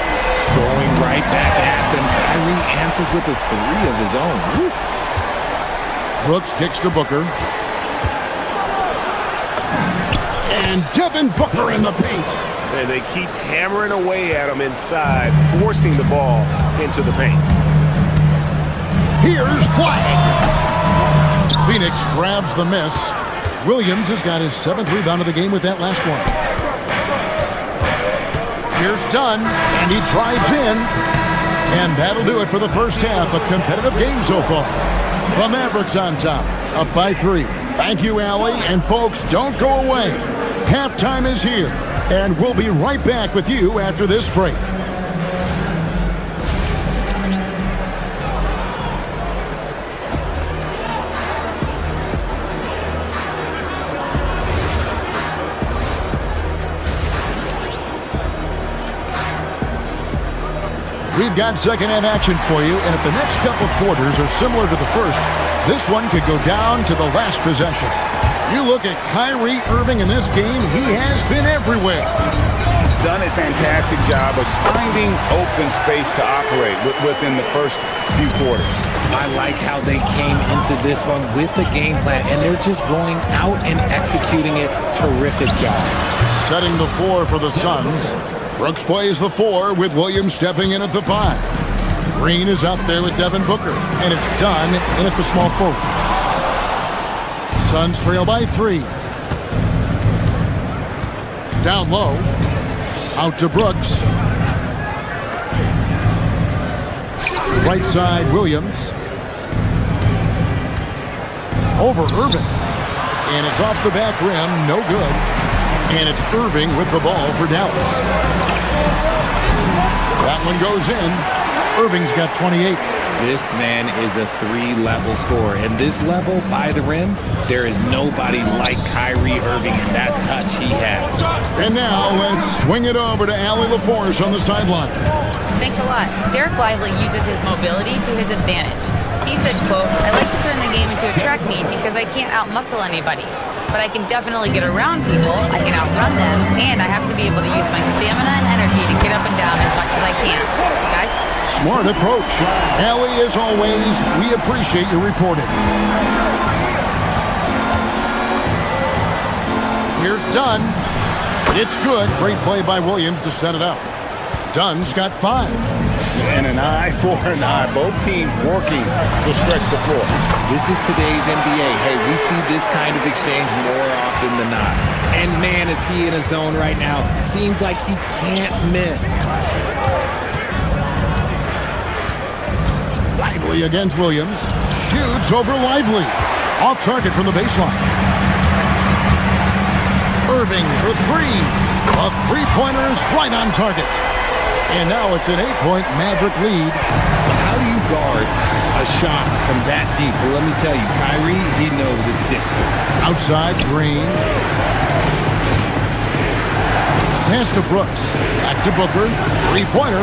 Going right back at them. Kyrie answers with a 3 of his own. Woo. Brooks kicks to Booker. And Devin Booker in the paint. And they keep hammering away at him inside, forcing the ball into the paint. Here's flag. Phoenix grabs the miss. Williams has got his 7th rebound of the game with that last one. Here's Dunn, and he drives in. And that'll do it for the first half. A competitive game so far. The Mavericks on top, up by 3. Thank you, Allie. And folks, don't go away. Halftime is here. And we'll be right back with you after this break. We've got second half action for you, and if the next couple quarters are similar to the first, this one could go down to the last possession. You look at Kyrie Irving in this game, he has been everywhere. He's done a fantastic job of finding open space to operate within the first few quarters. I like how they came into this one with the game plan, and they're just going out and executing it. Terrific job. Setting the floor for the Suns. Brooks plays the 4 with Williams stepping in at the 5. Green is out there with Devin Booker, and it's done in at the small forward. Suns trail by 3. Down low. Out to Brooks. Right side, Williams. Over Irving. And it's off the back rim, no good. And it's Irving with the ball for Dallas. That one goes in. Irving's got 28. This man is a 3-level scorer. And this level, by the rim, there is nobody like Kyrie Irving in that touch he has. And now let's swing it over to Allie LaForce on the sideline. Thanks a lot. Derek Lively uses his mobility to his advantage. He said, quote, "I like to turn the game into a track meet because I can't outmuscle anybody. But I can definitely get around people, I can outrun them, and I have to be able to use my stamina and energy to get up and down as much as I can." Guys? Smart approach. Allie, as always, we appreciate your reporting. Here's Dunn. It's good. Great play by Williams to set it up. Dunn's got 5. And an eye for an eye. Both teams working to stretch the floor. This is today's NBA. Hey, we see this kind of exchange more often than not. And man, is he in a zone right now. Seems like he can't miss. Lively against Williams. Shoots over Lively. Off target from the baseline. Irving for 3. A three-pointer is right on target. And now it's an 8-point Maverick lead. How do you guard a shot from that deep? Well, let me tell you, Kyrie, he knows it's different. Outside, Green. Pass to Brooks. Back to Booker. Three-pointer.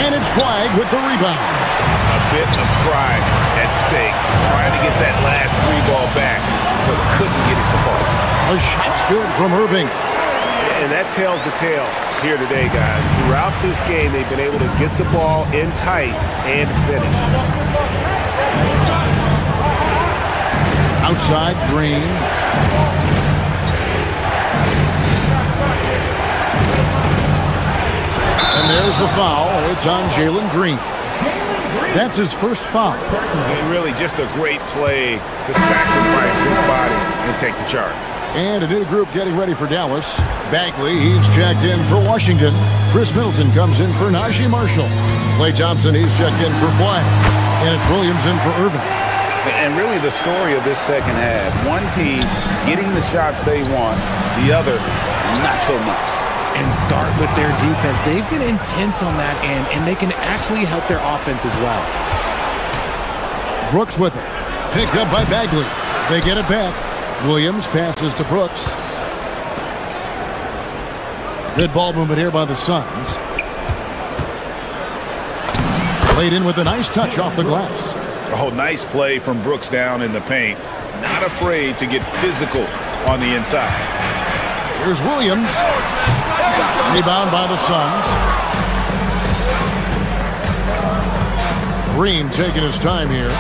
And it's flagged with the rebound. A bit of pride at stake. Trying to get that last 3-ball back, but couldn't get it to fall. A shot's good from Irving. And that tells the tale here today, guys. Throughout this game, they've been able to get the ball in tight and finish. Outside, Green. And there's the foul. It's on Jalen Green. That's his first foul. And really just a great play to sacrifice his body and take the charge. And a new group getting ready for Dallas. Bagley, he's checked in for Washington. Chris Middleton comes in for Najee Marshall. Klay Thompson, he's checked in for Flag. And it's Williams in for Irving. And really the story of this second half. One team getting the shots they want, the other not so much. And start with their defense. They've been intense on that end, and they can actually help their offense as well. Brooks with it. Picked up by Bagley. They get it back. Williams passes to Brooks. Good ball movement here by the Suns. Played in with a nice touch off the glass. Oh, nice play from Brooks down in the paint. Not afraid to get physical on the inside. Here's Williams. Rebound by the Suns. Green taking his time here.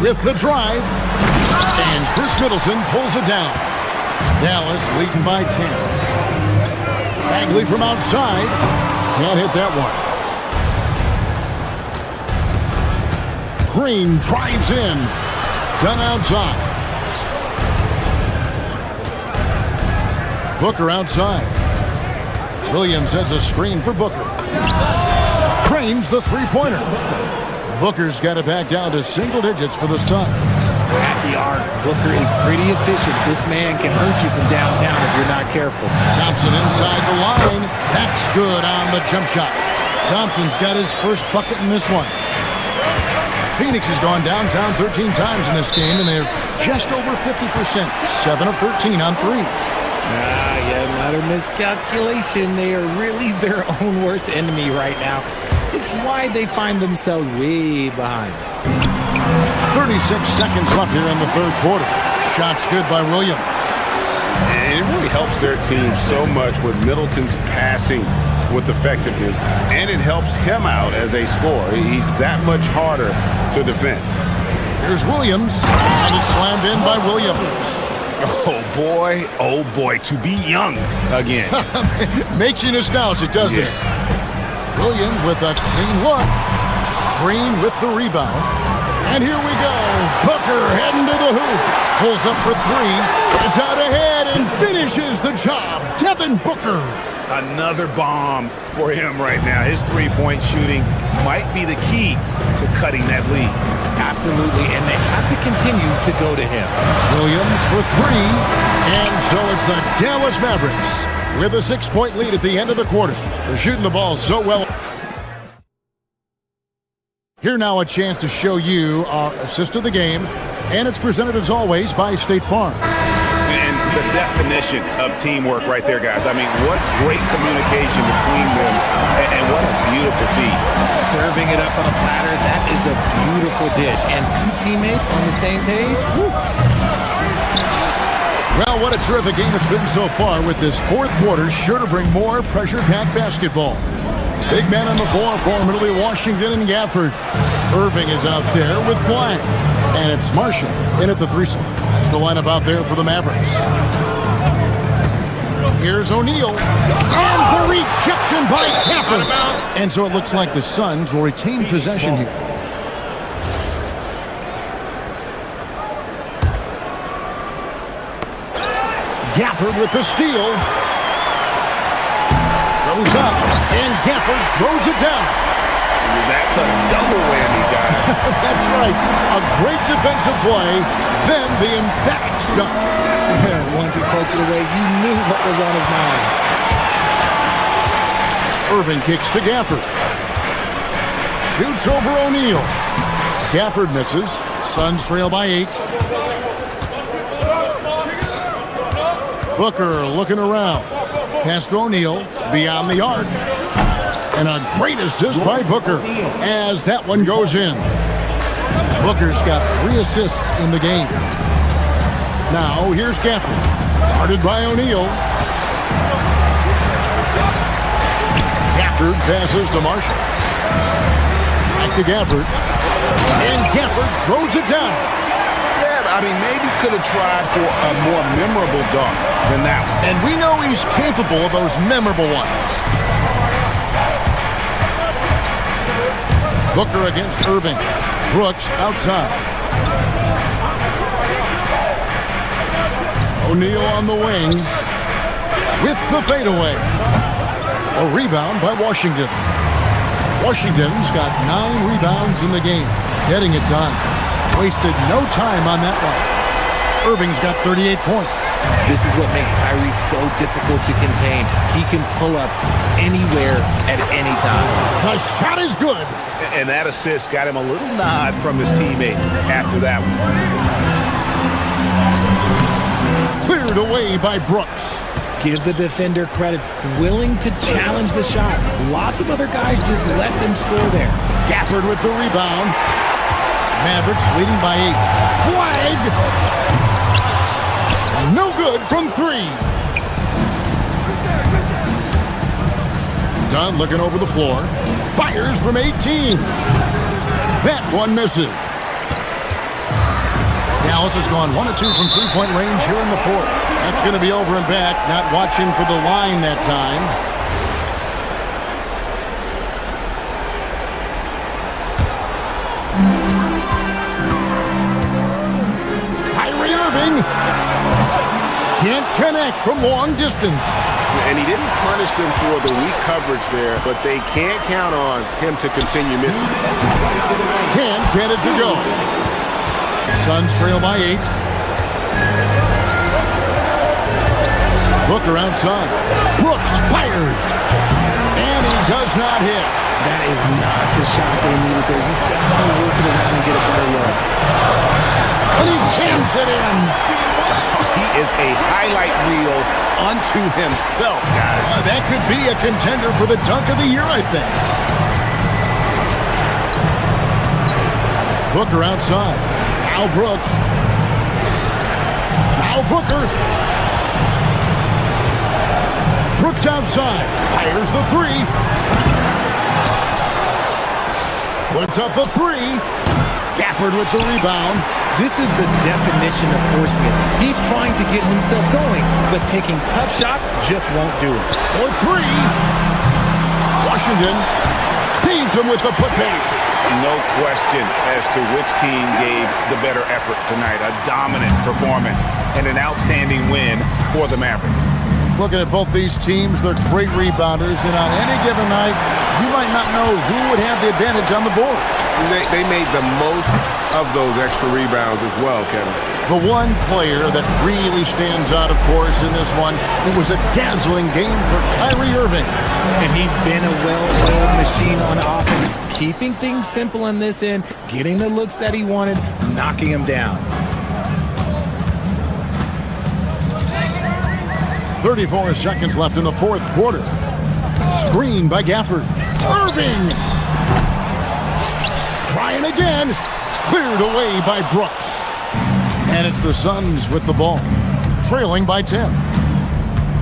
With the drive. And Chris Middleton pulls it down. Dallas leading by 10. Bagley from outside. Can't hit that one. Green drives in. Done outside. Booker outside. Williams sets a screen for Booker. Trains the three-pointer. Booker's got it back down to single digits for the Suns. At the arc, Booker is pretty efficient. This man can hurt you from downtown if you're not careful. Thompson inside the line. That's good on the jump shot. Thompson's got his first bucket in this one. Phoenix has gone downtown 13 times in this game, and they're just over 50%. 7 of 13 on threes. Another miscalculation. They are really their own worst enemy right now. It's why they find themselves way behind. 36 seconds left here in the third quarter. Shots good by Williams. And it really helps their team so much with Middleton's passing with effectiveness, and it helps him out as a scorer. He's that much harder to defend. Here's Williams, and it's slammed in by Williams. Oh boy, to be young again. Makes you nostalgic, doesn't it? Williams with a clean look. Green with the rebound. And here we go. Booker heading to the hoop. Pulls up for 3. Gets out ahead and finishes the job. Devin Booker. Another bomb for him right now. His three-point shooting might be the key to cutting that lead. Absolutely, and they have to continue to go to him. Williams for 3. And so it's the Dallas Mavericks with a 6-point lead at the end of the quarter. They're shooting the ball so well. Here now a chance to show you our assist of the game, and it's presented as always by State Farm. And the definition of teamwork right there, guys. I mean, what great communication between them, and what a beautiful feat. Serving it up on a platter, that is a beautiful dish. And two teammates on the same page. Woo. Well, what a terrific game it's been so far, with this fourth quarter sure to bring more pressure-packed basketball. Big man on the floor for him. It'll be Washington and Gafford. Irving is out there with Flag. And it's Marshall in at the 3 slot. That's the lineup out there for the Mavericks. Here's O'Neal. And the rejection by Gafford. And so it looks like the Suns will retain possession here. Gafford with the steal. Goes up, and Gafford throws it down. That's a double whammy, guys. That's right. A great defensive play, then the emphatic stuff. Once he poked it away, you knew what was on his mind. Irving kicks to Gafford. Shoots over O'Neal. Gafford misses. Suns trail by 8. Booker looking around. Pass to O'Neal. Beyond the arc. And a great assist by Booker as that one goes in. Booker's got 3 assists in the game. Now here's Gafford. Guarded by O'Neal. Gafford passes to Marshall. Back to Gafford. And Gafford throws it down. Yeah, I mean, maybe could have tried for a more memorable dunk than that one. And we know he's capable of those memorable ones. Booker against Irving. Brooks outside. O'Neal on the wing with the fadeaway. A rebound by Washington. Washington's got 9 rebounds in the game. Getting it done. Wasted no time on that one. Irving's got 38 points. This is what makes Kyrie so difficult to contain. He can pull up anywhere at any time. The shot is good. And that assist got him a little nod from his teammate after that one. Cleared away by Brooks. Give the defender credit. Willing to challenge the shot. Lots of other guys just let them score there. Gafford with the rebound. Mavericks leading by 8. Flag! No good from 3. Dunn looking over the floor. Fires from 18. That one misses. Dallas has gone 1 of 2 from 3-point range here in the 4th. That's going to be over and back. Not watching for the line that time. Kyrie Irving can't connect from long distance. And he didn't punish them for the weak coverage there, but they can't count on him to continue missing. Can't get it to go. Suns trail by 8. Booker outside. Brooks fires. And he does not hit. That is not the shot they needed there. You got to work it around and get a better look. And he jams it in. He is a highlight reel unto himself, guys. That could be a contender for the dunk of the year, I think. Booker outside. Now Brooks. Now Booker. Brooks outside. Fires the 3. Puts up a 3. Gafford with the rebound. This is the definition of forcing it. He's trying to get himself going, but taking tough shots just won't do it. For 3. Washington saves him with the putback. No question as to which team gave the better effort tonight. A dominant performance and an outstanding win for the Mavericks. Looking at both these teams, they're great rebounders, and on any given night, you might not know who would have the advantage on the board. They made the most of those extra rebounds as well, Kevin. The one player that really stands out, of course, in this one, it was a dazzling game for Kyrie Irving. And he's been a well-oiled machine on offense, keeping things simple on this end, getting the looks that he wanted, knocking him down. 34 seconds left in the fourth quarter. Screen by Gafford. Irving! Trying again. Cleared away by Brooks. And it's the Suns with the ball, trailing by 10.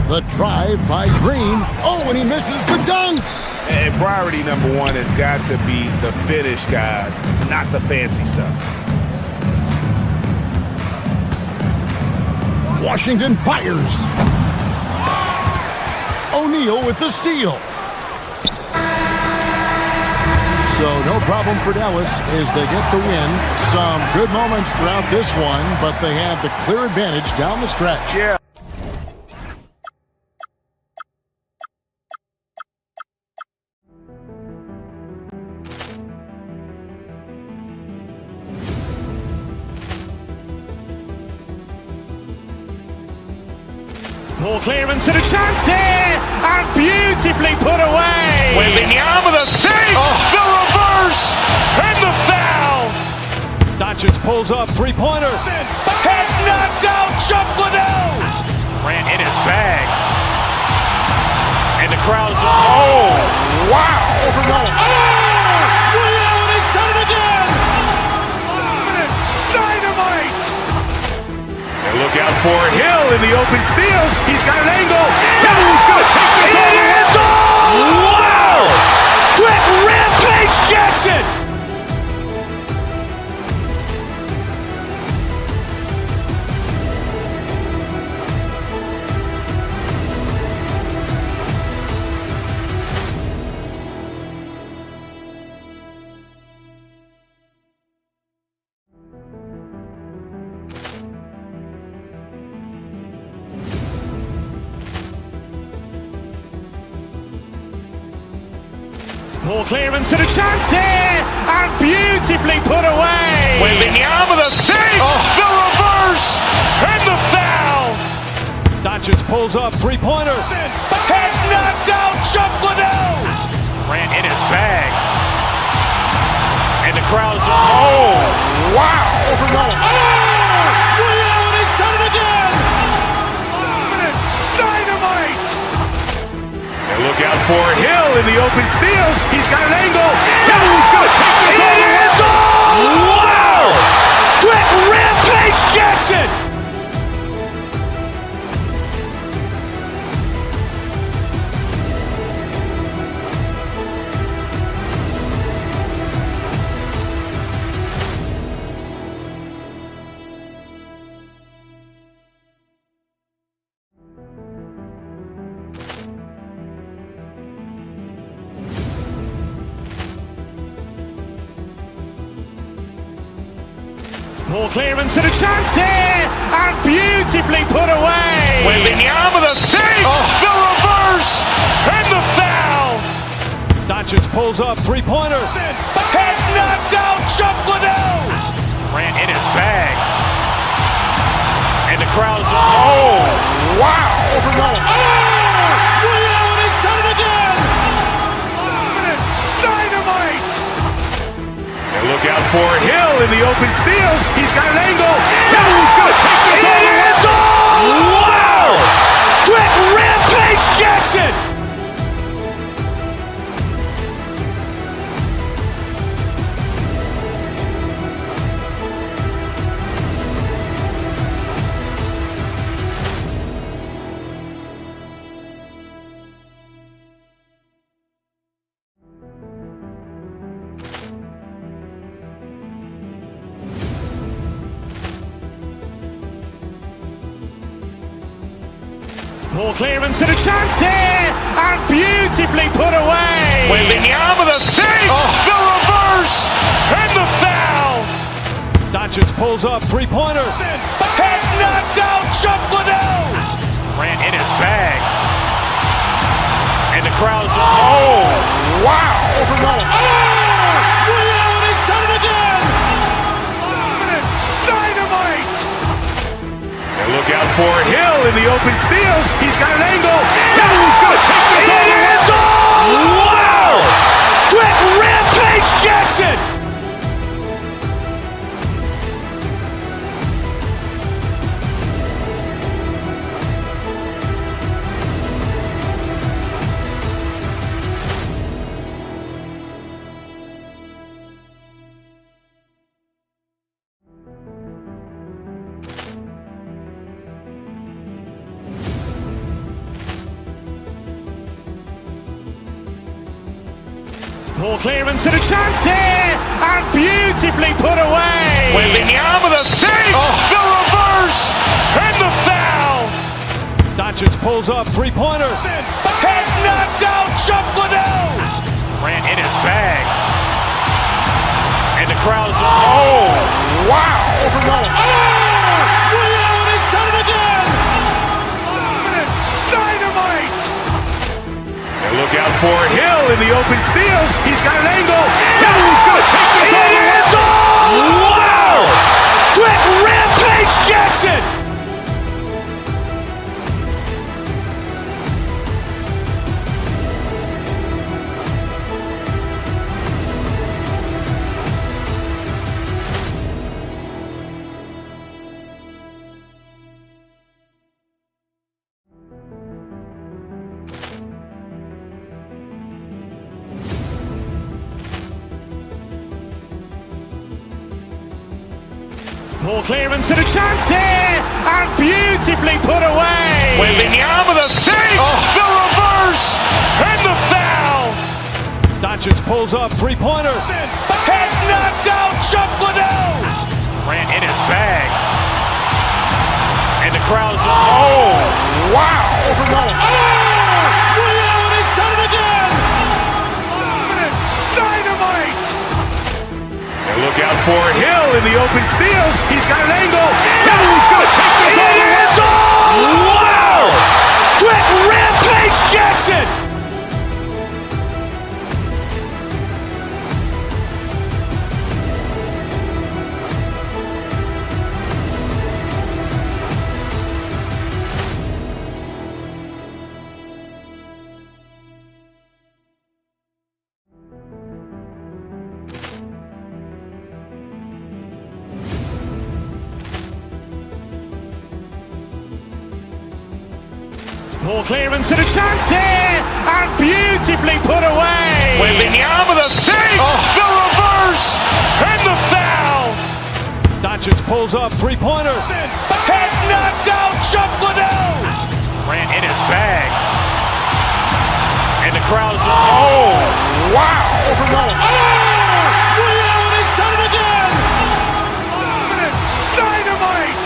The drive by Green. Oh, and he misses the dunk! And priority number one has got to be the finish, guys, not the fancy stuff. Washington fires. O'Neal with the steal. So no problem for Dallas as they get the win. Some good moments throughout this one, but they have the clear advantage down the stretch. Yeah. Ball clearance and a chance here, and beautifully put away. Wembanyama the save, the reverse, and the foul. Doncic pulls up, three-pointer. Has knocked out Chuck Liddell. Grant in his bag. And the crowd's oh, wow. Liddell has done it again. Dynamite. And look out for Hill in the open field. He's got an angle. He's going to take this all the way. Wow! Quick Rampage Jackson. Ball clearance and a chance here, and beautifully put away. Wembanyama the save, the reverse, and the foul. Doncic pulls up, three-pointer. Has knocked out Chuck Liddell. Grant in his bag. And the crowd's oh, wow. Liddell has done it again. Dynamite. And look out for Hill in the open field. He's got an angle. He's going to take this all the way. Wow! Quick Rampage Jackson. Ball clearance and a chance here, and beautifully put away. Wembanyama the save, the reverse, and the foul. Doncic pulls up, three-pointer. Has knocked out Chuck Liddell. Grant in his bag. And the crowd's oh, wow. Liddell has done it again. Dynamite. And look out for Hill in the open field. He's got an angle. He's going to take this all the way. Wow! Quick Rampage Jackson. Ball clearance and a chance here, and beautifully put away. Wembanyama the save, the reverse, and the foul. Doncic pulls up, three-pointer. Has knocked out Chuck Liddell. Grant in his bag. And the crowd's oh, wow. Liddell has done it again. Dynamite. And look out for Hill in the open field. He's got an angle. He's going to take this all the way. Wow! Quick Rampage Jackson. Ball clearance and a chance here, and beautifully put away. Wembanyama the save, the reverse, and the foul. Doncic pulls up, three-pointer. Has knocked out Chuck Liddell. Ran in his bag. And the crowd is... Oh, wow. Liddell, and he's done it again. Dynamite. And look out for Hill in the open field. He's got an angle. He's going to take this all the way. Wow! Quick rampage Jackson. Ball clearance and a chance here, and beautifully put away. Wembanyama the save, the reverse, and the foul. Doncic pulls up, three-pointer. Has knocked out Chuck Liddell. Ran in his bag. And the crowd is... Oh, wow. Liddell, and he's done it again. Dynamite. And look out for Hill in the open field. He's got an angle. He's going to take this all the way. Wow! Quick rampage Jackson. Ball clearance and a chance here, and beautifully put away. Wembanyama the save, the reverse, and the foul. Doncic pulls up, three-pointer. Has knocked out Chuck Liddell. Ran in his bag. And the crowd is... Oh, wow. Liddell, and he's done it again. Dynamite.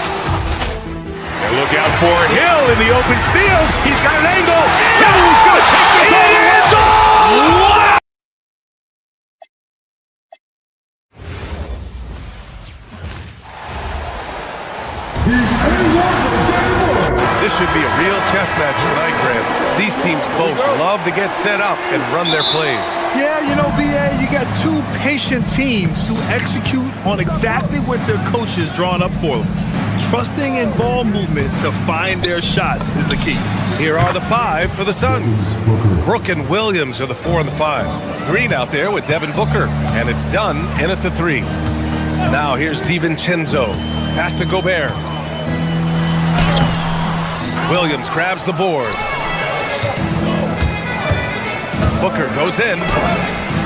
And look out for Hill in the open field. He's got an angle. He's going to take this all the way. Wow! This should be a real chess match tonight, Grant. These teams both love to get set up and run their plays. Yeah, you know, B.A., you got two patient teams who execute on exactly what their coach has drawn up for them. Trusting in ball movement to find their shots is the key. Here are the five for the Suns. Brook and Williams are the 4 and the 5. Green out there with Devin Booker, and it's done in at the 3. Now here's DiVincenzo. Pass to Gobert. Williams grabs the board. Booker goes in,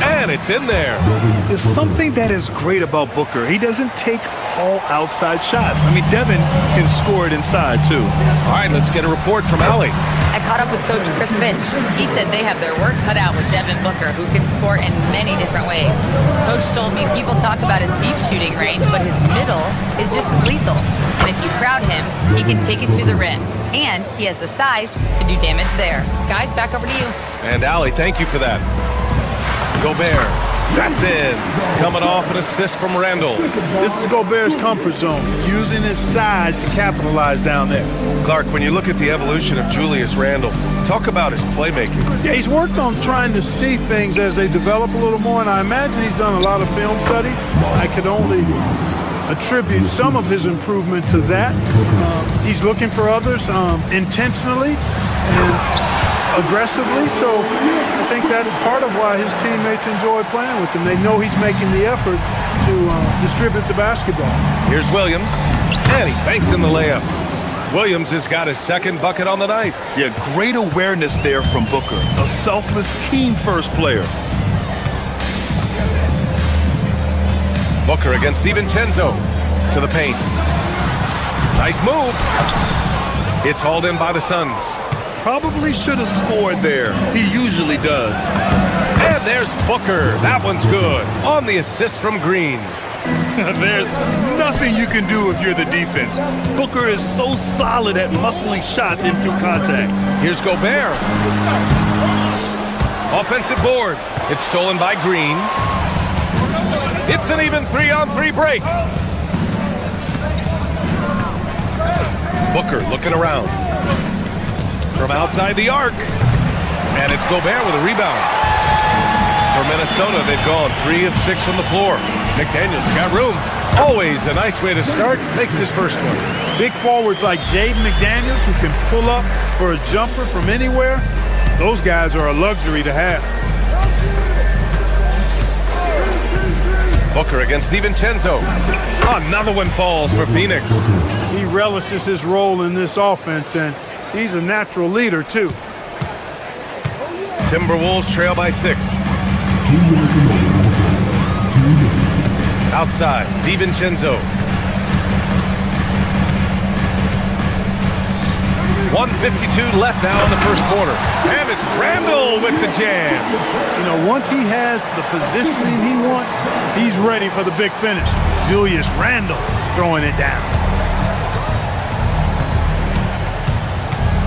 and it's in there. There's something that is great about Booker. He doesn't take all outside shots. I mean, Devin can score it inside, too. All right, let's get a report from Allie. I caught up with Coach Chris Finch. He said they have their work cut out with Devin Booker, who can score in many different ways. Coach told me people talk about his deep shooting range, but his middle is just as lethal. And if you crowd him, he can take it to the rim. And he has the size to do damage there. Guys, back over to you. And Allie, thank you for that. Gobert, that's in. Coming off an assist from Randall. This is Gobert's comfort zone, using his size to capitalize down there. Clark, when you look at the evolution of Julius Randle, talk about his playmaking. Yeah, he's worked on trying to see things as they develop a little more, and I imagine he's done a lot of film study. I could only attribute some of his improvement to that. He's looking for others intentionally and aggressively, so I think that is part of why his teammates enjoy playing with him. They know he's making the effort to distribute the basketball. Here's Williams, and he banks in the layup. Williams has got his second bucket on the night. Yeah, great awareness there from Booker, a selfless team-first player. Booker against DiVincenzo to the paint. Nice move. It's hauled in by the Suns. Probably should have scored there. He usually does. And And there's Booker. That one's good. On the assist from Green. There's nothing you can do if you're the defense. Booker is so solid at muscling shots in through contact. Here's Gobert. Offensive board. It's stolen by Green. It's an even 3-on-3 break. Booker looking around. From outside the arc. And it's Gobert with a rebound. For Minnesota, they've gone 3 of 6 from the floor. McDaniels got room. Always a nice way to start. Makes his first one. Big forwards like Jaden McDaniels who can pull up for a jumper from anywhere. Those guys are a luxury to have. Booker against DiVincenzo. Another one falls for Phoenix. He relishes his role in this offense, and he's a natural leader, too. Timberwolves trail by 6. Outside, DiVincenzo. 1:52 left now in the first quarter. And it's Randall with the jam. You know, once he has the positioning he wants, he's ready for the big finish. Julius Randle throwing it down.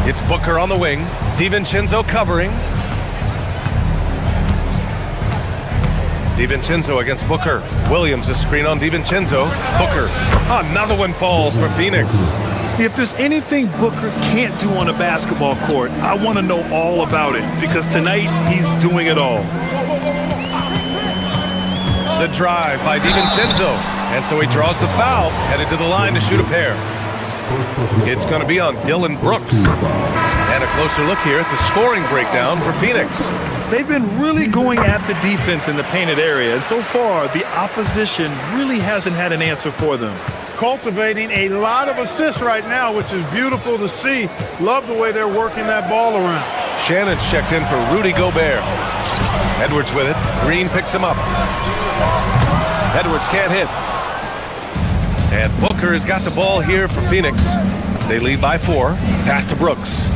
It's Booker on the wing. DiVincenzo covering. DiVincenzo against Booker. Williams, a screen on DiVincenzo. Booker. Another one falls for Phoenix. If there's anything Booker can't do on a basketball court, I want to know all about it, because tonight he's doing it all. The drive by DiVincenzo. And so he draws the foul, headed to the line to shoot a pair. It's going to be on Dillon Brooks. And a closer look here at the scoring breakdown for Phoenix. They've been really going at the defense in the painted area, and so far the opposition really hasn't had an answer for them. Cultivating a lot of assists right now, which is beautiful to see. Love the way they're working that ball around. Shannon's checked in for Rudy Gobert. Edwards with it. Green picks him up. Edwards can't hit. And Booker has got the ball here for Phoenix. They lead by 4. Pass to Brooks.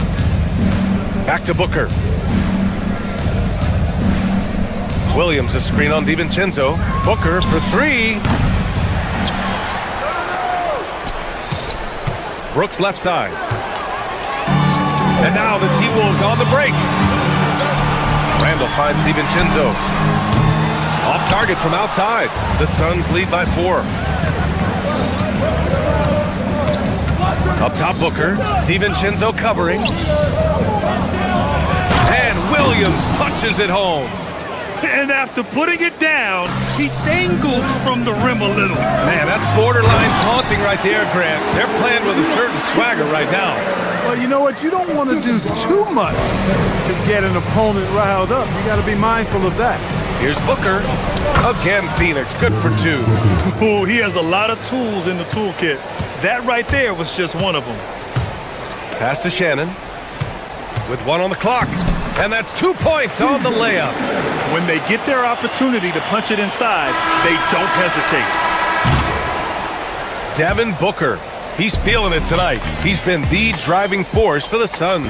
Back to Booker. Williams, a screen on DiVincenzo. Booker for 3. Brooks left side. And now the T-Wolves on the break. Randall finds DiVincenzo. Off target from outside. The Suns lead by 4. Up top, Booker. DiVincenzo covering. And Williams punches it home. And after putting it down, he dangles from the rim a little. Man, that's borderline taunting right there, Grant. They're playing with a certain swagger right now. Well, you know what? You don't want to do too much to get an opponent riled up. You got to be mindful of that. Here's Booker. Again, Phoenix. Good for 2. Oh, he has a lot of tools in the toolkit. That right there was just one of them. Pass to Shannon. With 1 on the clock. And that's 2 points on the layup. When they get their opportunity to punch it inside, they don't hesitate. Devin Booker. He's feeling it tonight. He's been the driving force for the Suns.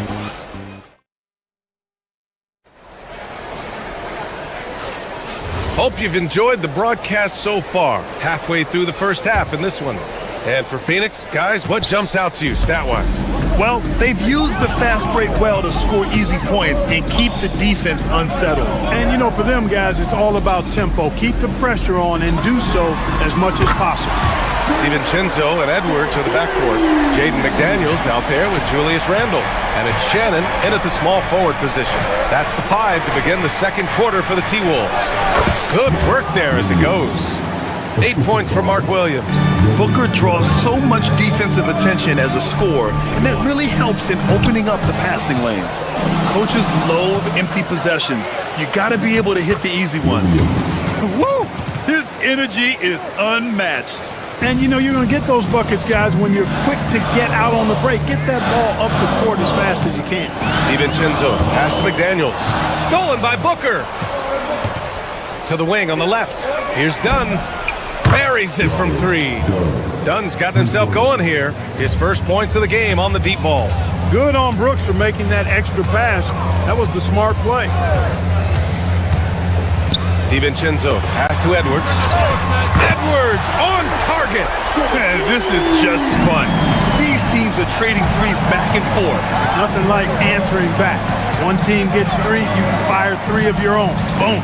Hope you've enjoyed the broadcast so far. Halfway through the first half in this one. And for Phoenix, guys, what jumps out to you stat-wise? Well, they've used the fast break well to score easy points and keep the defense unsettled. And, you know, for them guys, it's all about tempo. Keep the pressure on and do so as much as possible. DiVincenzo and Edwards are the backcourt. Jaden McDaniels out there with Julius Randle. And it's Shannon in at the small forward position. That's the 5 to begin the second quarter for the T-Wolves. Good work there as it goes. 8 points for Mark Williams. Booker draws so much defensive attention as a scorer, and that really helps in opening up the passing lanes. Coaches loathe empty possessions. You got to be able to hit the easy ones. Woo! His energy is unmatched. And, you know, you're going to get those buckets, guys, when you're quick to get out on the break. Get that ball up the court as fast as you can. DiVincenzo, pass to McDaniels. Stolen by Booker. To the wing on the left. Here's Dunn. Buries it from 3. Dunn's got himself going here. His first points of the game on the deep ball. Good on Brooks for making that extra pass. That was the smart play. DiVincenzo, pass to Edwards. Edwards on target. Man, this is just fun. These teams are trading threes back and forth. Nothing like answering back. One team gets three, you fire three of your own. Boom.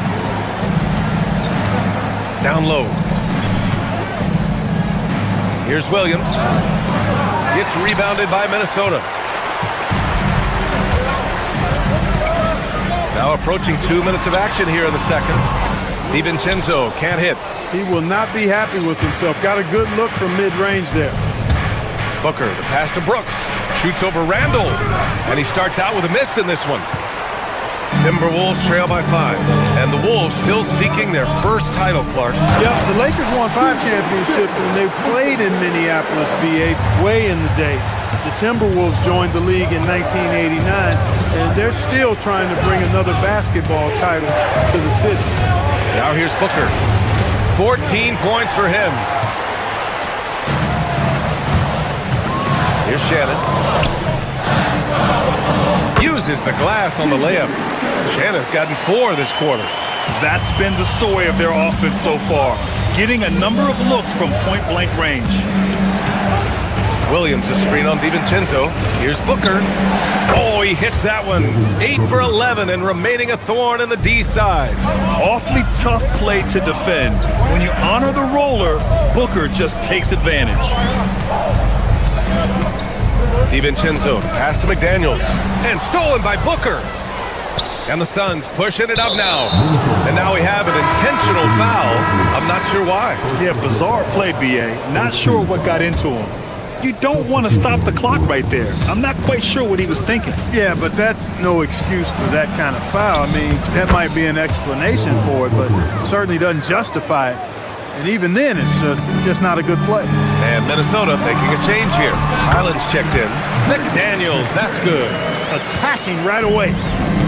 Down low. Here's Williams. Gets rebounded by Minnesota. Now approaching 2 minutes of action here in the second. DiVincenzo can't hit. He will not be happy with himself. Got a good look from mid-range there. Booker, the pass to Brooks. Shoots over Randall. And he starts out with a miss in this one. Timberwolves trail by 5. And the Wolves still seeking their first title, Clark. Yeah, the Lakers won 5 championships when they played in Minneapolis, VA, way in the day. The Timberwolves joined the league in 1989, and they're still trying to bring another basketball title to the city. Now here's Booker. 14 points for him. Here's Shannon. Uses the glass on the layup. Shannon's gotten 4 this quarter. That's been the story of their offense so far, getting a number of looks from point-blank range. Williams, a screen on DiVincenzo. Here's Booker. Oh, he hits that one. 8 for 11 and remaining a thorn in the D side. Awfully tough play to defend. When you honor the roller, Booker just takes advantage. DiVincenzo, pass to McDaniels. And stolen by Booker. And the Suns pushing it up now. And now we have an intentional foul. I'm not sure why. Yeah, bizarre play, B.A. Not sure what got into him. You don't want to stop the clock right there. I'm not quite sure what he was thinking. Yeah, but that's no excuse for that kind of foul. I mean, that might be an explanation for it, but certainly doesn't justify it. And even then, it's just not a good play. And Minnesota making a change here. Highlands checked in. McDaniels, that's good. Attacking right away.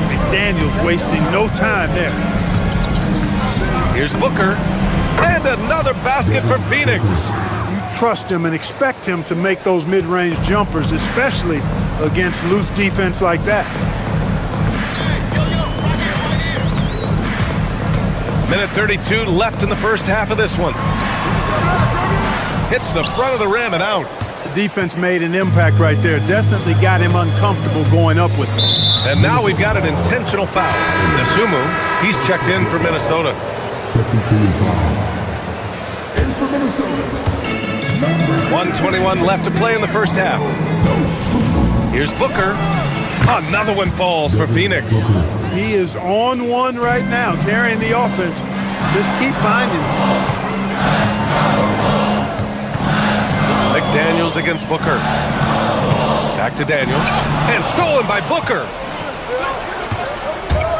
McDaniels wasting no time there. Here's Booker. And another basket for Phoenix. Trust him and expect him to make those mid-range jumpers, especially against loose defense like that. Minute 32 left in the first half of this one. Hits the front of the rim and out. The defense made an impact right there. Definitely got him uncomfortable going up with it. And now we've got an intentional foul. Nasumu, he's checked in for Minnesota. Second team foul. In for Minnesota. 1:21 left to play in the first half. Here's Booker. Another one falls for Phoenix. He is on one right now, carrying the offense. Just keep finding him. McDaniels against Booker. Back to Daniels. And stolen by Booker.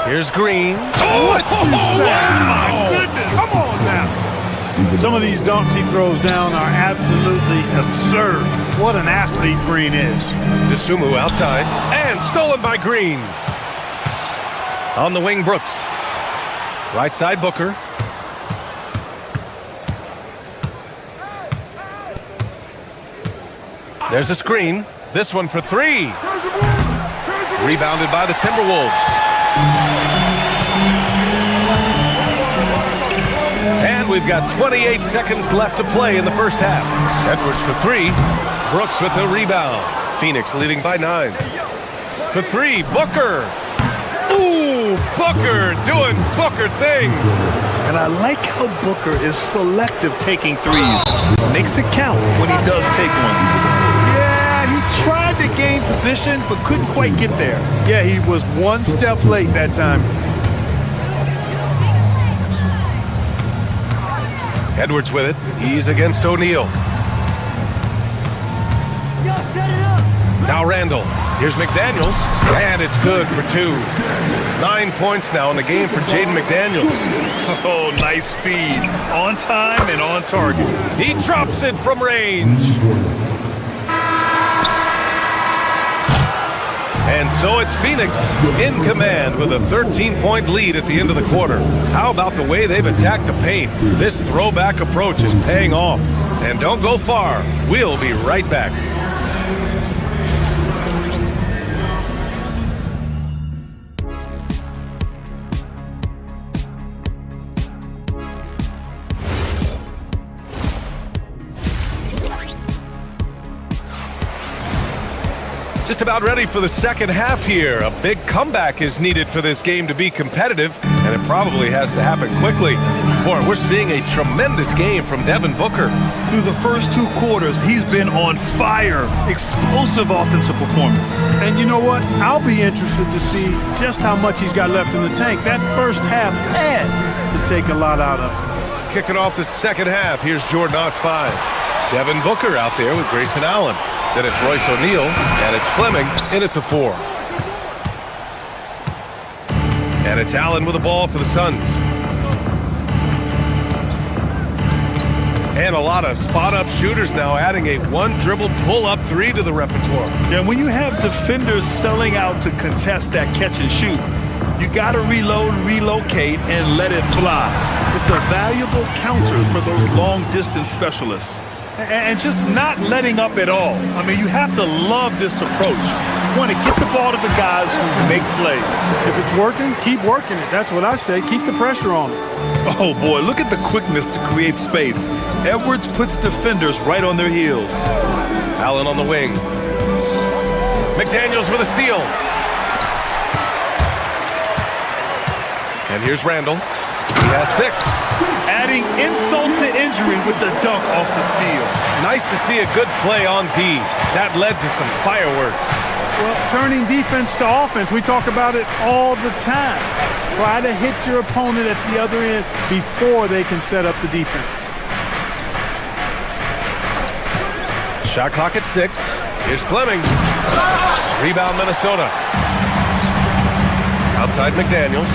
Here's Green. Oh, what you say? My goodness. Come on now. Some of these dunks he throws down are absolutely absurd. What an athlete Green is. Nasumu outside. And stolen by Green. On the wing, Brooks. Right side, Booker. There's a screen. This one for 3. Rebounded by the Timberwolves. And we've got 28 seconds left to play in the first half. Edwards for 3. Brooks with the rebound. Phoenix leading by 9. For 3, Booker. Ooh, Booker doing Booker things. And I like how Booker is selective taking threes. Makes it count when he does take one. Yeah, he tried to gain position, but couldn't quite get there. Yeah, he was one step late that time. Edwards with it. He's against O'Neal. Now Randall. Here's McDaniels. And it's good for 2. 9 points now in the game for Jaden McDaniels. Oh, nice feed. On time and on target. He drops it from range. And so it's Phoenix in command with a 13-point lead at the end of the quarter. How about the way they've attacked the paint? This throwback approach is paying off. And don't go far. We'll be right back. just about ready for the second half here. A big comeback is needed for this game to be competitive, and it probably has to happen quickly. Boy, we're seeing a tremendous game from Devin Booker. Through the first 2 quarters, he's been on fire. Explosive offensive performance. And you know what? I'll be interested to see just how much he's got left in the tank. That first half had to take a lot out of him. Kicking off the second half, here's Jordan Knox 5. Devin Booker out there with Grayson Allen. Then it's Royce O'Neal, and it's Fleming in at the 4. And it's Allen with the ball for the Suns. And a lot of spot-up shooters now, adding a one-dribble pull-up 3 to the repertoire. And when you have defenders selling out to contest that catch and shoot, you got to reload, relocate, and let it fly. It's a valuable counter for those long-distance specialists. And just not letting up at all. I mean, you have to love this approach. You want to get the ball to the guys who can make plays. If it's working, keep working it. That's what I say. Keep the pressure on it. Oh, boy, look at the quickness to create space. Edwards puts defenders right on their heels. Allen on the wing. McDaniels with a steal. And here's Randall. He has 6. Adding insult to injury with the dunk off the steal. Nice to see a good play on D. That led to some fireworks. Well, turning defense to offense, we talk about it all the time. Try to hit your opponent at the other end before they can set up the defense. Shot clock at 6. Here's Fleming. Rebound Minnesota. Outside McDaniels.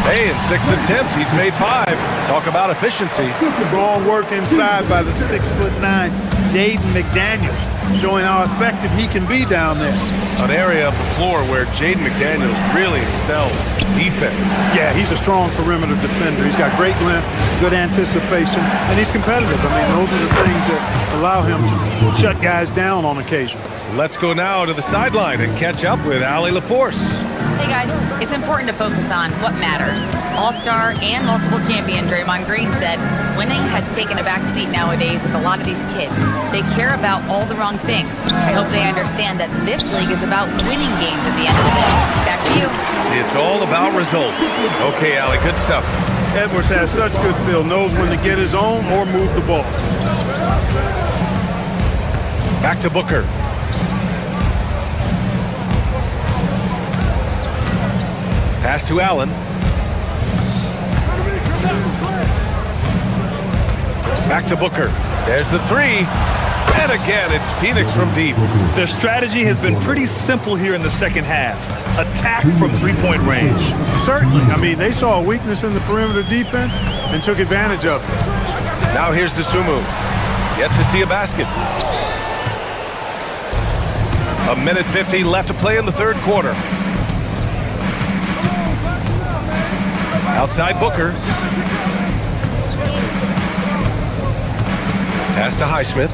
Hey, in 6 attempts, he's made 5. Talk about efficiency. Strong work inside by the 6'9" Jaden McDaniels, showing how effective he can be down there. An area of the floor where Jaden McDaniels really excels. Defense. Yeah, he's a strong perimeter defender. He's got great length, good anticipation, and he's competitive. I mean, those are the things that allow him to shut guys down on occasion. Let's go now to the sideline and catch up with Allie LaForce. Hey guys, it's important to focus on what matters. All-star and multiple champion Draymond Green said, winning has taken a back seat nowadays with a lot of these kids. They care about all the wrong things. I hope they understand that this league is about winning games at the end of the day. Back to you. It's all about results. Okay, Allie, good stuff. Edwards has such good feel, knows when to get his own or move the ball. Back to Booker. Pass to Allen. Back to Booker. There's the 3. And again, it's Phoenix from deep. Their strategy has been pretty simple here in the second half. Attack from 3-point range. Certainly. I mean, they saw a weakness in the perimeter defense and took advantage of it. Now here's Dosunmu. Yet to see a basket. 1:50 left to play in the third quarter. Outside Booker. Pass to Highsmith.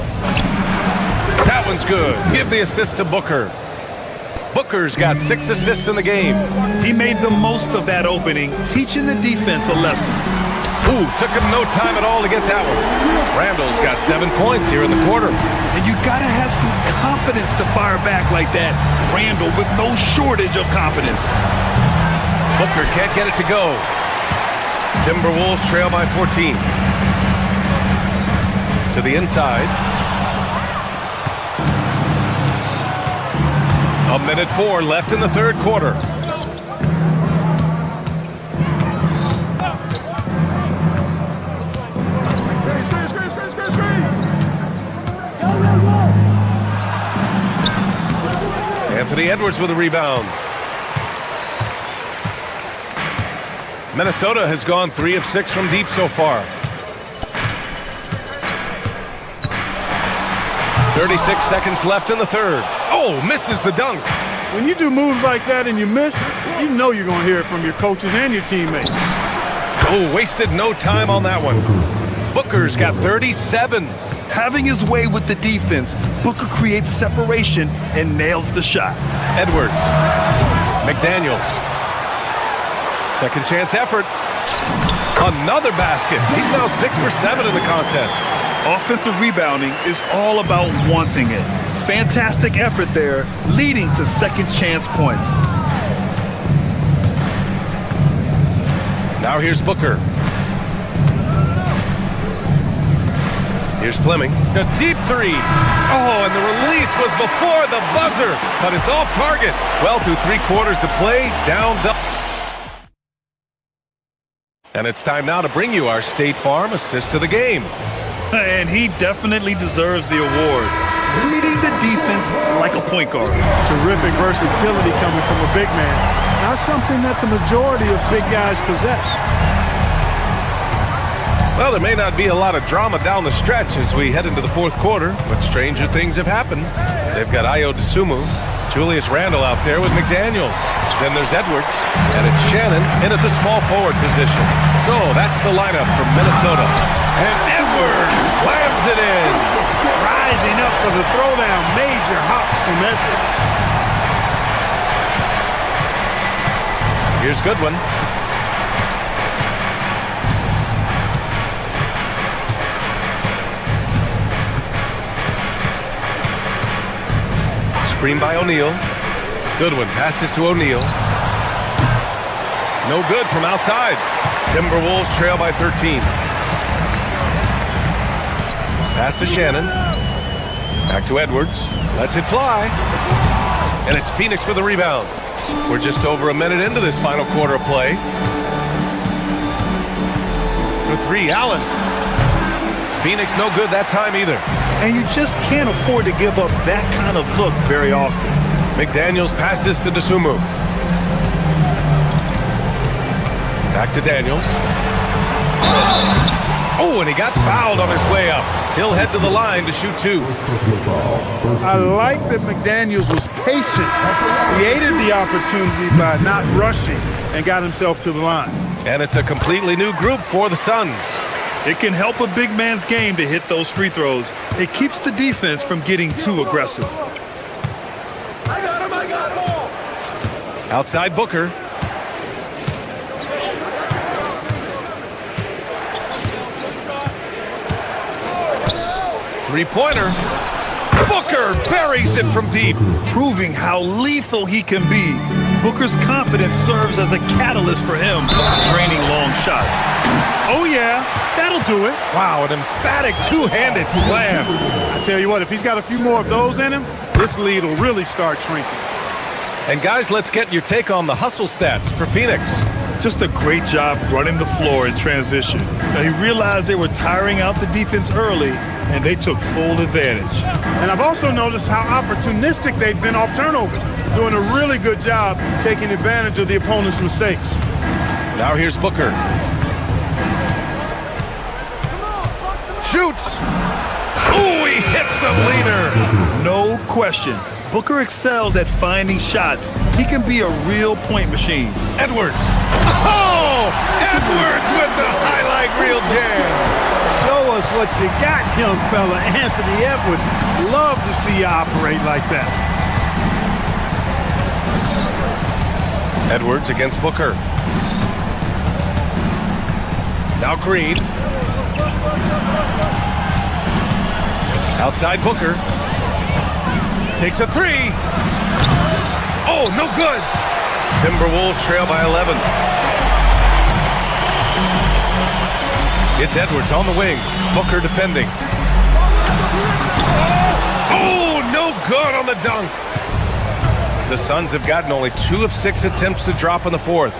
That one's good. Give the assist to Booker. Booker's got 6 assists in the game. He made the most of that opening, teaching the defense a lesson. Ooh, took him no time at all to get that one. Randall's got 7 points here in the quarter. And you gotta have some confidence to fire back like that. Randall with no shortage of confidence. Booker can't get it to go. Timberwolves trail by 14. To the inside. 1:04 left in the third quarter. Anthony Edwards with a rebound. Minnesota has gone 3 of 6 from deep so far. 36 seconds left in the third. Oh, misses the dunk. When you do moves like that and you miss, you know you're going to hear it from your coaches and your teammates. Oh, wasted no time on that one. Booker's got 37. Having his way with the defense, Booker creates separation and nails the shot. Edwards. McDaniels. Second chance effort. Another basket. He's now 6 for 7 in the contest. Offensive rebounding is all about wanting it. fantastic effort there, leading to second chance points. Now here's Booker. Here's Fleming. A deep three. Oh, and the release was before the buzzer, but it's off target. Well, through 3 quarters of play, down. And it's time now to bring you our State Farm assist to the game. And he definitely deserves the award. Leading the defense like a point guard. Terrific versatility coming from a big man. Not something that the majority of big guys possess. Well, there may not be a lot of drama down the stretch as we head into the 4th quarter, but stranger things have happened. They've got Ayo Dosunmu, Julius Randle out there with McDaniels. Then there's Edwards, and it's Shannon in at the small forward position. So that's the lineup for Minnesota. And Edwards slams it in. Rising up for the throwdown. Major hops from Edwards. Here's Goodwin. Screen by O'Neal. Goodwin passes to O'Neal. No good from outside. Timberwolves trail by 13. Pass to Shannon. Back to Edwards. Lets it fly. And it's Phoenix with the rebound. We're just over a minute into this final quarter of play. For 3, Allen. Phoenix no good that time either. And you just can't afford to give up that kind of look very often. McDaniels passes to Dosunmu. Back to Daniels. Oh, and he got fouled on his way up. He'll head to the line to shoot 2. I like that McDaniels was patient. Created the opportunity by not rushing and got himself to the line. And it's a completely new group for the Suns. It can help a big man's game to hit those free throws. It keeps the defense from getting too aggressive. Outside Booker. Three-pointer. Booker buries it from deep. Proving how lethal he can be. Booker's confidence serves as a catalyst for him, draining long shots. Oh, yeah, that'll do it. Wow, an emphatic two-handed slam. I tell you what, if he's got a few more of those in him, this lead will really start shrinking. And guys, let's get your take on the hustle stats for Phoenix. Just a great job running the floor in transition. Now, he realized they were tiring out the defense early, and they took full advantage. And I've also noticed how opportunistic they've been off turnover, doing a really good job taking advantage of the opponent's mistakes. Now here's Booker. Shoots. Ooh, he hits the leaner. No question. Booker excels at finding shots. He can be a real point machine. Edwards. Oh! Edwards with the highlight reel jam. Show us what you got, young fella. Anthony Edwards. Love to see you operate like that. Edwards against Booker. Now Green. Outside Booker. Takes a 3. Oh, no good. Timberwolves trail by 11. It's Edwards on the wing. Booker defending. Oh, no good on the dunk. The Suns have gotten only 2 of 6 attempts to drop in the 4th.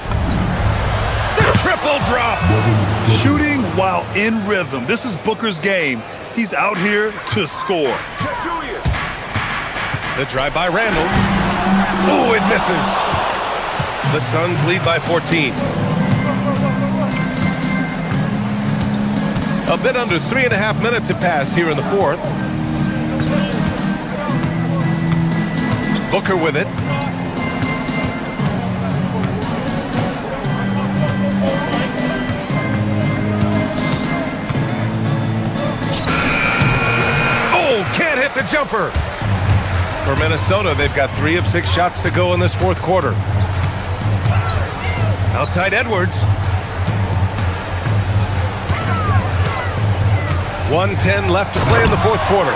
The triple drop. Shooting while in rhythm. This is Booker's game. He's out here to score. The drive by Randle. Oh, it misses. The Suns lead by 14. A bit under 3.5 minutes have passed here in the 4th. Booker with it. Oh, can't hit the jumper. For Minnesota, they've got 3 of 6 shots to go in this 4th quarter. Outside Edwards. 1:10 left to play in the fourth quarter.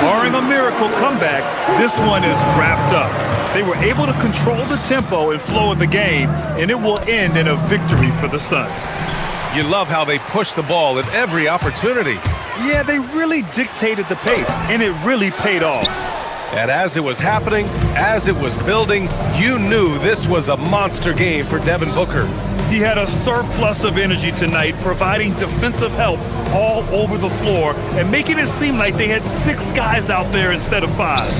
Barring a miracle comeback, this one is wrapped up. They were able to control the tempo and flow of the game, and it will end in a victory for the Suns. You love how they push the ball at every opportunity. Yeah, they really dictated the pace, and it really paid off. And as it was happening, as it was building, you knew this was a monster game for Devin Booker. He had a surplus of energy tonight, providing defensive help all over the floor and making it seem like they had 6 guys out there instead of 5.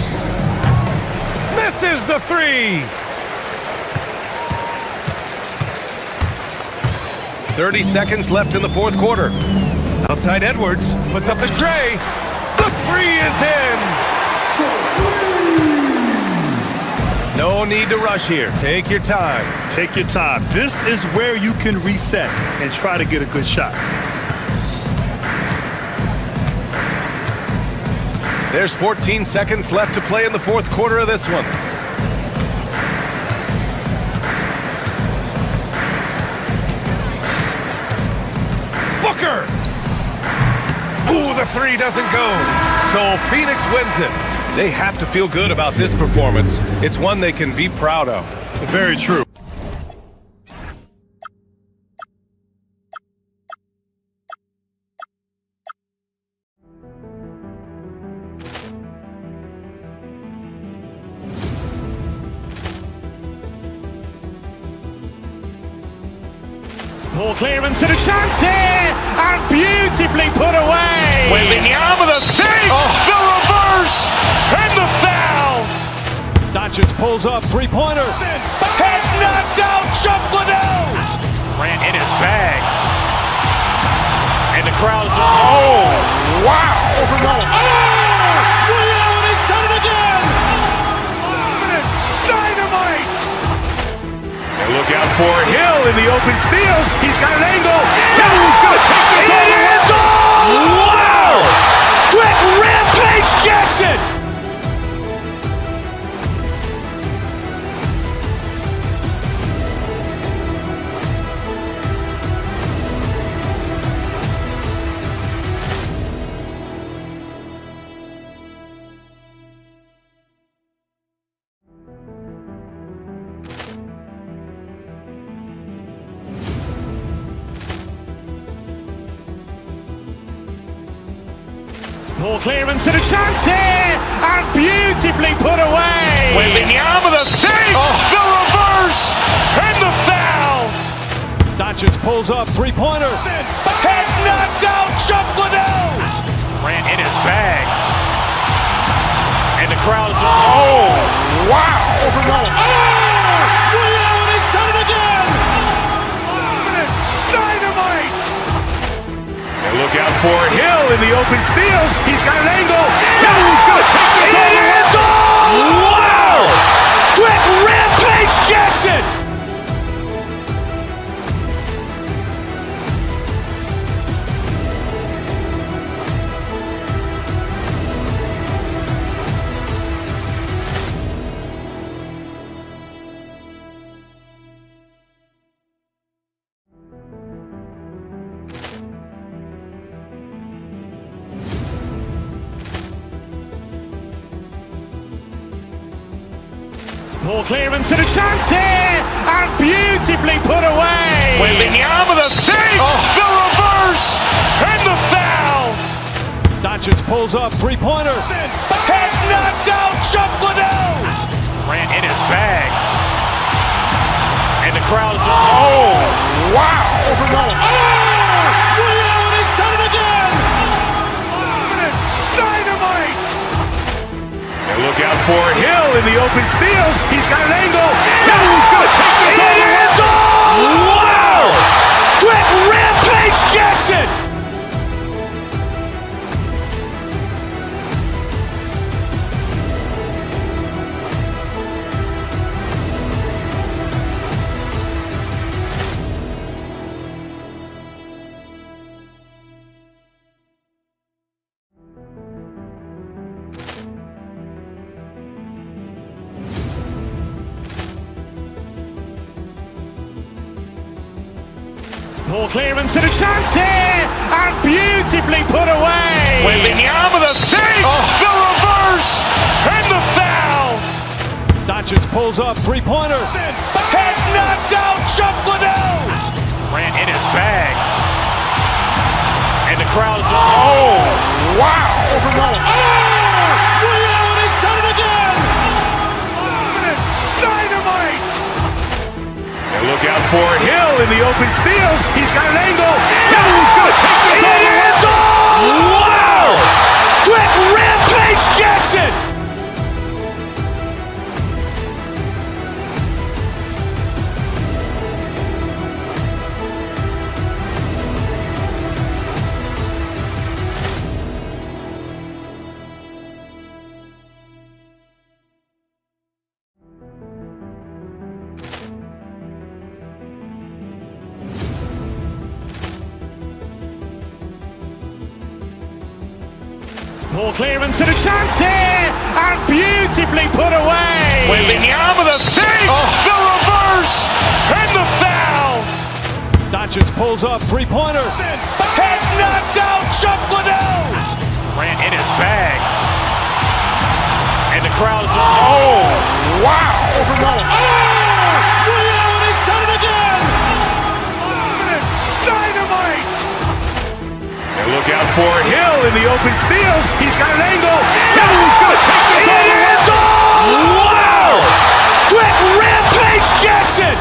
Misses the three! 30 seconds left in the fourth quarter. Outside Edwards, puts up the tray. The three is in! No need to rush here. Take your time. Take your time. This is where you can reset and try to get a good shot. There's 14 seconds left to play in the fourth quarter of this one. Booker! Ooh, the three doesn't go. So Phoenix wins it. They have to feel good about this performance. It's one they can be proud of. Very true. Ball clearance and a chance here, and beautifully put away. Wembanyama the fake, the reverse, and the foul. Doncic pulls up, three-pointer. Has knocked out Chuck Liddell. Ran in his bag. And the crowd is... Oh, wow. Liddell, and he's done it again. Dynamite. And look out for Hill in the open field. He's got an angle. Hill's going to take this all the way. Wow! Quick Rampage Jackson! Ball clearance and a chance here, and beautifully put away. Wembanyama the fake, the reverse, and the foul. Doncic pulls up, three-pointer. Has knocked out Chuck Liddell. Ran in his bag. And the crowd is... Oh, wow. Liddell, and he's done it again. Dynamite. And look out for Hill in the open field. He's got an angle. Hill's going to take this all the way. Wow! Quick Rampage Jackson! Ball clearance and a chance here, and beautifully put away. Wembanyama the fake, the reverse, and the foul. Doncic pulls up, three-pointer. Has knocked out Chuck Liddell. Ran in his bag. And the crowd is... Oh, wow. Liddell, and he's done it again. Dynamite. And look out for Hill in the open field. He's got an angle. Hill's going to take this all the way. Wow! Quick Rampage Jackson! Ball clearance and a chance here, and beautifully put away. Wembanyama the save, the reverse, and the foul. Doncic pulls up, three-pointer. Has knocked out Chuck Liddell. Grant in his bag. And the crowd is... Oh, wow. Ray Allen has done it again. Dynamite. And look out for Hill in the open field. He's got an angle. Hill's going to take this all the way. Wow. Quick Rampage Jackson. Ball clearance and a chance here, and beautifully put away. Wembanyama the save, the reverse, and the foul. Doncic pulls up, three-pointer. Has knocked out Chuck Liddell. Grant in his bag. And the crowd is... Oh, wow. Ray Allen has done it again. Dynamite. And look out for Hill in the open field. He's got an angle. Hill's going to take this all the way. Wow. Quick Rampage Jackson.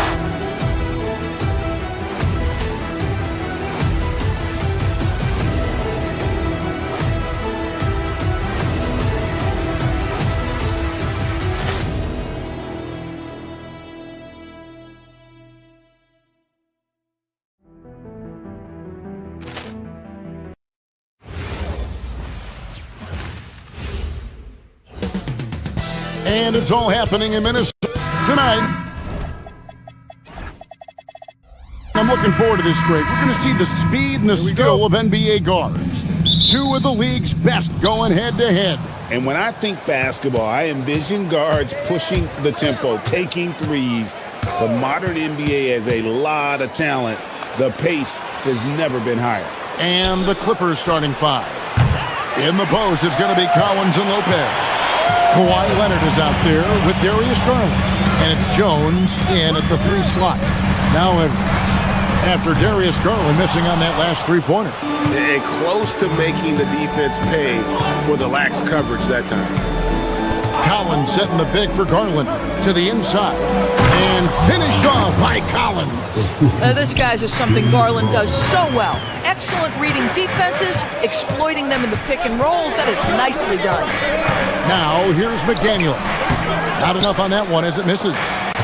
And it's all happening in Minnesota tonight. I'm looking forward to this break. We're going to see the speed and the skill of NBA guards. Two of the league's best going head-to-head. And when I think basketball, I envision guards pushing the tempo, taking threes. The modern NBA has a lot of talent. The pace has never been higher. And the Clippers starting five. In the post, it's going to be Collins and Lopez. Kawhi Leonard is out there with Darius Garland. And it's Jones in at the three slot. Now, after Darius Garland missing on that last three-pointer. And close to making the defense pay for the lax coverage that time. Collins setting the big for Garland to the inside. And finished off by Collins. This, guys, is something Garland does so well. Excellent reading defenses, exploiting them in the pick and rolls. That is nicely done. Now, here's McDaniel. Not enough on that one as it misses.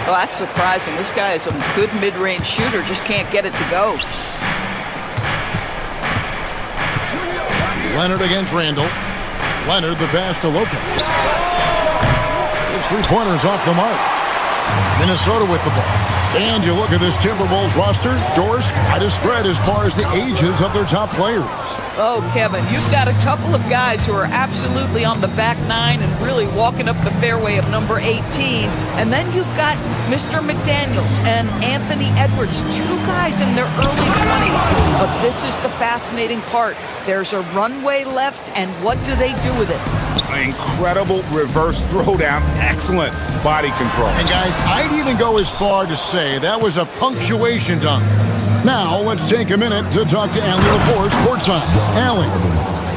Well, that's surprising. This guy is a good mid-range shooter, just can't get it to go. Leonard against Randall. Leonard the pass to Lopez. His three-pointer is off the mark. Minnesota with the ball. And you look at this Timberwolves roster, Doris, quite a spread as far as the ages of their top players. Oh, Kevin, you've got a couple of guys who are absolutely on the back nine and really walking up the fairway of number 18. And then you've got Mr. McDaniels and Anthony Edwards, two guys in their early 20s. But this is the fascinating part. There's a runway left, and what do they do with it? Incredible reverse throwdown. Excellent body control. And guys, I'd even go as far to say that was a punctuation dunk. Now, let's take a minute to talk to Allie LaForce, courtside. Allie.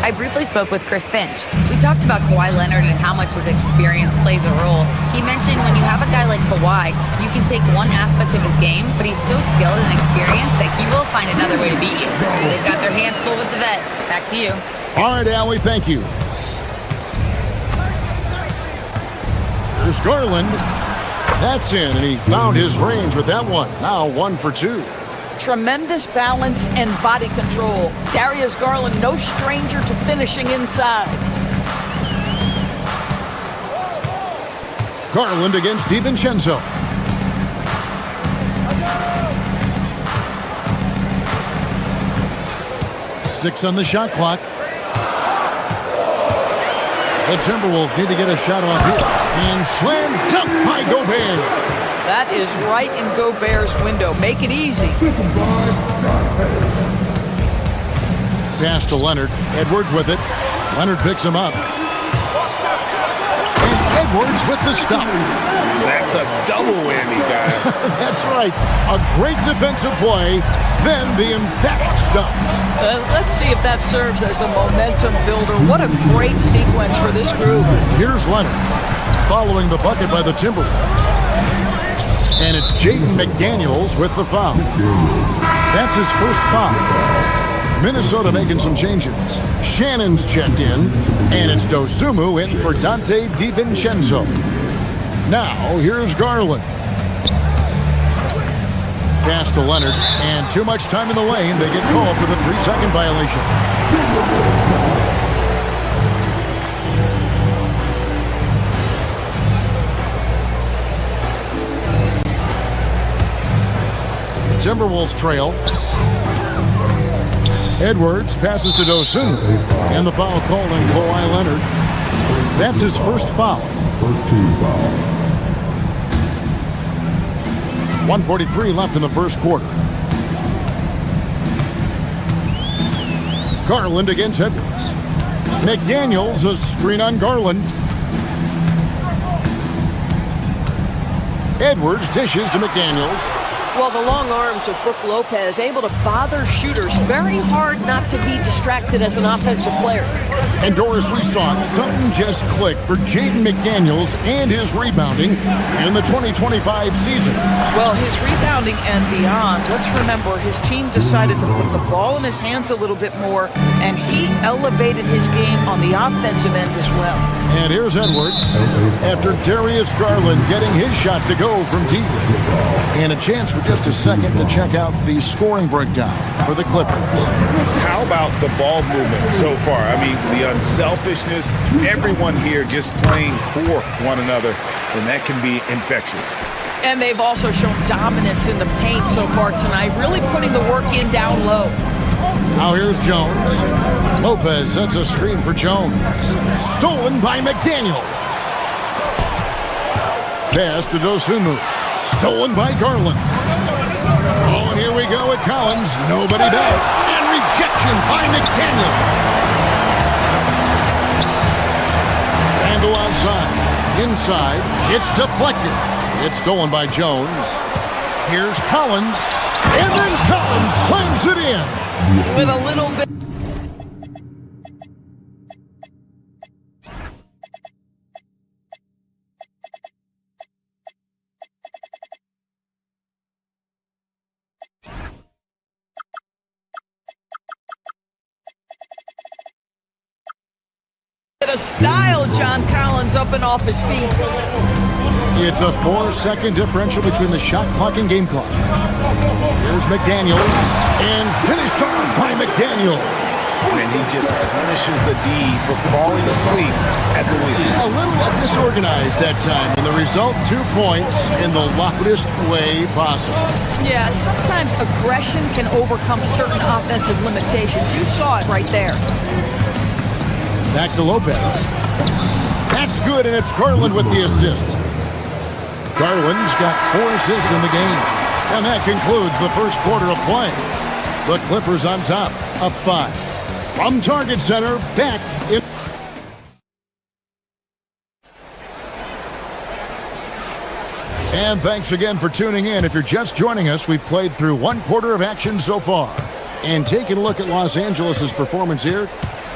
I briefly spoke with Chris Finch. We talked about Kawhi Leonard and how much his experience plays a role. He mentioned when you have a guy like Kawhi, you can take one aspect of his game, but he's so skilled and experienced that he will find another way to beat you. They've got their hands full with the vet. Back to you. All right, Allie, thank you. There's Garland. That's in, and he found his range with that one. Now 1 for 2. Tremendous balance and body control. Darius Garland, no stranger to finishing inside. Garland against DiVincenzo. Six on the shot clock. The Timberwolves need to get a shot off here. And slam dunk by Gobert. That is right in Gobert's window. Make it easy. Pass to Leonard. Edwards with it. Leonard picks him up. And Edwards with the stop. That's a double whammy, guys. That's right. A great defensive play, then the emphatic stop. Let's see if that serves as a momentum builder. What a great sequence for this group. Here's Leonard following the bucket by the Timberwolves. And it's Jaden McDaniels with the foul. That's his first foul. Minnesota making some changes. Shannon's checked in, and it's Dosunmu in for Dante DiVincenzo. Now, here's Garland. Pass to Leonard, and too much time in the lane. They get called for the 3-second violation. Timberwolves trail. Edwards passes to Dosunmu, and the foul called on Kawhi Leonard. That's his first foul. First team foul. 1:43 left in the first quarter. Garland against Edwards. McDaniels, a screen on Garland. Edwards dishes to McDaniels. Well, the long arms of Brook Lopez able to bother shooters. Very hard not to be distracted as an offensive player. And Doris, we saw it. Something just clicked for Jaden McDaniels and his rebounding in the 2025 season. Well, his rebounding and beyond. Let's remember, his team decided to put the ball in his hands a little bit more, and he elevated his game on the offensive end as well. And here's Edwards after Darius Garland getting his shot to go from deep. And a chance for just a second to check out the scoring breakdown for the Clippers. How about the ball movement so far? I mean, the unselfishness, everyone here just playing for one another, and that can be infectious. And they've also shown dominance in the paint so far tonight, really putting the work in down low. Now here's Jones. Lopez sets a screen for Jones. Stolen by McDaniel. Pass to Dosunmu. Stolen by Garland. Oh, and here we go with Collins. Nobody does. And rejection by McDaniel. Randall outside. Inside. It's deflected. It's stolen by Jones. Here's Collins. And then Collins slams it in. With a little bit. A style, John Collins up and off his feet. It's a 4-second differential between the shot clock and game clock. Here's McDaniels, and finished off by McDaniel. And he just punishes the D for falling asleep at the wheel. A little disorganized that time, and the result, 2 points in the loudest way possible. Yeah, sometimes aggression can overcome certain offensive limitations. You saw it right there. Back to Lopez. That's good, and it's Garland with the assist. Garland's got 4 assists in the game. And that concludes the first quarter of play. The Clippers on top, up 5. From Target Center, back in... And thanks again for tuning in. If you're just joining us, we've played through 1 quarter of action so far. And taking a look at Los Angeles' performance here,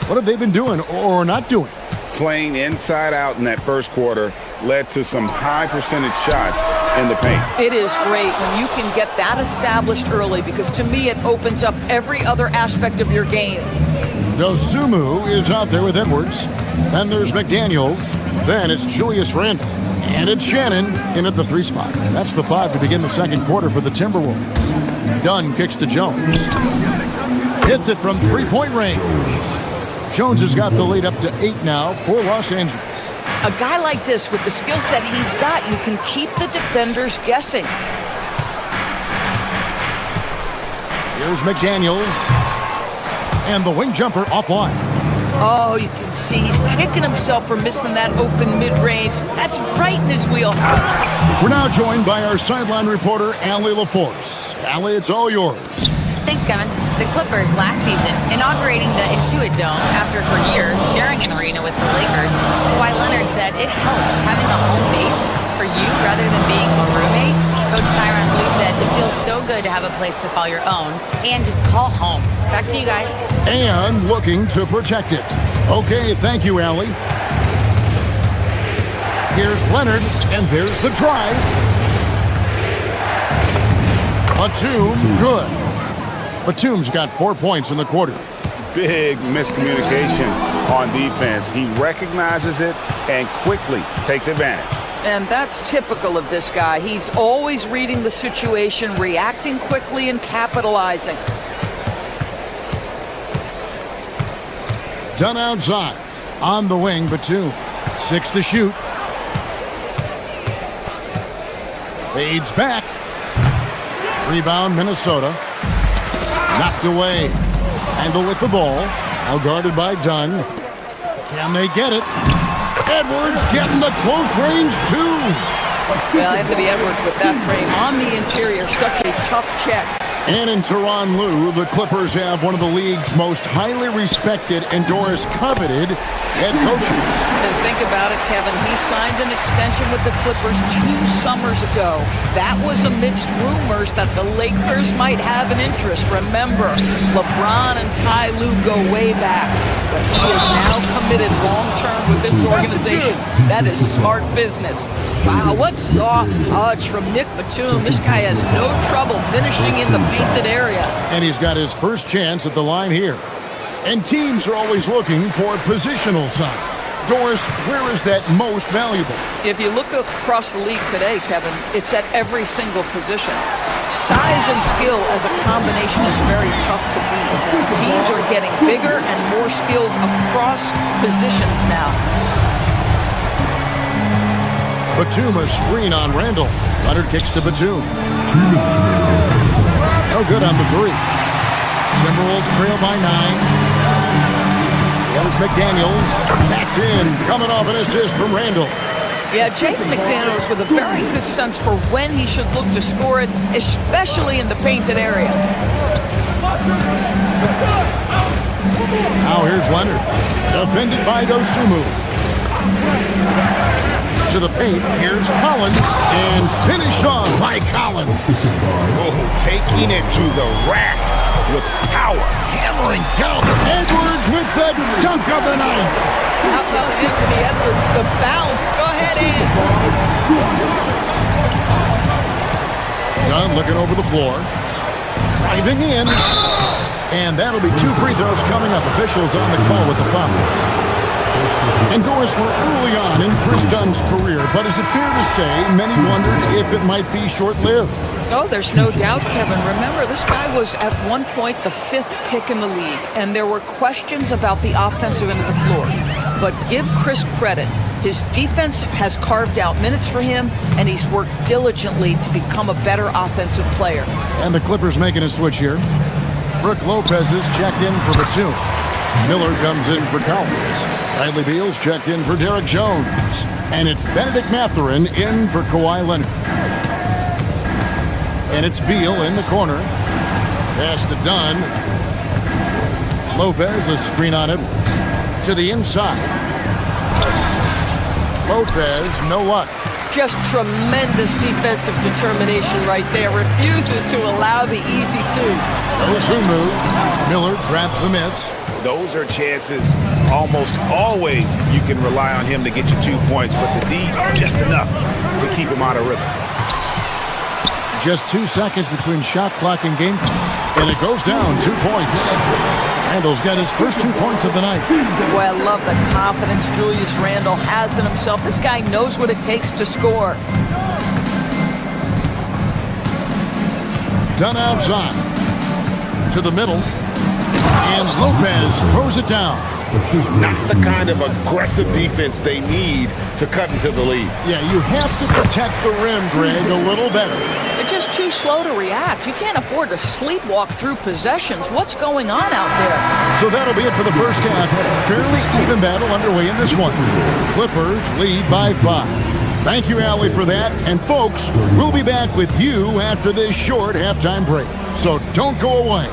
what have they been doing or not doing? Playing inside out in that first quarter led to some high percentage shots in the paint. It is great when you can get that established early, because to me it opens up every other aspect of your game. Dosunmu is out there with Edwards. Then there's McDaniels. Then it's Julius Randle. And it's Shannon in at the 3 spot. That's the 5 to begin the second quarter for the Timberwolves. Dunn kicks to Jones. Hits it from 3-point range. Jones has got the lead up to 8 now for Los Angeles. A guy like this, with the skill set he's got, you can keep the defenders guessing. Here's McDaniels. And the wing jumper offline. Oh, you can see he's kicking himself for missing that open mid-range. That's right in his wheelhouse. We're now joined by our sideline reporter, Allie LaForce. Allie, it's all yours. Thanks, Kevin. The Clippers last season, inaugurating the Intuit Dome after for years sharing an arena with the Lakers, Kawhi Leonard said it helps having a home base for you rather than being a roommate. Coach Tyronn Lue said it feels so good to have a place to call your own and just call home. Back to you guys. And looking to protect it. Okay, thank you, Allie. Here's Leonard, and there's the drive. Batum, good. Batum's got 4 points in the quarter. Big miscommunication on defense. He recognizes it and quickly takes advantage. And that's typical of this guy. He's always reading the situation, reacting quickly, and capitalizing. Done outside. On the wing, Batum. 6 to shoot. Fades back. Rebound, Minnesota. Knocked away. Handle with the ball. Now guarded by Dunn. Can they get it? Edwards getting the close range, too. Well, Anthony Edwards with that frame on the interior. Such a tough check. And in Tyronn Lue, the Clippers have one of the league's most highly respected and Doris coveted head coaches. And think about it, Kevin. He signed an extension with the Clippers 2 summers ago. That was amidst rumors that the Lakers might have an interest. Remember, LeBron and Ty Lue go way back. But he is now committed long-term with this organization. That is smart business. Wow, what soft touch from Nick Batum. This guy has no trouble finishing in the painted area. And he's got his first chance at the line here. And teams are always looking for positional size. Doris, where is that most valuable? If you look across the league today, Kevin, it's at every single position. Size and skill as a combination is very tough to beat. Teams are getting bigger and more skilled across positions now. Batum, a screen on Randall. Leonard kicks to Batum. No good on the three. Timberwolves trail by 9. There's McDaniels. That's in. Coming off an assist from Randall. Yeah, Jake McDaniels with a very good sense for when he should look to score it, especially in the painted area. Now here's Leonard. Defended by Dosunmu. To the paint, here's Collins, and finished off by Collins. Oh, taking it to the rack with power. Hammering down. Edwards with the dunk of the night. How about Anthony Edwards, the bounce? Go ahead, Ed. Dunn looking over the floor. Driving in. And that'll be 2 free throws coming up. Officials on the call with the foul. And Doris, we're early on in Chris Dunn's career, but is it fair to say many wondered if it might be short-lived? Oh, there's no doubt, Kevin. Remember, this guy was at one point the 5th pick in the league, and there were questions about the offensive end of the floor. But give Chris credit. His defense has carved out minutes for him, and he's worked diligently to become a better offensive player. And the Clippers making a switch here. Brook Lopez is checked in for Batum. Miller comes in for Collins. Bradley Beal's checked in for Derek Jones. And it's Benedict Mathurin in for Kawhi Leonard. And it's Beal in the corner. Pass to Dunn. Lopez, a screen on Edwards. To the inside. Lopez, no luck. Just tremendous defensive determination right there. Refuses to allow the easy two. Dosunmu. Miller grabs the miss. Those are chances almost always you can rely on him to get you 2 points, but the D, just enough to keep him out of rhythm. Just 2 seconds between shot clock and game clock. And it goes down 2 points. Randall's got his first 2 points of the night. Boy, I love the confidence Julius Randle has in himself. This guy knows what it takes to score. Done outside. To the middle. And Lopez throws it down. Not the kind of aggressive defense they need to cut into the lead. Yeah, you have to protect the rim, Greg, a little better. They're just too slow to react. You can't afford to sleepwalk through possessions. What's going on out there? So that'll be it for the first half. Fairly even battle underway in this one. Clippers lead by 5. Thank you, Allie, for that. And folks, we'll be back with you after this short halftime break. So don't go away.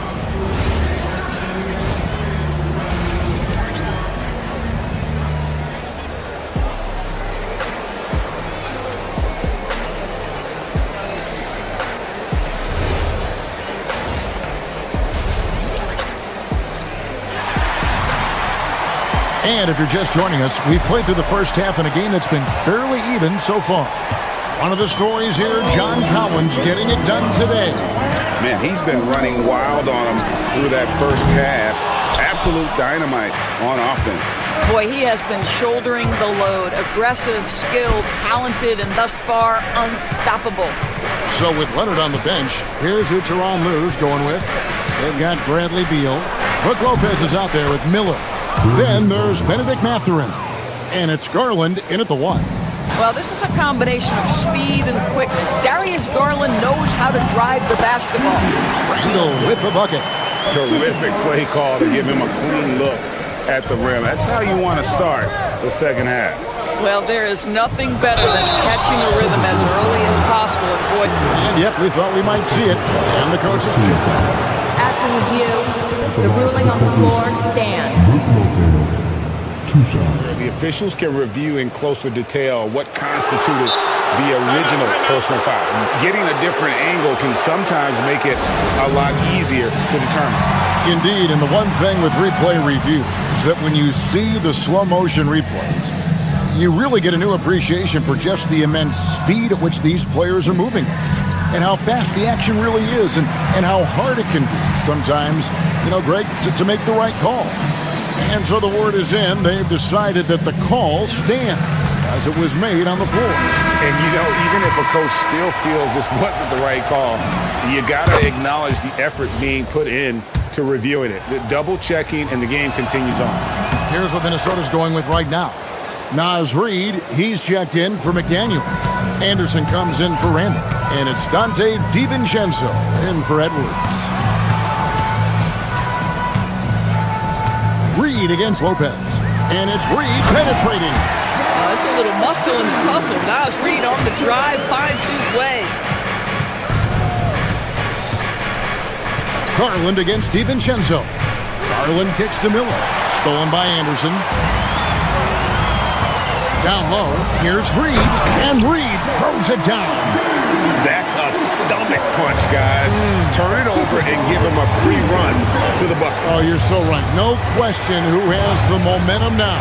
And if you're just joining us, we've played through the first half in a game that's been fairly even so far. One of the stories here, John Collins getting it done today. Man, he's been running wild on him through that first half. Absolute dynamite on offense. Boy, he has been shouldering the load. Aggressive, skilled, talented, and thus far, unstoppable. So with Leonard on the bench, here's who Tyronn Lue's going with. They've got Bradley Beal. Brook Lopez is out there with Miller. Then there's Benedict Mathurin. And it's Garland in at the 1. Well, this is a combination of speed and quickness. Darius Garland knows how to drive the basketball. Randall with the bucket. Terrific play call to give him a clean look at the rim. That's how you want to start the second half. Well, there is nothing better than catching a rhythm as early as possible. And boy, and yep, we thought we might see it. And the coaches cheer. After review, the ruling on the floor stands. The officials can review in closer detail what constituted the original personal foul. Getting a different angle can sometimes make it a lot easier to determine. Indeed, and the one thing with replay review is that when you see the slow motion replays, you really get a new appreciation for just the immense speed at which these players are moving and how fast the action really is and how hard it can be sometimes, Greg, to make the right call. And so the word is in. They've decided that the call stands as it was made on the floor. And, even if a coach still feels this wasn't the right call, you got to acknowledge the effort being put in to reviewing it. The double checking, and the game continues on. Here's what Minnesota's going with right now. Naz Reid, he's checked in for McDaniel. Anderson comes in for Randall. And it's Dante DiVincenzo in for Edwards. Reid against Lopez. And it's Reid penetrating. That's a little muscle in his hustle. Naz Reid on the drive finds his way. Garland against DiVincenzo. Garland kicks to Miller. Stolen by Anderson. Down low. Here's Reid. And Reid throws it down. That's a stomach punch, guys. Turn it over and give him a free run to the bucket. Oh, you're so right. No question who has the momentum now.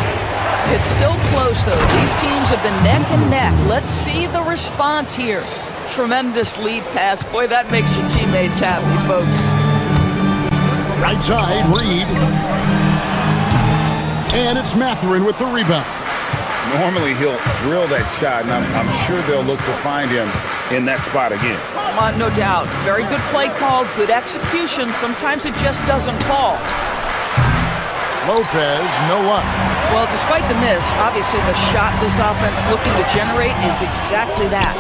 It's still close, though. These teams have been neck and neck. Let's see the response here. Tremendous lead pass. Boy, that makes your teammates happy, folks. Right side, Reid. And it's Mathurin with the rebound. Normally he'll drill that shot, and I'm sure they'll look to find him in that spot again. No doubt. Very good play call, good execution. Sometimes it just doesn't fall. Lopez, no luck. Well, despite the miss, obviously the shot this offense looking to generate is exactly that.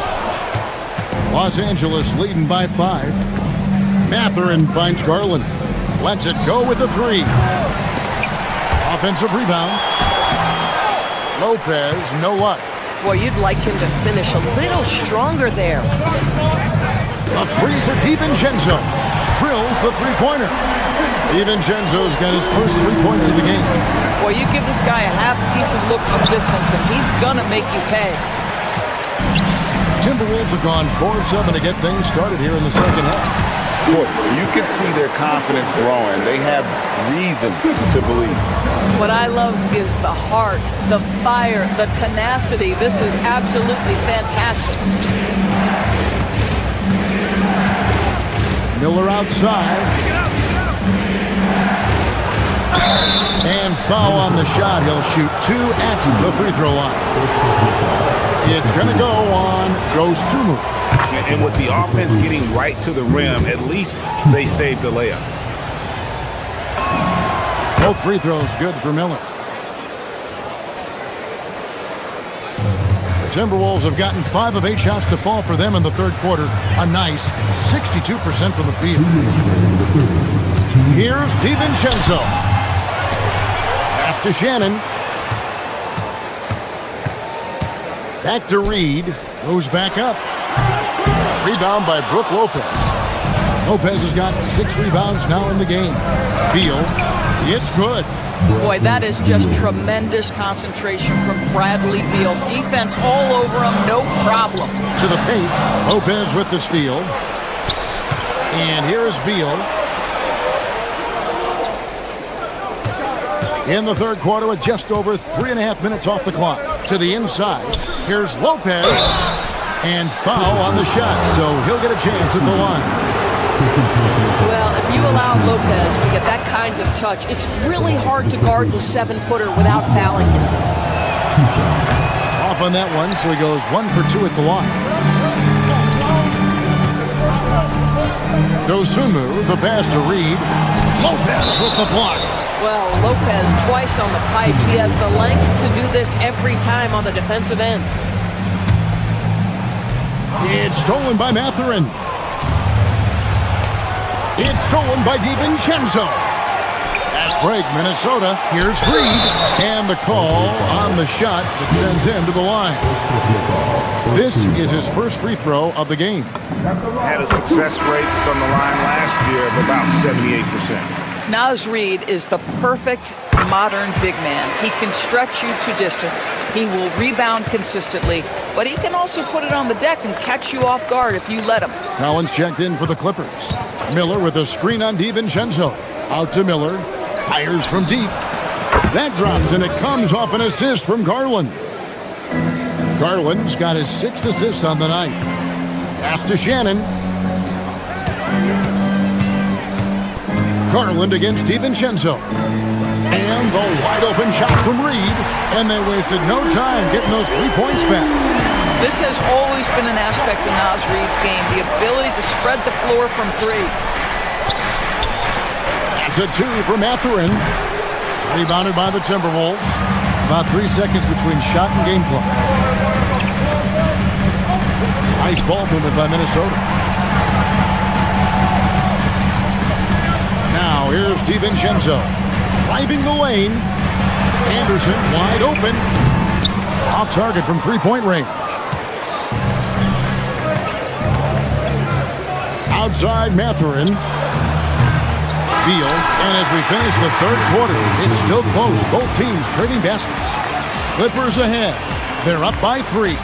Los Angeles leading by 5. Mathurin finds Garland. Lets it go with the 3. Offensive rebound. Lopez, no luck. Boy, you'd like him to finish a little stronger there. A 3 for DiVincenzo. Drills the 3-pointer. DiVincenzo's got his first 3 points of the game. Boy, you give this guy a half-decent look from distance, and he's gonna make you pay. Timberwolves have gone 4-7 to get things started here in the second half. Boy, you can see their confidence growing. They have reason to believe. What I love is the heart, the fire, the tenacity. This is absolutely fantastic. Miller outside. And foul on the shot. He'll shoot 2 at the free throw line. It's going to go on Gross-Tumu. And with the offense getting right to the rim, at least they saved the layup. Both free throws good for Miller. The Timberwolves have gotten 5 of 8 shots to fall for them in the third quarter. A nice 62% from the field. Here's DiVincenzo. Pass to Shannon. Back to Reed. Goes back up. Rebound by Brook Lopez. Lopez has got 6 rebounds now in the game. Beal. It's good. Boy, that is just tremendous concentration from Bradley Beal. Defense all over him, no problem. To the paint. Lopez with the steal. And here's Beal. In the third quarter with just over 3.5 minutes off the clock. To the inside. Here's Lopez. And foul on the shot, so he'll get a chance at the line. Well, if you allow Lopez to get that kind of touch, it's really hard to guard the 7-footer without fouling him. Off on that one, so he goes 1 for 2 at the line. Dosunmu, the pass to Reed. Lopez with the block. Well, Lopez twice on the pipes. He has the length to do this every time on the defensive end. It's stolen by Mathurin. It's stolen by DiVincenzo. Fast break, Minnesota. Here's Reed. And the call on the shot that sends him to the line. This is his first free throw of the game. Had a success rate from the line last year of about 78%. Naz Reid is the perfect modern big man. He can stretch you to distance. He will rebound consistently, but he can also put it on the deck and catch you off guard if you let him. Collins checked in for the Clippers. Miller with a screen on DiVincenzo. Out to Miller. Fires from deep. That drops, and it comes off an assist from Garland. Garland's got his 6th assist on the night. Pass to Shannon. Garland against DiVincenzo. And the wide-open shot from Reed. And they wasted no time getting those 3 points back. This has always been an aspect of Naz Reid's game, the ability to spread the floor from 3. That's a 2 for Mathurin. Rebounded by the Timberwolves. About 3 seconds between shot and game clock. Nice ball movement by Minnesota. Now here's DiVincenzo. Driving the lane. Anderson wide open. Off target from 3-point range. Outside Mathurin. Beal. And as we finish the third quarter, it's still close. Both teams trading baskets. Clippers ahead. They're up by 3.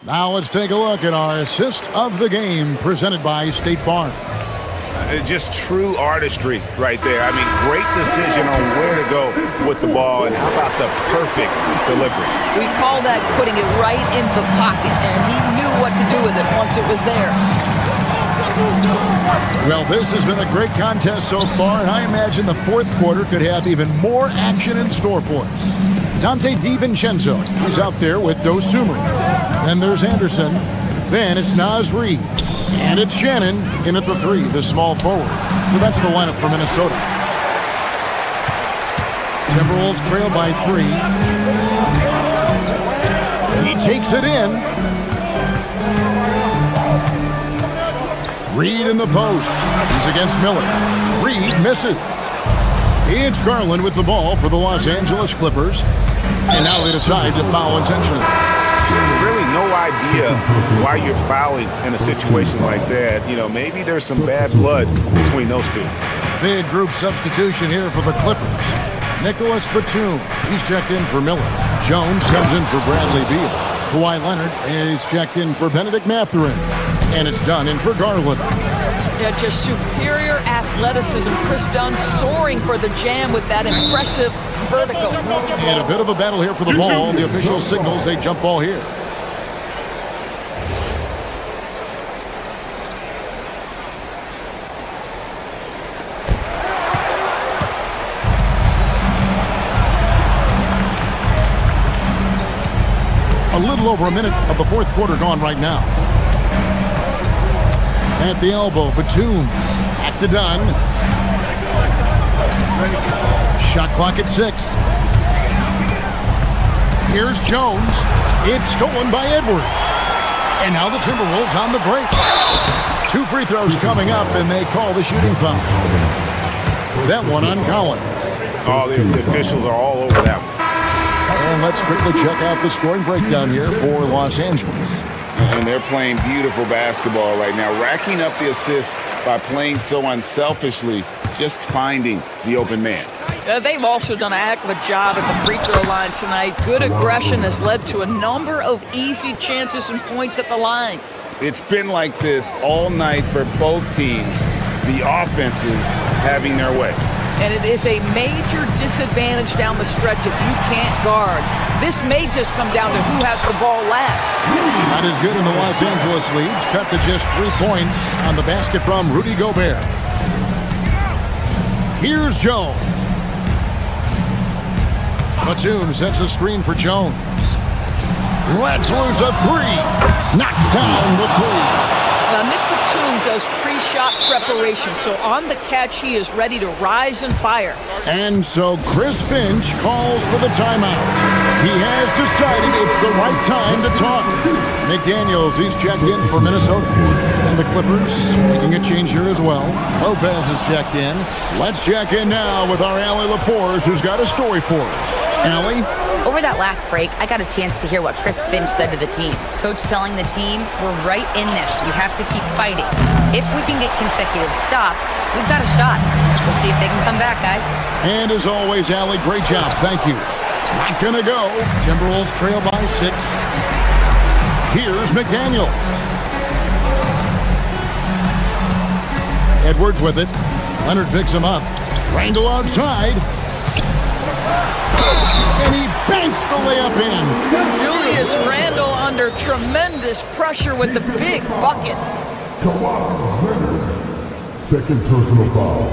Now let's take a look at our assist of the game presented by State Farm. Just true artistry right there. I mean, great decision on where to go with the ball, and how about the perfect delivery? We call that putting it right in the pocket, and he knew what to do with it once it was there. Well, this has been a great contest so far, and I imagine the fourth quarter could have even more action in store for us. Dante DiVincenzo is out there with Dosunmu. Then there's Anderson. Then it's Naz Reid. And it's Shannon in at the 3, the small forward. So that's the lineup for Minnesota. Timberwolves trail by 3. He takes it in. Reed in the post. He's against Miller. Reed misses. It's Garland with the ball for the Los Angeles Clippers. And now they decide to foul intentionally. Really no idea why you're fouling in a situation like that. You know, maybe there's some bad blood between those two. Big group substitution here for the Clippers. Nicholas Batum, he's checked in for Miller. Jones comes in for Bradley Beal. Kawhi Leonard is checked in for Benedict Mathurin. And it's Dunn in for Garland. Yeah, just superior athleticism. Chris Dunn soaring for the jam with that impressive vertical. And a bit of a battle here for the ball. The official signals a jump ball here. A little over a minute of the fourth quarter gone right now. At the elbow, Batum. Back to Dunn. Shot clock at 6. Here's Jones. It's stolen by Edwards. And now the Timberwolves on the break. 2 free throws coming up, and they call the shooting foul. That one on Collins. Oh, the officials are all over that one. And let's quickly check out the scoring breakdown here for Los Angeles. And they're playing beautiful basketball right now, racking up the assists by playing so unselfishly, just finding the open man. They've also done a heck of a job at the free throw line tonight. Good aggression has led to a number of easy chances and points at the line. It's been like this all night for both teams, the offenses having their way. And it is a major disadvantage down the stretch if you can't guard. This may just come down to who has the ball last. Not as good in the Los Angeles leads. Cut to just 3 points on the basket from Rudy Gobert. Here's Jones. Batum sets a screen for Jones. Let's lose a 3. Knocks down the 3. Now, Nick Batum does pre-shot preparation, so on the catch, he is ready to rise and fire. And so Chris Finch calls for the timeout. He has decided it's the right time to talk. McDaniels, he's checked in for Minnesota. And the Clippers making a change here as well. Lopez is checked in. Let's check in now with our Allie LaForce, who's got a story for us. Allie? Over that last break, I got a chance to hear what Chris Finch said to the team. Coach telling the team, we're right in this. We have to keep fighting. If we can get consecutive stops, we've got a shot. We'll see if they can come back, guys. And as always, Allie, great job. Thank you. Not gonna go. Timberwolves trail by 6. Here's McDaniel. Edwards with it. Leonard picks him up. Randall outside. And he banks the layup in. Julius Randle under tremendous pressure with the big bucket. Second personal foul.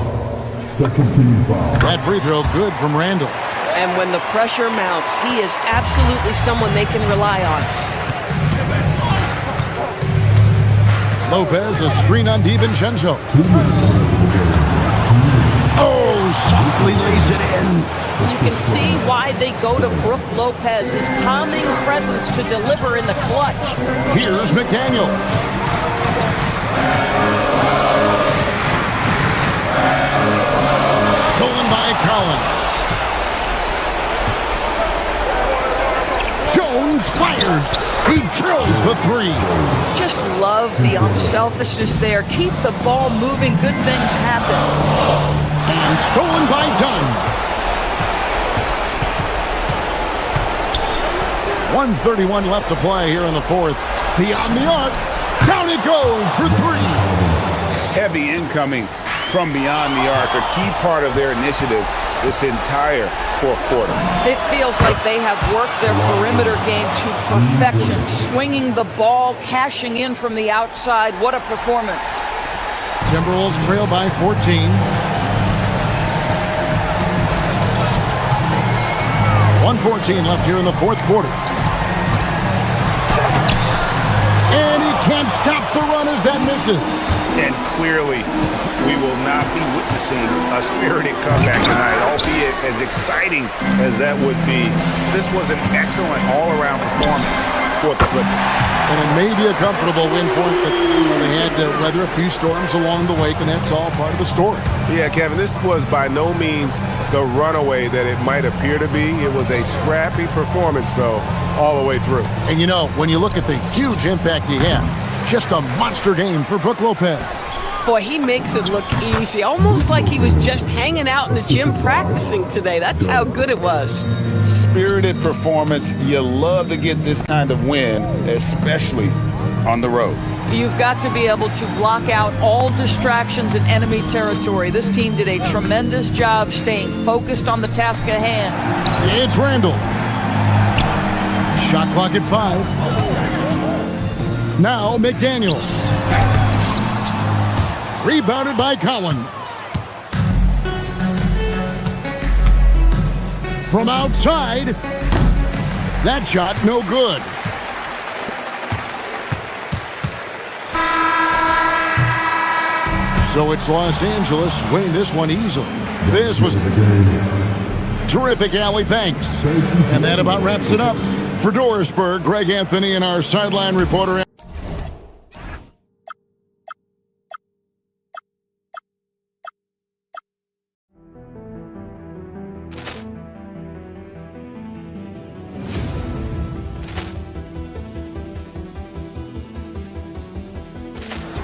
Second team foul. That free throw good from Randle. And when the pressure mounts, he is absolutely someone they can rely on. Lopez, a screen on DiVincenzo. Oh, softly lays it in. You can see why they go to Brook Lopez, his calming presence to deliver in the clutch. Here's McDaniel. Stolen by Collins. Jones fires. He drills the 3. Just love the unselfishness there. Keep the ball moving. Good things happen. And stolen by Dunn. 1:31 left to play here in the 4th. Beyond the arc. Down it goes for 3. Heavy incoming from beyond the arc, a key part of their initiative this entire 4th quarter. It feels like they have worked their perimeter game to perfection, swinging the ball, cashing in from the outside. What a performance. Timberwolves trail by 14. 1:14 left here in the 4th quarter. And he can't stop the run as that misses. And clearly, we will not be witnessing a spirited comeback tonight, albeit as exciting as that would be. This was an excellent all-around performance for the Clippers. And it may be a comfortable win for them, but they had to weather a few storms along the way, and that's all part of the story. Yeah, Kevin, this was by no means the runaway that it might appear to be. It was a scrappy performance, though, all the way through. And you know, when you look at the huge impact he had, just a monster game for Brook Lopez. Boy, he makes it look easy, almost like he was just hanging out in the gym practicing today. That's how good it was. Spirited performance. You love to get this kind of win, especially on the road. You've got to be able to block out all distractions in enemy territory. This team did a tremendous job staying focused on the task at hand. It's Randall. Shot clock at 5. Now McDaniel. Rebounded by Collins. From outside. That shot no good. So it's Los Angeles winning this one easily. This was terrific, Allie. Thanks. And that about wraps it up. For Dorisburg, Greg Anthony and our sideline reporter.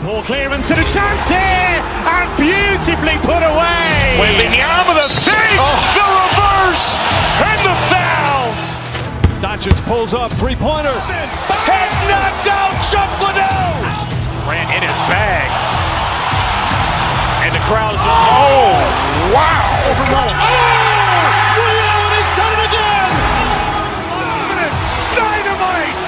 Ball clearance and a chance here, and beautifully put away. Wembanyama the three, the reverse, and the foul. Doncic pulls up, three-pointer. Has knocked out Chuck Liddell. Grant in his bag. And the crowd is Wow! He's done it again! Dynamite!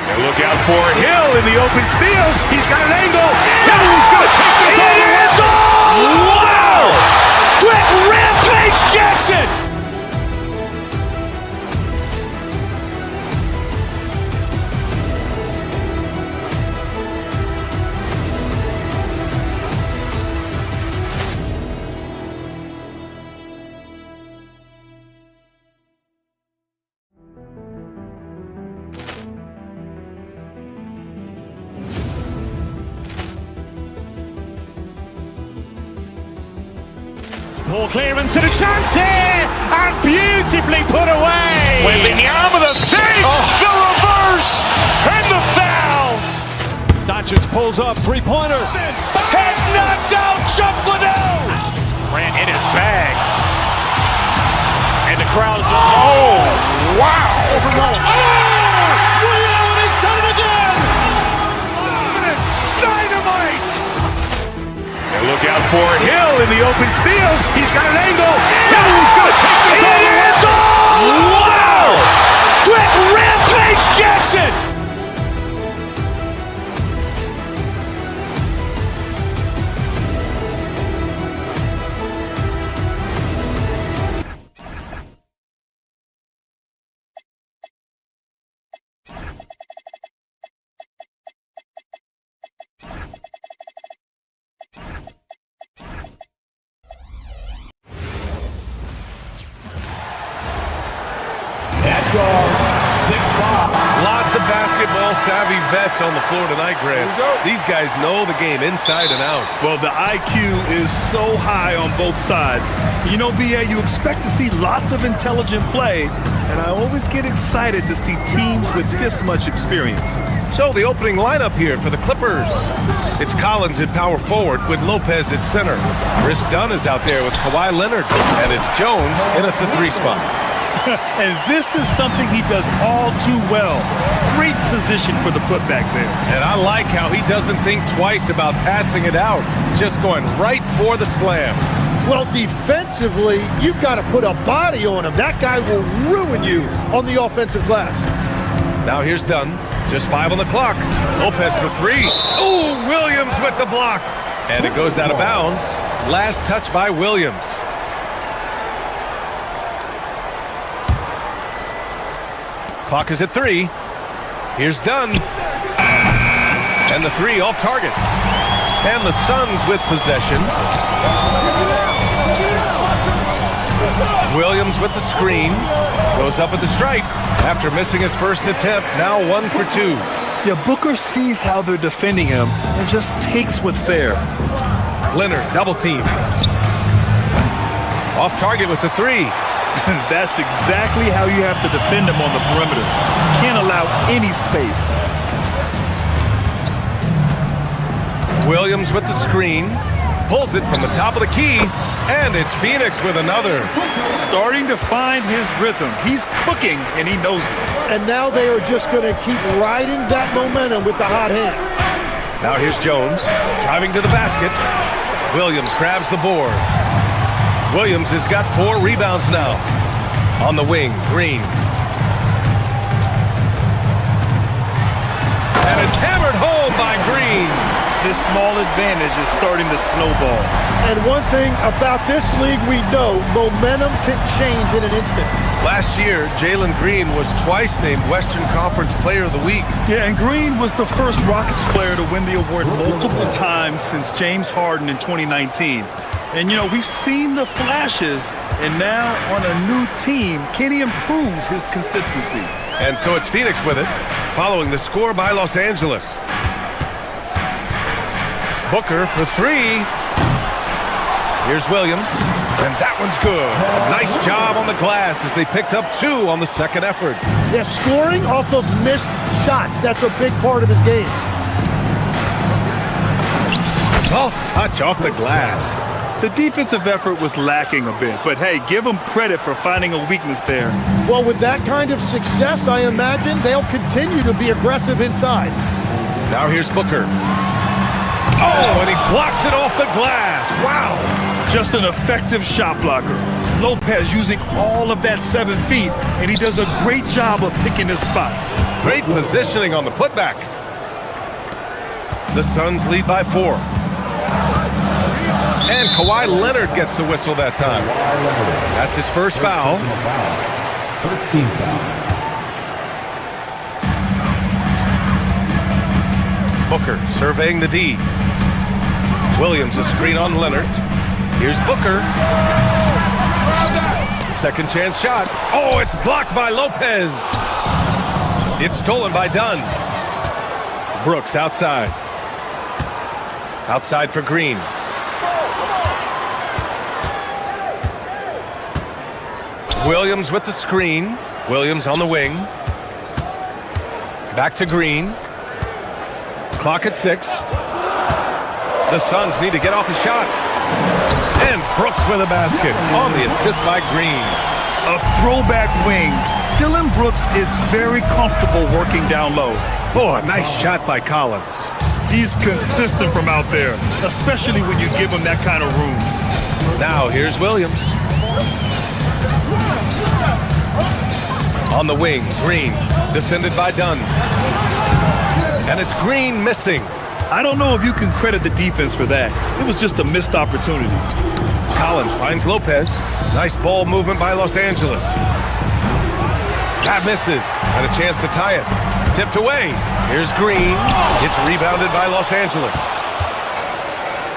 And look out for Hill in the open field. He's got an angle. He's going to take this all the way. Wow! Quick Rampage Jackson! Ball clearance and a chance here, and beautifully put away. Wembanyama the three, the reverse, and the foul. Doncic pulls up, three-pointer. Has knocked out Chuck Liddell. Grant in his bag. And the crowd is Wow! He's done it again. Dynamite! And look out for Hill in the open field. He's got an angle. He's going to take this all the way. Wow! Quick Rampage Jackson! Lots of basketball-savvy vets on the floor tonight, Grant. These guys know the game inside and out. Well, the IQ is so high on both sides. You know, BA, you expect to see lots of intelligent play, and I always get excited to see teams with this much experience. So the opening lineup here for the Clippers. It's Collins at power forward with Lopez at center. Chris Dunn is out there with Kawhi Leonard, and it's Jones in at the three spot. And this is something he does all too well. Great position for the putback there. And I like how he doesn't think twice about passing it out, just going right for the slam. Well, defensively, you've got to put a body on him. That guy will ruin you on the offensive glass. Now here's Dunn, just 5 on the clock. Lopez for three. Ooh, Williams with the block. And it goes out of bounds. Last touch by Williams. Clock is at 3. Here's Dunn. And the three off target. And the Suns with possession. Williams with the screen. Goes up at the stripe after missing his first attempt. Now 1 for 2. Yeah, Booker sees how they're defending him and just takes what's there. Leonard double team. Off target with the three. That's exactly how you have to defend him on the perimeter. Can't allow any space. Williams with the screen. Pulls it from the top of the key. And it's Phoenix with another. Starting to find his rhythm. He's cooking, and he knows it. And now they are just going to keep riding that momentum with the hot hand. Now here's Jones, driving to the basket. Williams grabs the board. Williams has got 4 rebounds now. On the wing, Green. And it's hammered home by Green. His small advantage is starting to snowball. And one thing about this league we know, momentum can change in an instant. Last year, Jalen Green was twice named Western Conference Player of the Week. Yeah, and Green was the first Rockets player to win the award multiple times since James Harden in 2019. And, you know, we've seen the flashes, and now on a new team, can he improve his consistency? And so it's Phoenix with it, following the score by Los Angeles. Booker for 3. Here's Williams, and that one's good. A nice job on the glass as they picked up 2 on the second effort. Yeah, scoring off of missed shots. That's a big part of his game. Soft touch off the glass. The defensive effort was lacking a bit, but hey, give them credit for finding a weakness there. Well, with that kind of success, I imagine they'll continue to be aggressive inside. Now here's Booker. Oh, and he blocks it off the glass. Wow. Just an effective shot blocker. Lopez using all of that 7 feet, and he does a great job of picking his spots. Great positioning on the putback. The Suns lead by 4. And Kawhi Leonard gets a whistle that time. That's his first foul. First team foul. Booker surveying the D. Williams a screen on Leonard. Here's Booker. Second chance shot. Oh, it's blocked by Lopez. It's stolen by Dunn. Brooks outside. Outside for Green. Williams with the screen. Williams on the wing. Back to Green. Clock at 6. The Suns need to get off a shot. And Brooks with a basket on the assist by Green. A throwback wing. Dylan Brooks is very comfortable working down low. Oh, a nice shot by Collins. He's consistent from out there, especially when you give him that kind of room. Now here's Williams. On the wing, Green, defended by Dunn. And it's Green missing. I don't know if you can credit the defense for that. It was just a missed opportunity. Collins finds Lopez. Nice ball movement by Los Angeles. That misses. And a chance to tie it. Tipped away. Here's Green. It's rebounded by Los Angeles.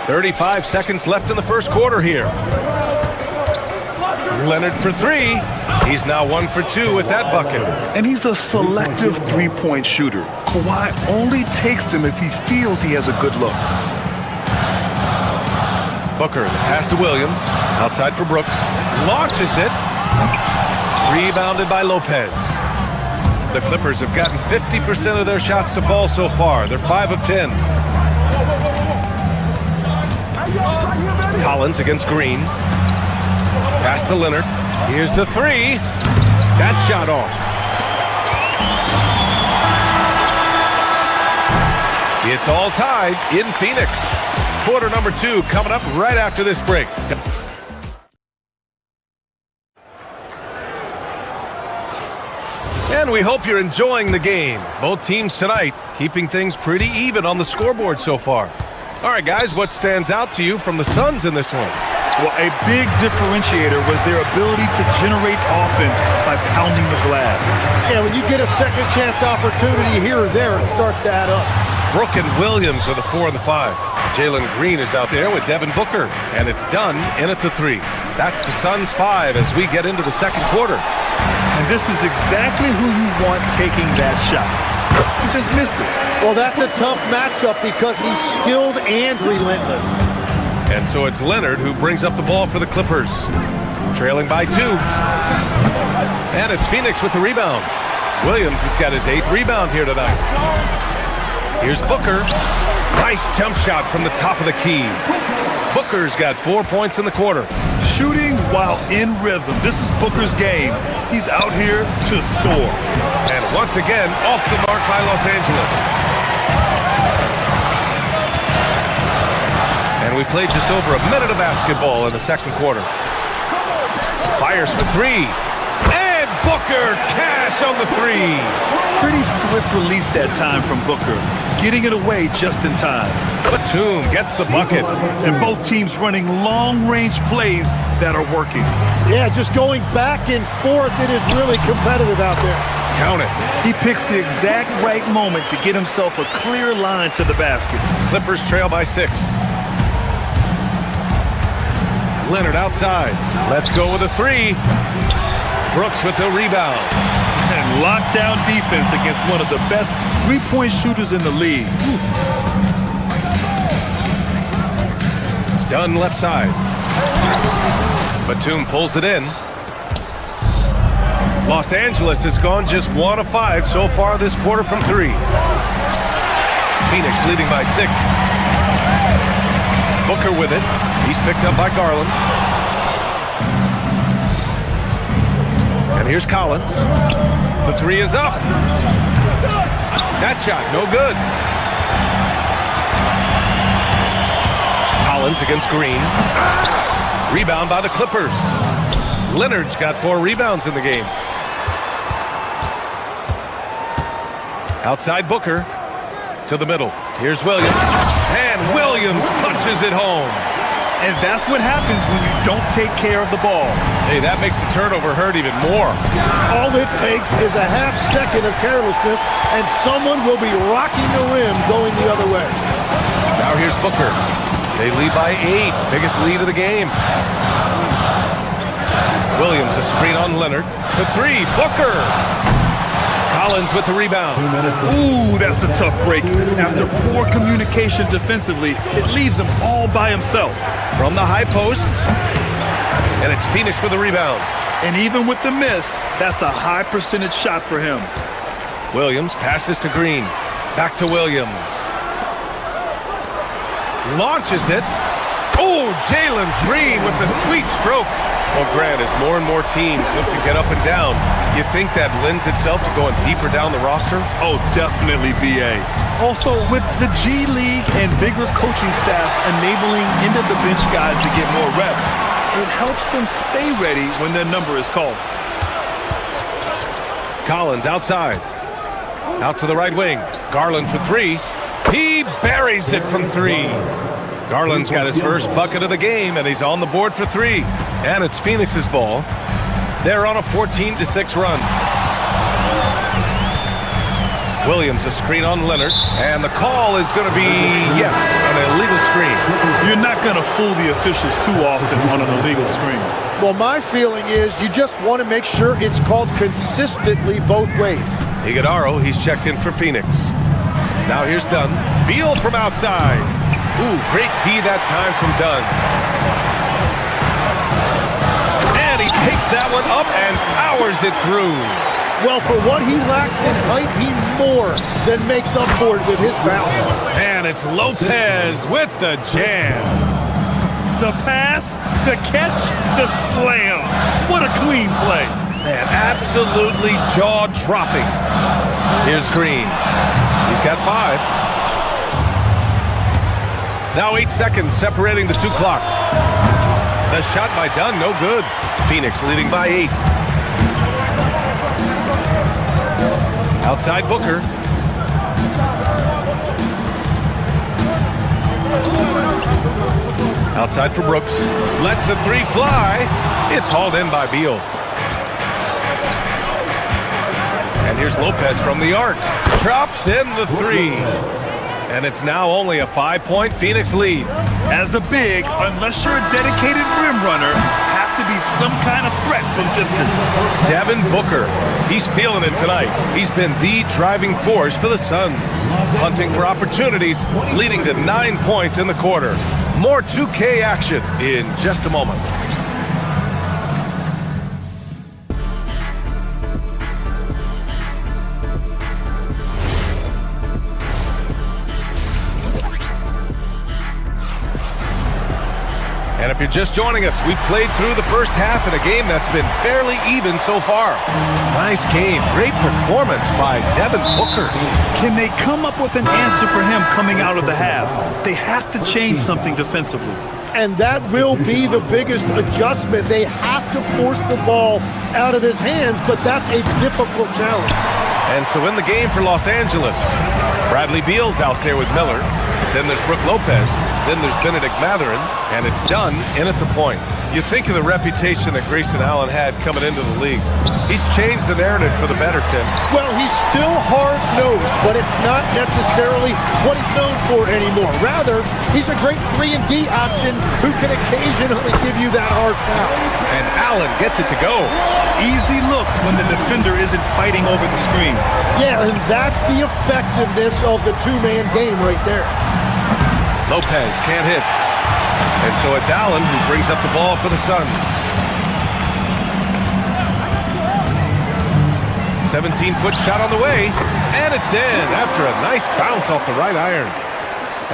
35 seconds left in the first quarter here. Leonard for 3. He's now 1 for 2 with that bucket. And he's a selective three-point shooter. Kawhi only takes them if he feels he has a good look. Booker, the pass to Williams. Outside for Brooks. Launches it. Rebounded by Lopez. The Clippers have gotten 50% of their shots to fall so far. They're 5 of 10. Collins against Green. Pass to Leonard. Here's the 3. That shot off. It's all tied in Phoenix. Quarter number 2 coming up right after this break. And we hope you're enjoying the game. Both teams tonight keeping things pretty even on the scoreboard so far. All right, guys, what stands out to you from the Suns in this one? Well, a big differentiator was their ability to generate offense by pounding the glass. Yeah, when you get a second chance opportunity here or there, it starts to add up. Brooke and Williams are the 4 and the 5. Jalen Green is out there with Devin Booker, and it's Dunn in at the 3. That's the Suns 5 as we get into the second quarter. And this is exactly who you want taking that shot. He just missed it. Well, that's a tough matchup because he's skilled and relentless. And so it's Leonard who brings up the ball for the Clippers. Trailing by 2. And it's Phoenix with the rebound. Williams has got his 8th rebound here tonight. Here's Booker. Nice jump shot from the top of the key. Booker's got 4 points in the quarter. Shooting while in rhythm. This is Booker's game. He's out here to score. And once again, off the mark by Los Angeles. And we played just over a minute of basketball in the second quarter. Fires for 3. And Booker, cash on the 3. Pretty swift release that time from Booker. Getting it away just in time. Batum gets the bucket. And both teams running long-range plays that are working. Yeah, just going back and forth. It is really competitive out there. Count it. He picks the exact right moment to get himself a clear line to the basket. Clippers trail by 6. Leonard outside. Let's go with a 3. Brooks with the rebound. And lockdown defense against one of the best three-point shooters in the league. Dunn left side. Batum pulls it in. Los Angeles has gone just 1 of 5 so far this quarter from 3. Phoenix leading by 6. Booker with it. He's picked up by Garland. And here's Collins. The three is up. That shot, no good. Collins against Green. Rebound by the Clippers. Leonard's got 4 rebounds in the game. Outside Booker to the middle. Here's Williams. And Williams punches it home. And that's what happens when you don't take care of the ball. Hey, that makes the turnover hurt even more. All it takes is a half second of carelessness, and someone will be rocking the rim going the other way. Now here's Booker. They lead by 8. Biggest lead of the game. Williams a screen on Leonard. The 3. Booker. Collins with the rebound. Ooh, that's a tough break. After poor communication defensively, it leaves him all by himself. From the high post. And it's Phoenix with the rebound. And even with the miss, that's a high percentage shot for him. Williams passes to Green. Back to Williams. Launches it. Oh, Jalen Green with the sweet stroke. Well, Grant, as more and more teams look to get up and down, you think that lends itself to going deeper down the roster? Oh, definitely, B.A. Also, with the G League and bigger coaching staffs enabling end-of-the-bench guys to get more reps, it helps them stay ready when their number is called. Collins outside. Out to the right wing. Garland for 3. He buries it from 3. Garland's got his first bucket of the game, and he's on the board for 3. And it's Phoenix's ball. They're on a 14-6 run. Williams a screen on Leonard, and the call is going to be, yes, an illegal screen. You're not going to fool the officials too often on an illegal screen. Well, my feeling is you just want to make sure it's called consistently both ways. Iguodaro, he's checked in for Phoenix. Now here's Dunn. Beal from outside. Ooh, great D that time from Dunn. And he takes that one up and powers it through. Well, for what he lacks in height, he more than makes up for it with his bounce. And it's Lopez with the jam. The pass, the catch, the slam. What a clean play. Man, absolutely jaw-dropping. Here's Green. He's got 5. Now 8 seconds separating the 2 clocks. The shot by Dunn, no good. Phoenix leading by 8. Outside Booker. Outside for Brooks. Lets the 3 fly. It's hauled in by Beal. And here's Lopez from the arc. Drops in the 3. And it's now only a 5-point Phoenix lead. As a big, unless you're a dedicated rim runner, have to be some kind of threat from distance. Devin Booker, he's feeling it tonight. He's been the driving force for the Suns. Hunting for opportunities, leading to 9 points in the quarter. More 2K action in just a moment. And if you're just joining us, we played through the first half in a game that's been fairly even so far. Nice game. Great performance by Devin Booker. Can they come up with an answer for him coming out of the half? They have to change something defensively. And that will be the biggest adjustment. They have to force the ball out of his hands, but that's a difficult challenge. And so in the game for Los Angeles, Bradley Beal's out there with Miller. Then there's Brook Lopez. Then there's Benedict Mathurin. And it's Dunn in at the point. You think of the reputation that Grayson Allen had coming into the league. He's changed the narrative for the better, Tim. Well, he's still hard-nosed, but it's not necessarily what he's known for anymore. Rather, he's a great 3-and-D option who can occasionally give you that hard foul. And Allen gets it to go. Easy look when the defender isn't fighting over the screen. Yeah, and that's the effectiveness of the two-man game right there. Lopez can't hit. And so it's Allen who brings up the ball for the Suns. 17-foot shot on the way, and it's in after a nice bounce off the right iron.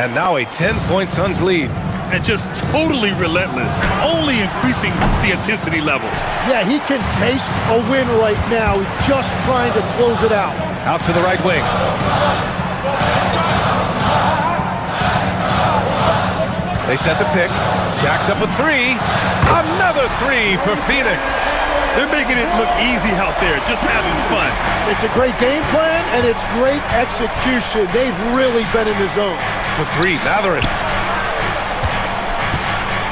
And now a 10-point Suns lead. and just totally relentless, only increasing the intensity level. Yeah, he can taste a win right now. He's just trying to close it out. Out to the right wing. They set the pick. Jacks up a three. Another three for Phoenix. They're making it look easy out there, just having fun. It's a great game plan, and it's great execution. They've really been in the zone. For three, Matherin.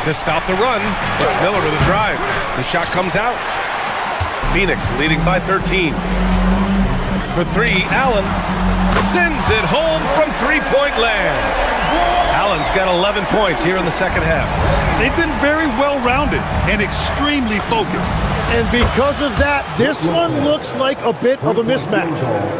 To stop the run, it's Miller with a drive. The shot comes out. Phoenix leading by 13. For three, Allen sends it home from three-point land. Allen's got 11 points here in the second half. They've been very well-rounded and extremely focused. And because of that, this one looks like a bit of a mismatch.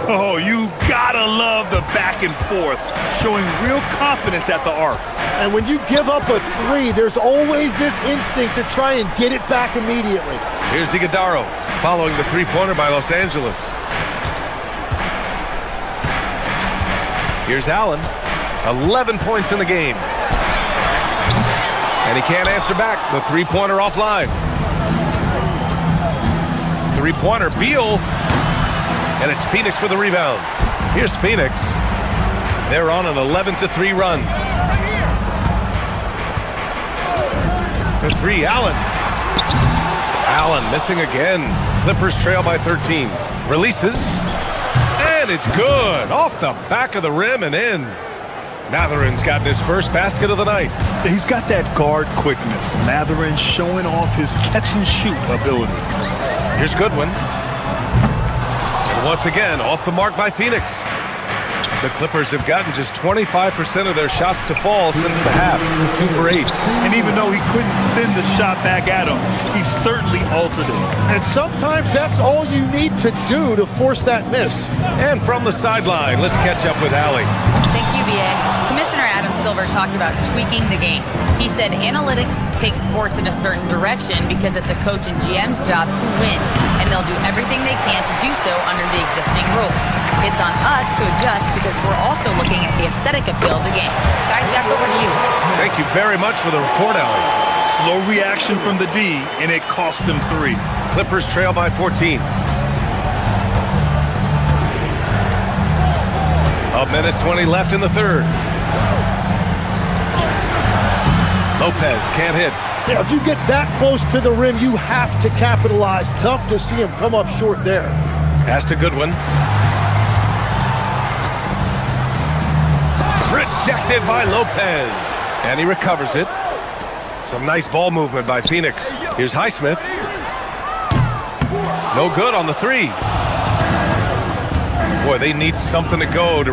Oh, you gotta love the back and forth, showing real confidence at the arc. And when you give up a three, there's always this instinct to try and get it back immediately. Here's Iguodaro following the three-pointer by Los Angeles. Here's Allen. 11 points in the game. And he can't answer back. The three-pointer offline. Three-pointer, Beal. And it's Phoenix with the rebound. Here's Phoenix. They're on an 11-3 run. For three, Allen. Allen missing again. Clippers trail by 13. Releases. And it's good. Off the back of the rim and in. Matherin's gotten his first basket of the night. He's got that guard quickness. Matherin showing off his catch-and-shoot ability. Here's Goodwin. And once again, off the mark by Phoenix. The Clippers have gotten just 25% of their shots to fall since the half. 2 for 8. And even though he couldn't send the shot back at him, he certainly altered it. And sometimes that's all you need to do to force that miss. And from the sideline, let's catch up with Allie. Thank you, BA. Commissioner Adam Silver talked about tweaking the game. He said analytics takes sports in a certain direction because it's a coach and GM's job to win, and they'll do everything they can to do so under the existing rules. It's on us to adjust because we're also looking at the aesthetic appeal of the game. Guys, back over to you. Thank you very much for the report, Allie. Slow reaction from the D, and it cost them 3. Clippers trail by 14. A minute 20 left in the third. Lopez can't hit. Yeah, if you get that close to the rim, you have to capitalize. Tough to see him come up short there. Pass to Goodwin. Rejected by Lopez. And he recovers it. Some nice ball movement by Phoenix. Here's Highsmith. No good on the three. Boy, they need something to go to